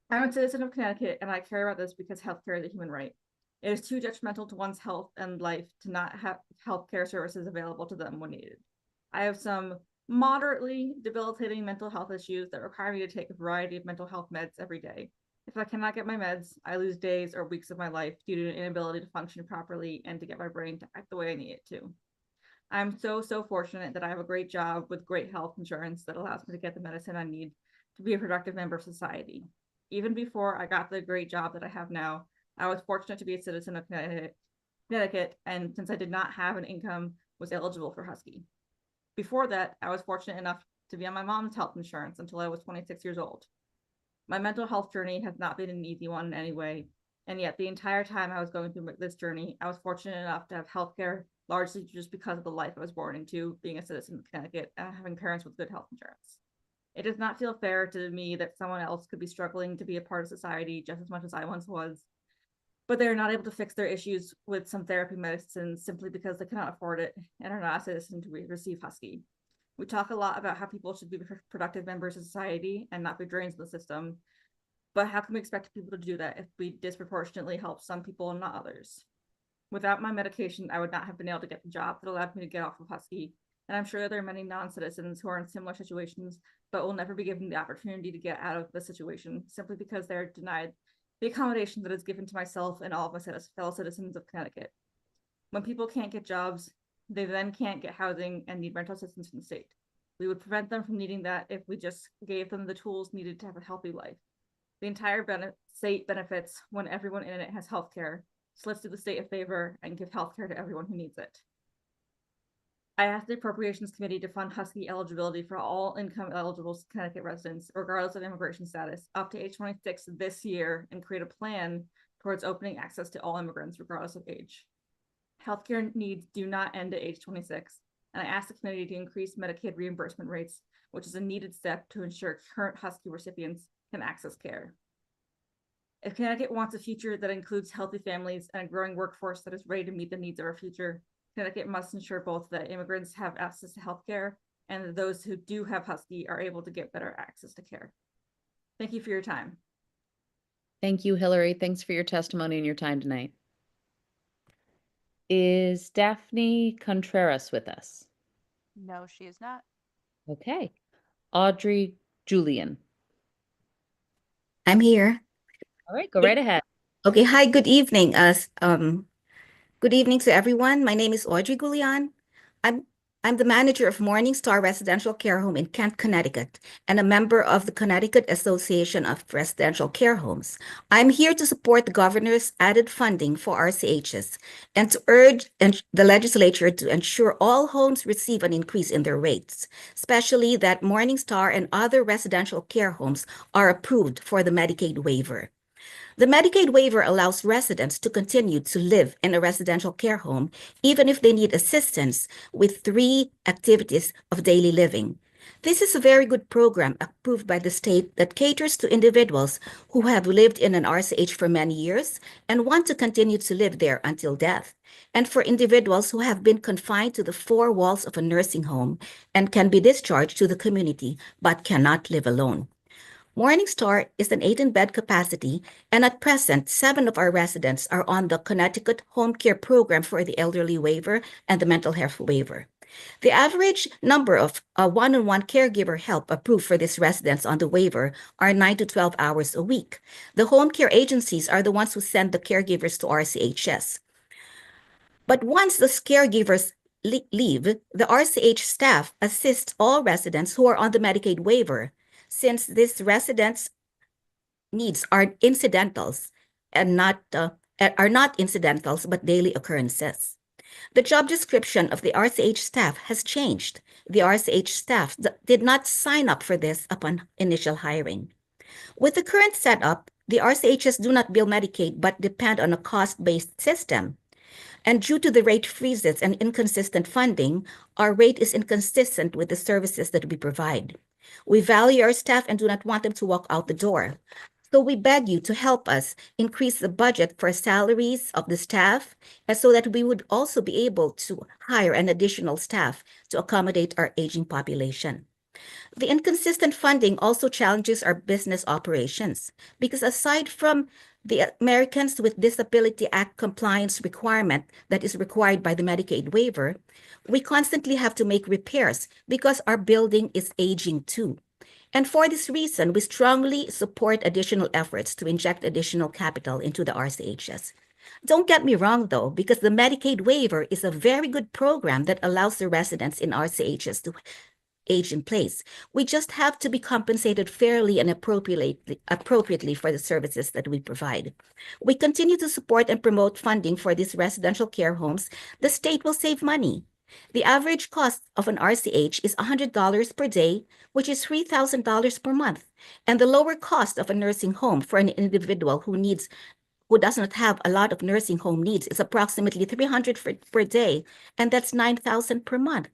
I'm a citizen of Connecticut, and I care about this because healthcare is a human right. It is too detrimental to one's health and life to not have healthcare services available to them when needed. I have some moderately debilitating mental health issues that require me to take a variety of mental health meds every day. If I cannot get my meds, I lose days or weeks of my life due to an inability to function properly and to get my brain to act the way I need it to. I'm so fortunate that I have a great job with great health insurance that allows me to get the medicine I need to be a productive member of society. Even before I got the great job that I have now, I was fortunate to be a citizen of Connecticut, and since I did not have an income, was eligible for Husky. Before that, I was fortunate enough to be on my mom's health insurance until I was 26 years old. My mental health journey has not been an easy one in any way, and yet the entire time I was going through this journey, I was fortunate enough to have healthcare, largely just because of the life I was born into, being a citizen of Connecticut and having parents with good health insurance. It does not feel fair to me that someone else could be struggling to be a part of society just as much as I once was, but they're not able to fix their issues with some therapy medicine simply because they cannot afford it and are not a citizen to receive Husky. We talk a lot about how people should be productive members of society and not be drains in the system, but how can we expect people to do that if we disproportionately help some people and not others? Without my medication, I would not have been able to get the job that allowed me to get off of Husky, and I'm sure there are many non-citizens who are in similar situations but will never be given the opportunity to get out of the situation simply because they're denied the accommodation that is given to myself and all of my fellow citizens of Connecticut. When people can't get jobs, they then can't get housing and need rental assistance from the state. We would prevent them from needing that if we just gave them the tools needed to have a healthy life. The entire state benefits when everyone in it has health care. So let's do the state a favor and give health care to everyone who needs it. I asked the Appropriations Committee to fund Husky eligibility for all income eligible Connecticut residents, regardless of immigration status, up to age 26 this year, and create a plan towards opening access to all immigrants, regardless of age. Healthcare needs do not end at age 26, and I asked the committee to increase Medicaid reimbursement rates, which is a needed step to ensure current Husky recipients can access care. If Connecticut wants a future that includes healthy families and a growing workforce that is ready to meet the needs of our future, Connecticut must ensure both that immigrants have access to health care and that those who do have Husky are able to get better access to care. Thank you for your time. Thank you, Hillary. Thanks for your testimony and your time tonight. Is Daphne Contreras with us? No, she is not. Okay. Audrey Julian. I'm here. All right, go right ahead. Okay, hi, good evening. Good evening to everyone. My name is Audrey Goulian. I'm I'm the manager of Morning Star Residential Care Home in Kent, Connecticut, and a member of the Connecticut Association of Residential Care Homes. I'm here to support the governor's added funding for RCHs and to urge the legislature to ensure all homes receive an increase in their rates, especially that Morning Star and other residential care homes are approved for the Medicaid waiver. The Medicaid waiver allows residents to continue to live in a residential care home even if they need assistance with 3 activities of daily living. This is a very good program approved by the state that caters to individuals who have lived in an RCH for many years and want to continue to live there until death, and for individuals who have been confined to the 4 walls of a nursing home and can be discharged to the community but cannot live alone. Morningstar is an 8-bed capacity, and at present, 7 of our residents are on the Connecticut Home Care Program for the Elderly Waiver and the Mental Health Waiver. The average number of one-on-one caregiver help approved for these residents on the waiver are 9 to 12 hours a week. The home care agencies are the ones who send the caregivers to RCHS. But once the caregivers leave, the RCH staff assists all residents who are on the Medicaid waiver, since these residents' needs are incidentals and not incidentals but daily occurrences. The job description of the RCH staff has changed. The RCH staff did not sign up for this upon initial hiring. With the current setup, the RCHs do not bill Medicaid but depend on a cost-based system. And due to the rate freezes and inconsistent funding, our rate is inconsistent with the services that we provide. We value our staff and do not want them to walk out the door. So we beg you to help us increase the budget for salaries of the staff, and so that we would also be able to hire an additional staff to accommodate our aging population. The inconsistent funding also challenges our business operations because aside from the Americans with Disability Act compliance requirement that is required by the Medicaid waiver, we constantly have to make repairs because our building is aging too. And for this reason, we strongly support additional efforts to inject additional capital into the RCHS. Don't get me wrong, though, because the Medicaid waiver is a very good program that allows the residents in RCHS to age in place. We just have to be compensated fairly and appropriately for the services that we provide. We continue to support and promote funding for these residential care homes. The state will save money. The average cost of an RCH is $100 per day, which is $3,000 per month. And the lower cost of a nursing home for an individual who does not have a lot of nursing home needs is approximately $300 per day, and that's $9,000 per month.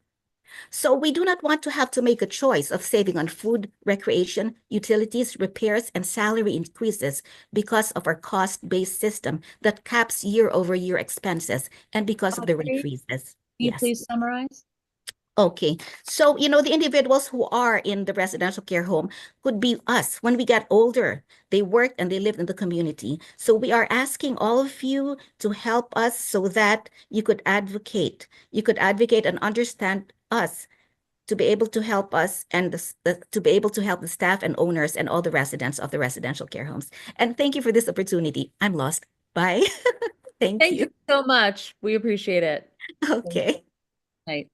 So we do not want to have to make a choice of saving on food, recreation, utilities, repairs, and salary increases because of our cost-based system that caps year-over-year expenses and because of the rate freezes. Can you Yes. please summarize? Okay, so the individuals who are in the residential care home could be us when we get older. They work and they live in the community. So we are asking all of you to help us so that you could advocate. You could advocate and understand us to be able to help us and to be able to help the staff and owners and all the residents of the residential care homes. And thank you for this opportunity. I'm lost. Bye. Thank you. Thank you so much. We appreciate it. Okay. Right.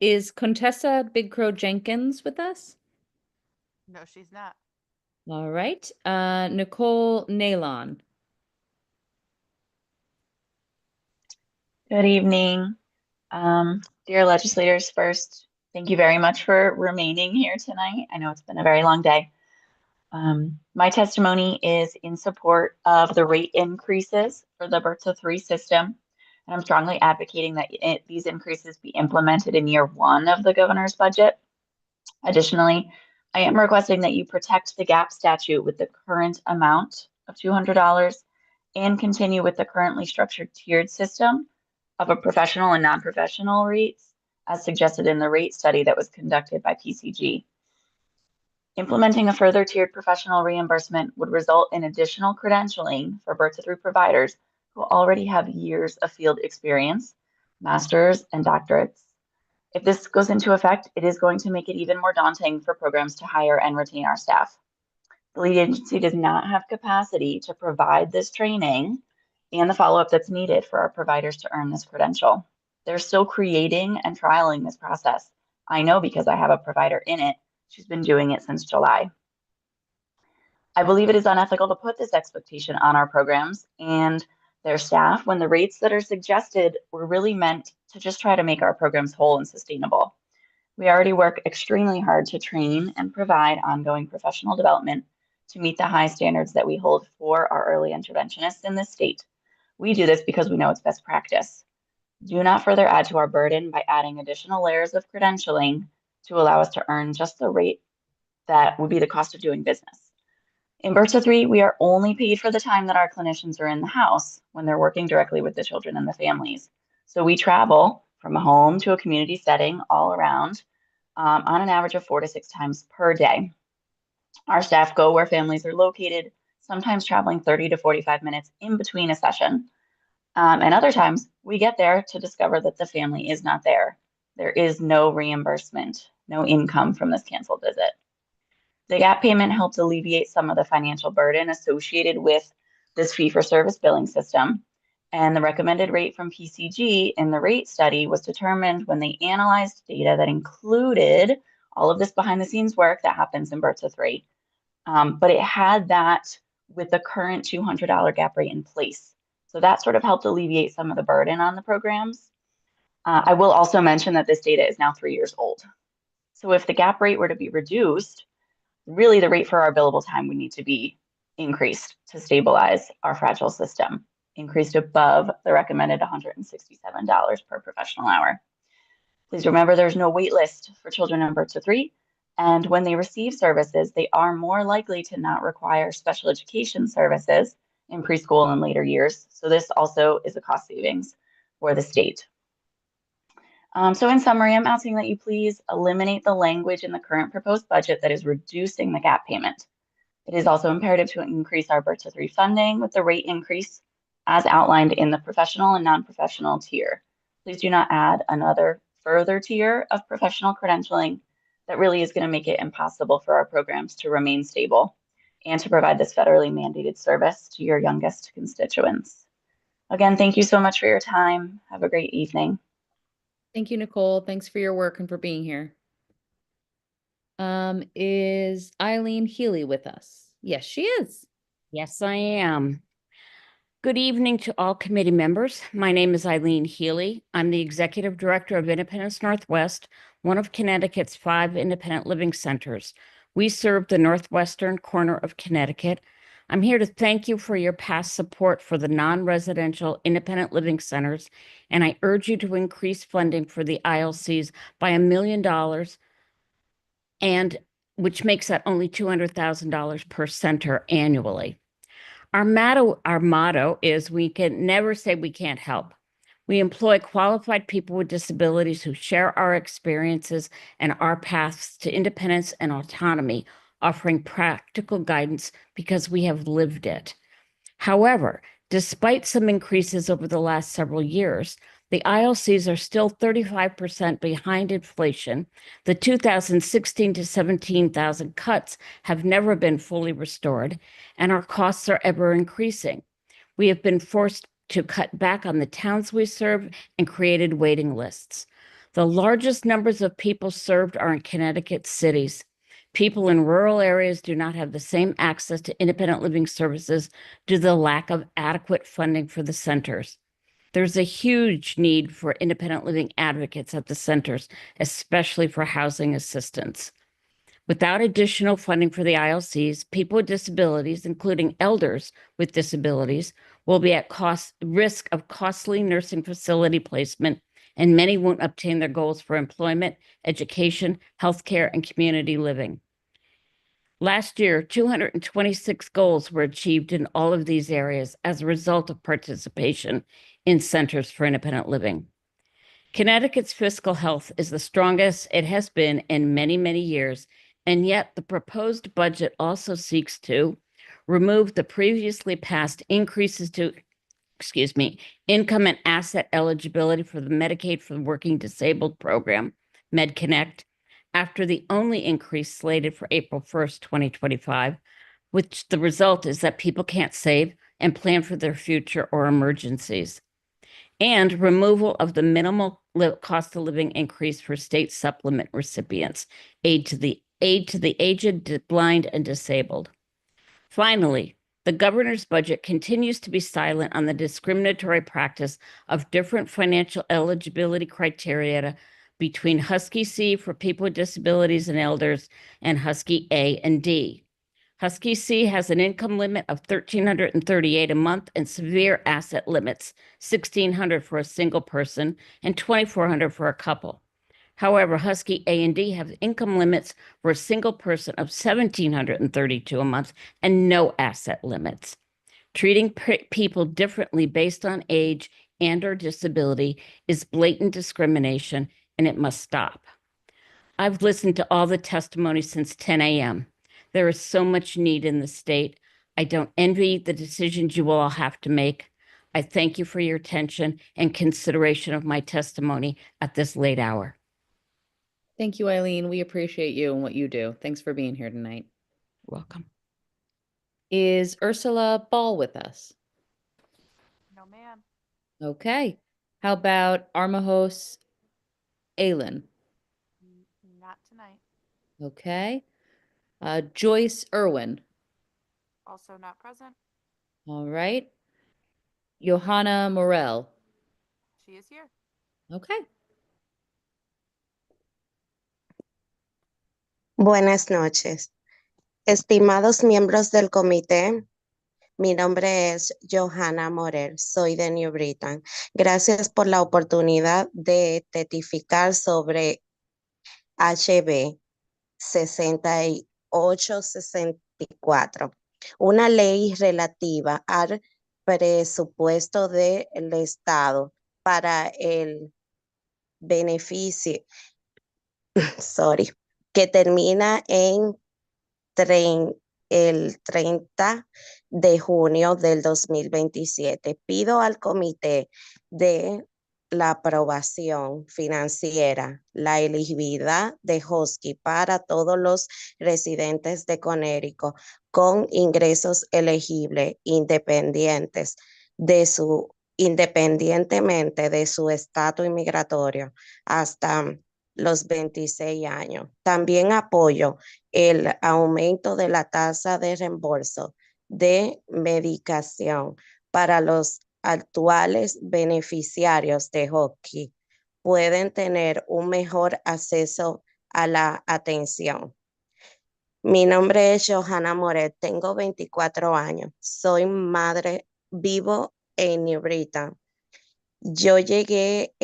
Is Contessa Big Crow Jenkins with us? No, she's not. All right. Nicole Nalon. Good evening. Dear legislators, first, thank you very much for remaining here tonight. I know it's been a very long day. My testimony is in support of the rate increases for the birth to 3 system. And I'm strongly advocating that these increases be implemented in year 1 of the governor's budget. Additionally, I am requesting that you protect the GAP statute with the current amount of $200 and continue with the currently structured tiered system of a professional and non-professional rates as suggested in the rate study that was conducted by PCG. Implementing a further tiered professional reimbursement would result in additional credentialing for birth to 3 providers who already have years of field experience, masters, and doctorates. If this goes into effect, it is going to make it even more daunting for programs to hire and retain our staff. The lead agency does not have capacity to provide this training and the follow-up that's needed for our providers to earn this credential. They're still creating and trialing this process. I know because I have a provider in it. She's been doing it since July. I believe it is unethical to put this expectation on our programs and their staff when the rates that are suggested were really meant to just try to make our programs whole and sustainable. We already work extremely hard to train and provide ongoing professional development to meet the high standards that we hold for our early interventionists in this state. We do this because we know it's best practice. Do not further add to our burden by adding additional layers of credentialing to allow us to earn just the rate that would be the cost of doing business. In Birth to 3, we are only paid for the time that our clinicians are in the house when they're working directly with the children and the families. So we travel from a home to a community setting all around on an average of 4 to 6 times per day. Our staff go where families are located, sometimes traveling 30 to 45 minutes in between a session. And other times we get there to discover that the family is not there. There is no reimbursement, no income from this canceled visit. The gap payment helps alleviate some of the financial burden associated with this fee-for-service billing system. And the recommended rate from PCG in the rate study was determined when they analyzed data that included all of this behind-the-scenes work that happens in Birth to 3. But it had that with the current $200 gap rate in place. So that sort of helped alleviate some of the burden on the programs. I will also mention that this data is now 3 years old. So if the gap rate were to be reduced, really the rate for our billable time would need to be increased to stabilize our fragile system, increased above the recommended $167 per professional hour. Please remember there's no wait list for children in Birth to 3, and when they receive services, they are more likely to not require special education services in preschool and later years. So this also is a cost savings for the state. So in summary, I'm asking that you please eliminate the language in the current proposed budget that is reducing the gap payment. It is also imperative to increase our Birth to 3 funding with the rate increase as outlined in the professional and non-professional tier. Please do not add another further tier of professional credentialing that really is going to make it impossible for our programs to remain stable and to provide this federally mandated service to your youngest constituents. Again, thank you so much for your time. Have a great evening. Thank you, Nicole. Thanks for your work and for being here. Is Eileen Healy with us? Yes, she is. Yes, I am. Good evening to all committee members. My name is Eileen Healy. I'm the Executive Director of Independence Northwest, one of Connecticut's 5 independent living centers. We serve the northwestern corner of Connecticut. I'm here to thank you for your past support for the non-residential independent living centers, and I urge you to increase funding for the ILCs by $1 million, and which makes that only $200,000 per center annually. Our motto is we can never say we can't help. We employ qualified people with disabilities who share our experiences and our paths to independence and autonomy, offering practical guidance because we have lived it. However, despite some increases over the last several years, the ILCs are still 35% behind inflation. The 2016 to 17,000 cuts have never been fully restored, and our costs are ever increasing. We have been forced to cut back on the towns we serve and created waiting lists. The largest numbers of people served are in Connecticut cities. People in rural areas do not have the same access to independent living services due to the lack of adequate funding for the centers. There's a huge need for independent living advocates at the centers, especially for housing assistance. Without additional funding for the ILCs, people with disabilities, including elders with disabilities, will be at risk of costly nursing facility placement, and many won't obtain their goals for employment, education, healthcare, and community living. Last year, 226 goals were achieved in all of these areas as a result of participation in centers for independent living. Connecticut's fiscal health is the strongest it has been in many, many years, and yet the proposed budget also seeks to remove the previously passed increases to income and asset eligibility for the Medicaid for the Working Disabled program, MedConnect, after the only increase slated for April 1st, 2025, which the result is that people can't save and plan for their future or emergencies. And removal of the minimal cost of living increase for state supplement recipients, aid to the aged, blind, and disabled. Finally, the governor's budget continues to be silent on the discriminatory practice of different financial eligibility criteria between Husky C for people with disabilities and elders and Husky A and D. Husky C has an income limit of $1,338 a month and severe asset limits, $1,600 for a single person and $2,400 for a couple. However, Husky A and D have income limits for a single person of $1,732 a month and no asset limits. Treating people differently based on age and or disability is blatant discrimination, and it must stop. I've listened to all the testimony since 10 a.m. There is so much need in the state. I don't envy the decisions you will all have to make. I thank you for your attention and consideration of my testimony at this late hour. Thank you, Eileen. We appreciate you and what you do. Thanks for being here tonight. Welcome. Is Ursula Ball with us? No, ma'am. Okay. How about Armahos Aylin? Not tonight. Okay. Joyce Irwin. Also not present. All right. Johanna Morel. She is here. Okay. Buenas noches. Estimados miembros del comité, mi nombre es Johanna Morel, soy de New Britain. Gracias por la oportunidad de testificar sobre HB 6864, una ley relativa al presupuesto del Estado para el beneficio, que termina en el 30 de junio del 2027. Pido al comité de la aprobación financiera, la elegibilidad de Husky para todos los residentes de Connecticut con ingresos elegibles independientemente de su estatus inmigratorio hasta los 26 años. También apoyo el aumento de la tasa de reembolso de medicación para los actuales beneficiarios de Husky. Pueden tener un mejor acceso a la atención. Mi nombre es Johanna Moret, tengo 24 años, soy madre, vivo en New Britain. Yo llegué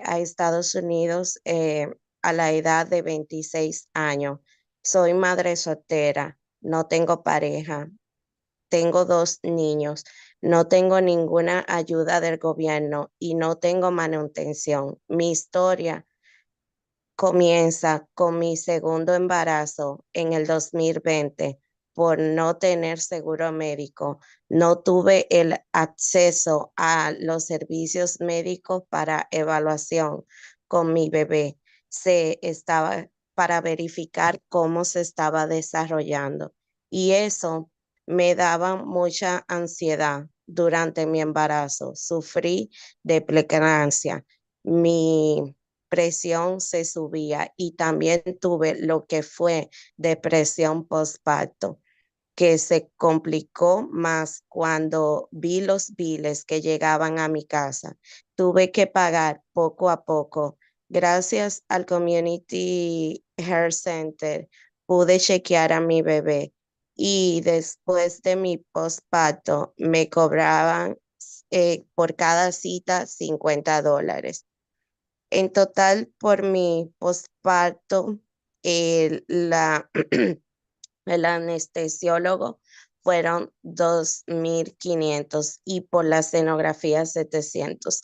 a Estados Unidos a la edad de 26 años. Soy madre soltera, no tengo pareja, tengo 2 niños, no tengo ninguna ayuda del gobierno y no tengo manutención. Mi historia comienza con mi segundo embarazo en el 2020 por no tener seguro médico. No tuve el acceso a los servicios médicos para evaluación con mi bebé. Para verificar cómo se estaba desarrollando. Y eso me daba mucha ansiedad durante mi embarazo. Sufrí de preeclampsia. Mi presión se subía y también tuve lo que fue depresión postparto, que se complicó más cuando vi los biles que llegaban a mi casa. Tuve que pagar poco a poco. Gracias al Community Health Center pude chequear a mi bebé y después de mi postparto me cobraban por cada cita $50. En total, por mi postparto, el anestesiólogo fueron 2,500 y por la escenografía 700.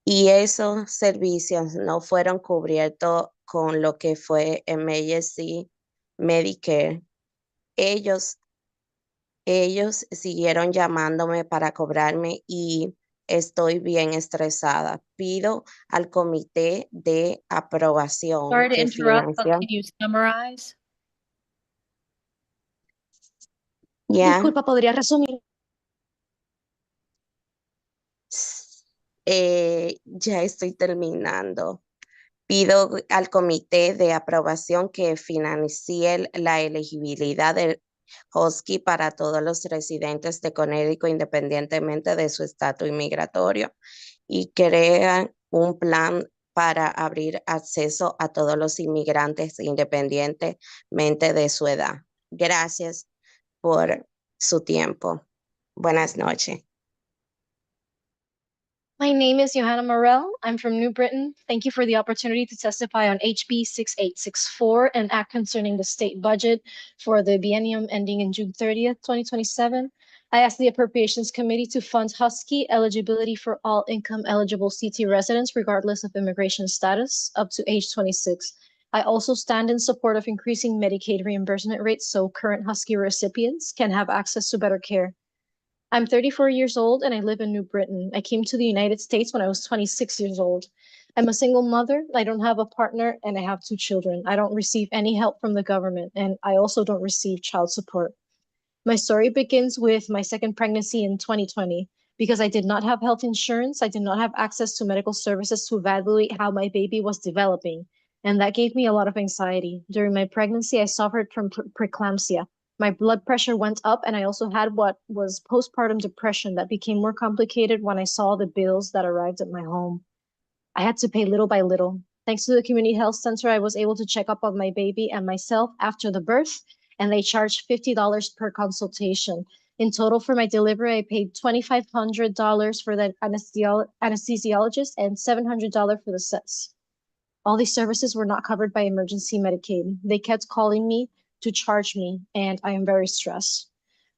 Y esos servicios no fueron cubiertos con lo que fue Emergency Medicare. Ellos siguieron llamándome para cobrarme y estoy bien estresada. Pido al comité de aprobación Sorry to que interrupt, but financia. can you summarize? Ya. Disculpa, ¿podría resumir? Ya estoy terminando. Pido al comité de aprobación que financie la elegibilidad del Husky para todos los residentes de Connecticut independientemente de su estatus inmigratorio y crean un plan para abrir acceso a todos los inmigrantes independientemente de su edad. Gracias por su tiempo. Buenas noches. My name is Johanna Morel. I'm from New Britain. Thank you for the opportunity to testify on HB 6864, an act concerning the state budget for the biennium ending in June 30th, 2027. I ask the Appropriations Committee to fund Husky eligibility for all income eligible CT residents, regardless of immigration status, up to age 26. I also stand in support of increasing Medicaid reimbursement rates so current Husky recipients can have access to better care. I'm 34 years old and I live in New Britain. I came to the United States when I was 26 years old. I'm a single mother. I don't have a partner and I have 2 children. I don't receive any help from the government and I also don't receive child support. My story begins with my second pregnancy in 2020. Because I did not have health insurance, I did not have access to medical services to evaluate how my baby was developing. And that gave me a lot of anxiety. During my pregnancy, I suffered from preeclampsia. My blood pressure went up, and I also had what was postpartum depression that became more complicated when I saw the bills that arrived at my home. I had to pay little by little. Thanks to the community health center, I was able to check up on my baby and myself after the birth, and they charged $50 per consultation. In total, for my delivery, I paid $2,500 for the anesthesiologist and $700 for the sets. All these services were not covered by emergency Medicaid. They kept calling me to charge me, and I am very stressed.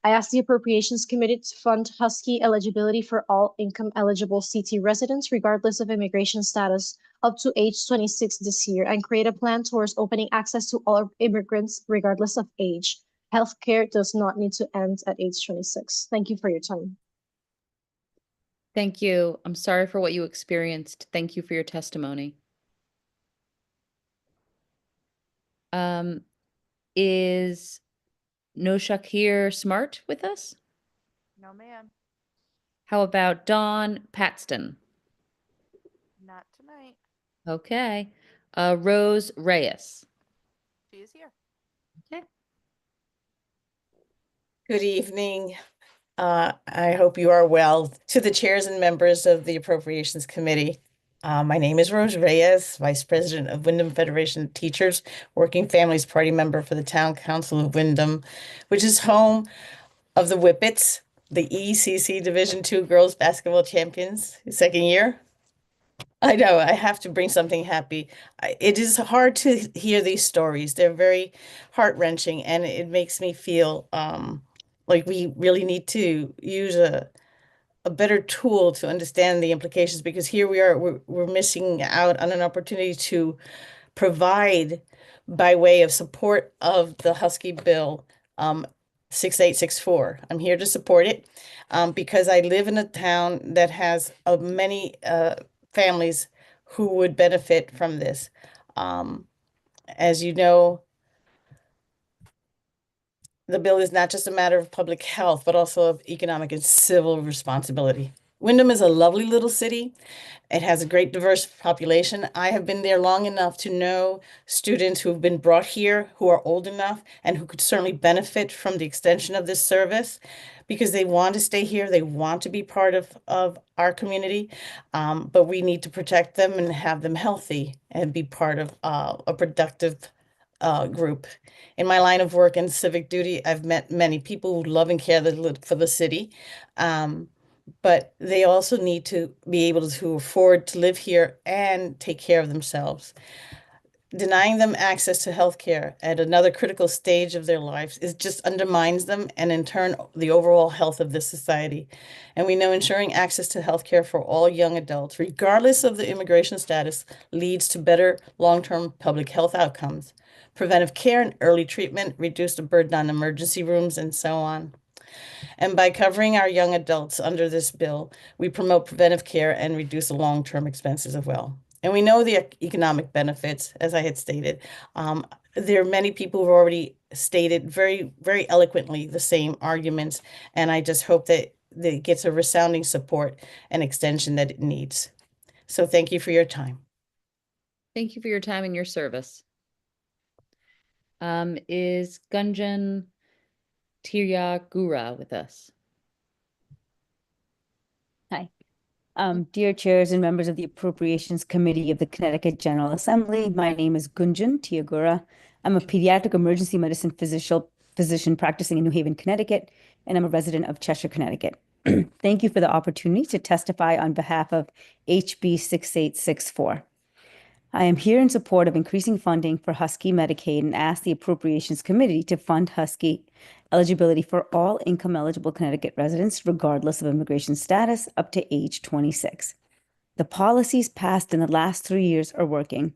I asked the Appropriations Committee to fund Husky eligibility for all income eligible CT residents, regardless of immigration status, up to age 26 this year, and create a plan towards opening access to all immigrants, regardless of age. Healthcare does not need to end at age 26. Thank you for your time. Thank you. I'm sorry for what you experienced. Thank you for your testimony. Is No Shakir Smart with us? No, ma'am. How about Dawn Paxton? Not tonight. Okay. Rose Reyes. She is here. Okay. Good evening. I hope you are well. To the chairs and members of the Appropriations Committee, my name is Rose Reyes, Vice President of Wyndham Federation of Teachers, Working Families Party member for the Town Council of Wyndham, which is home of the Whippets, the ECC Division II Girls Basketball Champions, second year. I know, I have to bring something happy. It is hard to hear these stories. They're very heart-wrenching, and it makes me feel like we really need to use a better tool to understand the implications, because here we are, we're missing out on an opportunity to provide by way of support of the Husky bill 6864. I'm here to support it because I live in a town that has many families who would benefit from this. As you know, the bill is not just a matter of public health, but also of economic and civil responsibility. Wyndham is a lovely little city. It has a great diverse population. I have been there long enough to know students who've been brought here who are old enough and who could certainly benefit from the extension of this service because they want to stay here. They want to be part of our community, but we need to protect them and have them healthy and be part of a productive group. In my line of work and civic duty, I've met many people who love and care for the city. But they also need to be able to afford to live here and take care of themselves. Denying them access to healthcare at another critical stage of their lives just undermines them and in turn the overall health of this society. And we know ensuring access to healthcare for all young adults, regardless of the immigration status, leads to better long-term public health outcomes. Preventive care and early treatment reduce the burden on emergency rooms and so on. And by covering our young adults under this bill, we promote preventive care and reduce the long-term expenses as well. And we know the economic benefits, as I had stated. There are many people who already stated very, very eloquently the same arguments, and I just hope that it gets a resounding support and extension that it needs. So thank you for your time. Thank you for your time and your service. Is Gunjan Tiryagura with us? Hi. Dear chairs and members of the Appropriations Committee of the Connecticut General Assembly, my name is Gunjan Tiagura. I'm a pediatric emergency medicine physician practicing in New Haven, Connecticut, and I'm a resident of Cheshire, Connecticut. Thank you for the opportunity to testify on behalf of HB 6864. I am here in support of increasing funding for Husky Medicaid and ask the Appropriations Committee to fund Husky eligibility for all income eligible Connecticut residents, regardless of immigration status, up to age 26. The policies passed in the last 3 years are working.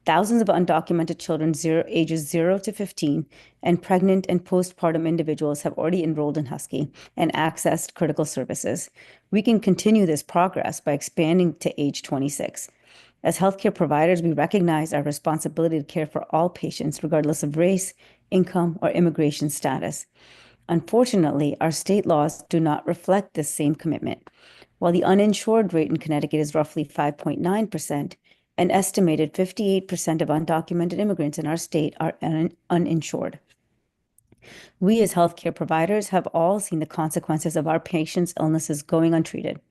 Thousands of undocumented children ages 0 to 15 and pregnant and postpartum individuals have already enrolled in Husky and accessed critical services. We can continue this progress by expanding to age 26. As healthcare providers, we recognize our responsibility to care for all patients, regardless of race, income, or immigration status. Unfortunately, our state laws do not reflect this same commitment. While the uninsured rate in Connecticut is roughly 5.9%, an estimated 58% of undocumented immigrants in our state are uninsured. We as healthcare providers have all seen the consequences of our patients' illnesses going untreated,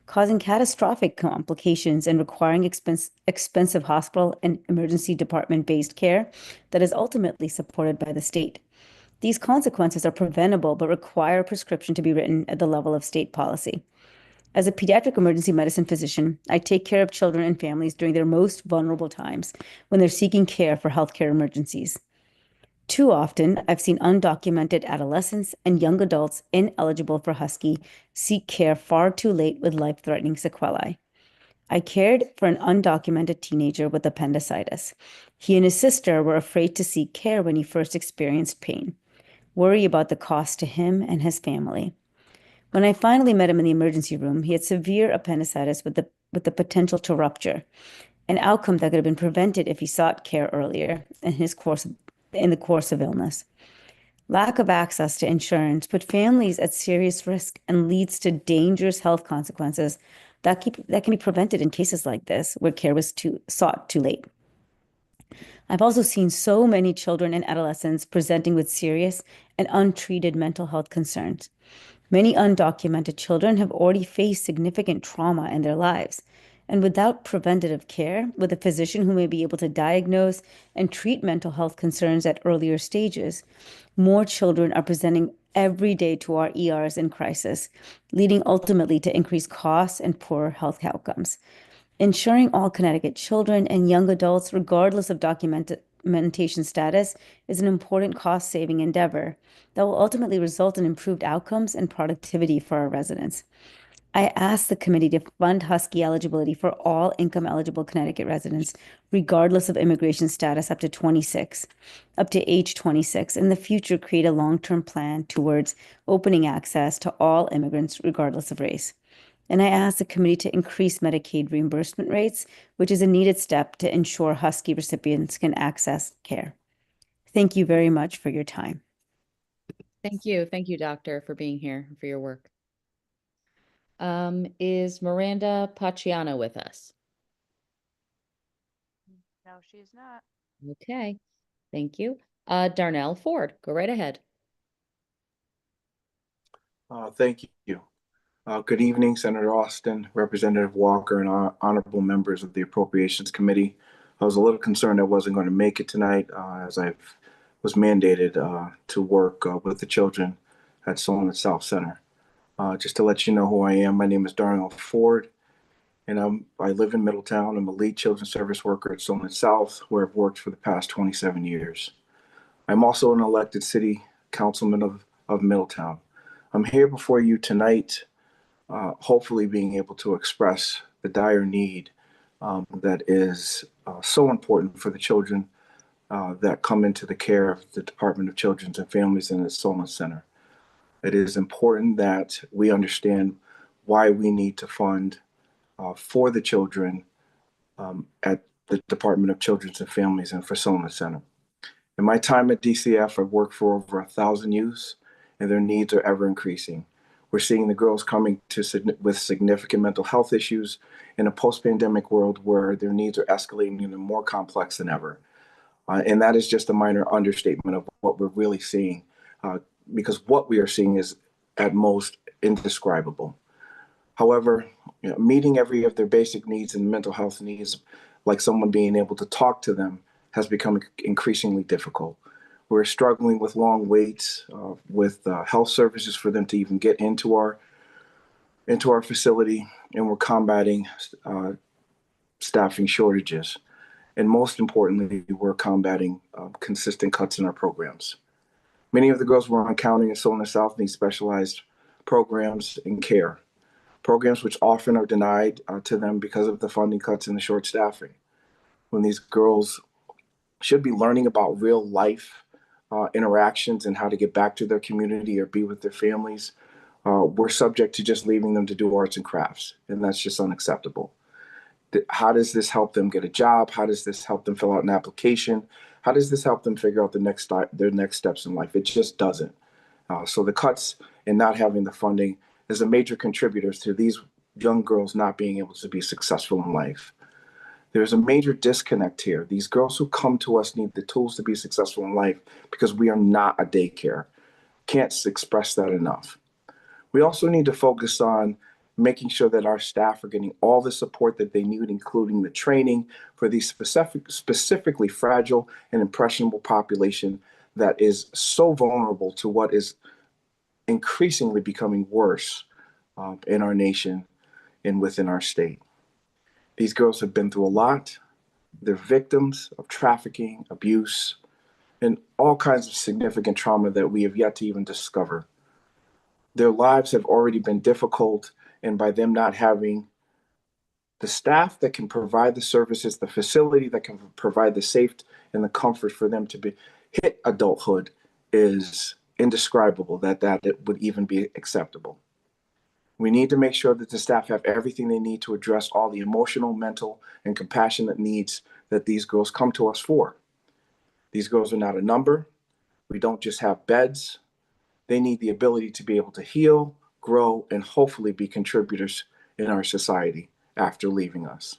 causing catastrophic complications and requiring expensive hospital and emergency department-based care that is ultimately supported by the state. These consequences are preventable but require a prescription to be written at the level of state policy. As a pediatric emergency medicine physician, I take care of children and families during their most vulnerable times when they're seeking care for healthcare emergencies. Too often, I've seen undocumented adolescents and young adults ineligible for Husky seek care far too late with life-threatening sequelae. I cared for an undocumented teenager with appendicitis. He and his sister were afraid to seek care when he first experienced pain, worry about the cost to him and his family. When I finally met him in the emergency room, he had severe appendicitis with the potential to rupture, an outcome that could have been prevented if he sought care earlier in the course of illness. Lack of access to insurance put families at serious risk and leads to dangerous health consequences that can be prevented in cases like this, where care was sought too late. I've also seen so many children and adolescents presenting with serious and untreated mental health concerns. Many undocumented children have already faced significant trauma in their lives, and without preventative care, with a physician who may be able to diagnose and treat mental health concerns at earlier stages, more children are presenting every day to our ERs in crisis, leading ultimately to increased costs and poorer health outcomes. Ensuring all Connecticut children and young adults, regardless of documentation status, is an important cost-saving endeavor that will ultimately result in improved outcomes and productivity for our residents. I ask the committee to fund Husky eligibility for all income-eligible Connecticut residents, regardless of immigration status, up to age 26. In the future, create a long-term plan towards opening access to all immigrants, regardless of race. And I ask the committee to increase Medicaid reimbursement rates, which is a needed step to ensure Husky recipients can access care. Thank you very much for your time. Thank you. Thank you, doctor, for being here and for your work. Is Miranda Paciano with us? No, she's not. Okay, thank you. Darnell Ford, go right ahead. Thank you. Good evening, Senator Austin, Representative Walker, and honorable members of the Appropriations Committee. I was a little concerned I wasn't going to make it tonight as I was mandated to work with the children at Solon South Center. Just to let you know who I am, my name is Darnell Ford, and I live in Middletown. I'm a lead children's service worker at Solon South, where I've worked for the past 27 years. I'm also an elected city councilman of Middletown. I'm here before you tonight, hopefully being able to express the dire need that is so important for the children that come into the care of the Department of Children's and Families and the Solon Center. It is important that we understand why we need to fund for the children at the Department of Children's and Families and Facility Center. In my time at DCF, I've worked for over 1,000 youths, and their needs are ever increasing. We're seeing the girls coming with significant mental health issues in a post-pandemic world where their needs are escalating and more complex than ever. And that is just a minor understatement of what we're really seeing, because what we are seeing is at most indescribable. However, meeting every of their basic needs and mental health needs, like someone being able to talk to them, has become increasingly difficult. We're struggling with long waits with health services for them to even get into our facility, and we're combating staffing shortages. And most importantly, we're combating consistent cuts in our programs. Many of the girls we're encountering in Solon South need specialized programs and care, programs which often are denied to them because of the funding cuts and the short staffing. When these girls should be learning about real life interactions and how to get back to their community or be with their families, we're subject to just leaving them to do arts and crafts, and that's just unacceptable. How does this help them get a job? How does this help them fill out an application? How does this help them figure out their next steps in life? It just doesn't. So the cuts and not having the funding is a major contributor to these young girls not being able to be successful in life. There's a major disconnect here. These girls who come to us need the tools to be successful in life because we are not a daycare. Can't express that enough. We also need to focus on making sure that our staff are getting all the support that they need, including the training for these specifically fragile and impressionable population that is so vulnerable to what is increasingly becoming worse in our nation and within our state. These girls have been through a lot. They're victims of trafficking, abuse, and all kinds of significant trauma that we have yet to even discover. Their lives have already been difficult, and by them not having the staff that can provide the services, the facility that can provide the safety and the comfort for them to hit adulthood is indescribable that it would even be acceptable. We need to make sure that the staff have everything they need to address all the emotional, mental, and compassionate needs that these girls come to us for. These girls are not a number. We don't just have beds. They need the ability to be able to heal, grow, and hopefully be contributors in our society after leaving us.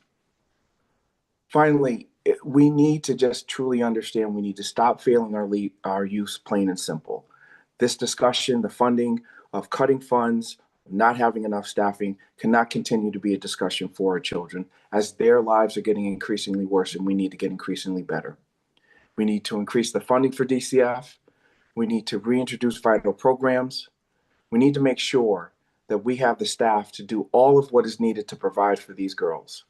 Finally, we need to just truly understand we need to stop failing our youth, plain and simple. This discussion, the funding of cutting funds, not having enough staffing, cannot continue to be a discussion for our children as their lives are getting increasingly worse and we need to get increasingly better. We need to increase the funding for DCF. We need to reintroduce vital programs. We need to make sure that we have the staff to do all of what is needed to provide for these girls.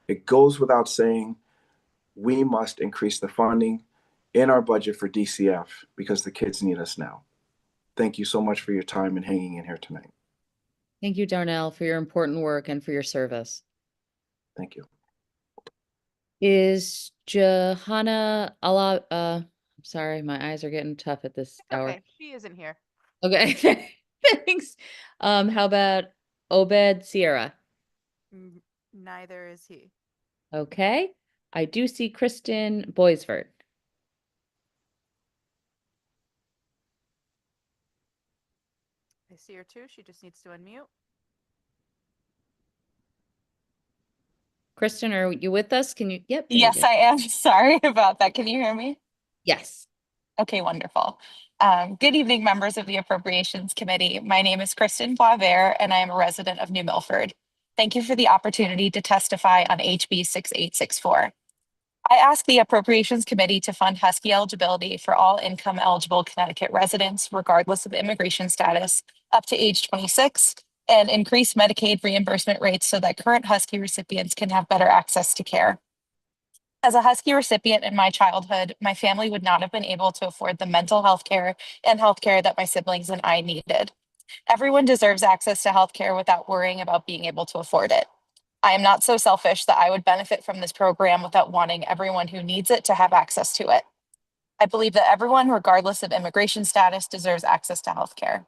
It goes without saying, we must increase the funding in our budget for DCF because the kids need us now. Thank you so much for your time and hanging in here tonight. Thank you, Darnell, for your important work and for your service. Thank you. Is Johanna I'm sorry, my eyes are getting tough at this hour. Okay, she isn't here. Okay, thanks. How about Obed Sierra? Neither is he. Okay, I do see Kristen Boisvert. I see her too. She just needs to unmute. Kristen, are you with us? Can you? Yep. Yes, I am. Sorry about that. Can you hear me? Yes. Okay, wonderful. Good evening, members of the Appropriations Committee. My name is Kristen Boisvert, and I am a resident of New Milford. Thank you for the opportunity to testify on HB 6864. I ask the Appropriations Committee to fund Husky eligibility for all income eligible Connecticut residents, regardless of immigration status, up to age 26, and increase Medicaid reimbursement rates so that current Husky recipients can have better access to care. As a Husky recipient in my childhood, my family would not have been able to afford the mental health care and health care that my siblings and I needed. Everyone deserves access to health care without worrying about being able to afford it. I am not so selfish that I would benefit from this program without wanting everyone who needs it to have access to it. I believe that everyone, regardless of immigration status, deserves access to health care.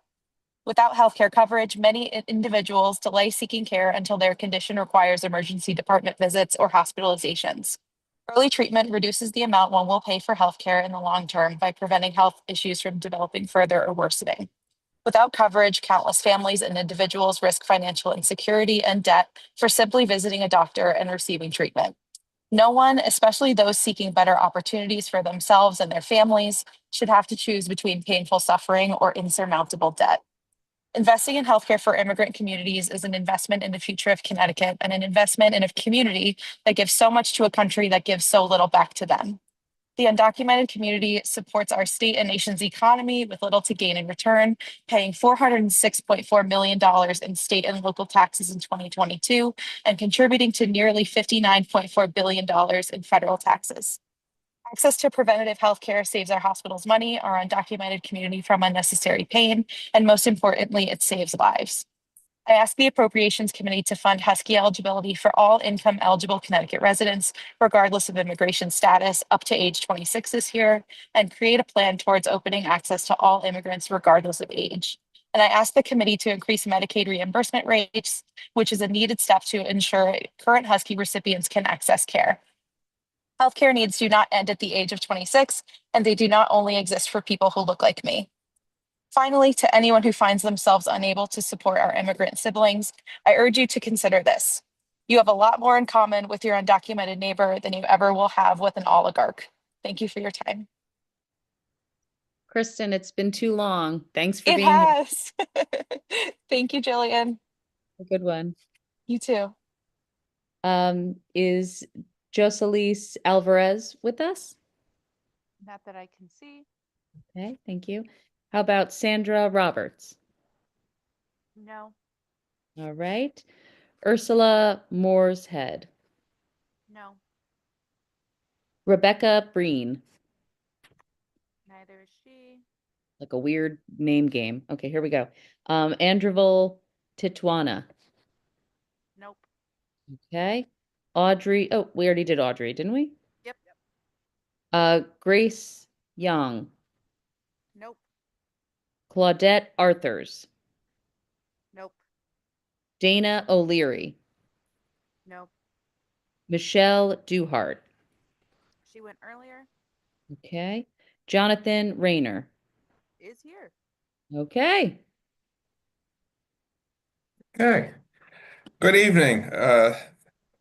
Without healthcare coverage, many individuals delay seeking care until their condition requires emergency department visits or hospitalizations. Early treatment reduces the amount one will pay for healthcare in the long term by preventing health issues from developing further or worsening. Without coverage, countless families and individuals risk financial insecurity and debt for simply visiting a doctor and receiving treatment. No one, especially those seeking better opportunities for themselves and their families, should have to choose between painful suffering or insurmountable debt. Investing in healthcare for immigrant communities is an investment in the future of Connecticut and an investment in a community that gives so much to a country that gives so little back to them. The undocumented community supports our state and nation's economy with little to gain in return, paying $406.4 million in state and local taxes in 2022 and contributing to nearly $59.4 billion in federal taxes. Access to preventative health care saves our hospitals money, our undocumented community from unnecessary pain, and most importantly, it saves lives. I ask the Appropriations Committee to fund Husky eligibility for all income eligible Connecticut residents, regardless of immigration status, up to age 26 this year, and create a plan towards opening access to all immigrants, regardless of age. And I ask the committee to increase Medicaid reimbursement rates, which is a needed step to ensure current Husky recipients can access care. Healthcare needs do not end at the age of 26, and they do not only exist for people who look like me. Finally, to anyone who finds themselves unable to support our immigrant siblings, I urge you to consider this. You have a lot more in common with your undocumented neighbor than you ever will have with an oligarch. Thank you for your time. Kristen, it's been too long. Thanks for It being here. has. Thank you, Jillian. A good one. You too. Is Jocelyn Alvarez with us? Not that I can see. Okay, thank you. How about Sandra Roberts? No. All right. Ursula Mooreshead. No. Rebecca Breen. Neither is she. Like a weird name game. Okay, here we go. Andreval Titwana. Nope. Okay. Audrey. Oh, we already did Audrey, didn't we? Yep. Grace Young. Nope. Claudette Arthurs. Nope. Dana O'Leary. Nope. Michelle Duhart. She went earlier. Okay. Jonathan Rayner. Is here. Okay. Okay. Good evening.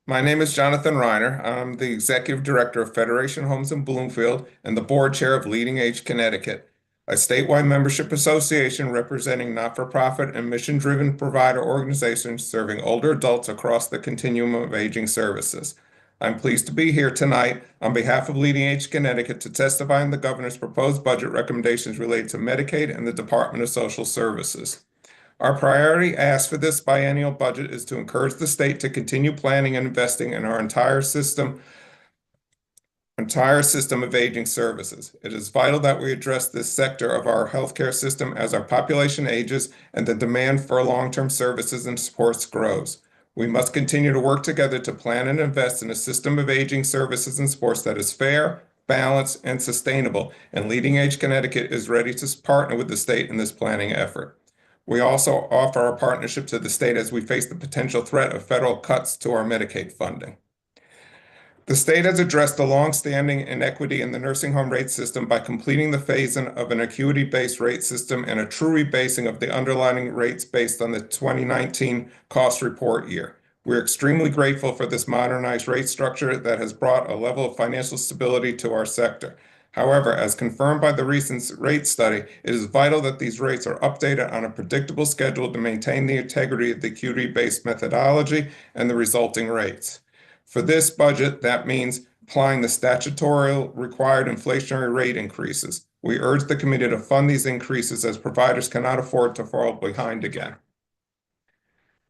My name is Jonathan Reiner. I'm the Executive Director of Federation Homes in Bloomfield and the Board Chair of Leading Age Connecticut, a statewide membership association representing not-for-profit and mission-driven provider organizations serving older adults across the continuum of aging services. I'm pleased to be here tonight on behalf of Leading Age Connecticut to testify on the governor's proposed budget recommendations related to Medicaid and the Department of Social Services. Our priority ask for this biennial budget is to encourage the state to continue planning and investing in our entire system of aging services. It is vital that we address this sector of our healthcare system as our population ages and the demand for long-term services and supports grows. We must continue to work together to plan and invest in a system of aging services and supports that is fair, balanced, and sustainable, and Leading Age Connecticut is ready to partner with the state in this planning effort. We also offer our partnership to the state as we face the potential threat of federal cuts to our Medicaid funding. The state has addressed the long-standing inequity in the nursing home rate system by completing the phase-in of an acuity-based rate system and a true rebasing of the underlying rates based on the 2019 cost report year. We're extremely grateful for this modernized rate structure that has brought a level of financial stability to our sector. However, as confirmed by the recent rate study, it is vital that these rates are updated on a predictable schedule to maintain the integrity of the acuity-based methodology and the resulting rates. For this budget, that means applying the statutory required inflationary rate increases. We urge the committee to fund these increases as providers cannot afford to fall behind again.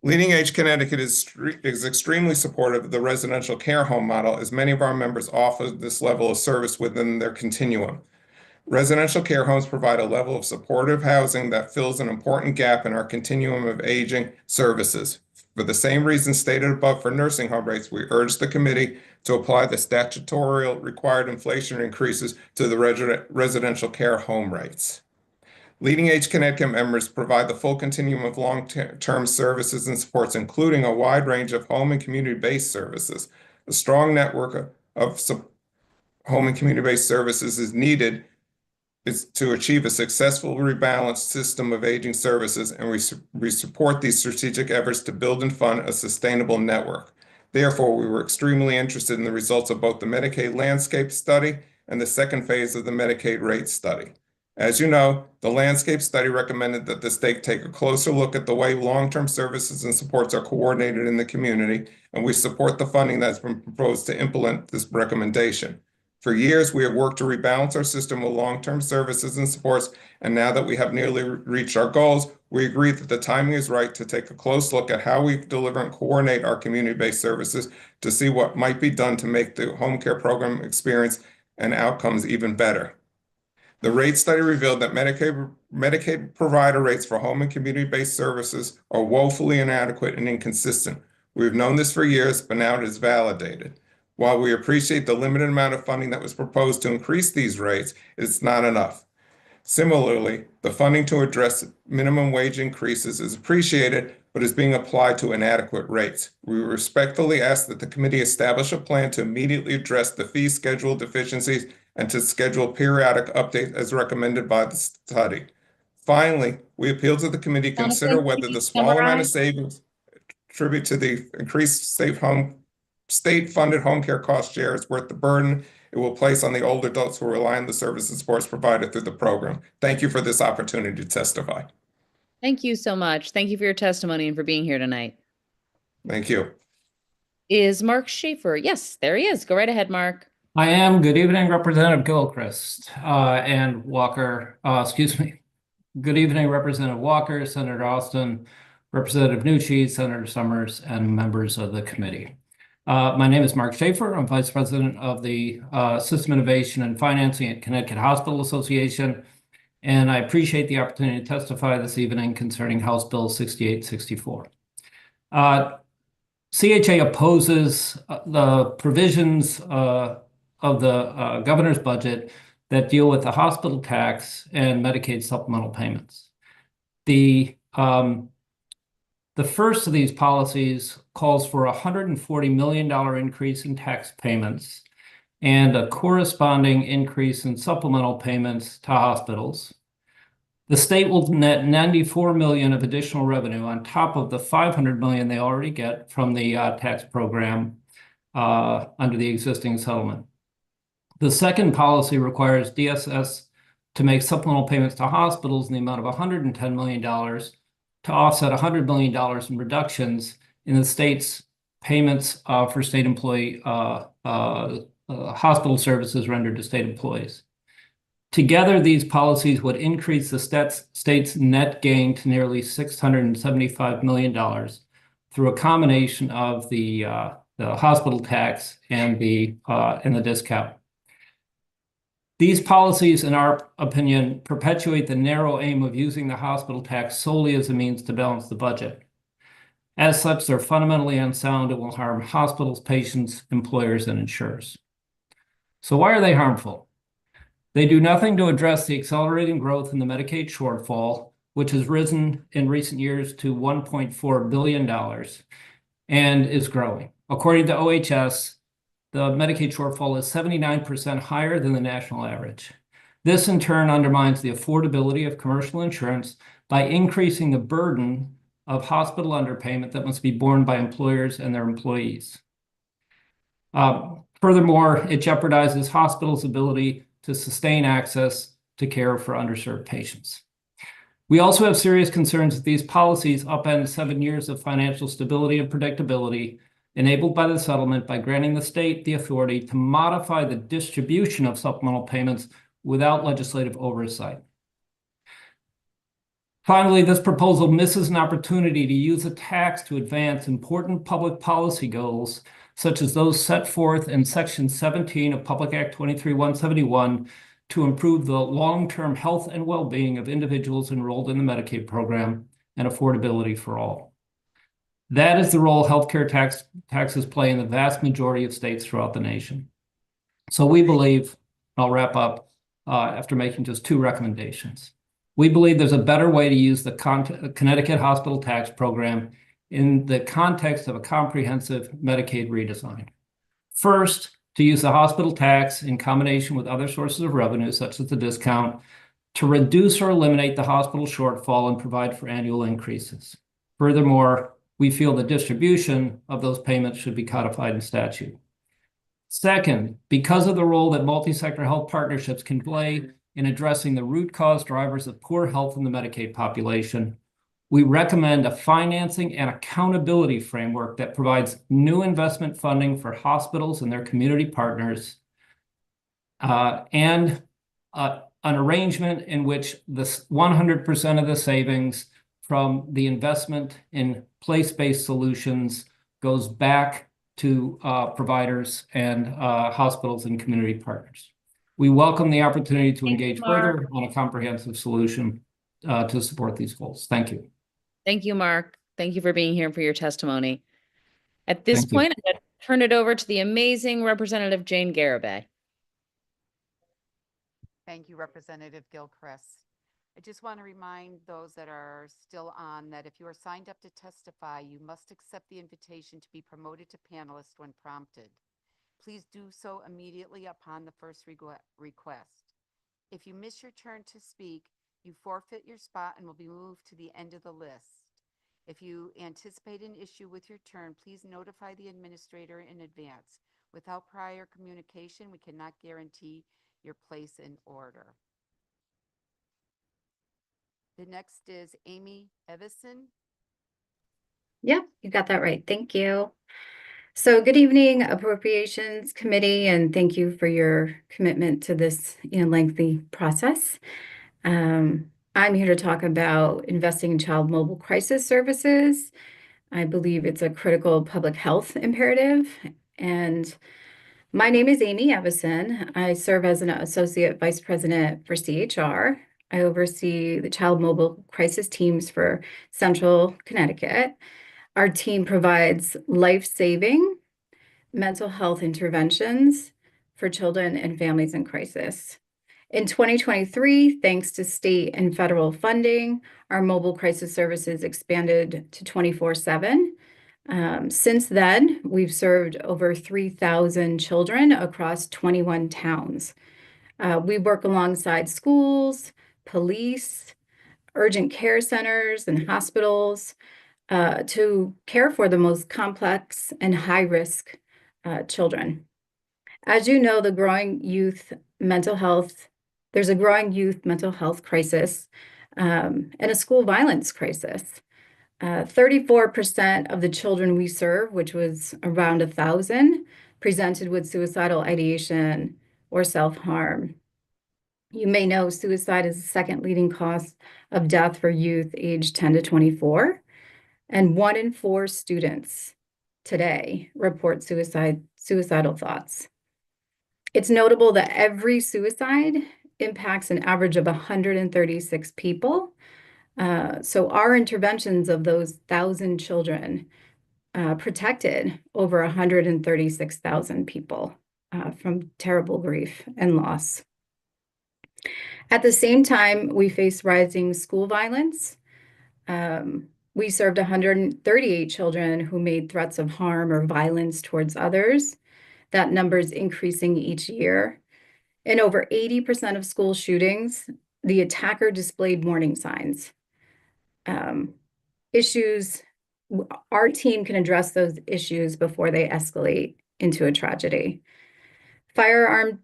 Leading Age Connecticut is extremely supportive of the residential care home model, as many of our members offer this level of service within their continuum. Residential care homes provide a level of supportive housing that fills an important gap in our continuum of aging services. For the same reasons stated above for nursing home rates, we urge the committee to apply the statutory required inflation increases to the residential care home rates. Leading Age Connecticut members provide the full continuum of long-term services and supports, including a wide range of home and community-based services. A strong network of home and community-based services is needed to achieve a successful rebalanced system of aging services, and we support these strategic efforts to build and fund a sustainable network. Therefore, we were extremely interested in the results of both the Medicaid landscape study and the second phase of the Medicaid rate study. As you know, the landscape study recommended that the state take a closer look at the way long-term services and supports are coordinated in the community, and we support the funding that's been proposed to implement this recommendation. For years, we have worked to rebalance our system with long-term services and supports, and now that we have nearly reached our goals, we agree that the timing is right to take a close look at how we deliver and coordinate our community-based services to see what might be done to make the home care program experience and outcomes even better. The rate study revealed that Medicaid provider rates for home and community-based services are woefully inadequate and inconsistent. We've known this for years, but now it is validated. While we appreciate the limited amount of funding that was proposed to increase these rates, it's not enough. Similarly, the funding to address minimum wage increases is appreciated, but is being applied to inadequate rates. We respectfully ask that the committee establish a plan to immediately address the fee schedule deficiencies and to schedule periodic updates as recommended by the study. Finally, we appeal to the committee to consider whether the small amount of savings attributed to the increased state-funded home care cost share is worth the burden it will place on the older adults who rely on the services and supports provided through the program. Thank you for this opportunity to testify. Thank you so much. Thank you for your testimony and for being here tonight. Thank you. Is Mark Schaefer? Yes, there he is. Go right ahead, Mark. I am. Good evening, Representative Gilchrist and Walker. Excuse me. Good evening, Representative Walker, Senator Austin, Representative Nucci, Senator Summers, and members of the committee. My name is Mark Schaefer. I'm Vice President of the System Innovation and Financing at Connecticut Hospital Association, and I appreciate the opportunity to testify this evening concerning House Bill 6864. CHA opposes the provisions of the governor's budget that deal with the hospital tax and Medicaid supplemental payments. The first of these policies calls for a $140 million increase in tax payments and a corresponding increase in supplemental payments to hospitals. The state will net $94 million of additional revenue on top of the $500 million they already get from the tax program under the existing settlement. The second policy requires DSS to make supplemental payments to hospitals in the amount of $110 million to offset $100 million in reductions in the state's payments for state employee hospital services rendered to state employees. Together, these policies would increase the state's net gain to nearly $675 million through a combination of the hospital tax and the discount. These policies, in our opinion, perpetuate the narrow aim of using the hospital tax solely as a means to balance the budget. As such, they're fundamentally unsound and will harm hospitals, patients, employers, and insurers. So why are they harmful? They do nothing to address the accelerating growth in the Medicaid shortfall, which has risen in recent years to $1.4 billion and is growing. According to OHS, the Medicaid shortfall is 79% higher than the national average. This, in turn, undermines the affordability of commercial insurance by increasing the burden of hospital underpayment that must be borne by employers and their employees. Furthermore, it jeopardizes hospitals' ability to sustain access to care for underserved patients. We also have serious concerns that these policies upend 7 years of financial stability and predictability enabled by the settlement by granting the state the authority to modify the distribution of supplemental payments without legislative oversight. Finally, this proposal misses an opportunity to use a tax to advance important public policy goals, such as those set forth in Section 17 of Public Act 23-171 to improve the long-term health and well-being of individuals enrolled in the Medicaid program and affordability for all. That is the role healthcare taxes play in the vast majority of states throughout the nation. So we believe, I'll wrap up after making just 2 recommendations. We believe there's a better way to use the Connecticut Hospital Tax Program in the context of a comprehensive Medicaid redesign. First, to use the hospital tax in combination with other sources of revenue, such as the discount, to reduce or eliminate the hospital shortfall and provide for annual increases. Furthermore, we feel the distribution of those payments should be codified in statute. Second, because of the role that multi-sector health partnerships can play in addressing the root cause drivers of poor health in the Medicaid population, we recommend a financing and accountability framework that provides new investment funding for hospitals and their community partners, and an arrangement in which the 100% of the savings from the investment in place-based solutions goes back to providers and hospitals and community partners. We welcome the opportunity to engage further on a comprehensive solution to support these goals. Thank you. Thank you, Mark. Thank you for being here and for your testimony. At this Thank you. point, I'm going to turn it over to the amazing Representative Jane Garibay. Thank you, Representative Gilchrist. I just want to remind those that are still on that if you are signed up to testify, you must accept the invitation to be promoted to panelist when prompted. Please do so immediately upon the first request. If you miss your turn to speak, you forfeit your spot and will be moved to the end of the list. If you anticipate an issue with your turn, please notify the administrator in advance. Without prior communication, we cannot guarantee your place in order. The next is Amy Evison. Yep, you got that right. Thank you. So good evening, Appropriations Committee, and thank you for your commitment to this lengthy process. I'm here to talk about investing in child mobile crisis services. I believe it's a critical public health imperative. And my name is Amy Evison. I serve as an Associate Vice President for CHR. I oversee the child mobile crisis teams for Central Connecticut. Our team provides life-saving mental health interventions for children and families in crisis. In 2023, thanks to state and federal funding, our mobile crisis services expanded to 24/7. Since then, we've served over 3,000 children across 21 towns. We work alongside schools, police, urgent care centers, and hospitals to care for the most complex and high-risk children. As you know, there's a growing youth mental health crisis and a school violence crisis. 34% of the children we serve, which was around 1,000, presented with suicidal ideation or self-harm. You may know suicide is the second leading cause of death for youth aged 10 to 24, and 1 in 4 students today report suicidal thoughts. It's notable that every suicide impacts an average of 136 people. So our interventions of those 1,000 children protected over 136,000 people from terrible grief and loss. At the same time, we face rising school violence. We served 138 children who made threats of harm or violence towards others. That number is increasing each year. In over 80% of school shootings, the attacker displayed warning signs. Our team can address those issues before they escalate into a tragedy. Firearm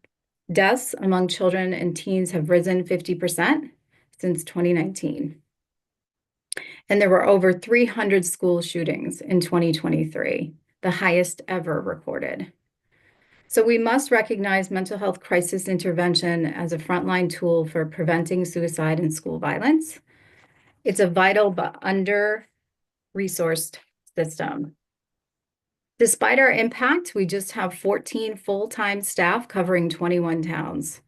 deaths among children and teens have risen 50% since 2019. And there were over 300 school shootings in 2023, the highest ever recorded. So we must recognize mental health crisis intervention as a frontline tool for preventing suicide and school violence. It's a vital but under-resourced system. Despite our impact, we just have 14 full-time staff covering 21 towns.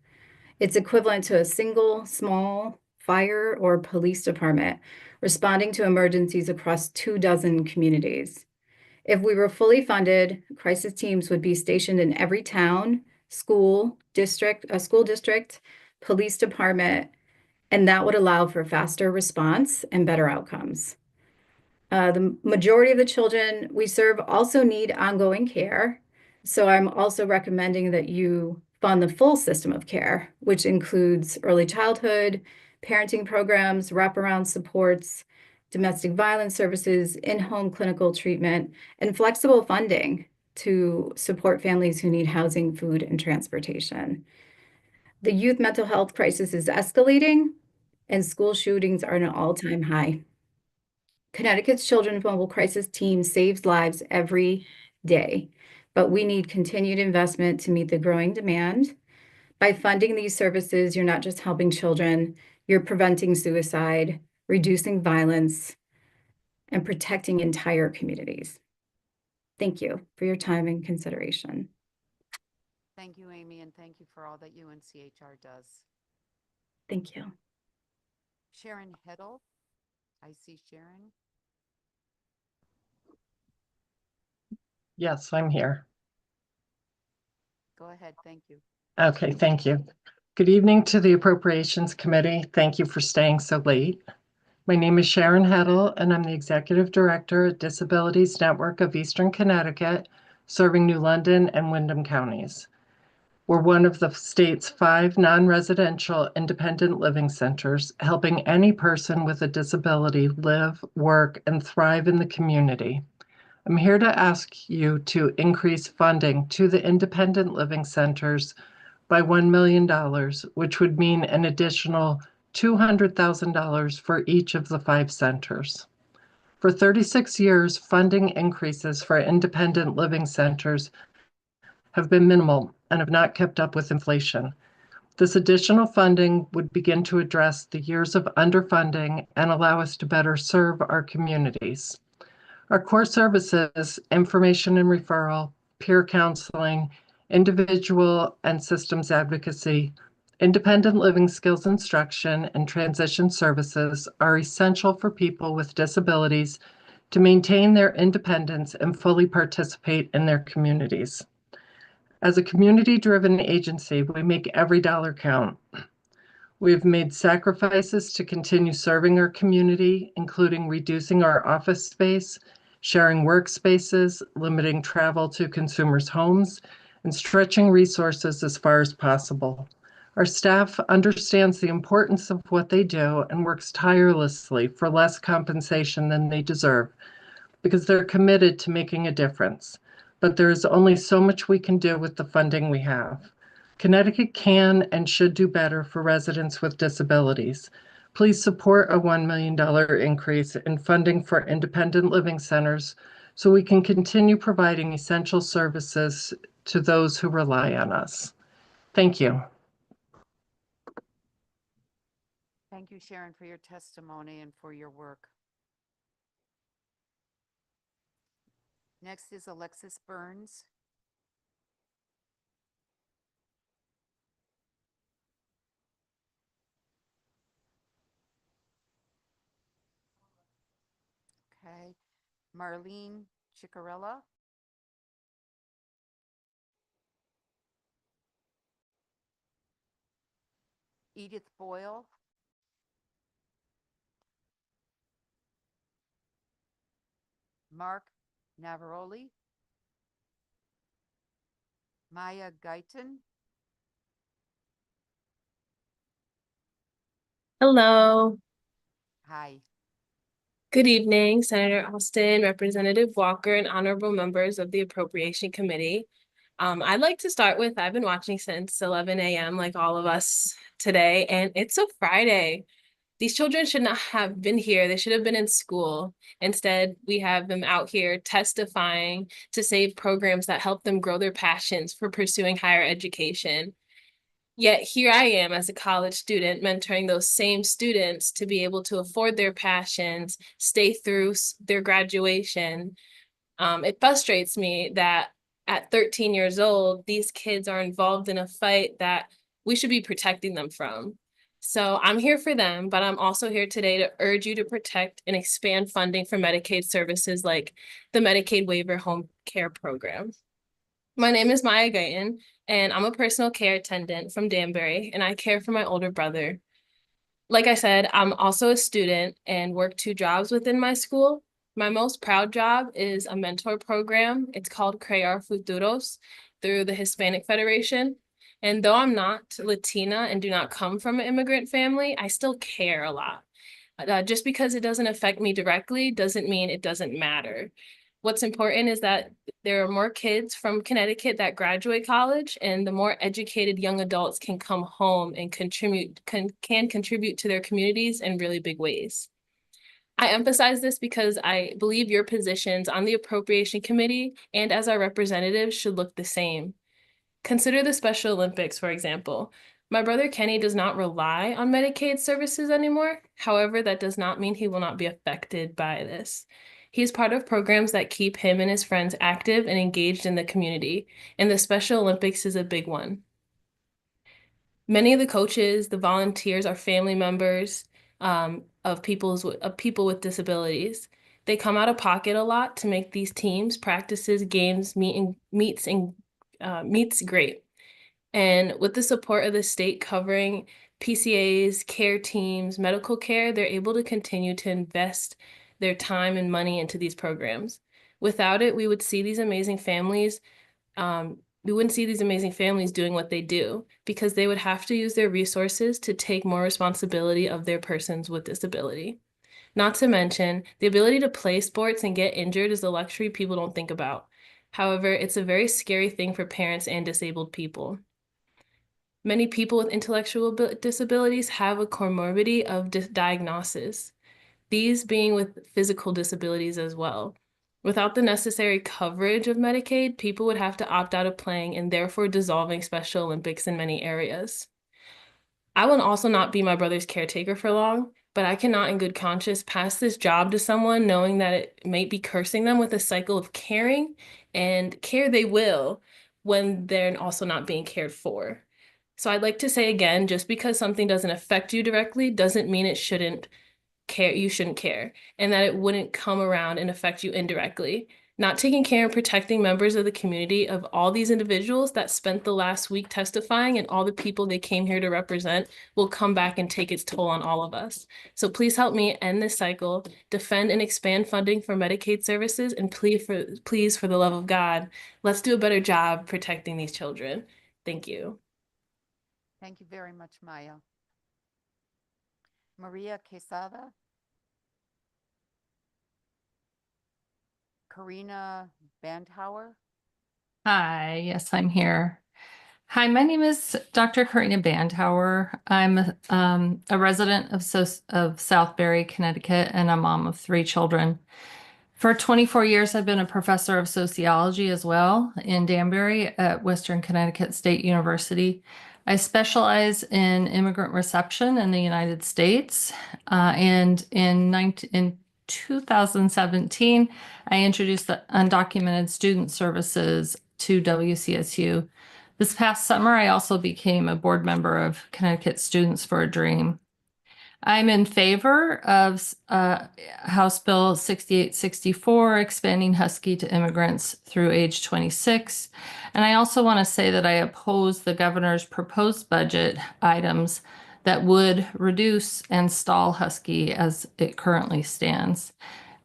It's equivalent to a single small fire or police department responding to emergencies across 24 communities. If we were fully funded, crisis teams would be stationed in every town, school district, police department, and that would allow for faster response and better outcomes. The majority of the children we serve also need ongoing care, so I'm also recommending that you fund the full system of care, which includes early childhood, parenting programs, wraparound supports, domestic violence services, in-home clinical treatment, and flexible funding to support families who need housing, food, and transportation. The youth mental health crisis is escalating, and school shootings are at an all-time high. Connecticut's Children's Mobile Crisis Team saves lives every day, but we need continued investment to meet the growing demand. By funding these services, you're not just helping children, you're preventing suicide, reducing violence, and protecting entire communities. Thank you for your time and consideration. Thank you, Amy, and thank you for all that UNCHR does. Thank you. Sharon Heddle. I see Sharon. Yes, I'm here. Go ahead. Thank you. Okay, thank you. Good evening to the Appropriations Committee. Thank you for staying so late. My name is Sharon Heddle, and I'm the Executive Director at Disabilities Network of Eastern Connecticut, serving New London and Windham counties. We're one of the state's 5 non-residential independent living centers, helping any person with a disability live, work, and thrive in the community. I'm here to ask you to increase funding to the independent living centers by $1 million, which would mean an additional $200,000 for each of the 5 centers. For 36 years, funding increases for independent living centers have been minimal and have not kept up with inflation. This additional funding would begin to address the years of underfunding and allow us to better serve our communities. Our core services, information and referral, peer counseling, individual and systems advocacy, independent living skills instruction, and transition services are essential for people with disabilities to maintain their independence and fully participate in their communities. As a community-driven agency, we make every dollar count. We've made sacrifices to continue serving our community, including reducing our office space, sharing workspaces, limiting travel to consumers' homes, and stretching resources as far as possible. Our staff understands the importance of what they do and works tirelessly for less compensation than they deserve because they're committed to making a difference. But there is only so much we can do with the funding we have. Connecticut can and should do better for residents with disabilities. Please support a $1 million increase in funding for independent living centers so we can continue providing essential services to those who rely on us. Thank you. Thank you, Sharon, for your testimony and for your work. Next is Alexis Burns. Okay. Marlene Ciccarella. Edith Boyle. Mark Navaroli. Maya Guyton. Hello. Hi. Good evening, Senator Austin, Representative Walker, and honorable members of the Appropriation Committee. I'd like to start with, I've been watching since 11 a.m. like all of us today, and it's a Friday. These children should not have been here. They should have been in school. Instead, we have them out here testifying to save programs that help them grow their passions for pursuing higher education. Yet here I am as a college student mentoring those same students to be able to afford their passions, stay through their graduation. It frustrates me that at 13 years old, these kids are involved in a fight that we should be protecting them from. So I'm here for them, but I'm also here today to urge you to protect and expand funding for Medicaid services like the Medicaid Waiver Home Care Program. My name is Maya Guyton, and I'm a personal care attendant from Danbury, and I care for my older brother. Like I said, I'm also a student and work 2 jobs within my school. My most proud job is a mentor program. It's called Crear Futuros through the Hispanic Federation. And though I'm not Latina and do not come from an immigrant family, I still care a lot. Just because it doesn't affect me directly doesn't mean it doesn't matter. What's important is that there are more kids from Connecticut that graduate college, and the more educated young adults can come home and can contribute to their communities in really big ways. I emphasize this because I believe your positions on the Appropriation Committee and as our representatives should look the same. Consider the Special Olympics, for example. My brother Kenny does not rely on Medicaid services anymore. However, that does not mean he will not be affected by this. He's part of programs that keep him and his friends active and engaged in the community, and the Special Olympics is a big one. Many of the coaches, the volunteers are family members of people with disabilities. They come out of pocket a lot to make these teams, practices, games, meets great. And with the support of the state covering PCAs, care teams, medical care, they're able to continue to invest their time and money into these programs. Without it, we would see these amazing families. We wouldn't see these amazing families doing what they do because they would have to use their resources to take more responsibility of their persons with disability. Not to mention, the ability to play sports and get injured is a luxury people don't think about. However, it's a very scary thing for parents and disabled people. Many people with intellectual disabilities have a comorbidity of diagnosis, these being with physical disabilities as well. Without the necessary coverage of Medicaid, people would have to opt out of playing and therefore dissolving Special Olympics in many areas. I will also not be my brother's caretaker for long, but I cannot in good conscience pass this job to someone knowing that it may be cursing them with a cycle of caring and care they will when they're also not being cared for. So I'd like to say again, just because something doesn't affect you directly doesn't mean it shouldn't care, you shouldn't care, and that it wouldn't come around and affect you indirectly. Not taking care and protecting members of the community of all these individuals that spent the last week testifying and all the people they came here to represent will come back and take its toll on all of us. So please help me end this cycle, defend and expand funding for Medicaid services, and please, for the love of God, let's do a better job protecting these children. Thank you. Thank you very much, Maya. Maria Quesada. Karina Bandhauer. Hi, yes, I'm here. Hi, my name is Dr. Karina Bandhauer. I'm a resident of Southbury, Connecticut, and a mom of 3 children. For 24 years, I've been a professor of sociology as well in Danbury at Western Connecticut State University. I specialize in immigrant reception in the United States, and in 2017, I introduced the undocumented student services to WCSU. This past summer, I also became a board member of Connecticut Students for a Dream. I'm in favor of House Bill 6864, expanding Husky to immigrants through age 26. And I also want to say that I oppose the governor's proposed budget items that would reduce and stall Husky as it currently stands.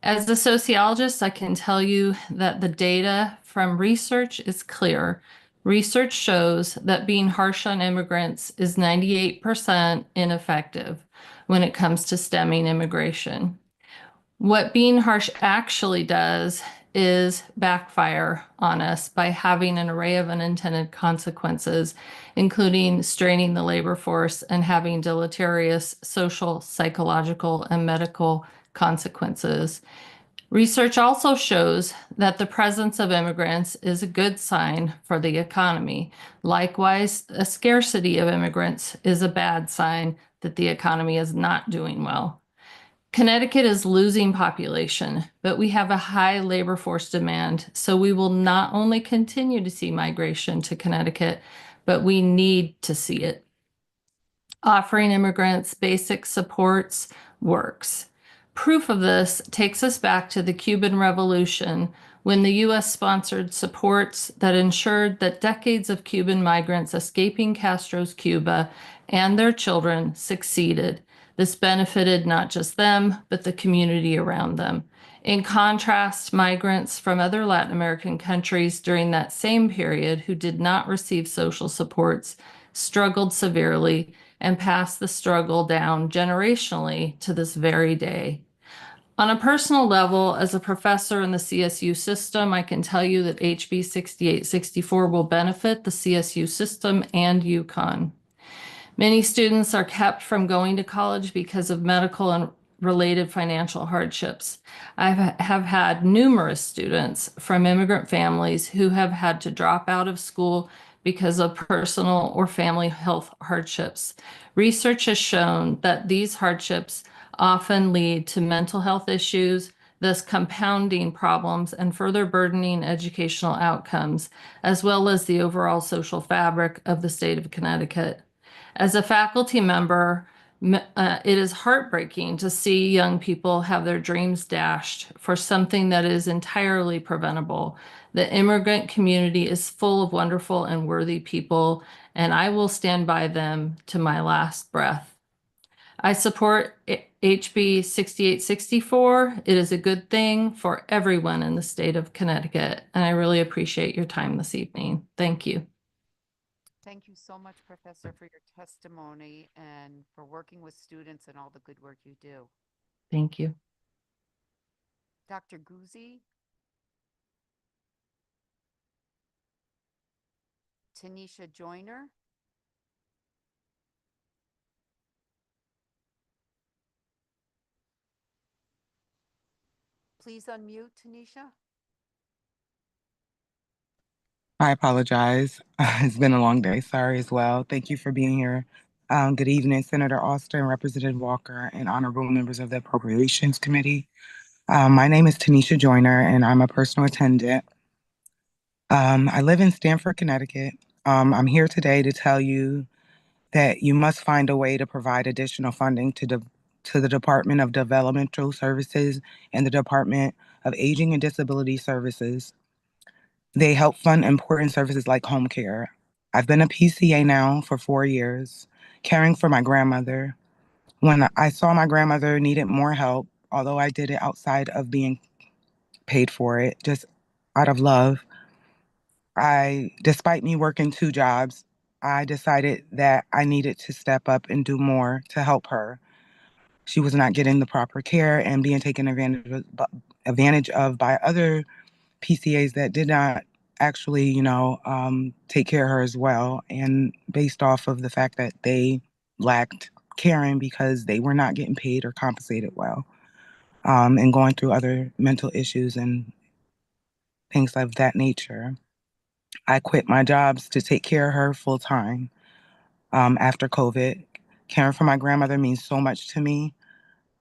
As a sociologist, I can tell you that the data from research is clear. Research shows that being harsh on immigrants is 98% ineffective when it comes to stemming immigration. What being harsh actually does is backfire on us by having an array of unintended consequences, including straining the labor force and having deleterious social, psychological, and medical consequences. Research also shows that the presence of immigrants is a good sign for the economy. Likewise, a scarcity of immigrants is a bad sign that the economy is not doing well. Connecticut is losing population, but we have a high labor force demand, so we will not only continue to see migration to Connecticut, but we need to see it. Offering immigrants basic supports works. Proof of this takes us back to the Cuban Revolution, when the U.S. sponsored supports that ensured that decades of Cuban migrants escaping Castro's Cuba and their children succeeded. This benefited not just them, but the community around them. In contrast, migrants from other Latin American countries during that same period who did not receive social supports struggled severely and passed the struggle down generationally to this very day. On a personal level, as a professor in the CSU system, I can tell you that HB 6864 will benefit the CSU system and UConn. Many students are kept from going to college because of medical and related financial hardships. I have had numerous students from immigrant families who have had to drop out of school because of personal or family health hardships. Research has shown that these hardships often lead to mental health issues, thus compounding problems and further burdening educational outcomes, as well as the overall social fabric of the state of Connecticut. As a faculty member, it is heartbreaking to see young people have their dreams dashed for something that is entirely preventable. The immigrant community is full of wonderful and worthy people, and I will stand by them to my last breath. I support HB 6864. It is a good thing for everyone in the state of Connecticut, and I really appreciate your time this evening. Thank you. Thank you so much, Professor, for your testimony and for working with students and all the good work you do. Thank you. Dr. Guzzi? Tanisha Joyner? Please unmute, Tanisha. I apologize. It's been a long day. Sorry as well. Thank you for being here. Good evening, Senator Austin, Representative Walker, and honorable members of the Appropriations Committee. My name is Tanisha Joyner, and I'm a personal attendant. I live in Stamford, Connecticut. I'm here today to tell you that you must find a way to provide additional funding to the Department of Developmental Services and the Department of Aging and Disability Services. They help fund important services like home care. I've been a PCA now for 4 years, caring for my grandmother. When I saw my grandmother needed more help, although I did it outside of being paid for it, just out of love, despite me working 2 jobs, I decided that I needed to step up and do more to help her. She was not getting the proper care and being taken advantage of by other PCAs that did not actually, take care of her as well. And based off of the fact that they lacked caring because they were not getting paid or compensated well, and going through other mental issues and things of that nature. I quit my jobs to take care of her full time after COVID. Caring for my grandmother means so much to me,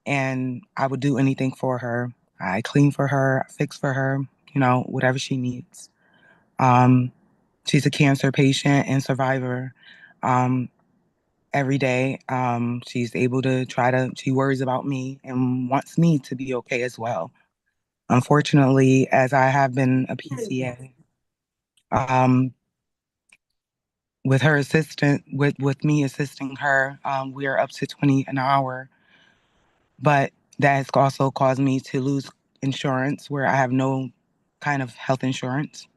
and I would do anything for her. I clean for her, fix for her, whatever she needs. She's a cancer patient and survivor. Every day, she's able to she worries about me and wants me to be okay as well. Unfortunately, as I have been a PCA, with her assistant, with me assisting her, we are up to 20 an hour. But that has also caused me to lose insurance where I have no kind of health insurance.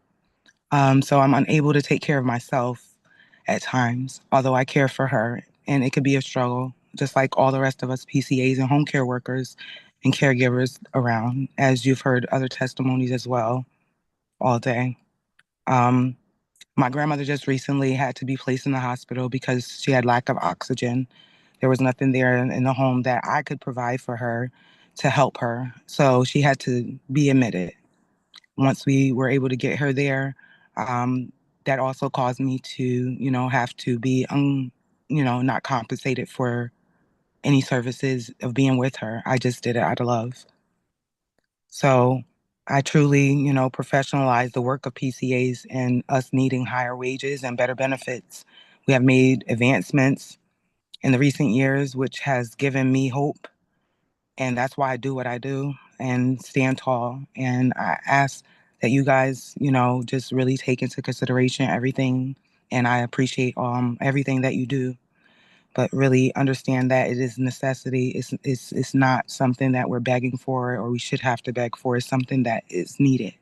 So I'm unable to take care of myself at times, although I care for her. And it could be a struggle, just like all the rest of us PCAs and home care workers and caregivers around, as you've heard other testimonies as well all day. My grandmother just recently had to be placed in the hospital because she had lack of oxygen. There was nothing there in the home that I could provide for her to help her. So she had to be admitted. Once we were able to get her there, that also caused me to, have to be, not compensated for any services of being with her. I just did it out of love. So I truly, professionalize the work of PCAs and us needing higher wages and better benefits. We have made advancements in the recent years, which has given me hope. And that's why I do what I do and stand tall. And I ask that you guys, just really take into consideration everything. And I appreciate everything that you do. but really understand that it is a necessity. It's not something that we're begging for or we should have to beg for. It's something that is needed.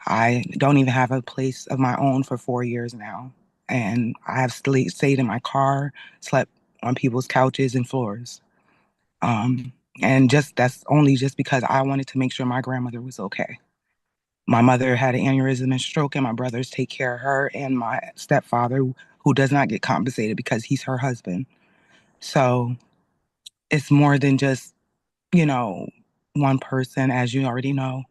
I don't even have a place of my own for 4 years now. And I have stayed in my car, slept on people's couches and floors. And that's only just because I wanted to make sure my grandmother was okay. My mother had an aneurysm and stroke, and my brothers take care of her and my stepfather, who does not get compensated because he's her husband. So it's more than just, you know, one person, as you already know.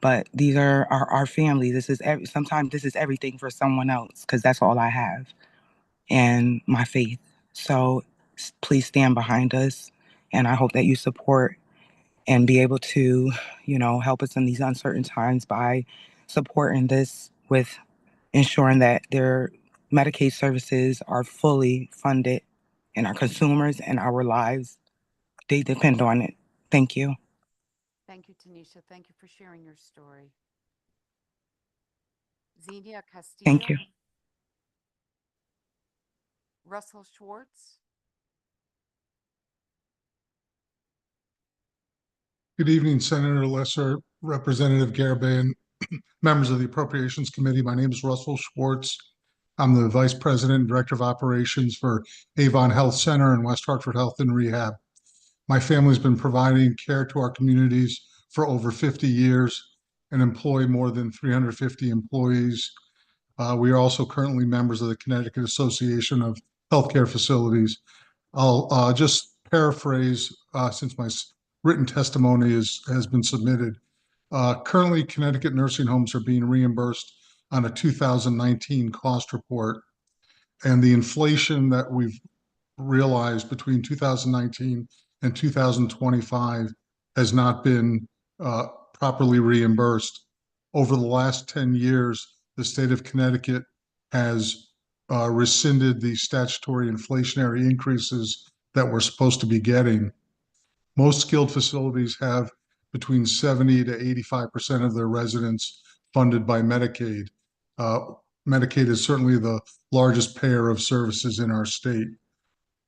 But these are our family. Sometimes this is everything for someone else because that's all I have and my faith. So please stand behind us, and I hope that you support and be able to, help us in these uncertain times by supporting this with ensuring that their Medicaid services are fully funded and our consumers and our lives, they depend on it. Thank you. Thank you, Tanisha. Thank you for sharing your story. Xenia Castillo. Thank you. Russell Schwartz. Good evening, Senator Lesser, Representative Garabay, members of the Appropriations Committee. My name is Russell Schwartz. I'm the Vice President and Director of Operations for Avon Health Center and West Hartford Health and Rehab. My family's been providing care to our communities for over 50 years and employ more than 350 employees. We are also currently members of the Connecticut Association of Healthcare Facilities. I'll just paraphrase since my written testimony has been submitted. Currently, Connecticut nursing homes are being reimbursed on a 2019 cost report, and the inflation that we've realized between 2019 and 2025 has not been properly reimbursed. Over the last 10 years, the state of Connecticut has rescinded the statutory inflationary increases that we're supposed to be getting. Most skilled facilities have between 70 to 85% of their residents funded by Medicaid. Medicaid is certainly the largest payer of services in our state.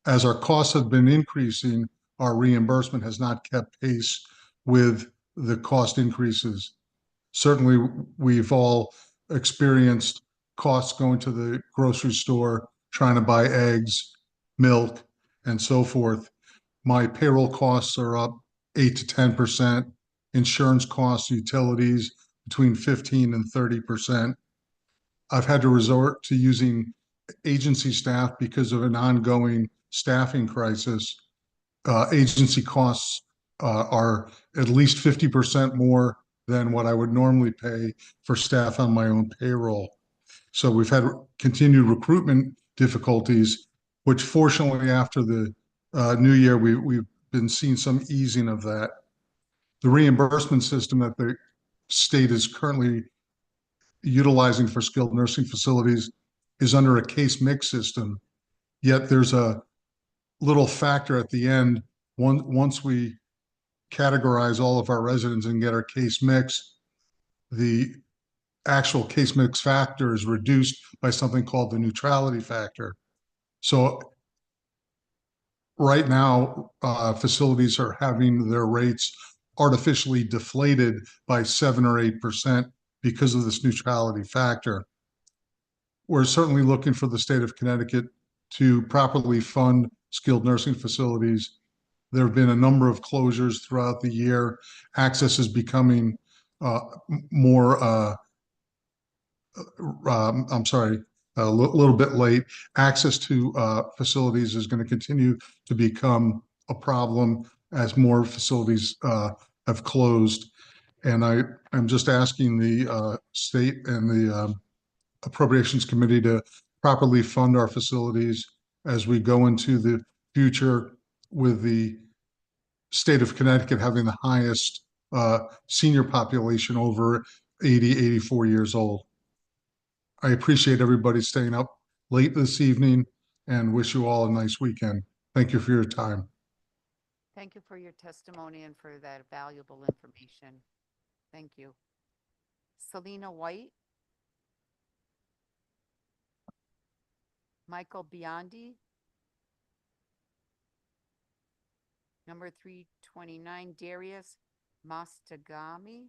As our costs have been increasing, our reimbursement has not kept pace with the cost increases. Certainly, we've all experienced costs going to the grocery store, trying to buy eggs, milk, and so forth. My payroll costs are up 8 to 10%. Insurance costs, utilities between 15 and 30%. I've had to resort to using agency staff because of an ongoing staffing crisis. Agency costs are at least 50% more than what I would normally pay for staff on my own payroll. So we've had continued recruitment difficulties, which fortunately after the new year, we've been seeing some easing of that. The reimbursement system that the state is currently utilizing for skilled nursing facilities is under a case mix system. Yet there's a little factor at the end. Once we categorize all of our residents and get our case mix, the actual case mix factor is reduced by something called the neutrality factor. So right now, facilities are having their rates artificially deflated by 7 or 8% because of this neutrality factor. We're certainly looking for the state of Connecticut to properly fund skilled nursing facilities. There have been a number of closures throughout the year. Access is becoming more, a little bit late. Access to facilities is going to continue to become a problem as more facilities have closed. And I'm just asking the state and the Appropriations Committee to properly fund our facilities as we go into the future, with the state of Connecticut having the highest senior population over 80, 84 years old. I appreciate everybody staying up late this evening and wish you all a nice weekend. Thank you for your time. Thank you for your testimony and for that valuable information. Thank you. Selena White. Michael Biondi. Number 329, Darius Mastagami.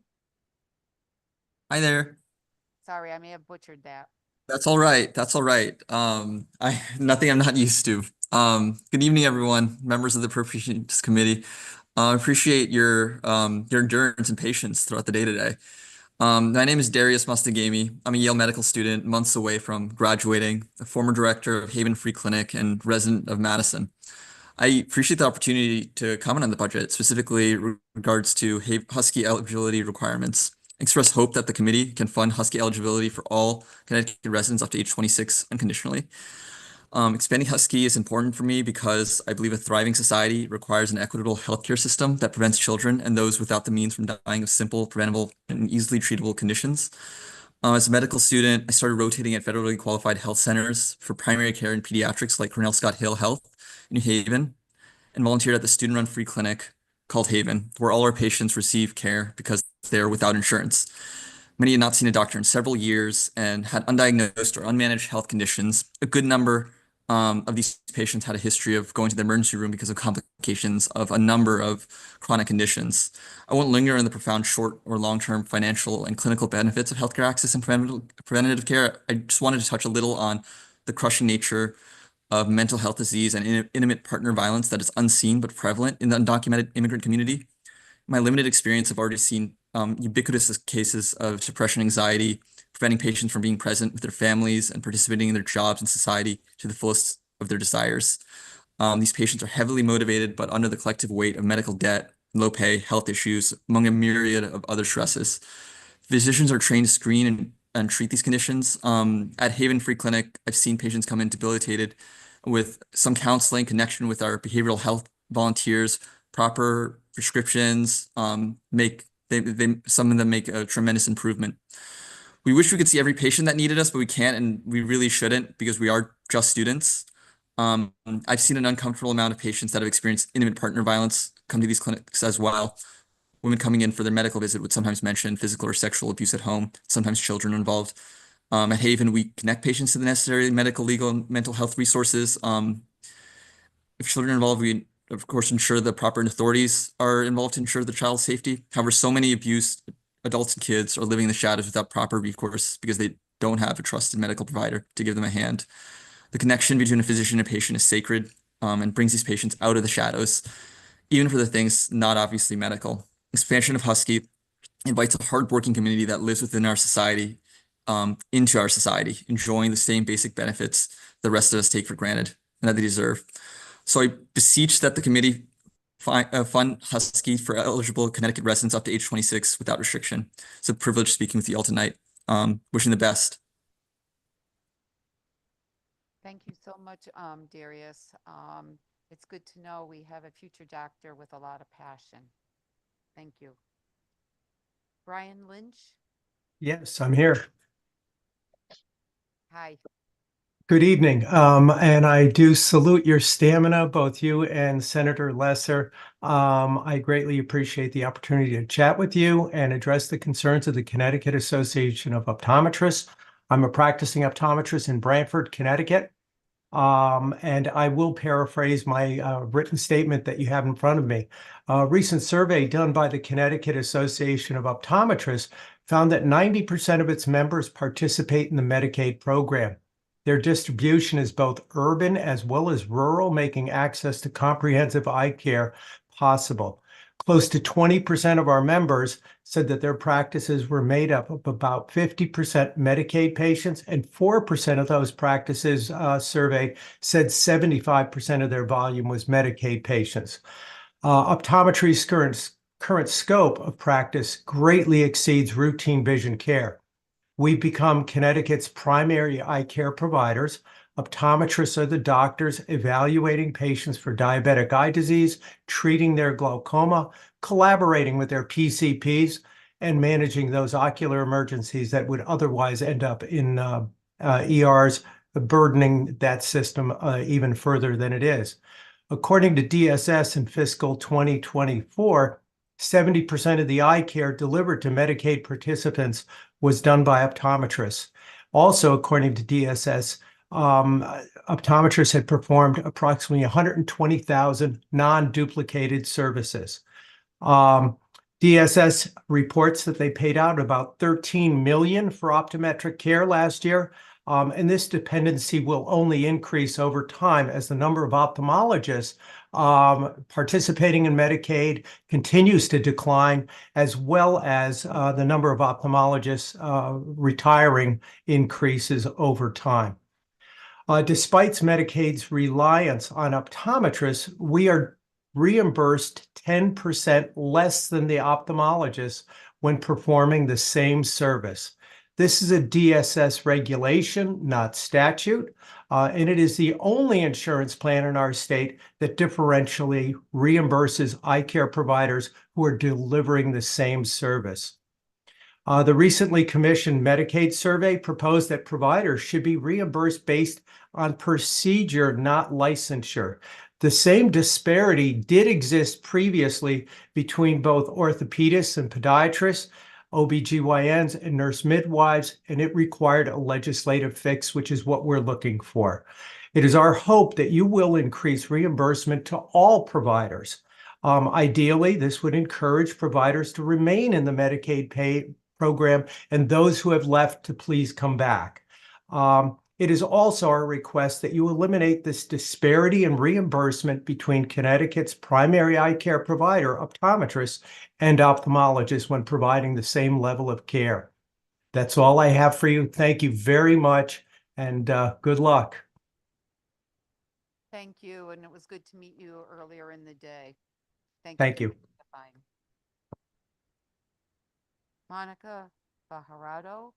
Hi there. Sorry, I may have butchered that. That's all right. That's all right. Nothing I'm not used to. Good evening, everyone, members of the Appropriations Committee. I appreciate your endurance and patience throughout the day today. My name is Darius Mastagami. I'm a Yale medical student, months away from graduating, a former director of Haven Free Clinic and resident of Madison. I appreciate the opportunity to comment on the budget, specifically regards to Husky eligibility requirements. Express hope that the committee can fund Husky eligibility for all Connecticut residents up to age 26 unconditionally. Expanding Husky is important for me because I believe a thriving society requires an equitable healthcare system that prevents children and those without the means from dying of simple, preventable, and easily treatable conditions. As a medical student, I started rotating at federally qualified health centers for primary care and pediatrics like Cornell Scott Hill Health in New Haven, and volunteered at the student-run free clinic called Haven, where all our patients receive care because they're without insurance. Many had not seen a doctor in several years and had undiagnosed or unmanaged health conditions. A good number of these patients had a history of going to the emergency room because of complications of a number of chronic conditions. I won't linger on the profound short or long-term financial and clinical benefits of healthcare access and preventative care. I just wanted to touch a little on the crushing nature of mental health disease and intimate partner violence that is unseen but prevalent in the undocumented immigrant community. My limited experience, I've already seen ubiquitous cases of depression, anxiety, preventing patients from being present with their families and participating in their jobs and society to the fullest of their desires. These patients are heavily motivated, but under the collective weight of medical debt, low pay, health issues, among a myriad of other stresses. Physicians are trained to screen and treat these conditions. At Haven Free Clinic, I've seen patients come in debilitated with some counseling, connection with our behavioral health volunteers, proper prescriptions, some of them make a tremendous improvement. We wish we could see every patient that needed us, but we can't, and we really shouldn't because we are just students. I've seen an uncomfortable amount of patients that have experienced intimate partner violence come to these clinics as well. Women coming in for their medical visit would sometimes mention physical or sexual abuse at home, sometimes children are involved. At Haven, we connect patients to the necessary medical, legal, and mental health resources. If children are involved, we of course ensure the proper authorities are involved to ensure the child's safety. However, so many abused adults and kids are living in the shadows without proper recourse because they don't have a trusted medical provider to give them a hand. The connection between a physician and a patient is sacred, and brings these patients out of the shadows, even for the things not obviously medical. Expansion of Husky invites a hardworking community that lives within our society into our society, enjoying the same basic benefits the rest of us take for granted and that they deserve. So I beseech that the committee fund Husky for eligible Connecticut residents up to age 26 without restriction. It's a privilege speaking with you all tonight. Wishing the best. Thank you so much, Darius. It's good to know we have a future doctor with a lot of passion. Thank you. Brian Lynch. Yes, I'm here. Hi. Good evening. And I do salute your stamina, both you and Senator Lesser. I greatly appreciate the opportunity to chat with you and address the concerns of the Connecticut Association of Optometrists. I'm a practicing optometrist in Brantford, Connecticut. And I will paraphrase my written statement that you have in front of me. A recent survey done by the Connecticut Association of Optometrists found that 90% of its members participate in the Medicaid program. Their distribution is both urban as well as rural, making access to comprehensive eye care possible. Close to 20% of our members said that their practices were made up of about 50% Medicaid patients, and 4% of those practices surveyed said 75% of their volume was Medicaid patients. Optometry's current scope of practice greatly exceeds routine vision care. We've become Connecticut's primary eye care providers. Optometrists are the doctors evaluating patients for diabetic eye disease, treating their glaucoma, collaborating with their PCPs, and managing those ocular emergencies that would otherwise end up in ERs, burdening that system even further than it is. According to DSS in fiscal 2024, 70% of the eye care delivered to Medicaid participants was done by optometrists. Also, according to DSS, optometrists had performed approximately 120,000 non-duplicated services. DSS reports that they paid out about $13 million for optometric care last year. And this dependency will only increase over time as the number of ophthalmologists participating in Medicaid continues to decline, as well as the number of ophthalmologists retiring increases over time. Despite Medicaid's reliance on optometrists, we are reimbursed 10% less than the ophthalmologists when performing the same service. This is a DSS regulation, not statute, and it is the only insurance plan in our state that differentially reimburses eye care providers who are delivering the same service. The recently commissioned Medicaid survey proposed that providers should be reimbursed based on procedure, not licensure. The same disparity did exist previously between both orthopedists and podiatrists, OBGYNs and nurse midwives, and it required a legislative fix, which is what we're looking for. It is our hope that you will increase reimbursement to all providers. Ideally, this would encourage providers to remain in the Medicaid pay program and those who have left to please come back. It is also our request that you eliminate this disparity in reimbursement between Connecticut's primary eye care provider, optometrists, and ophthalmologists when providing the same level of care. That's all I have for you. Thank you very much, and good luck. Thank you, and it was good to meet you earlier in the day. Thank you. Testifying. Monica Bajarado.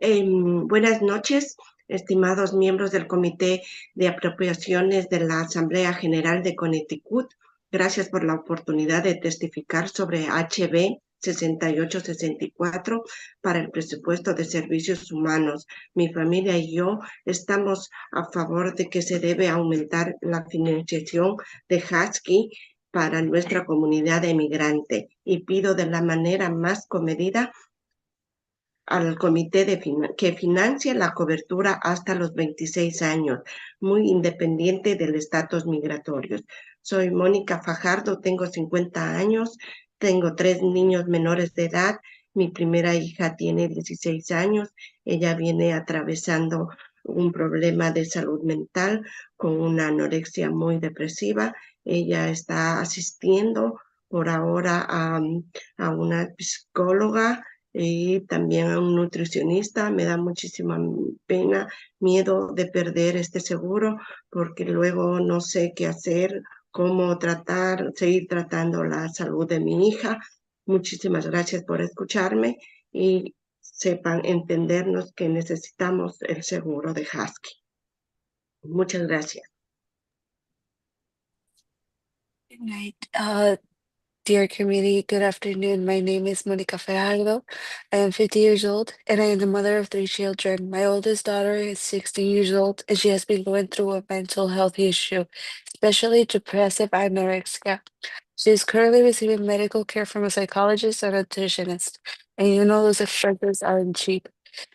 Buenas noches, estimados miembros del Comité de Apropiaciones de la Asamblea General de Connecticut. Gracias por la oportunidad de testificar sobre HB 6864 para el presupuesto de servicios humanos. Mi familia y yo estamos a favor de que se debe aumentar la financiación de Husky para nuestra comunidad emigrante y pido de la manera más comedida al comité que financie la cobertura hasta los 26 años, muy independiente del estatus migratorios. Soy Mónica Fajardo, tengo 50 años, tengo 3 niños menores de edad, mi primera hija tiene 16 años, ella viene atravesando un problema de salud mental con una anorexia muy depresiva. Ella está asistiendo por ahora a una psicóloga y también a un nutricionista. Me da muchísima pena, miedo de perder este seguro porque luego no sé qué hacer, cómo seguir tratando la salud de mi hija. Muchísimas gracias por escucharme y sepan entendernos que necesitamos el seguro de Husky. Muchas gracias. Good night. Dear committee, good afternoon. My name is Monica Fajardo. I am 50 years old and I am the mother of 3 children. My oldest daughter is 16 years old and she has been going through a mental health issue, especially depressive anorexia. She is currently receiving medical care from a psychologist and a nutritionist, and you know those expenses aren't cheap.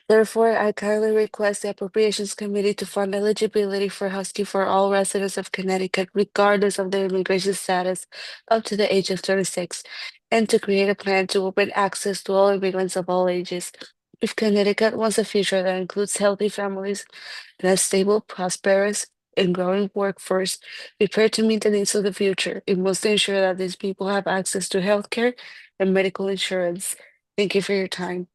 Therefore, I kindly request the Appropriations Committee to fund eligibility for Husky for all residents of Connecticut, regardless of their immigration status, up to the age of 26, and to create a plan to open access to all immigrants of all ages. If Connecticut wants a future that includes healthy families and a stable, prosperous, and growing workforce prepared to meet the needs of the future, it must ensure that these people have access to healthcare and medical insurance. Thank you for your time.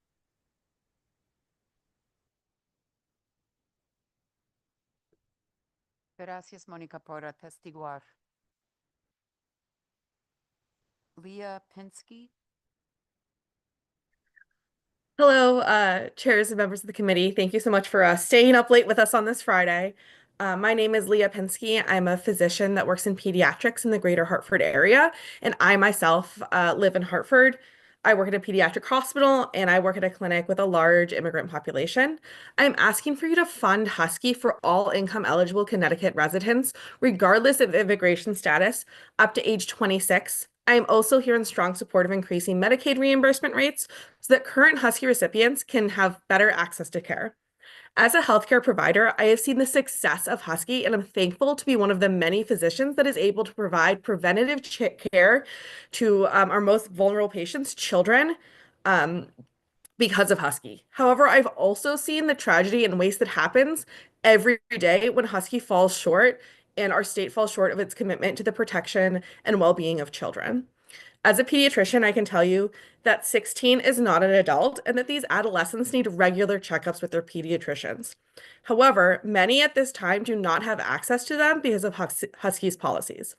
Gracias, Mónica, por atestiguar. Leah Pinsky. Hello, chairs and members of the committee. Thank you so much for staying up late with us on this Friday. My name is Leah Pinsky. I'm a physician that works in pediatrics in the greater Hartford area, and I myself live in Hartford. I work at a pediatric hospital, and I work at a clinic with a large immigrant population. I'm asking for you to fund Husky for all income eligible Connecticut residents, regardless of immigration status, up to age 26. I am also here in strong support of increasing Medicaid reimbursement rates so that current Husky recipients can have better access to care. As a healthcare provider, I have seen the success of Husky, and I'm thankful to be one of the many physicians that is able to provide preventative care to our most vulnerable patients, children, because of Husky. However, I've also seen the tragedy and waste that happens every day when Husky falls short and our state falls short of its commitment to the protection and well-being of children. As a pediatrician, I can tell you that 16 is not an adult and that these adolescents need regular checkups with their pediatricians. However, many at this time do not have access to them because of Husky's policies.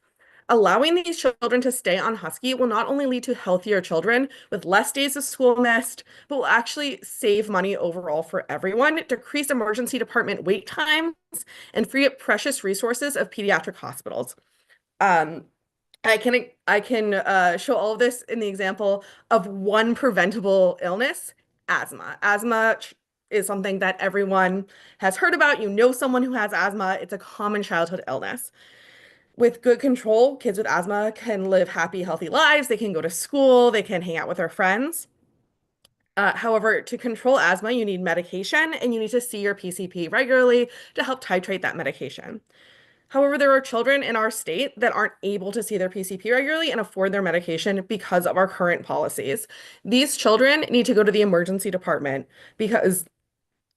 Allowing these children to stay on Husky will not only lead to healthier children with less days of school missed, but will actually save money overall for everyone, decrease emergency department wait times, and free up precious resources of pediatric hospitals. I can show all of this in the example of one preventable illness, asthma. Asthma is something that everyone has heard about. You know someone who has asthma. It's a common childhood illness. With good control, kids with asthma can live happy, healthy lives. They can go to school. They can hang out with their friends. However, to control asthma, you need medication and you need to see your PCP regularly to help titrate that medication. However, there are children in our state that aren't able to see their PCP regularly and afford their medication because of our current policies. These children need to go to the emergency department because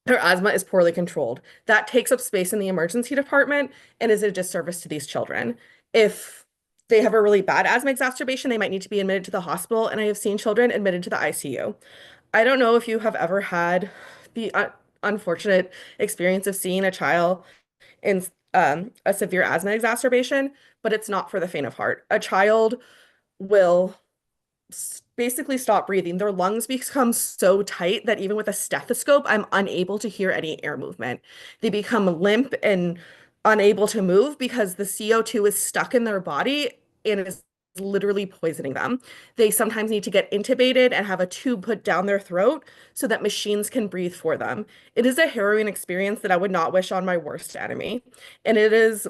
their asthma is poorly controlled. That takes up space in the emergency department and is a disservice to these children. If they have a really bad asthma exacerbation, they might need to be admitted to the hospital, and I have seen children admitted to the ICU. I don't know if you have ever had the unfortunate experience of seeing a child in a severe asthma exacerbation, but it's not for the faint of heart. A child will basically stop breathing. Their lungs become so tight that even with a stethoscope, I'm unable to hear any air movement. They become limp and unable to move because the CO2 is stuck in their body and is literally poisoning them. They sometimes need to get intubated and have a tube put down their throat so that machines can breathe for them. It is a harrowing experience that I would not wish on my worst enemy. And it is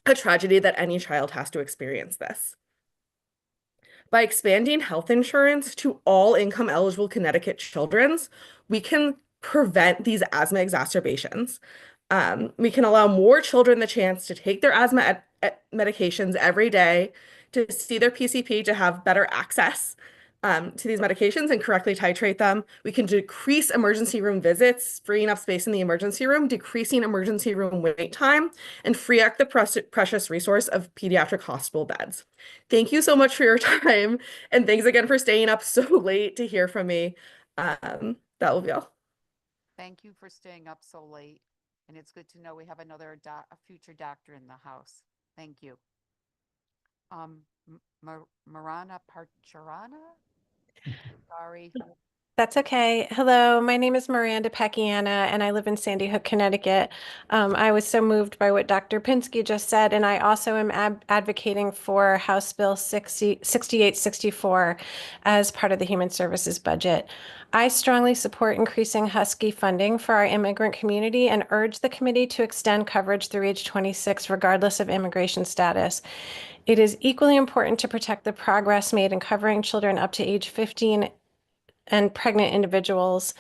a tragedy that any child has to experience this. By expanding health insurance to all income eligible Connecticut children's, we can prevent these asthma exacerbations. We can allow more children the chance to take their asthma medications every day, to see their PCP, to have better access to these medications and correctly titrate them. We can decrease emergency room visits, freeing up space in the emergency room, decreasing emergency room wait time, and free up the precious resource of pediatric hospital beds. Thank you so much for your time, and thanks again for staying up so late to hear from me. That will be all. Thank you for staying up so late. And it's good to know we have another a future doctor in the house. Thank you. Marana Parcharana? Sorry. That's okay. Hello, my name is Miranda Peckiana, and I live in Sandy Hook, Connecticut. I was so moved by what Dr. Pinsky just said, and I also am advocating for House Bill 6864 as part of the Human Services budget. I strongly support increasing Husky funding for our immigrant community and urge the committee to extend coverage through age 26, regardless of immigration status. It is equally important to protect the progress made in covering children up to age 15 and pregnant individuals.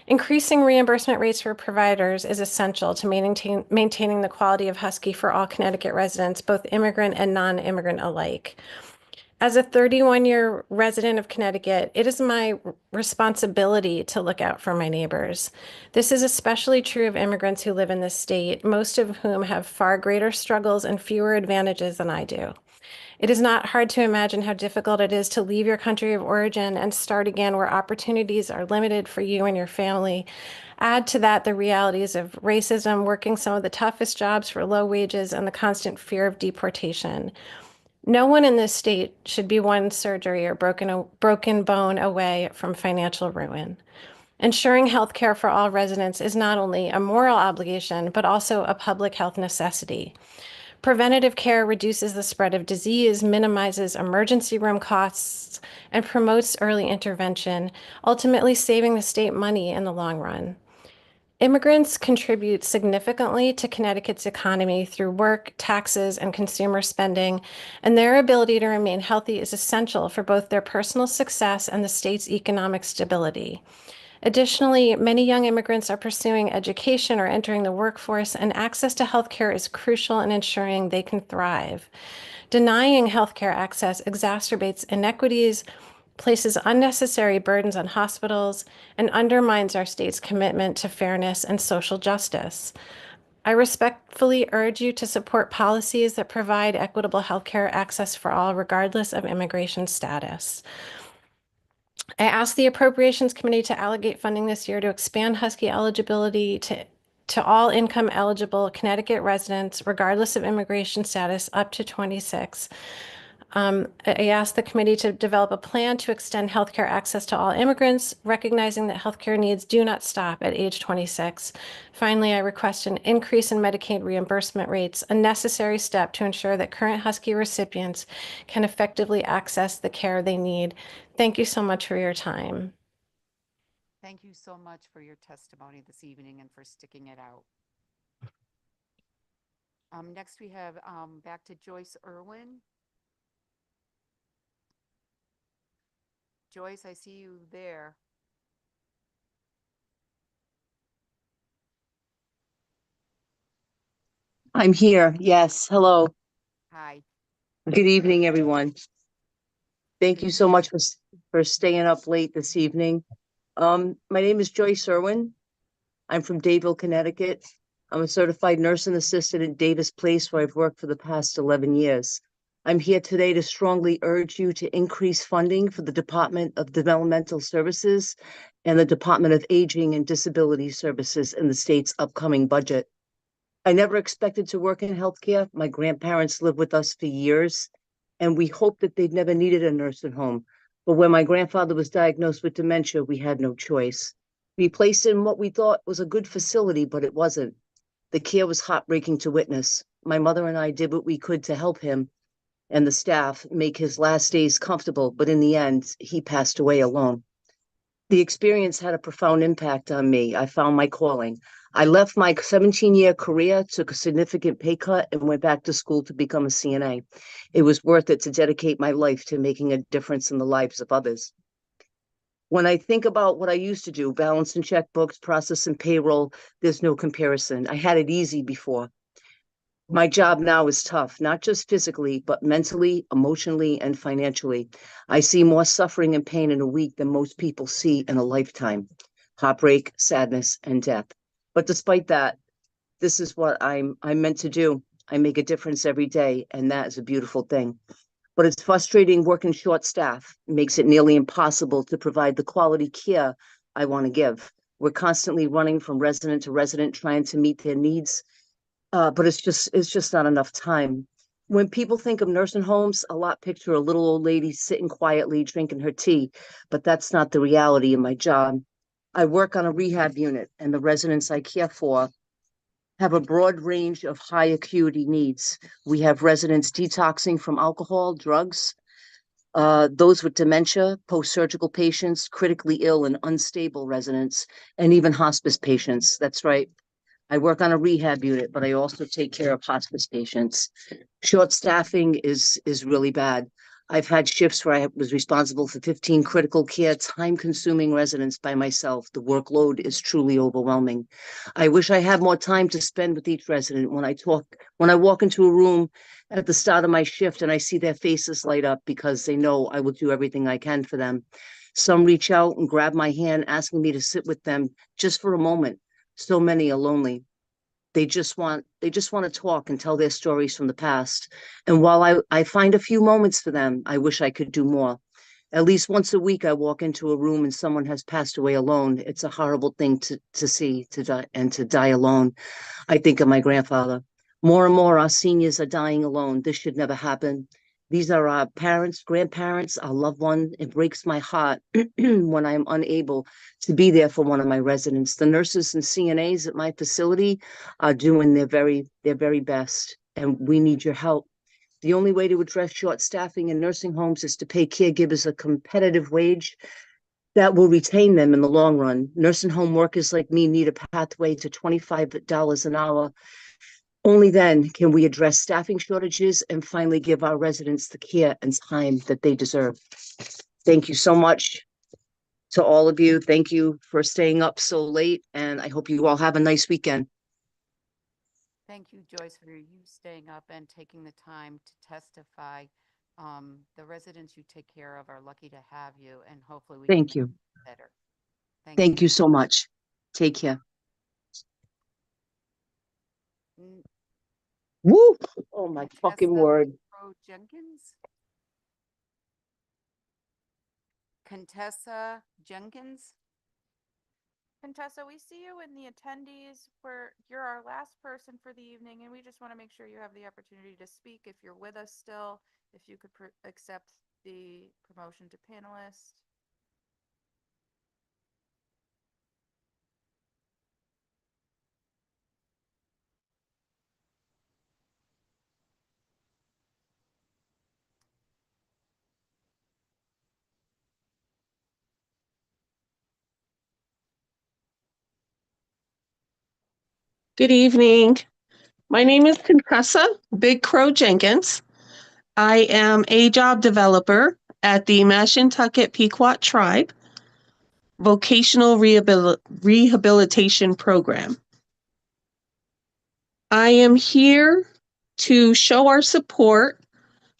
Increasing reimbursement rates for providers is essential to maintaining the quality of Husky for all Connecticut residents, both immigrant and non-immigrant alike. As a 31-year resident of Connecticut, it is my responsibility to look out for my neighbors. This is especially true of immigrants who live in this state, most of whom have far greater struggles and fewer advantages than I do. It is not hard to imagine how difficult it is to leave your country of origin and start again where opportunities are limited for you and your family. Add to that the realities of racism, working some of the toughest jobs for low wages, and the constant fear of deportation. No one in this state should be one surgery or broken bone away from financial ruin. Ensuring health care for all residents is not only a moral obligation, but also a public health necessity. Preventative care reduces the spread of disease, minimizes emergency room costs, and promotes early intervention, ultimately saving the state money in the long run. Immigrants contribute significantly to Connecticut's economy through work, taxes, and consumer spending, and their ability to remain healthy is essential for both their personal success and the state's economic stability. Additionally, many young immigrants are pursuing education or entering the workforce, and access to healthcare is crucial in ensuring they can thrive. Denying healthcare access exacerbates inequities, places unnecessary burdens on hospitals, and undermines our state's commitment to fairness and social justice. I respectfully urge you to support policies that provide equitable healthcare access for all, regardless of immigration status. I asked the Appropriations Committee to allocate funding this year to expand Husky eligibility to all income eligible Connecticut residents, regardless of immigration status, up to 26. I asked the committee to develop a plan to extend healthcare access to all immigrants, recognizing that healthcare needs do not stop at age 26. Finally, I request an increase in Medicaid reimbursement rates, a necessary step to ensure that current Husky recipients can effectively access the care they need. Thank you so much for your time. Thank you so much for your testimony this evening and for sticking it out. Next we have back to Joyce Irwin. Joyce, I see you there. I'm here. Yes. Hello. Hi. Good evening, everyone. Thank you so much for staying up late this evening. My name is Joyce Irwin. I'm from Dayville, Connecticut. I'm a certified nursing assistant at Davis Place, where I've worked for the past 11 years. I'm here today to strongly urge you to increase funding for the Department of Developmental Services and the Department of Aging and Disability Services in the state's upcoming budget. I never expected to work in healthcare. My grandparents lived with us for years, and we hoped that they'd never needed a nursing home. But when my grandfather was diagnosed with dementia, we had no choice. We placed in what we thought was a good facility, but it wasn't. The care was heartbreaking to witness. My mother and I did what we could to help him and the staff make his last days comfortable, but in the end, he passed away alone. The experience had a profound impact on me. I found my calling. I left my 17-year career, took a significant pay cut, and went back to school to become a CNA. It was worth it to dedicate my life to making a difference in the lives of others. When I think about what I used to do, balancing checkbooks, processing payroll, there's no comparison. I had it easy before. My job now is tough, not just physically, but mentally, emotionally, and financially. I see more suffering and pain in a week than most people see in a lifetime. Heartbreak, sadness, and death. But despite that, this is what I'm meant to do. I make a difference every day, and that is a beautiful thing. But it's frustrating working short staff. It makes it nearly impossible to provide the quality care I want to give. We're constantly running from resident to resident, trying to meet their needs. But it's just not enough time. When people think of nursing homes, a lot picture a little old lady sitting quietly drinking her tea, but that's not the reality of my job. I work on a rehab unit, and the residents I care for have a broad range of high acuity needs. We have residents detoxing from alcohol, drugs, those with dementia, post-surgical patients, critically ill and unstable residents, and even hospice patients. That's right. I work on a rehab unit, but I also take care of hospice patients. Short staffing is really bad. I've had shifts where I was responsible for 15 critical care, time-consuming residents by myself. The workload is truly overwhelming. I wish I had more time to spend with each resident. When I walk into a room at the start of my shift and I see their faces light up because they know I will do everything I can for them. Some reach out and grab my hand, asking me to sit with them just for a moment. So many are lonely. They just want to talk and tell their stories from the past. And while I find a few moments for them, I wish I could do more. At least once a week, I walk into a room and someone has passed away alone. It's a horrible thing to see, to die alone. I think of my grandfather. More and more, our seniors are dying alone. This should never happen. These are our parents, grandparents, our loved one. It breaks my heart when I'm unable to be there for one of my residents. The nurses and CNAs at my facility are doing their very best, and we need your help. The only way to address short staffing in nursing homes is to pay caregivers a competitive wage that will retain them in the long run. Nursing home workers like me need a pathway to $25 an hour. Only then can we address staffing shortages and finally give our residents the care and time that they deserve. Thank you so much. To all of you, thank you for staying up so late, and I hope you all have a nice weekend. Thank you, Joyce, for you staying up and taking the time to testify. The residents you take care of are lucky to have you, and hopefully we can Thank make you. it better. Thank you so much. Take care. Mm, Woo! Oh my fucking Contessa word. Jenkins? Contessa Jenkins? Contessa, we see you in the attendees where you're our last person for the evening, and we just want to make sure you have the opportunity to speak if you're with us still, if you could accept the promotion to panelist. Good evening. My name is Contessa Big Crow Jenkins. I am a job developer at the Mashantucket Pequot Tribe Vocational Rehabilitation Program. I am here to show our support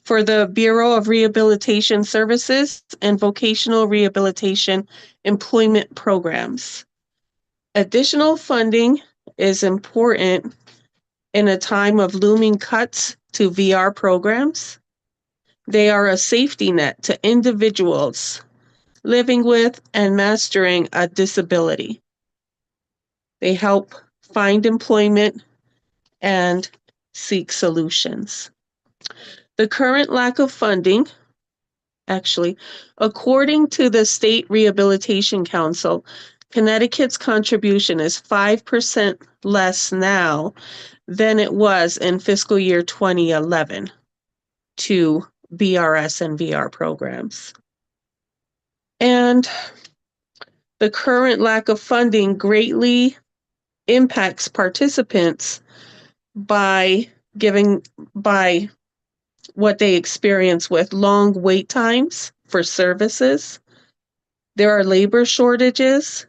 for the Bureau of Rehabilitation Services and Vocational Rehabilitation Employment Programs. Additional funding is important in a time of looming cuts to VR programs. They are a safety net to individuals living with and mastering a disability. They help find employment and seek solutions. The current lack of funding, actually, according to the State Rehabilitation Council, Connecticut's contribution is 5% less now than it was in fiscal year 2011 to BRS and VR programs. And the current lack of funding greatly impacts participants by what they experience with long wait times for services. There are labor shortages,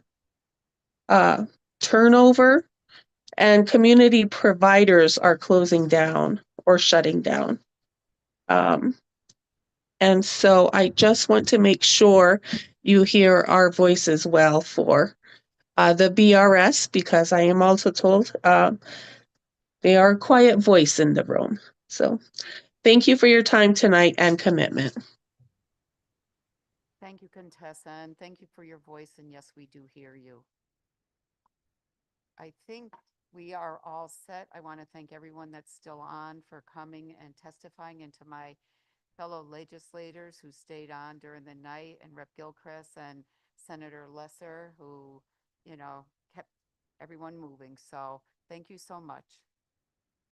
turnover, and community providers are closing down or shutting down. And so I just want to make sure you hear our voice as well for the BRS, because I am also told they are a quiet voice in the room. So thank you for your time tonight and commitment. Thank you, Contessa, and thank you for your voice. And yes, we do hear you. I think we are all set. I want to thank everyone that's still on for coming and testifying, and to my fellow legislators who stayed on during the night, and Rep. Gilchrist and Senator Lesser, who, kept everyone moving. So thank you so much.